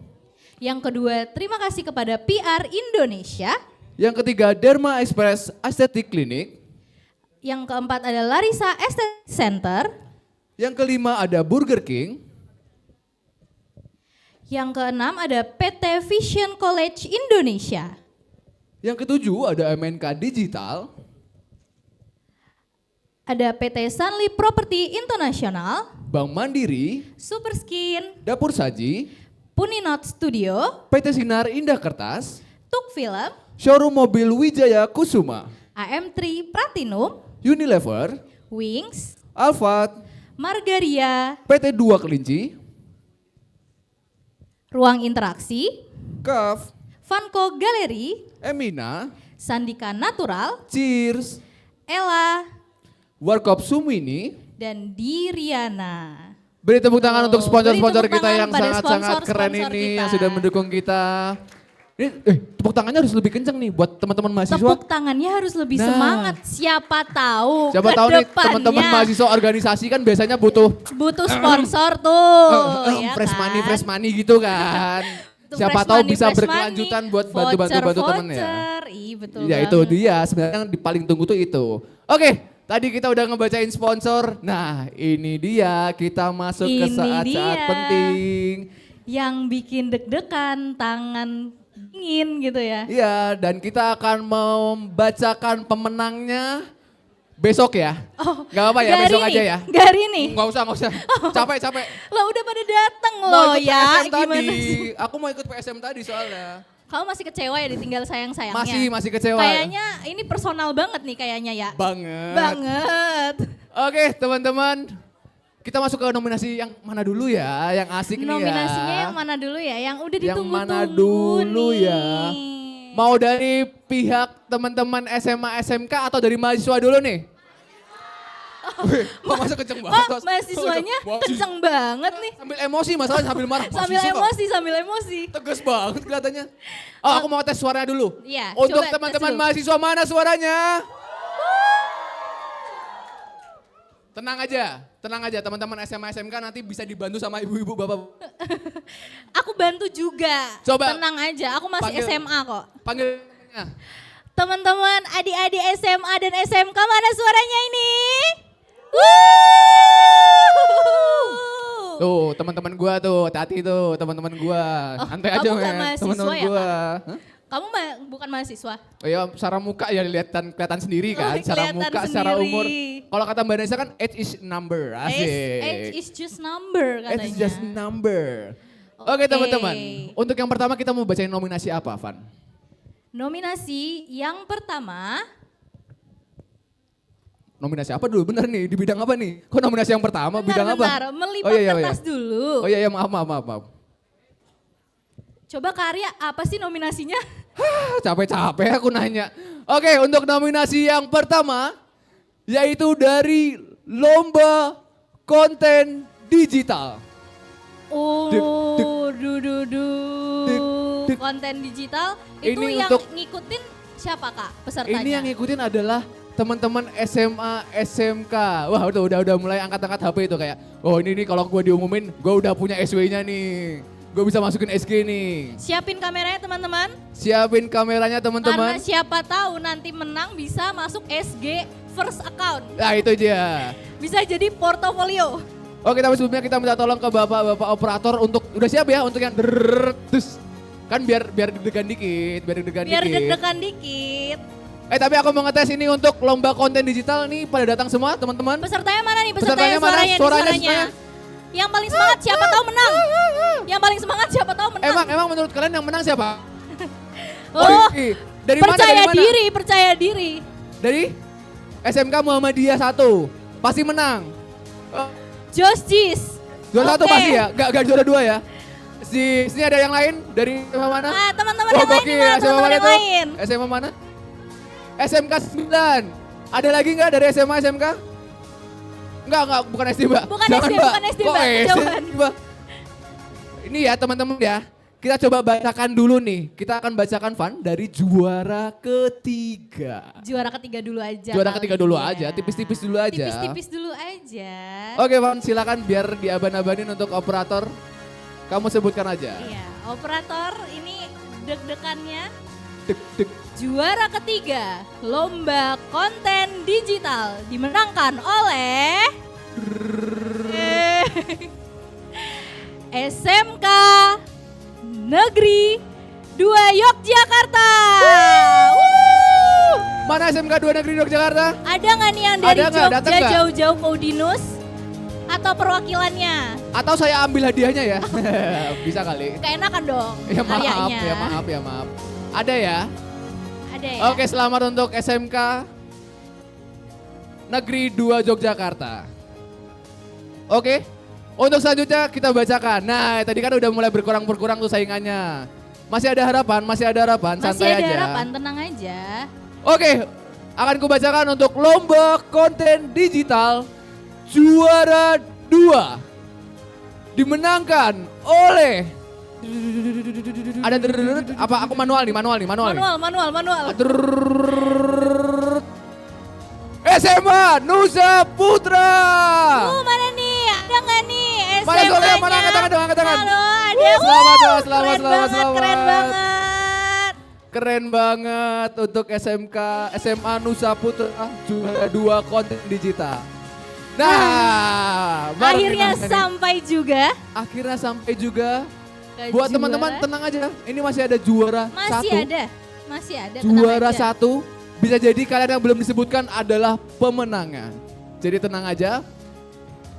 Yang kedua, terima kasih kepada PR Indonesia. Yang ketiga, Derma Express Aesthetic Clinic. Yang keempat ada Larissa Estate Center. Yang kelima ada Burger King. Yang keenam ada PT Vision College Indonesia. Yang ketujuh ada MNK Digital. Ada PT Sunly Property International. Bank Mandiri. Superskin. Dapur Saji. Puninot Studio. PT Sinar Indah Kertas. Tuk Film. Showroom Mobil Wijaya Kusuma. AM3 Platinum. Unilever. Wings. Alphard. Margaria. PT 2 Kelinci. Ruang Interaksi. Kaf. Vanco Galeri. Emina. Sandika Natural. Cheers. Ella. Warkop Sumini. Dan Diriana. Beri tepuk tangan untuk sponsor-sponsor beri tepuk kita tangan yang pada sangat-sangat keren sponsor-sponsor ini kita. yang sudah mendukung kita. Ini tepuk tangannya harus lebih kenceng nih buat teman-teman mahasiswa. Tepuk tangannya harus lebih Nah. semangat. Siapa tahu Siapa tahu nih teman-teman mahasiswa organisasi kan biasanya butuh sponsor tuh. ya fresh kan? money gitu kan. Tuh, Siapa fresh tahu money, bisa fresh berkelanjutan money. buat bantu-bantu temen ya. Ih, betul Ya banget. itu dia sebenarnya yang paling tunggu tuh itu. Oke, tadi kita udah ngebacain sponsor. Nah ini dia kita masuk ke Ini saat-saat dia. penting. Yang bikin deg-degan, tangan dingin gitu ya. Iya dan kita akan membacakan pemenangnya besok ya. Oh, Gak apa ya nggak besok hari aja ini? ya. Nggak hari ini? Nggak usah. Capek. Lo udah pada dateng Mau loh ikut ya. PSM Gimana tadi. sih? Aku mau ikut PSM tadi soalnya. Kamu masih kecewa ya ditinggal sayang-sayangnya? Masih kecewa. Kayaknya ini personal banget nih kayaknya ya. Banget. Oke teman-teman, kita masuk ke nominasi yang mana dulu ya, yang asik nih ya. Nominasinya yang mana dulu ya? Yang udah ditunggu-tunggu Yang mana dulu nih. ya? Mau dari pihak teman-teman SMA SMK atau dari mahasiswa dulu nih? Kok masuk kenceng banget? Mas? Mahasiswanya Wah, kenceng banget nih. Sambil emosi masalahnya, sambil marah. Sambil emosi. Tegas banget kelihatannya. Oh aku mau tes suaranya dulu. Iya, Untuk coba teman-teman tes dulu. mahasiswa mana suaranya? Tenang aja teman-teman SMA SMK nanti bisa dibantu sama ibu-ibu bapak. Aku bantu juga. Coba. Tenang aja, aku masih Panggil. SMA kok. Panggil namanya. Teman-teman adik-adik SMA dan SMK mana suaranya ini? Tuh teman-teman gua tuh, hati-hati tuh teman-teman gua. Santai aja kamu nggak men, mahasiswa teman-teman ya, gua. Hah? Kamu bukan mahasiswa? Oh iya, secara muka ya kelihatan sendiri kan, secara kelihatan muka, secara sendiri. umur. Kalau kata Mbak Nesa kan age is number, asik. Age is just number katanya. Age is just number. Oke teman-teman, untuk yang pertama kita mau bacain nominasi apa Van? Nominasi yang pertama. Nominasi apa dulu? Bener nih, di bidang apa nih? Kok nominasi yang pertama, bidang apa? Bentar, melipat kertas dulu. Oh iya, maaf. Coba Karya, apa sih nominasinya? Capek-capek aku nanya. Oke, untuk nominasi yang pertama, yaitu dari Lomba Konten Digital. Oh, konten digital itu Ini yang untuk- ngikutin siapa Kak pesertanya? Ini yang ngikutin adalah teman-teman SMA, SMK. Wah udah mulai angkat-angkat HP itu kayak, oh ini nih kalau gue diumumin, gue udah punya SW-nya nih. Gue bisa masukin SG nih. Siapin kameranya teman-teman. Siapin kameranya teman-teman. Karena siapa tahu nanti menang bisa masuk SG first account. Nah itu dia. Bisa jadi portofolio. Oke tapi sebelumnya kita minta tolong ke bapak-bapak operator untuk, udah siap ya untuk yang terus. Kan biar deg-degan dikit, Biar deg-degan dikit. Tapi aku mau ngetes ini untuk lomba konten digital nih, pada datang semua teman-teman. Pesertanya mana nih? Pesertanya mana? Suaranya. Yang paling semangat siapa tahu menang. Yang paling semangat siapa tahu menang. Emang menurut kalian yang menang siapa? Dari percaya mana? Percaya diri. Dari SMK Muhammadiyah 1. Pasti menang. Jis. Juara 1 pasti ya? Gak juara 2 ya? Sini ada yang lain dari SMA mana? Teman-teman yang lain gimana? Teman-teman yang lain. SMA mana? SMK 9. Ada lagi nggak dari SMA SMK? Enggak, bukan SD, Mbak. Bukan SD, Mbak. Kok SD, Mbak? Ini ya teman-teman ya. Kita coba bacakan dulu nih. Kita akan bacakan Van dari juara ketiga. Juara ketiga dulu aja. Juara ketiga dulu aja, tipis-tipis dulu aja. Tipis-tipis dulu aja. Oke Van, silakan biar diaban-abanin untuk operator. Kamu sebutkan aja. Iya, operator ini deg-degannya. Deg-deg. Juara ketiga, lomba konten digital dimenangkan oleh SMK Negeri 2 Yogyakarta. Mana SMK 2 Negeri Yogyakarta? Ada nggak nih yang dari Jogja jauh-jauh ke Dinus? Atau perwakilannya? Atau saya ambil hadiahnya ya? Bisa kali. Keenakan dong. Ya maaf. Ada ya? Ada ya? Oke, selamat untuk SMK Negeri 2 Yogyakarta. Oke, untuk selanjutnya kita bacakan. Nah, tadi kan udah mulai berkurang tuh saingannya. Masih ada harapan, santai aja. Masih ada harapan, tenang aja. Oke, akan kubacakan untuk lomba konten digital juara 2. Dimenangkan oleh ada apa aku manual nih. Manual. SMA Nusa Putra. Mana nih? Ada nggak nih SMA-nya? Mana angkat tangan. Halo, ada. Selamat. Keren banget. Keren banget untuk SMA Nusa Putra juara 2 konten digital. Nah, akhirnya sampai juga. Buat teman-teman tenang aja, ini masih ada juara masih satu. Masih ada. Juara 1, bisa jadi kalian yang belum disebutkan adalah pemenangnya. Jadi tenang aja.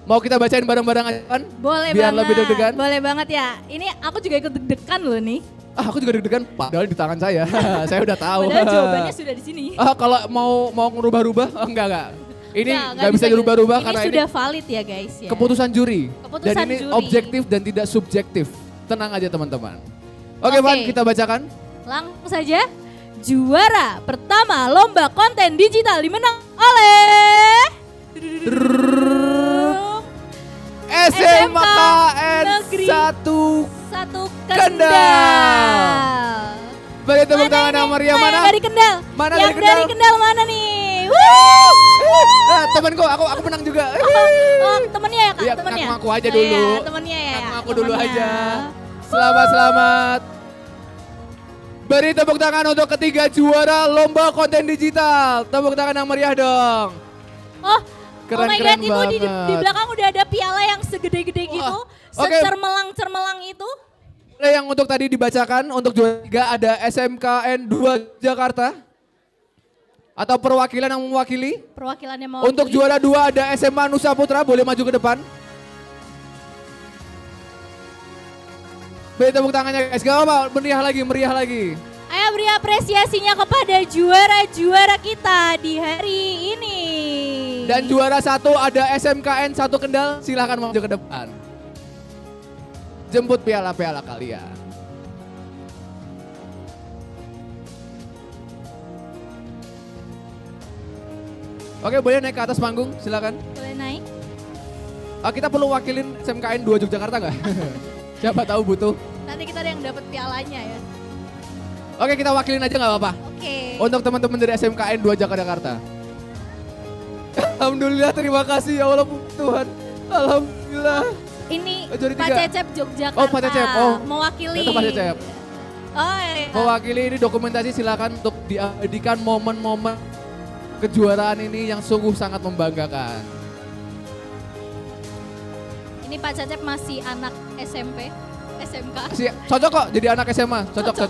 Mau kita bacain bareng-bareng aja kan? Boleh biar banget. Lebih deg-degan. Boleh banget ya. Ini aku juga ikut deg-degan loh nih. Aku juga deg-degan, padahal di tangan saya. Saya udah tahu. Padahal jawabannya sudah di sini. Kalau mau ngerubah-rubah, enggak. Ini nggak bisa dirubah-rubah karena ini sudah valid ya guys ya. Keputusan juri. Dan ini juri. objektif dan tidak subjektif. Tenang aja teman-teman. Oke Van, kita bacakan. Langsung saja. Juara pertama lomba konten digital dimenang oleh SMKN 1 Kendal. Bagi tepuk tangan yang meriah mana? Dari Kendal. Dari Kendal mana nih? Temenku, aku menang juga. Temennya ya Kak? Ya, temennya? Ngaku aja dulu. Temennya ya? Ngaku dulu aja. Selamat. Beri tepuk tangan untuk ketiga juara lomba konten digital. Tepuk tangan yang meriah dong. Keren banget. Itu di belakang udah ada piala yang segede-gede gitu. Secermelang itu. Yang untuk tadi dibacakan, untuk juara 3 ada SMKN 2 Jakarta. Atau perwakilan yang mewakili. Perwakilannya mewakili. Untuk juara 2 ada SMA Nusa Putra, boleh maju ke depan. Beri tepuk tangannya guys, gak apa-apa, meriah lagi. Ayo beri apresiasinya kepada juara-juara kita di hari ini. Dan juara 1 ada SMKN 1 Kendal, silahkan maju ke depan. Jemput piala-piala kalian. Oke, boleh naik ke atas panggung, silakan. Boleh naik. Kita perlu wakilin SMKN 2 Yogyakarta nggak? Siapa tahu butuh. Nanti kita ada yang dapat pialanya ya. Oke, kita wakilin aja nggak apa-apa. Oke. Untuk teman-teman dari SMKN 2 Jakarta. Alhamdulillah, terima kasih ya Allah Tuhan. Alhamdulillah. Ini Pak Cecep Yogyakarta. Oh, Pak Cecep. Mewakili. Itu Pak Cecep. Iya. Mewakili ini dokumentasi, silakan untuk diabadikan momen-momen kejuaraan ini yang sungguh sangat membanggakan. Ini Pak Cecep masih anak SMP, SMK. Cocok kok jadi anak SMA, cocok.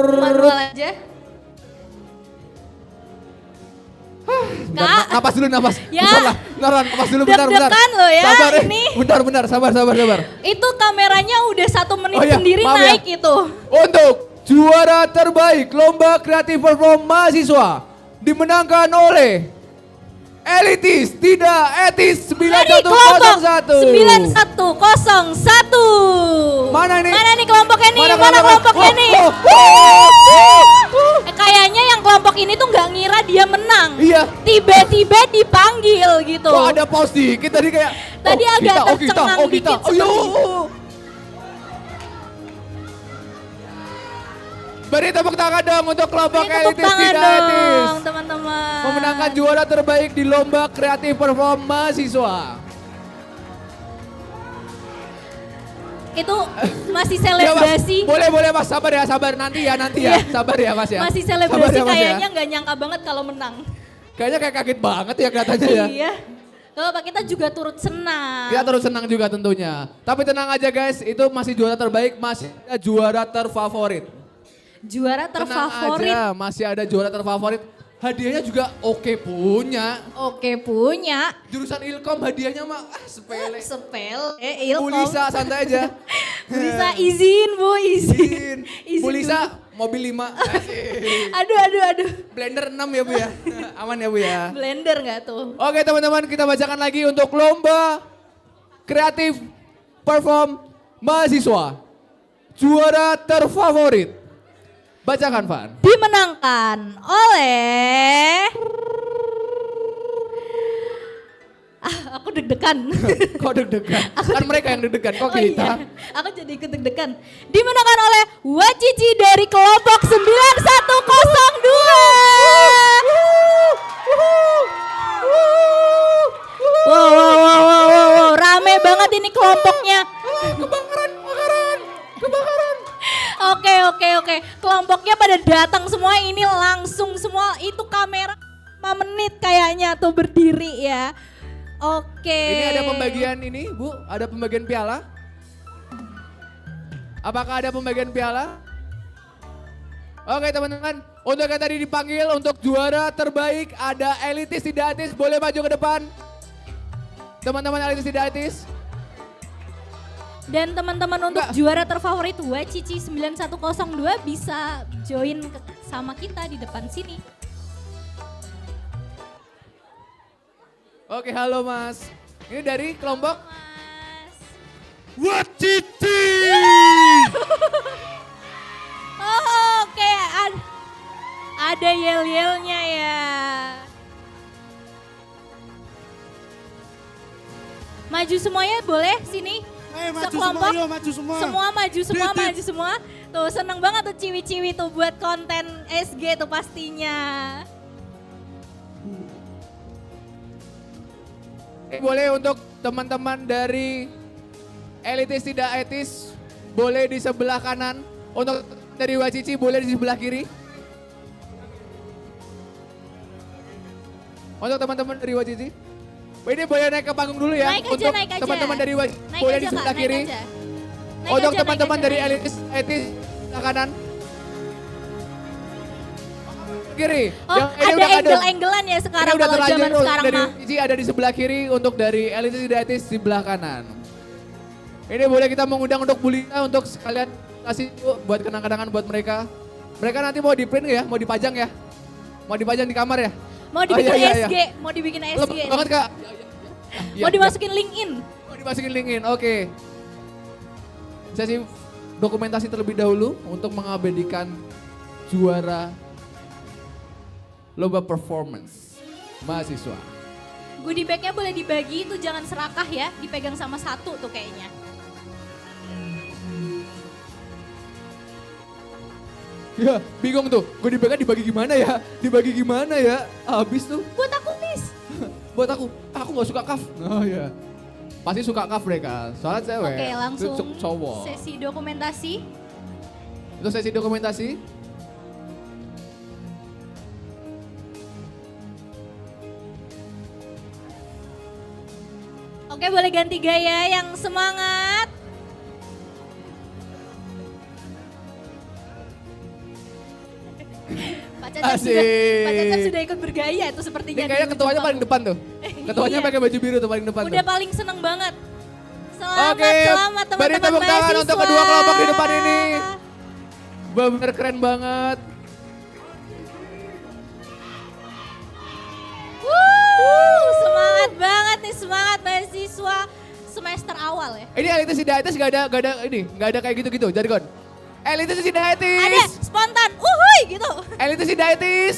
menurut aja. Kak. Napas dulu, napas. Ya. Bentar, napas dulu, bentar. Deg-degan loh ya sabar, ini. Bentar, sabar. Itu kameranya udah 1 menit Oh iya, sendiri maaf ya. naik itu. Untuk juara terbaik lomba kreatif perform mahasiswa dimenangkan oleh Elitis Tidak Etis 9101. 9101. Mana nih? Mana nih kelompoknya nih? Mana kelompoknya nih? Kayaknya yang kelompok ini tuh nggak ngira dia menang. Iya. Tiba-tiba dipanggil gitu. Kok ada pause dikit tadi kayak. Tadi agak tercengang dikit seperti itu. Beri tepuk tangan dong untuk kelompok Elitis Tangan Tidak dong Etis. teman-teman. Memenangkan juara terbaik di lomba kreatif perform mahasiswa. Itu masih selebrasi. Boleh Mas, sabar nanti ya, sabar ya Mas ya. Masih selebrasi Sabar ya, Mas, ya. kayaknya nggak nyangka banget kalau menang. Kayaknya kayak kaget banget ya kelihatannya ya. Iya. Kalau kita juga turut senang. Kita turut senang juga tentunya. Tapi tenang aja guys, itu masih juara terbaik, masih ada juara terfavorit. Juara terfavorit. Tenang aja, masih ada juara terfavorit. Hadiahnya juga oke punya. Jurusan Ilkom hadiahnya mah sepele. Ilkom. Bu Lisa santai aja. Bu Lisa izin. Bu Lisa mobil 5. Aduh. Blender 6 ya Bu ya. Aman ya Bu ya. Blender nggak tuh? Oke teman-teman, kita bacakan lagi untuk lomba kreatif perform mahasiswa. Juara terfavorit. Bacakan Van. Dimenangkan oleh... aku deg-degan. Kok deg-degan? Kan mereka yang deg-degan, kok kita? Iya. Aku jadi ikut deg-degan. Dimenangkan oleh Wacici dari kelompok 9102. Wow, rame banget ini kelompoknya. Kebakaran. Oke. Kelompoknya pada datang semua, ini langsung semua, itu kamera 5 menit kayaknya tuh berdiri ya. Oke. Ini ada pembagian ini Bu, ada pembagian piala? Apakah ada pembagian piala? Oke teman-teman, untuk yang tadi dipanggil untuk juara terbaik ada Elitis Tidak Etis, boleh maju ke depan. Teman-teman Elitis Tidak Etis. Dan teman-teman untuk juara terfavorit Wacici 9102 bisa join sama kita di depan sini. Oke, halo Mas. Ini dari kelompok Wacici. Oke, ada yel-yelnya ya. Maju semuanya boleh sini. Sekelompok. Semua maju semua. Tuh seneng banget tuh ciwi-ciwi tuh buat konten SG tuh pastinya. Boleh untuk teman-teman dari Elitis Tidak Etis, boleh di sebelah kanan. Untuk dari Wacici boleh di sebelah kiri. Untuk teman-teman dari Wacici. Ini boleh naik ke panggung dulu ya. Untuk teman-teman dari Wacici boleh di sebelah kiri. Untuk teman-teman dari Elitis Etis sebelah kanan. Kiri. Oh, ada angle-anglean ya sekarang kalau zaman sekarang dari mah. Wacici ada di sebelah kiri, untuk dari Elitis Tidak Etis di sebelah kanan. Ini boleh kita mengundang untuk Bu Lisa untuk sekalian kasih buat kenang-kenangan buat mereka. Mereka nanti mau di print ya, mau dipajang ya. Mau dipajang di kamar ya. Mau dibikin SG, mau dibikin SG. Banget Kak. Mau dimasukin LinkedIn. Mau dimasukin LinkedIn, oke. Sesi dokumentasi terlebih dahulu untuk mengabadikan juara lomba performance mahasiswa. Goodie bag-nya boleh dibagi, itu jangan serakah ya, dipegang sama satu tuh kayaknya. Ya bingung tuh, goodie bag-nya dibagi gimana ya? Dibagi gimana ya? Habis tuh. Buat aku Miss. Buat aku gak suka kaf. Oh ya. Pasti suka kaf mereka, soalnya cewek. Oke, langsung cowok. sesi dokumentasi. Untuk sesi dokumentasi. Oke, boleh ganti gaya yang semangat. Cecep sudah ikut bergaya itu sepertinya. Ini kayaknya ketuanya paling depan tuh. Ketuanya pakai baju biru tuh paling depan. Udah tuh. paling seneng banget. Oke, Selamat teman-teman beri tepuk tangan mahasiswa. untuk kedua kelompok di depan ini. Bener keren banget. Semangat banget nih, semangat mahasiswa semester awal ya. Ini elitis dietis gak ada kayak gitu-gitu jargon. Elitis dietis. Ada spontan, uhuy gitu. Elitis dietis.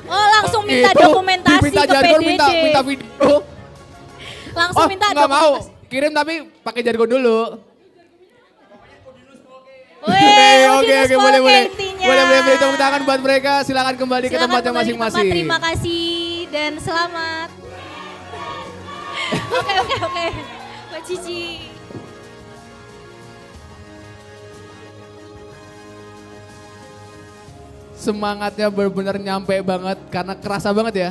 Oh langsung minta dokumentasi minta ke jargon, PDD. minta video. Langsung minta nggak mau, dokumentasi. kirim tapi pakai jargon dulu. Oke, boleh. Intinya. Boleh beri tepuk tangan buat mereka. Silakan kembali ke tempatnya masing-masing. Terima kasih dan selamat. Oke. Mbak Cici. Semangatnya benar-benar nyampe banget karena kerasa banget ya.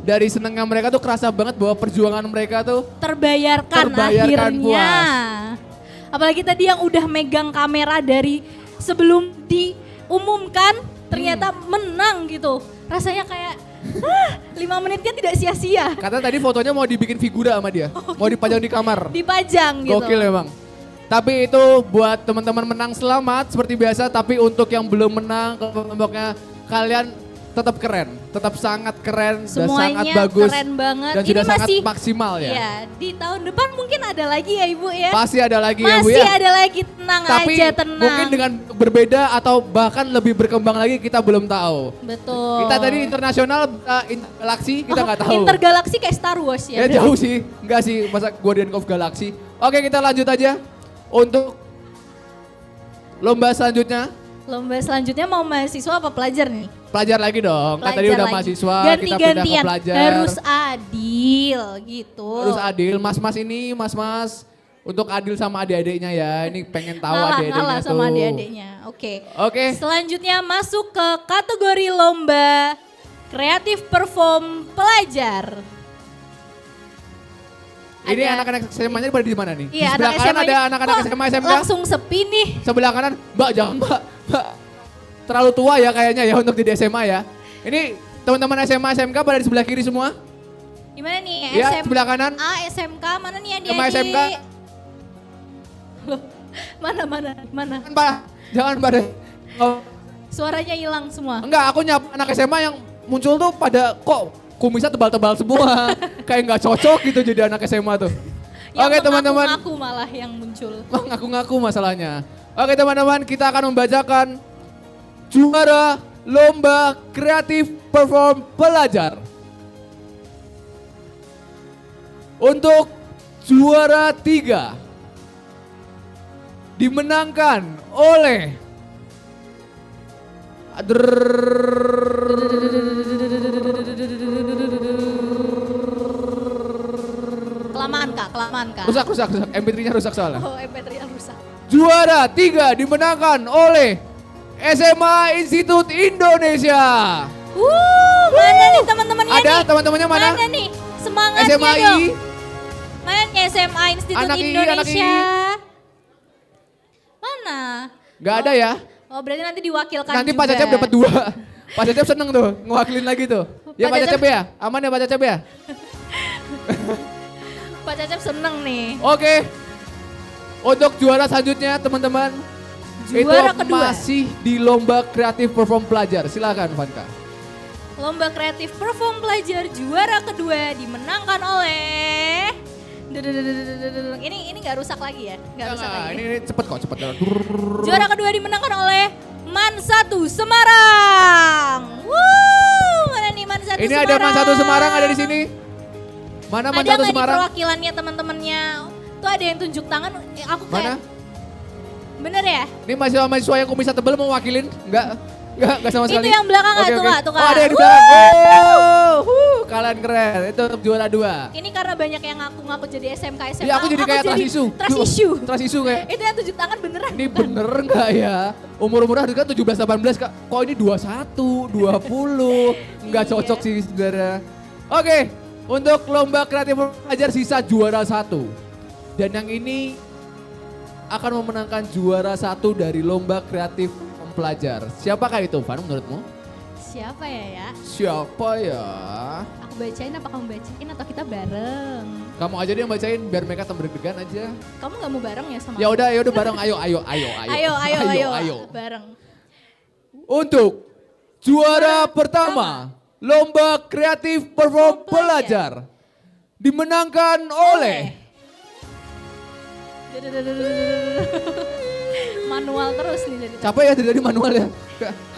Dari senengnya mereka tuh kerasa banget bahwa perjuangan mereka tuh terbayarkan akhirnya. Puas. Apalagi tadi yang udah megang kamera dari sebelum diumumkan ternyata menang gitu. Rasanya kayak 5 menitnya tidak sia-sia. Kata tadi fotonya mau dibikin figura sama dia. Mau dipajang di kamar. Dipajang gitu. Gokil emang. Tapi itu buat teman-teman menang selamat seperti biasa. Tapi untuk yang belum menang kelompoknya kalian tetap keren, tetap sangat keren, semuanya dan sangat bagus, keren banget. dan Ini sudah sangat masih, maksimal ya. Iya, di tahun depan mungkin ada lagi ya Ibu ya. Pasti ada lagi ya Bu ya. Masih ada lagi, tenang Tapi aja, tenang. mungkin dengan berbeda atau bahkan lebih berkembang lagi kita belum tahu. Betul. Kita tadi internasional, galaksi kita nggak tahu. Intergalaksi kayak Star Wars ya. Ya jauh sih, enggak sih masa Guardian of Galaxy. Oke kita lanjut aja untuk lomba selanjutnya. Lomba selanjutnya mau mahasiswa apa pelajar nih? Pelajar lagi dong, kan tadi udah mahasiswa, kita pindah ke pelajar. Harus adil gitu. Harus adil, mas-mas ini, mas-mas. Untuk adil sama adik-adiknya ya, ini pengen tahu adik-adiknya ngalah tuh. sama adik-adiknya, oke. Oke. Selanjutnya masuk ke kategori lomba kreatif perform pelajar. Ini anak-anak SMA-nya pada di mana nih? Iya, di sebelah kanan ada anak-anak SMA, SMK. Langsung sepi nih. Sebelah kanan, Mbak jangan Mbak. Terlalu tua ya kayaknya ya untuk di SMA ya. Ini teman-teman SMA, SMK pada di sebelah kiri semua? Gimana nih? Ya, sebelah kanan. SMK, mana nih adik-adik? Sama SMK. Loh, mana? Jangan pada. Oh. Suaranya hilang semua. Enggak, aku nyapa anak SMA yang muncul tuh pada kok kumisnya tebal-tebal semua. Kayak nggak cocok gitu jadi anak SMA tuh. Oke teman-teman. Ngaku malah yang muncul. Ngaku-ngaku masalahnya. Oke teman-teman, kita akan membacakan juara lomba kreatif perform pelajar. Untuk juara 3 dimenangkan oleh kelamaan kak. Rusak. MP3-nya rusak soalnya. Oh, MP3-nya rusak. Juara 3 dimenangkan oleh SMA Institut Indonesia. Mana nih teman-temannya nih? Ada teman-temannya mana? Mana nih? Semangatnya SMA dong. Mana nih SMA Institut Indonesia? Anak I. Mana? Gak ada ya? Oh berarti nanti diwakilkan nanti juga. Pak Cecep dapat 2. Pak Cecep seneng tuh ngewakilin lagi tuh. Ya Pak Cecep ya? Aman ya Pak Cecep ya? Pak Cecep seneng nih. Oke. Untuk juara selanjutnya teman-teman. Juara itu kedua. masih di lomba kreatif perform pelajar. Silakan Vanka. Lomba kreatif perform pelajar juara kedua dimenangkan oleh ini nggak rusak lagi ya? Nggak rusak lagi. Ini cepet kok, cepet. Juara kedua dimenangkan oleh Man 1 Semarang. Mana nih Man 1 ini Semarang? ada Man 1 Semarang ada di sini. Mana Man 1 Ada nggak di Semarang? perwakilannya teman-temannya? Tuh ada yang tunjuk tangan. Aku kayak. Mana? Bener ya? Ini mahasiswa yang kumisnya tebel mau wakilin? Enggak sama sekali. Itu yang belakang nggak tuh Kak? Oh ada yang di belakang. Kalian keren. Itu untuk juara 2. Ini karena banyak yang ngaku-ngaku jadi SMK. Iya aku jadi kayak trust issue kayak. Itu yang tunjuk tangan beneran. Ini bener nggak ya? Umur-umurnya harus kan 17-18 Kak. Kok ini 21, 20. Nggak cocok sih saudara. Oke, untuk lomba kreatif pelajar sisa juara 1. Dan yang ini akan memenangkan juara 1 dari lomba kreatif pelajar. Siapakah itu, Van, menurutmu? Siapa ya? Siapa ya? Aku bacain apa kamu bacain atau kita bareng? Kamu aja deh yang bacain biar mereka deg-degan aja. Kamu nggak mau bareng ya sama Ya udah bareng. Ayo. Ayo. Bareng. Untuk juara pertama, lomba kreatif perform pelajar dimenangkan oleh manual terus nih dari. capek ya dari manual ya.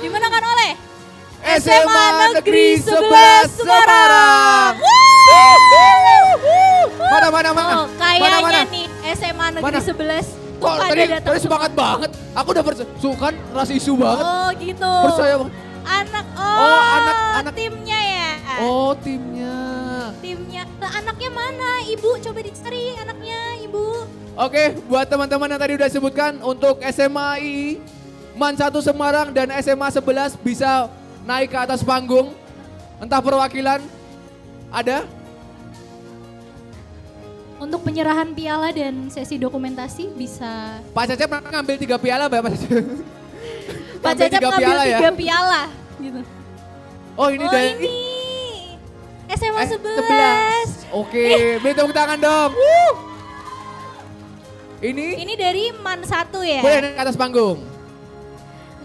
Dimenangkan oleh SMA Negeri 11 Semarang. Mana? Oh, kayaknya Mana? nih SMA Negeri Mana? 11 Kok tadi semangat banget? Aku udah sukan rasa isu banget. Oh gitu. Percaya banget. Anak timnya ya. Oh timnya. Lah, anaknya mana? Ibu coba dicari anaknya, Ibu. Oke, buat teman-teman yang tadi udah sebutkan untuk SMA II, MAN 1 Semarang dan SMA 11 bisa naik ke atas panggung. Entah perwakilan ada? Untuk penyerahan piala dan sesi dokumentasi bisa. Pak Cecep ngambil 3 piala, Pak Cecep. Pak Cecep ngambil 3 piala gitu. Oh ini dari SMA 11. Oke, beri tepuk tangan dong. Ini dari MAN 1 ya? Boleh naik ke atas panggung.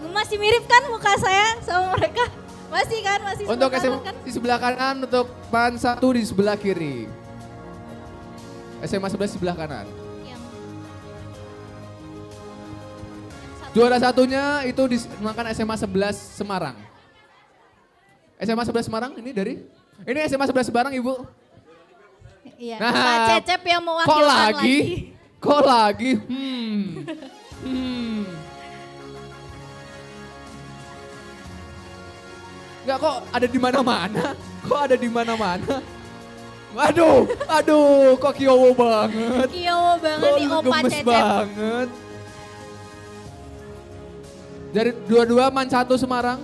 Masih mirip kan muka saya sama mereka? Masih kan? Masih Untuk sebelah SMA kanan kan? di sebelah kanan, untuk MAN 1 di sebelah kiri. SMA 11 sebelah kanan. Juara satunya itu dimenangkan SMA 11 Semarang. SMA 11 Semarang ini dari? Ini SMA 11 Semarang, Ibu. Iya, Nah, Pak Cecep yang mewakilkan lagi. Kok lagi? Enggak, kok ada di mana-mana? Kok ada di mana-mana? Aduh, kok kiowo banget. Kiowo banget nih Opa Gemes Cecep. banget. Dari dua-dua MAN 1 Semarang.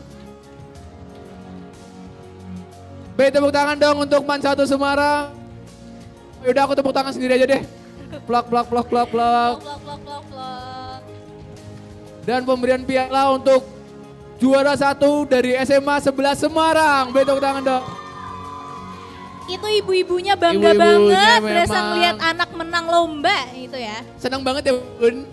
Beri tepuk tangan dong untuk MAN 1 Semarang. Yaudah aku tepuk tangan sendiri aja deh. Plak. Dan pemberian piala untuk juara 1 dari SMA 11 Semarang. Beri tepuk tangan dong. Itu ibu-ibunya bangga Ibu-ibunya banget berasa memang. ngeliat anak menang lomba gitu ya. Senang banget ya Bun.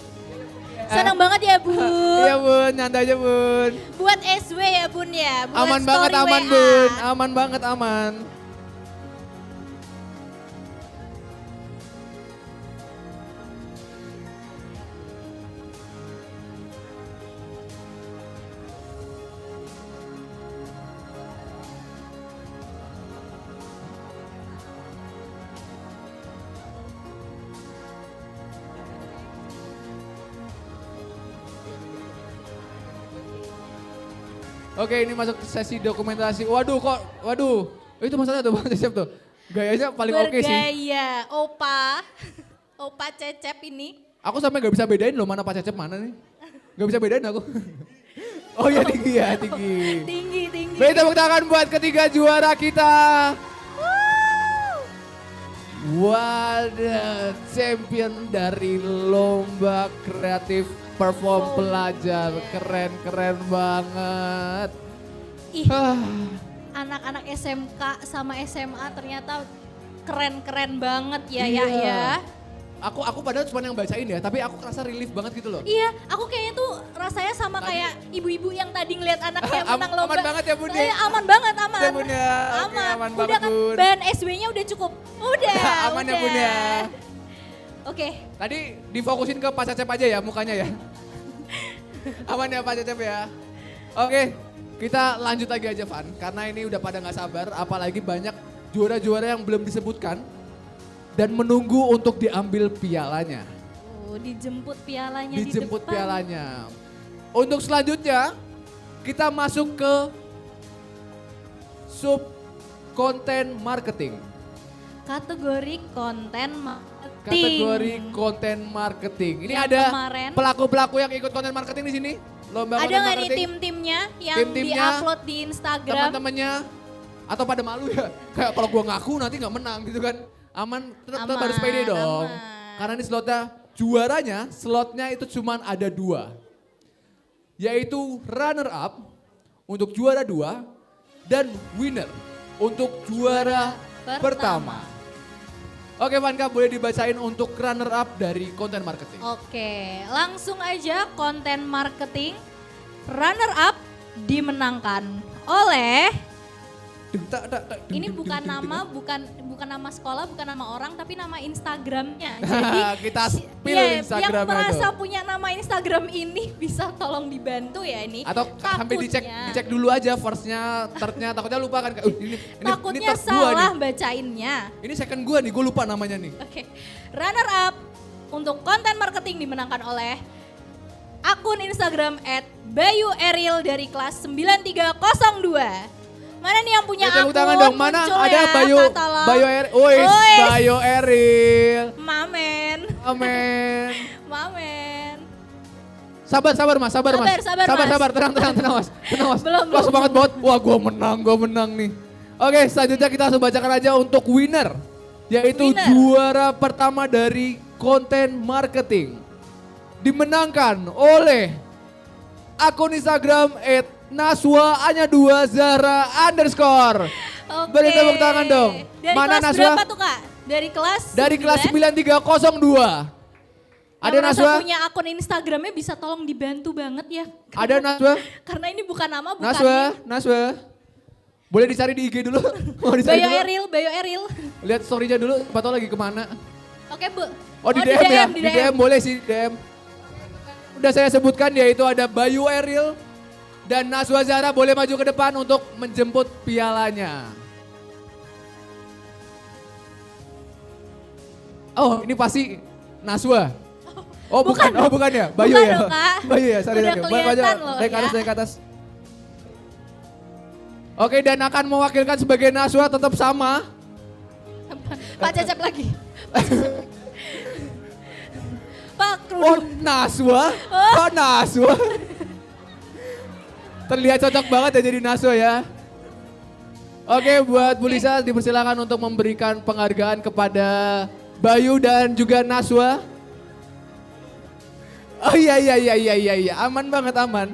Senang banget ya Bun. Iya Bun, nyantai aja Bun. Buat SW ya Bun ya. Buat Aman story banget, aman WA. Bun. Aman banget, aman. Oke, ini masuk sesi dokumentasi. Waduh. Itu masalahnya tuh Bang Cecep tuh. Gayanya paling oke sih. Bergaya, Opa Cecep ini. Aku sampai gak bisa bedain loh mana Pak Cecep mana nih. Gak bisa bedain aku. Oh ya tinggi. Tinggi. Beri tepuk tangan buat ketiga juara kita. Wadah, champion dari lomba kreatif perform pelajar. Keren banget. Ih, anak-anak SMK sama SMA ternyata keren banget ya ya. Aku padahal cuma yang bacain ya, tapi aku kerasa relief banget gitu loh. Iya, aku kayaknya tuh rasanya sama kayak ibu-ibu yang tadi ngeliat anaknya menang lomba. Aman banget ya Bun ya? Aman banget, aman. Ya Bun ya, oke, aman Udah banget kan Bun. bahan SW-nya udah cukup. Udah. Aman ya Bun ya. Oke. Tadi difokusin ke Pak Cecep aja ya mukanya ya. Aman ya Pak Cecep ya. Oke, kita lanjut lagi aja Van. Karena ini udah pada gak sabar, apalagi banyak juara-juara yang belum disebutkan. Dan menunggu untuk diambil pialanya. Dijemput pialanya di Dijemput depan. pialanya. Untuk selanjutnya, kita masuk ke sub konten marketing. Kategori konten marketing. Kategori konten marketing. Ini Yang ada kemarin. pelaku-pelaku yang ikut konten marketing di sini. Lomba Ada konten nggak nih marketing. tim-timnya yang Tim-timnya, di-upload di Instagram? Teman-temannya atau pada malu ya. Kayak kalau gua ngaku nanti nggak menang gitu kan. Aman, tetap harus pede dong. Karena ini slotnya juaranya, slotnya itu cuma ada 2. yaitu runner up untuk juara 2 dan winner untuk juara pertama. Oke Vanka, boleh dibacain untuk runner up dari konten marketing. Oke, langsung aja konten marketing. Runner up dimenangkan oleh ini bukan nama, bukan nama sekolah, bukan nama orang, tapi nama Instagramnya. Jadi kita pilih Instagramnya yang merasa tuh. punya nama Instagram ini bisa tolong dibantu ya ini. Atau sampai dicek dulu aja first-nya, third-nya, takutnya lupa kan. Takutnya ini salah nih. bacainnya. Ini second gua nih, gue lupa namanya nih. Oke, runner up untuk konten marketing dimenangkan oleh akun Instagram @bayueril dari kelas 9302. Mana nih yang punya akun? Tangan dong, mana ada ya, Bayu Eril. Bayu Eril. Mamen. Amen. Mamen. Sabar mas. Tenang mas. Belum. Langsung banget. Wah gue menang nih. Oke, selanjutnya kita langsung bacakan aja untuk winner. Yaitu juara pertama dari konten marketing. Dimenangkan oleh akun Instagram @naswa_Zahra_. Beri tepuk tangan dong. Dari Mana kelas Naswa? berapa tuh Kak? Dari kelas 9302. Ada Naswa? Punya akun Instagramnya bisa tolong dibantu banget ya. Ada Naswa? Karena ini bukan nama, bukan. Naswa. Boleh dicari di IG dulu? Bayu Eril. Lihat story-nya dulu, Pak lagi kemana. Oke Bu. Oh di DM ya? Di DM boleh sih DM. Udah saya sebutkan yaitu ada Bayu Eril dan Naswa Zahra, boleh maju ke depan untuk menjemput pialanya. Oh ini pasti Naswa. Oh bukan ya? Bayu bukan ya? Dong, Kak. Bayu ya, sorry. Udah kelihatan loh naik ya. ke atas. Oke, dan akan mewakilkan sebagai Naswa tetap sama. Pak Cecep lagi. Pak Kru. Oh Naswa? Oh Naswa? Terlihat cocok banget ya jadi Naswa ya. Oke, buat Bu Lisa dipersilakan untuk memberikan penghargaan kepada Bayu dan juga Naswa. Oh iya, aman banget, aman.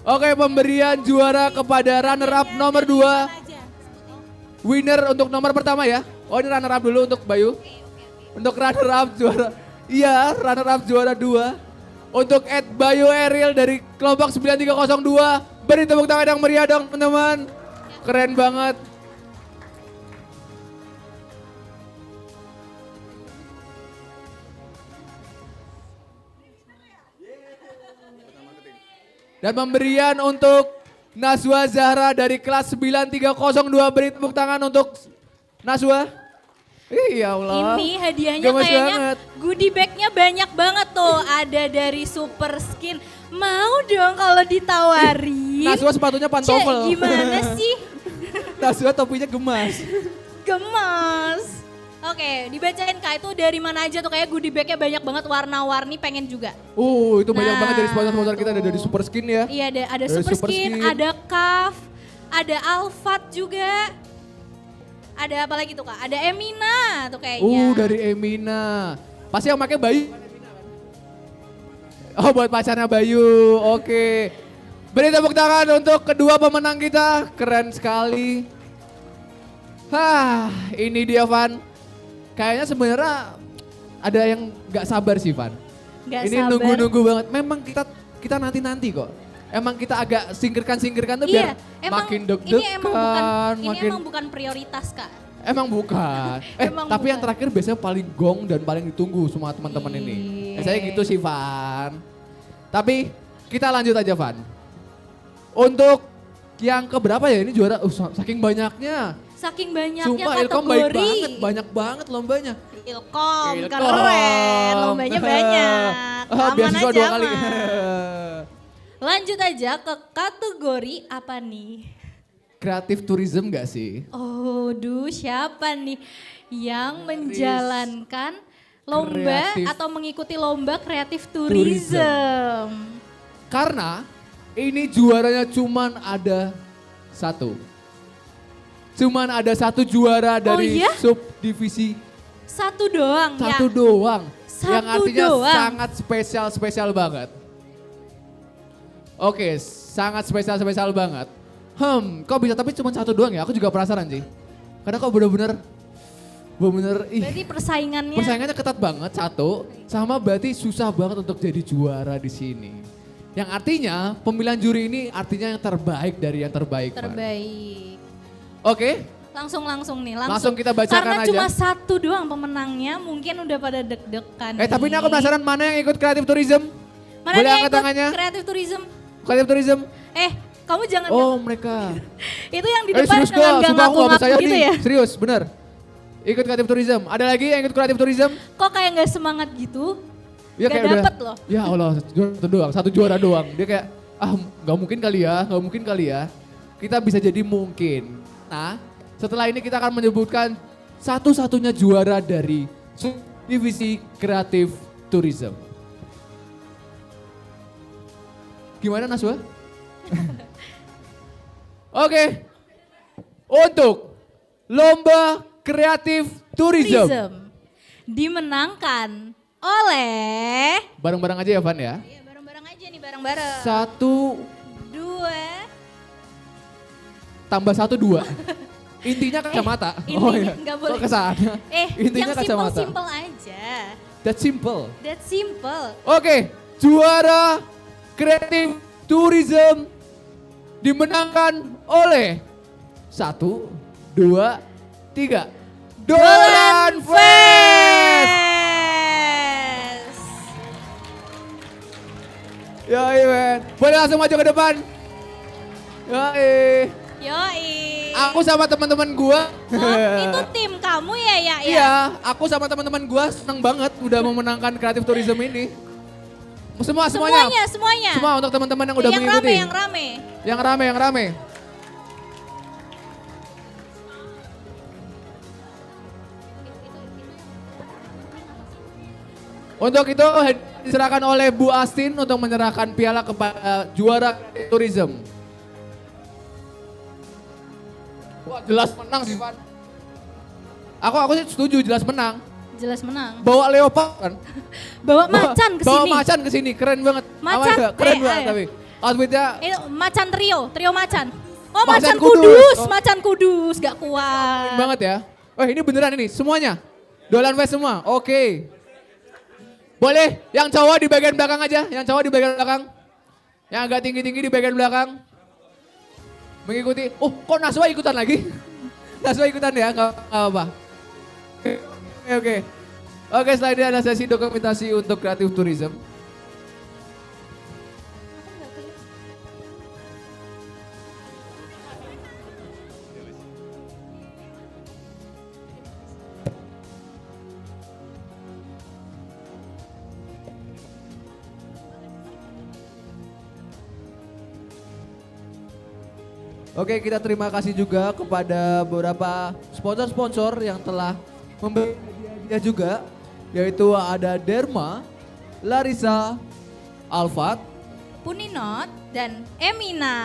Oke, pemberian juara kepada runner up nomor 2. Winner untuk nomor pertama ya. Oh ini runner up dulu untuk Bayu. Untuk runner up juara. Iya, runner up juara 2. Untuk @Bayu Eril dari kelompok 9302. Beri tepuk tangan yang meriah dong teman-teman. Keren banget. Dan pemberian untuk Naswa Zahra dari kelas 9302. Beri tepuk tangan untuk Naswa. Iya Allah. Ini hadiahnya Gemes kayaknya banget. goodie bag-nya banyak banget tuh. Ada dari Super Skin. Mau dong kalau ditawarin. Naswa sepatunya pantofel. Gimana sih? Naswa topinya gemas. Gemas. Oke, dibacain Kak, itu dari mana aja tuh, kayak goodie bag-nya banyak banget, warna-warni, pengen juga. Itu banyak banget dari sponsor-sponsor kita, ada dari Super Skin ya. Iya, ada Super Skin, ada Kaf, ada Alfat juga. Ada apa lagi tuh Kak? Ada Emina tuh kayaknya. Dari Emina. Pasti yang pakai Bayu. Oh, buat pacarnya Bayu. Oke. Beri tepuk tangan untuk kedua pemenang kita. Keren sekali. Ini dia Van. Kayaknya sebenarnya ada yang gak sabar sih Van. Ini nunggu-nunggu banget. Memang kita nanti-nanti kok. Emang kita agak singkirkan tuh biar makin deg-degan. Ini emang bukan prioritas Kak. Emang bukan. Tapi yang terakhir biasanya paling gong dan paling ditunggu semua teman-teman ini. Saya gitu sih Van. Tapi kita lanjut aja Van. Untuk yang keberapa ya ini juara? Saking banyaknya. Saking banyaknya Sumpah, kategori. Ilkom baik banget, banyak banget lombanya. Ilkom. Keren, lombanya banyak. Aman Beasiswa aja 2 kali. Lanjut aja ke kategori apa nih? Kreatif tourism gak sih? Siapa nih yang menjalankan lomba atau mengikuti lomba kreatif tourism? Karena ini juaranya cuman ada satu. Cuman ada satu juara dari subdivisi. Satu doang. Yang artinya sangat spesial banget. Oke, sangat spesial banget. Kok bisa tapi cuma satu doang ya? Aku juga penasaran sih. Karena kok bener-bener Berarti persaingannya ketat banget satu, sama berarti susah banget untuk jadi juara di sini. Yang artinya pemilihan juri ini artinya yang terbaik dari yang terbaik. terbaik. Oke. Langsung nih, Langsung kita bacakan Karena aja. cuma satu doang pemenangnya, mungkin udah pada deg-degan. Tapi ini aku penasaran mana yang ikut kreatif tourism? Mana Boleh yang angkat ikut tangannya? kreatif tourism? Kreatif tourism. Kamu jangan. Oh mereka. Itu yang di depan Serius dengan kok, gak sumpah aku gak ngaku-ngaku percaya gitu nih. ya. Serius, bener. Ikut kreatif tourism. Ada lagi yang ikut kreatif tourism? Kok kayak gak semangat gitu? Ya, Gak kayak udah, dapet loh. Ya Allah, satu juara doang. Dia kayak, gak mungkin kali ya. Kita bisa jadi mungkin. Nah, setelah ini kita akan menyebutkan satu-satunya juara dari divisi kreatif tourism. Gimana Naswa? Oke. Untuk lomba kreatif tourism. Dimenangkan oleh. Bareng-bareng aja ya Van ya. Iya bareng-bareng aja nih, bareng-bareng. 1, 2. tambah 1, 2. Intinya kacamata. Intinya nggak boleh. Kok kesana? Intinya yang kacamata. simple aja. That's simple. That's simple. Oke, juara kreatif tourism dimenangkan oleh 1, 2, 3. Dolan Fest. Yoi men, boleh langsung maju ke depan. Yoi. Aku sama teman-teman gua. Itu tim kamu ya? Iya, aku sama teman-teman gua seneng banget udah memenangkan kreatif tourism ini. Semuanya. Semua untuk teman-teman yang udah mengikuti. Yang rame. Untuk itu diserahkan oleh Bu Astin untuk menyerahkan piala kepada juara tourism. Wah, jelas menang sih, Van. Aku sih setuju, jelas menang. Bawa leopard kan? Bawa macan ke sini. Bawa macan ke sini, keren banget. Macan, keren banget tapi. Outfitnya itu macan trio macan. Oh, Macan macan kudus, Kudus. macan kudus, gak kuat. keren banget ya. Ini beneran ini, semuanya. Dolan Fest semua, oke. Boleh, yang cowok di bagian belakang aja, yang agak tinggi-tinggi di bagian belakang. Mengikuti, kok Naswa ikutan lagi? Naswa ikutan ya, nggak apa-apa. Oke, setelah ini ada sesi dokumentasi untuk kreatif tourism. Oke, kita terima kasih juga kepada beberapa sponsor-sponsor yang telah memberi hadiah juga, yaitu ada Derma, Larissa, Alfat, Puninot, dan Emina.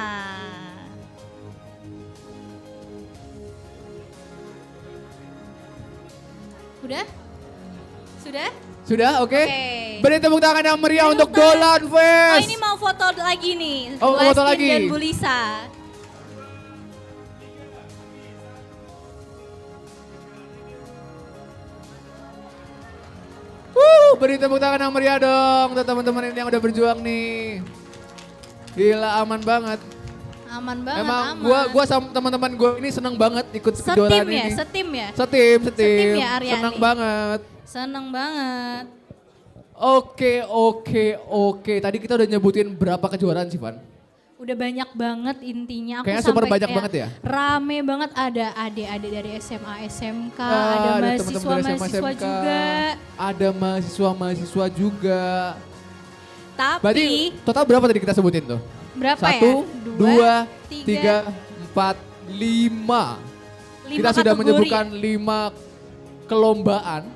Sudah? Oke. Beri tepuk tangan yang meriah untuk Dolan Fest. Ini mau foto lagi nih. Foto Bu lagi. Astin dan Bu Lisa. Beri tepuk tangan yang meriah dong untuk teman-teman ini yang udah berjuang nih. Gila, aman banget. Emang gua sama teman-teman gua ini seneng banget ikut kejuaraan ini. Setim ya? Setim ya, Aryani. Seneng banget. Oke. Tadi kita udah nyebutin berapa kejuaraan sih, Van? Udah banyak banget intinya. Kayaknya super banyak banget ya? Rame banget, ada adik-adik dari SMA, SMK, ada ada teman-teman mahasiswa SMK, juga. Ada mahasiswa juga. Tapi berarti total berapa tadi kita sebutin tuh? Berapa 1, ya? 2, 3, 4, 5. Kita sudah menyebutkan 5 kelompaan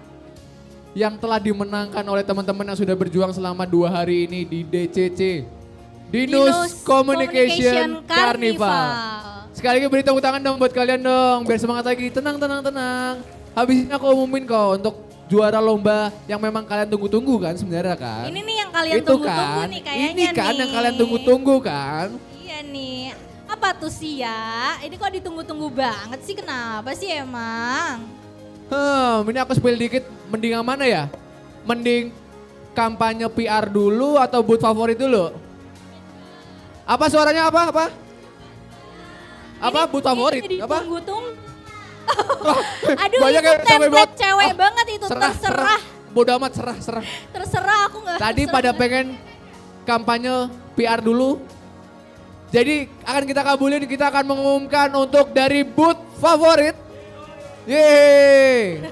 yang telah dimenangkan oleh teman-teman yang sudah berjuang selama 2 hari ini di DCC. Dinus Communication Carnival. Sekali lagi beri tepuk tangan dong buat kalian dong, biar semangat lagi. Tenang. Habis ini aku umumin kok untuk juara lomba yang memang kalian tunggu-tunggu kan sebenarnya kan? Ini nih yang kalian Itu tunggu-tunggu kan, nih kayaknya ini kan nih. yang kalian tunggu-tunggu kan? Iya nih. Apa tuh sih ya? Ini kok ditunggu-tunggu banget sih, kenapa sih emang? Ini aku spill dikit, mending yang mana ya? Mending kampanye PR dulu atau booth favorit dulu? Apa suaranya apa? Apa booth favorit? Ini Apa? ditunggu-tunggu. Aduh Banyak itu yang capek template banget. cewek banget itu, terserah. Bodoh amat, serah. Terserah aku nggak. Tadi pada pengen kampanye PR dulu. Jadi akan kita kabulin, kita akan mengumumkan untuk dari booth favorit. Yeay.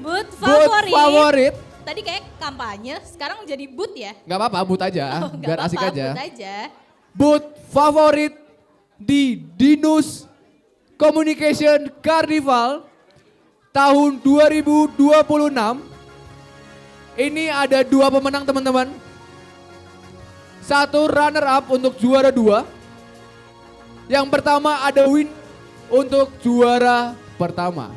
Booth Booth favorit. Tadi kayak kampanye, sekarang jadi booth ya? Gak apa-apa, booth aja. Nggak Biar asik apa-apa, aja. Booth aja. Booth favorit di Dinus Communication Carnival tahun 2026. Ini ada 2 pemenang teman-teman. 1 runner up untuk juara 2. Yang pertama ada win untuk juara pertama.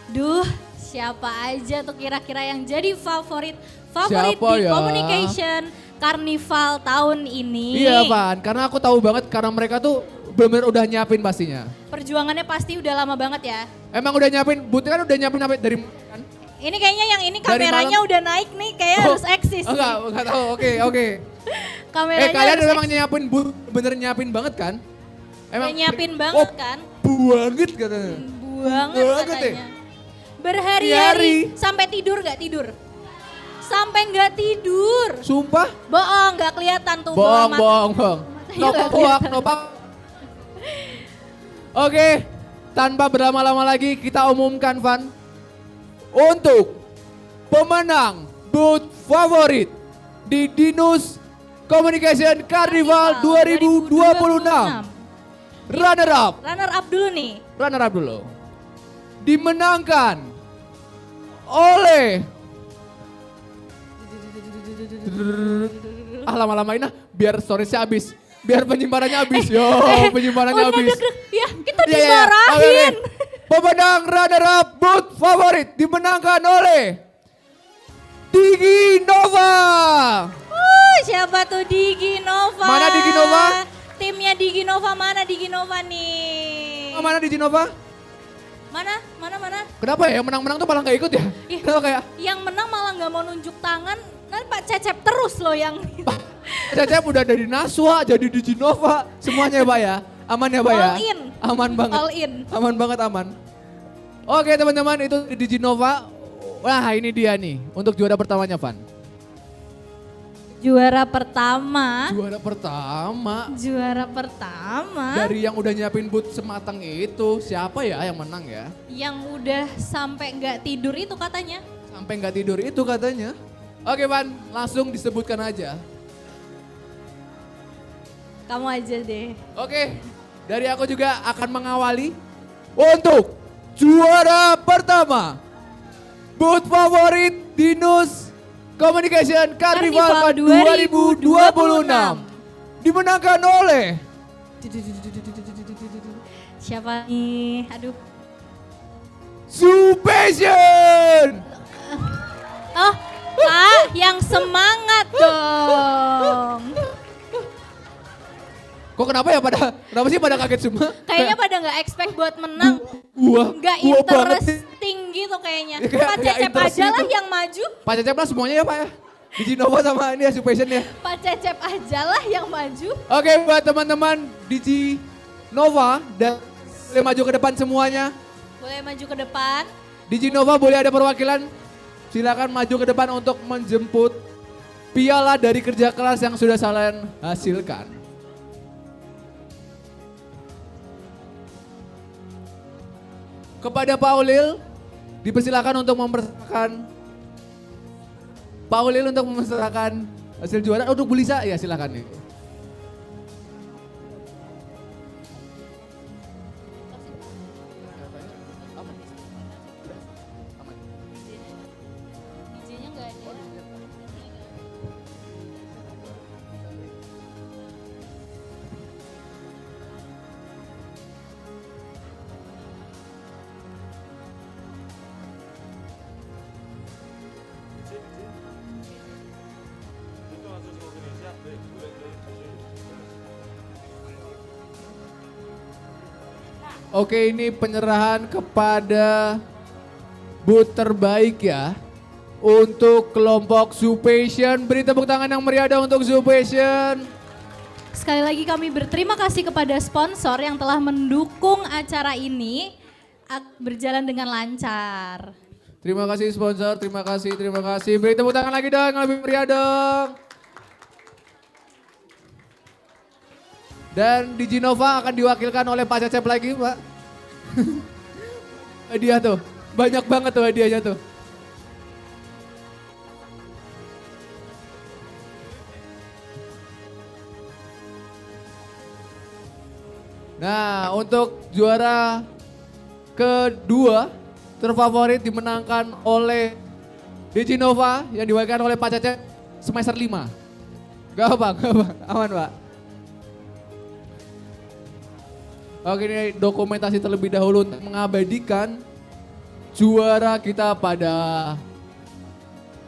Duh, siapa aja tuh kira-kira yang jadi favorit Siapa di ya? Communication Carnival tahun ini? Iya Van, karena aku tahu banget karena mereka tuh benar-benar udah nyiapin pastinya. Perjuangannya pasti udah lama banget ya. Emang udah nyiapin, booth kan udah nyiapin apa dari kan? Ini kayaknya yang ini Dari kameranya malam- udah naik nih, kayak harus eksis. Enggak tahu. Oke. Kameranya Kalian harus memang nyiapin booth, bener nyiapin banget kan? Udah nyiapin banget kan? Banget katanya. Banget katanya. Berhari-hari sampai tidur gak tidur? Sampai gak tidur. Sumpah? Bohong, gak kelihatan tuh bola mata. Bohong. Nopak. Oke, tanpa berlama-lama lagi kita umumkan Van. Untuk pemenang booth favorit di Dinus Communication Carnival 2026. Runner up. Runner up dulu nih. Runner up dulu. Dimenangkan oleh lama-lamain biar storage-nya habis. Biar penyimpanannya habis. Penyimpanannya habis. Ya, kita dimarahin. Pemenang runner up booth favorit dimenangkan oleh Digi Nova. Siapa tuh Digi Nova? Mana Digi Nova? Timnya Digi Nova, mana Digi Nova nih? Mana Digi Nova? Mana? Kenapa ya yang menang-menang tuh malah gak ikut ya? Kenapa kayak? Yang menang malah gak mau nunjuk tangan, nanti Pak Cecep terus loh yang. Cecep udah dari Naswa, jadi Digi Nova, semuanya ya Pak ya? Aman ya Pak ya? All in. Aman banget. All in. Aman banget, aman. Oke teman-teman, itu Digi Nova. Wah ini dia nih, untuk juara pertamanya Van. Juara pertama. Dari yang udah nyiapin booth sematang itu, siapa ya yang menang ya? Yang udah sampai nggak tidur itu katanya. Sampai nggak tidur itu katanya. Oke Van, langsung disebutkan aja. Kamu aja deh. Oke, dari aku juga akan mengawali untuk juara pertama. Booth favorit Dinus Communication Carnival 2026 dimenangkan oleh siapa nih? Aduh. Supassion. Oh, Kak, yang semangat dong. Kok kenapa ya kenapa sih pada kaget semua? Kayaknya pada nggak expect buat menang. Nggak Gua banget sih. interesting gitu kayaknya. Ya, kayak Pak nggak Cecep aja interesting lah tuh. yang maju. Pak Cecep lah semuanya ya Pak ya. Digi Nova sama ini ya Supassion ya. Pak Cecep aja lah yang maju. Oke buat teman-teman Digi Nova dan boleh maju ke depan semuanya. Boleh maju ke depan. Digi Nova boleh ada perwakilan. Silakan maju ke depan untuk menjemput piala dari kerja keras yang sudah kalian hasilkan. Kepada Pak Ulil, dipersilakan untuk mempersembahkan Pak Ulil untuk mempersembahkan hasil juara. Untuk Bu Lisa, ya silakan nih. Oke, ini penyerahan kepada booth terbaik ya. Untuk kelompok Zoo Passion, beri tepuk tangan yang meriah dong untuk Zoo Passion. Sekali lagi kami berterima kasih kepada sponsor yang telah mendukung acara ini berjalan dengan lancar. Terima kasih sponsor, terima kasih. Beri tepuk tangan lagi dong, yang lebih meriah dong. Dan Diginova akan diwakilkan oleh Pak Cecep lagi, Pak. Hadiah tuh, banyak banget tuh hadiahnya tuh. Nah, untuk juara kedua terfavorit dimenangkan oleh Diginova yang diwakilkan oleh Pak Cecep semester 5. Gak apa, aman Pak. Oke, ini dokumentasi terlebih dahulu untuk mengabadikan juara kita pada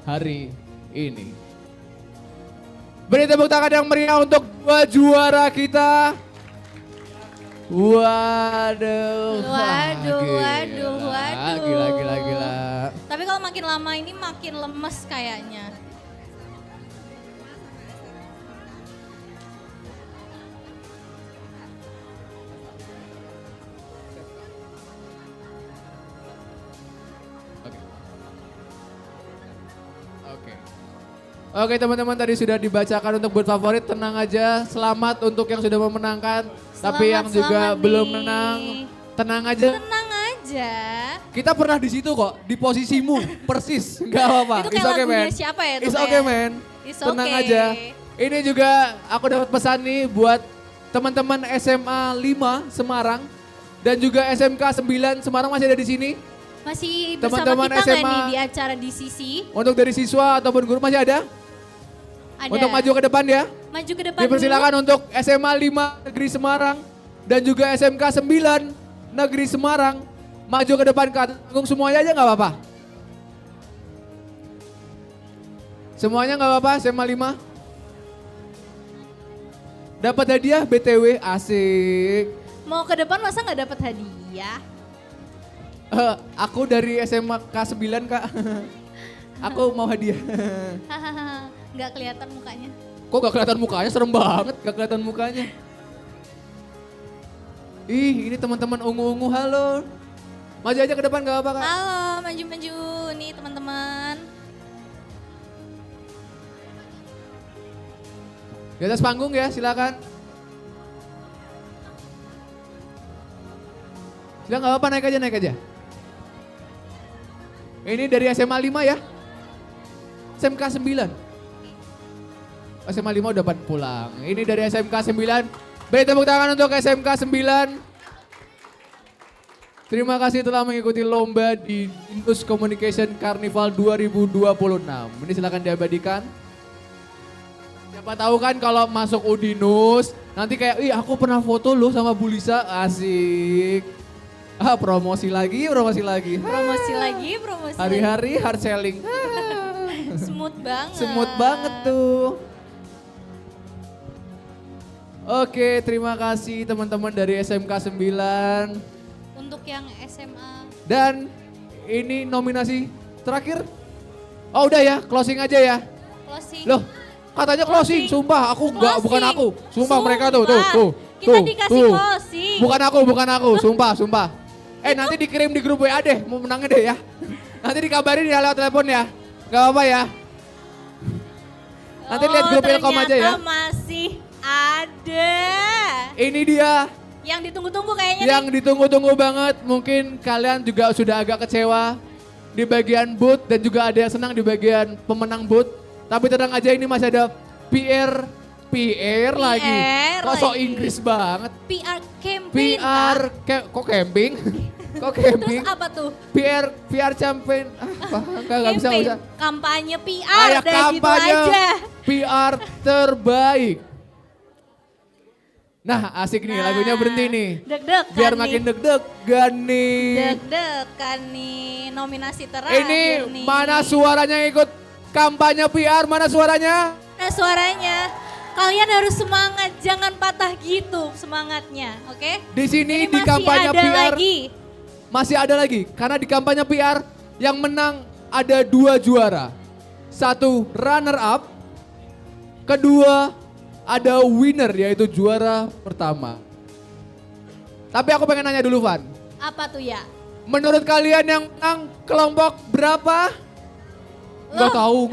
hari ini. Beri tepuk tangan yang meriah untuk dua juara kita. Waduh. Gila. Tapi kalau makin lama ini makin lemes kayaknya. Oke teman-teman, tadi sudah dibacakan untuk booth favorit, tenang aja, selamat untuk yang sudah memenangkan. Tapi yang juga belum menang, tenang aja. Tenang aja. Kita pernah di situ kok, di posisimu, persis, nggak apa-apa. Itu kayak lagunya siapa ya? It's okay man, tenang aja. Ini juga aku dapat pesan nih buat teman-teman SMA 5 Semarang dan juga SMK 9 Semarang masih ada di sini. Masih bersama Teman-teman kita nggak SMA nih di acara di sisi? Untuk dari siswa ataupun guru masih ada? Ada. Untuk maju ke depan ya. Maju ke depan Dipersilakan dulu. untuk SMA 5 Negeri Semarang dan juga SMK 9 Negeri Semarang. Maju ke depan ke atas panggung semuanya aja nggak apa-apa. Semuanya nggak apa-apa SMA 5. Dapat hadiah BTW, asik. Mau ke depan masa nggak dapat hadiah? Aku dari SMK 9 Kak. Aku mau hadiah. Nggak kelihatan mukanya. Kok gak kelihatan mukanya? Serem banget gak kelihatan mukanya. Ih, ini teman-teman ungu-ungu, halo. Maju aja ke depan gak apa-apa Kak. Halo, maju-maju nih teman-teman. Di atas panggung ya, silakan. Silakan gak apa-apa, naik aja. Ini dari SMA 5 ya. SMK 9. SMA 5 udah pada pulang. Ini dari SMK 9. Beri tepuk tangan untuk SMK 9. Terima kasih telah mengikuti lomba di Dinus Communication Carnival 2026. Ini silakan diabadikan. Siapa tahu kan kalau masuk Udinus, nanti kayak, ih aku pernah foto loh sama Bu Lisa, asik. Promosi lagi. Hari-hari hard selling. Smooth banget. Smooth banget tuh. Oke, terima kasih teman-teman dari SMK 9. Untuk yang SMA. Dan ini nominasi terakhir. Oh udah ya, closing aja ya. Closing. Loh, katanya closing. Sumpah, aku enggak, bukan aku. Sumpah mereka tuh. Kita dikasih closing. Bukan aku, sumpah. Nanti dikirim di grup WA deh, mau menangnya deh ya. Nanti dikabarin ya lewat telepon ya. Gak apa-apa ya. Nanti lihat grup Ilkom aja ya. Masih ada. Ini dia. Yang ditunggu-tunggu kayaknya. Yang ditunggu-tunggu banget. Mungkin kalian juga sudah agak kecewa di bagian booth dan juga ada yang senang di bagian pemenang booth. Tapi tenang aja, ini masih ada PR lagi. Kok so Inggris banget. PR campaign. Kok camping? Kok camping? Terus apa tuh? PR campaign. Enggak bisa. Kampanye PR deh gitu aja. PR terbaik. Nah asik nih, lagunya berhenti nih. Deg-degan biar makin deg-degan nih. Deg-degan nih, nominasi terakhir ini nih. Mana suaranya yang ikut kampanye PR, mana suaranya? Nah suaranya. Kalian harus semangat, jangan patah gitu semangatnya, oke? Di sini Ini di kampanye ada PR lagi. masih ada lagi. Karena di kampanye PR yang menang ada 2 juara. 1 runner up, kedua ada winner yaitu juara pertama. Tapi aku pengen nanya dulu Van. Apa tuh ya? Menurut kalian yang menang kelompok berapa? Nggak tahu.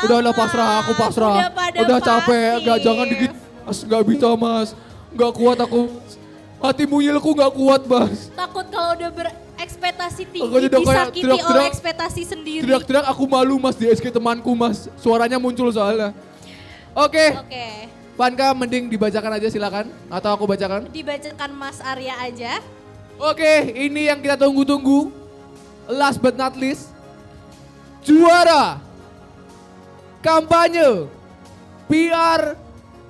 Udah pasrah, aku pasrah. Udah capek, jangan dikit. Mas, nggak bisa mas. Nggak kuat aku. Hati mungilku nggak kuat mas. Takut kalau udah berekspektasi tinggi Aku udah kayak disakiti teriak-teriak, oleh ekspektasi sendiri. Teriak-teriak aku malu mas di SK temanku mas. Suaranya muncul soalnya. Oke. Vanka mending dibacakan aja silakan. Atau aku bacakan? Dibacakan Mas Arya aja. Oke, ini yang kita tunggu-tunggu. Last but not least. Juara kampanye PR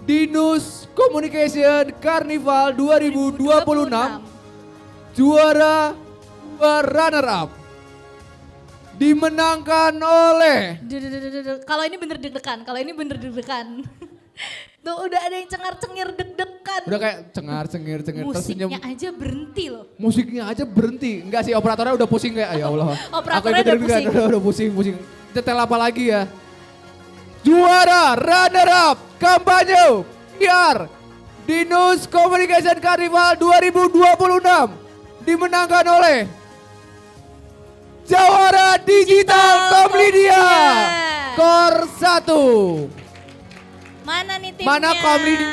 Dinus Communication Carnival 2026. Juara runner up dimenangkan oleh Kalau ini bener deg-degan. Tuh udah ada yang cengar-cengir deg-degan. udah kayak cengar-cengir Musiknya aja berhenti loh. Musiknya aja berhenti. Enggak sih, operatornya udah pusing kayak ya Allah. Operatornya Aku udah pusing. Detail apa lagi ya? Juara runner up kampanye PR Dinus Communication Carnival 2026 dimenangkan oleh Jawara Digital Komlidia Kor 1. Mana nih timnya? Mana Komlidia?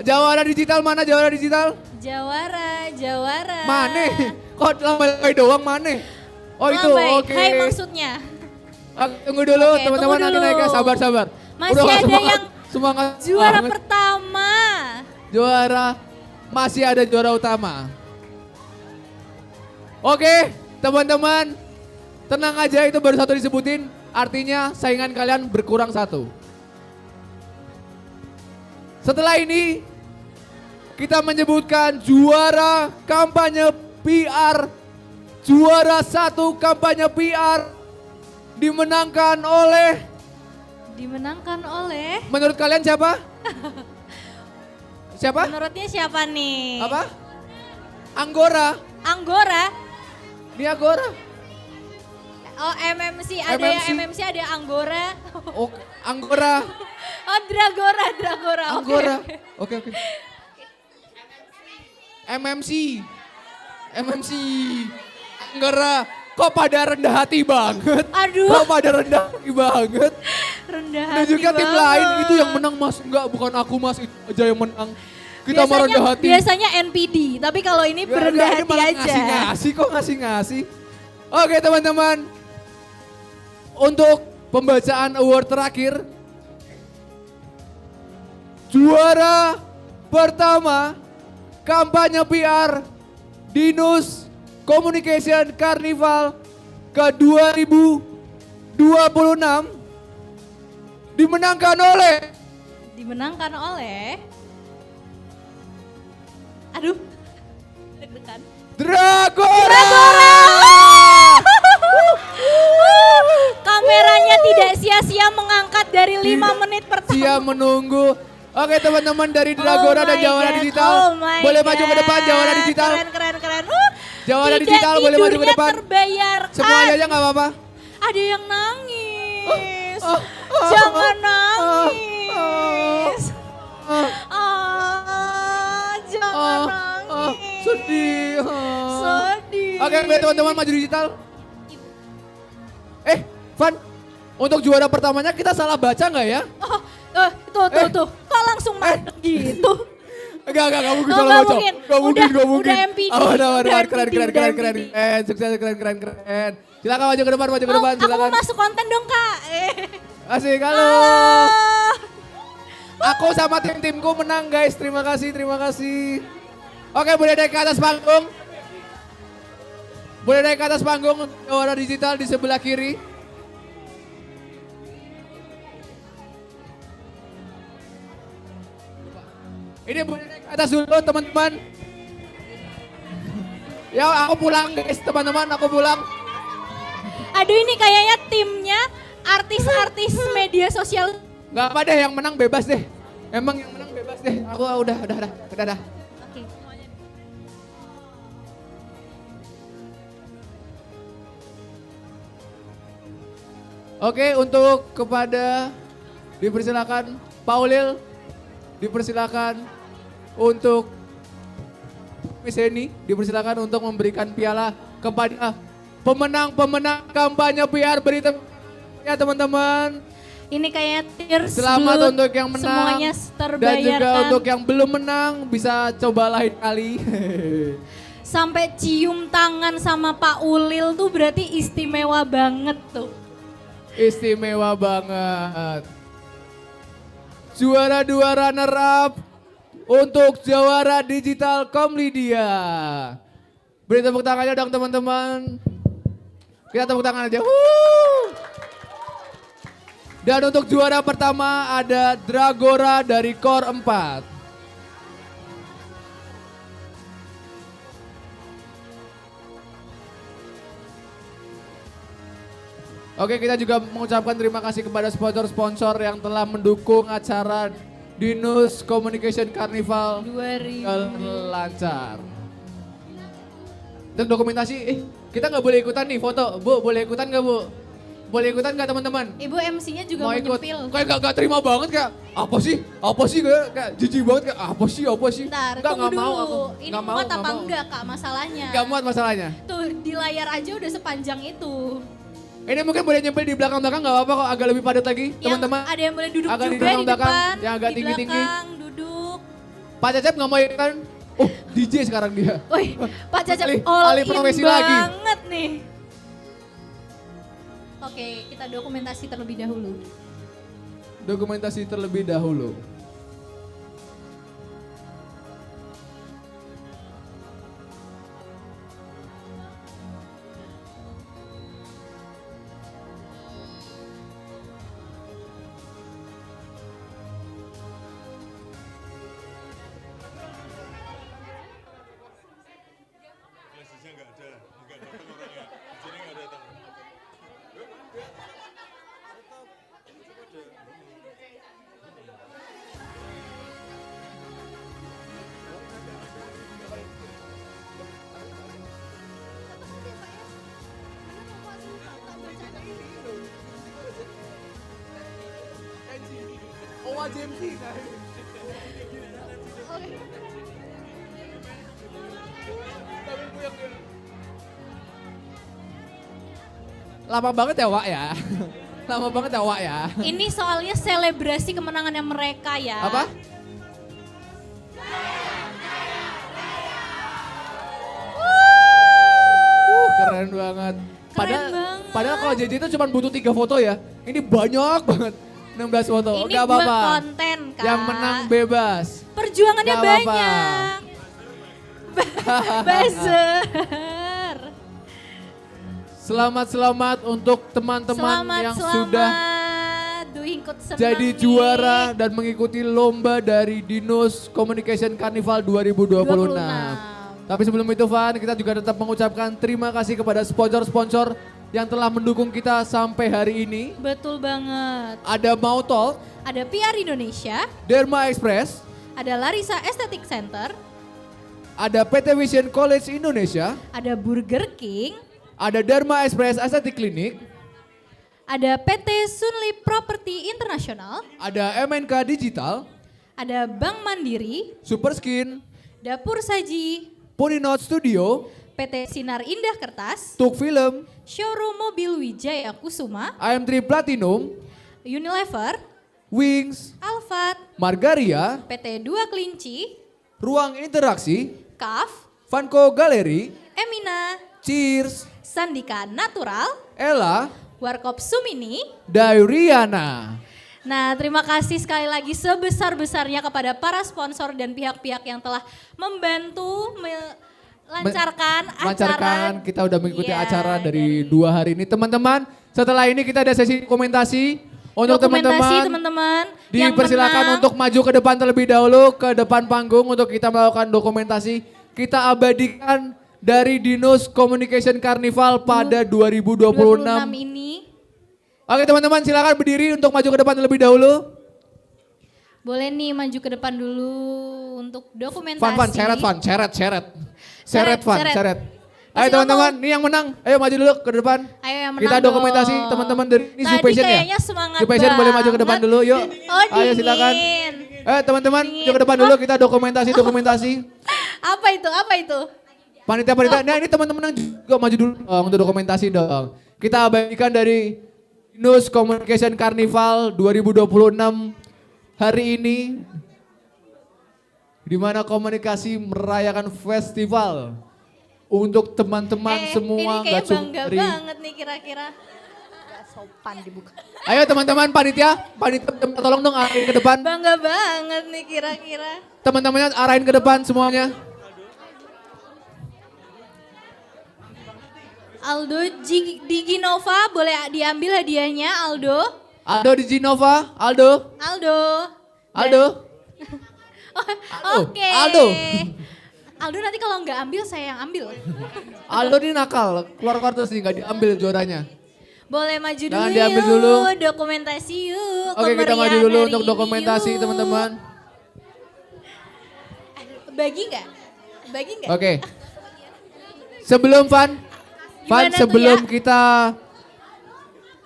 Jawara Digital mana Jawara Digital? Jawara. Mana? Kok lambai doang mana? Oh itu oke. Hai maksudnya. Tunggu dulu teman-teman nanti naik sabar. Masih udah ada yang semangat juara banget. pertama. Masih ada juara utama. Oke, teman-teman. Tenang aja itu baru 1 disebutin. Artinya saingan kalian berkurang 1. Setelah ini kita menyebutkan juara kampanye PR. Juara 1 kampanye PR dimenangkan oleh menurut kalian siapa? Siapa? Menurutnya siapa nih? Apa? Anggora. Ini Anggora. Oh MMC, ada yang MMC, ada yang Anggora. Oh, Anggora. Oh Dragora. Anggora. Oke. MMC. Anggora. Kok pada rendah hati banget? Aduh. Kok pada rendah hati banget? Rendah Dan hati juga tim banget. lain itu yang menang mas. Enggak, bukan aku mas. Itu aja yang menang. Kita mau rendah hati. Biasanya NPD, tapi kalau ini berendah Ini hati malah aja. Ngasih. Oke teman-teman. Untuk pembacaan award terakhir. Juara pertama kampanye PR Dinus Communication Carnival ke 2026 dimenangkan oleh Aduh, deg-degan. Dragora. Kameranya tidak sia-sia mengangkat dari 5 menit pertama. Siap menunggu. Oke teman-teman dari Dragora dan Jawara Digital. Boleh maju ke depan Jawara Digital. Keren. Jawara Digital boleh maju ke depan. Terbayarkan. Semuanya aja gak apa-apa. Ada yang nangis. Jangan nangis. Jangan nangis. Sedih. Oke teman-teman maju digital. Van, untuk juara pertamanya kita salah baca nggak ya? Tuh. Kok langsung mandek gitu? Enggak mungkin Oh, salah nggak baca. mungkin. Nggak mungkin. Udah MPD. Keren. Sukses, keren. Silakan maju ke depan, silakan. Aku masuk konten dong, Kak. Asik, halo. Aku sama tim-timku menang guys, terima kasih. Oke, boleh naik ke atas panggung. Jawara Digital di sebelah kiri. Ini boleh naik ke atas dulu teman-teman. Ya aku pulang guys teman-teman, aku pulang. Aduh ini kayaknya timnya artis-artis media sosial Gak apa deh, yang menang bebas deh. Emang yang menang bebas deh. Aku udah. Oke. Oke, untuk kepada dipersilakan Pak Ulil, dipersilakan untuk Miss Heni, dipersilakan untuk memberikan piala kepada pemenang-pemenang kampanye PR Berita ya teman-teman. Ini kayak tears Selamat blood, untuk yang menang semuanya terbayarkan. dan juga untuk yang belum menang bisa coba lain kali. Sampai cium tangan sama Pak Ulil tuh berarti istimewa banget tuh. Istimewa banget. Juara 2 runner up untuk Jawara Digital Komlidia. Beri tepuk tangannya dong teman-teman. Kita tepuk tangan aja. Dan untuk juara pertama ada Dragora dari Core 4. Oke, kita juga mengucapkan terima kasih kepada sponsor-sponsor yang telah mendukung acara Dinus Communication Carnival 2000 lancar. Untuk dokumentasi, kita nggak boleh ikutan nih foto. Bu, boleh ikutan nggak Bu? Boleh ikutan nggak teman-teman? Ibu MC-nya juga mau ikut. nyempil. Kayak gak terima banget kayak, apa sih kayak jijik banget kayak, apa sih? Bentar, Nggak tunggu mau dulu. aku. Ini Nggak mau, muat nggak apa mau. enggak Kak masalahnya? Nggak muat masalahnya. Tuh di layar aja udah sepanjang itu. Ini mungkin boleh nyempil di belakang-belakang nggak apa-apa kok, agak lebih padat lagi teman-teman. Ada yang boleh duduk Agak di juga di belakang-belakang, depan, yang agak di tinggi-tinggi. belakang duduk. Pak Cecep nggak mau ikutan? Oh, DJ sekarang dia. Wih, Pak Cecep Alih- all alih in profesi lagi. banget nih. Oke, kita dokumentasi terlebih dahulu. Dokumentasi terlebih dahulu. Lama banget ya Wak ya. Lama banget ya Wak ya. Ini soalnya selebrasi kemenangannya mereka ya. Apa? Keren banget. Padahal kalau JJ itu cuma butuh 3 foto ya. Ini banyak banget. 16 foto. Ini Gak buat apa-apa. konten Kak. Yang menang bebas. Perjuangannya Gak apa-apa. banyak. Buzzer. Selamat untuk teman-teman yang sudah Duh, ikut senang jadi nih. juara dan mengikuti lomba dari Dinus Communication Carnival 2026. Tapi sebelum itu Van, kita juga tetap mengucapkan terima kasih kepada sponsor-sponsor yang telah mendukung kita sampai hari ini. Betul banget. Ada Mautol, Ada PR Indonesia, Derma Express, ada Larissa Aesthetic Center, ada PT Vision College Indonesia, ada Burger King, ada Derma Express Aesthetic Clinic, ada PT Sunli Property International, ada MNK Digital, ada Bank Mandiri, Superskin, Dapur Saji, Puninot Studio, PT Sinar Indah Kertas, Tuk Film, Showroom Mobil Wijaya Kusuma, IM3 Platinum, Unilever, Wings, Alphard, Margaria, PT Dua Kelinci, Ruang Interaksi, KAF, Vanco Galeri, Emina, Cheers, Sandika Natural, Ella, Warkop Sumini. Dauriana. Nah, terima kasih sekali lagi sebesar-besarnya kepada para sponsor dan pihak-pihak yang telah membantu melancarkan acara. Kita udah mengikuti Iya, acara dari 2 hari ini. Teman-teman, setelah ini kita ada sesi dokumentasi. Untuk Dokumentasi, teman-teman, yang dipersilakan menang. untuk maju ke depan terlebih dahulu, ke depan panggung untuk kita melakukan dokumentasi. Kita abadikan dari Dinus Communication Carnival pada 2026 ini. Oke teman-teman, silakan berdiri untuk maju ke depan terlebih dahulu. Boleh nih maju ke depan dulu untuk dokumentasi. Fan, seret. Ayo Masih teman-teman, nih yang menang. Ayo maju dulu ke depan. Ayo yang menang Kita dokumentasi dong. teman-teman dari ini Tadi Passion ya. kayaknya semangat Passion boleh maju ke depan banget. dulu, yuk. Oh, Ayo silakan. dingin. Teman-teman, maju ke depan dulu kita dokumentasi. Apa itu? Panitia. Nah ini teman-teman yang juga maju dulu untuk dokumentasi dong. Kita abadikan dari Dinus Communication Carnival 2026 hari ini. Di mana komunikasi merayakan festival untuk teman-teman semua. Ini kayak bangga dari... banget nih kira-kira. Gak sopan dibuka. Ayo teman-teman panitia tolong dong arahin ke depan. Bangga banget nih kira-kira. Teman-temannya arahin ke depan semuanya. Aldo Diginova boleh diambil hadiahnya Aldo. Aldo Diginova, Aldo. Oke. Aldo nanti kalau nggak ambil saya yang ambil. Aldo ini nakal, keluar terus nih nggak diambil juaranya. Boleh maju dulu Jangan diambil dulu. Dokumentasi yuk. Oke kita maju dulu untuk dokumentasi teman-teman. Bagi nggak? Oke. Sebelum sebelum kita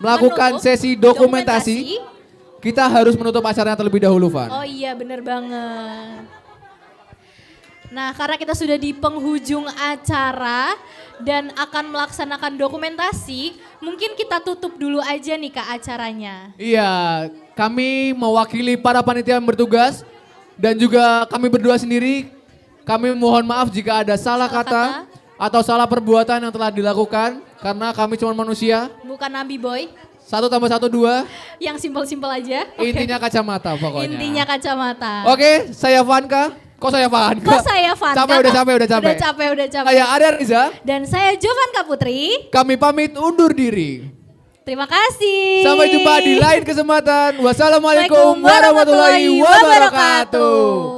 melakukan sesi dokumentasi, kita harus menutup acaranya terlebih dahulu, Van. Oh iya bener banget. Nah karena kita sudah di penghujung acara dan akan melaksanakan dokumentasi, mungkin kita tutup dulu aja nih Kak acaranya. Iya, kami mewakili para panitia yang bertugas dan juga kami berdua sendiri, kami mohon maaf jika ada salah kata atau salah perbuatan yang telah dilakukan karena kami cuma manusia. Bukan Nabi Boy. 1 tambah 1 2. Yang simpel-simpel aja. Intinya kacamata pokoknya. Intinya kacamata. Oke, saya Vanka. Kok saya Vanka? Udah capek. Saya Arya Riza. Dan saya Jovanka Putri. Kami pamit undur diri. Terima kasih. Sampai jumpa di lain kesempatan. Wassalamualaikum warahmatullahi wabarakatuh.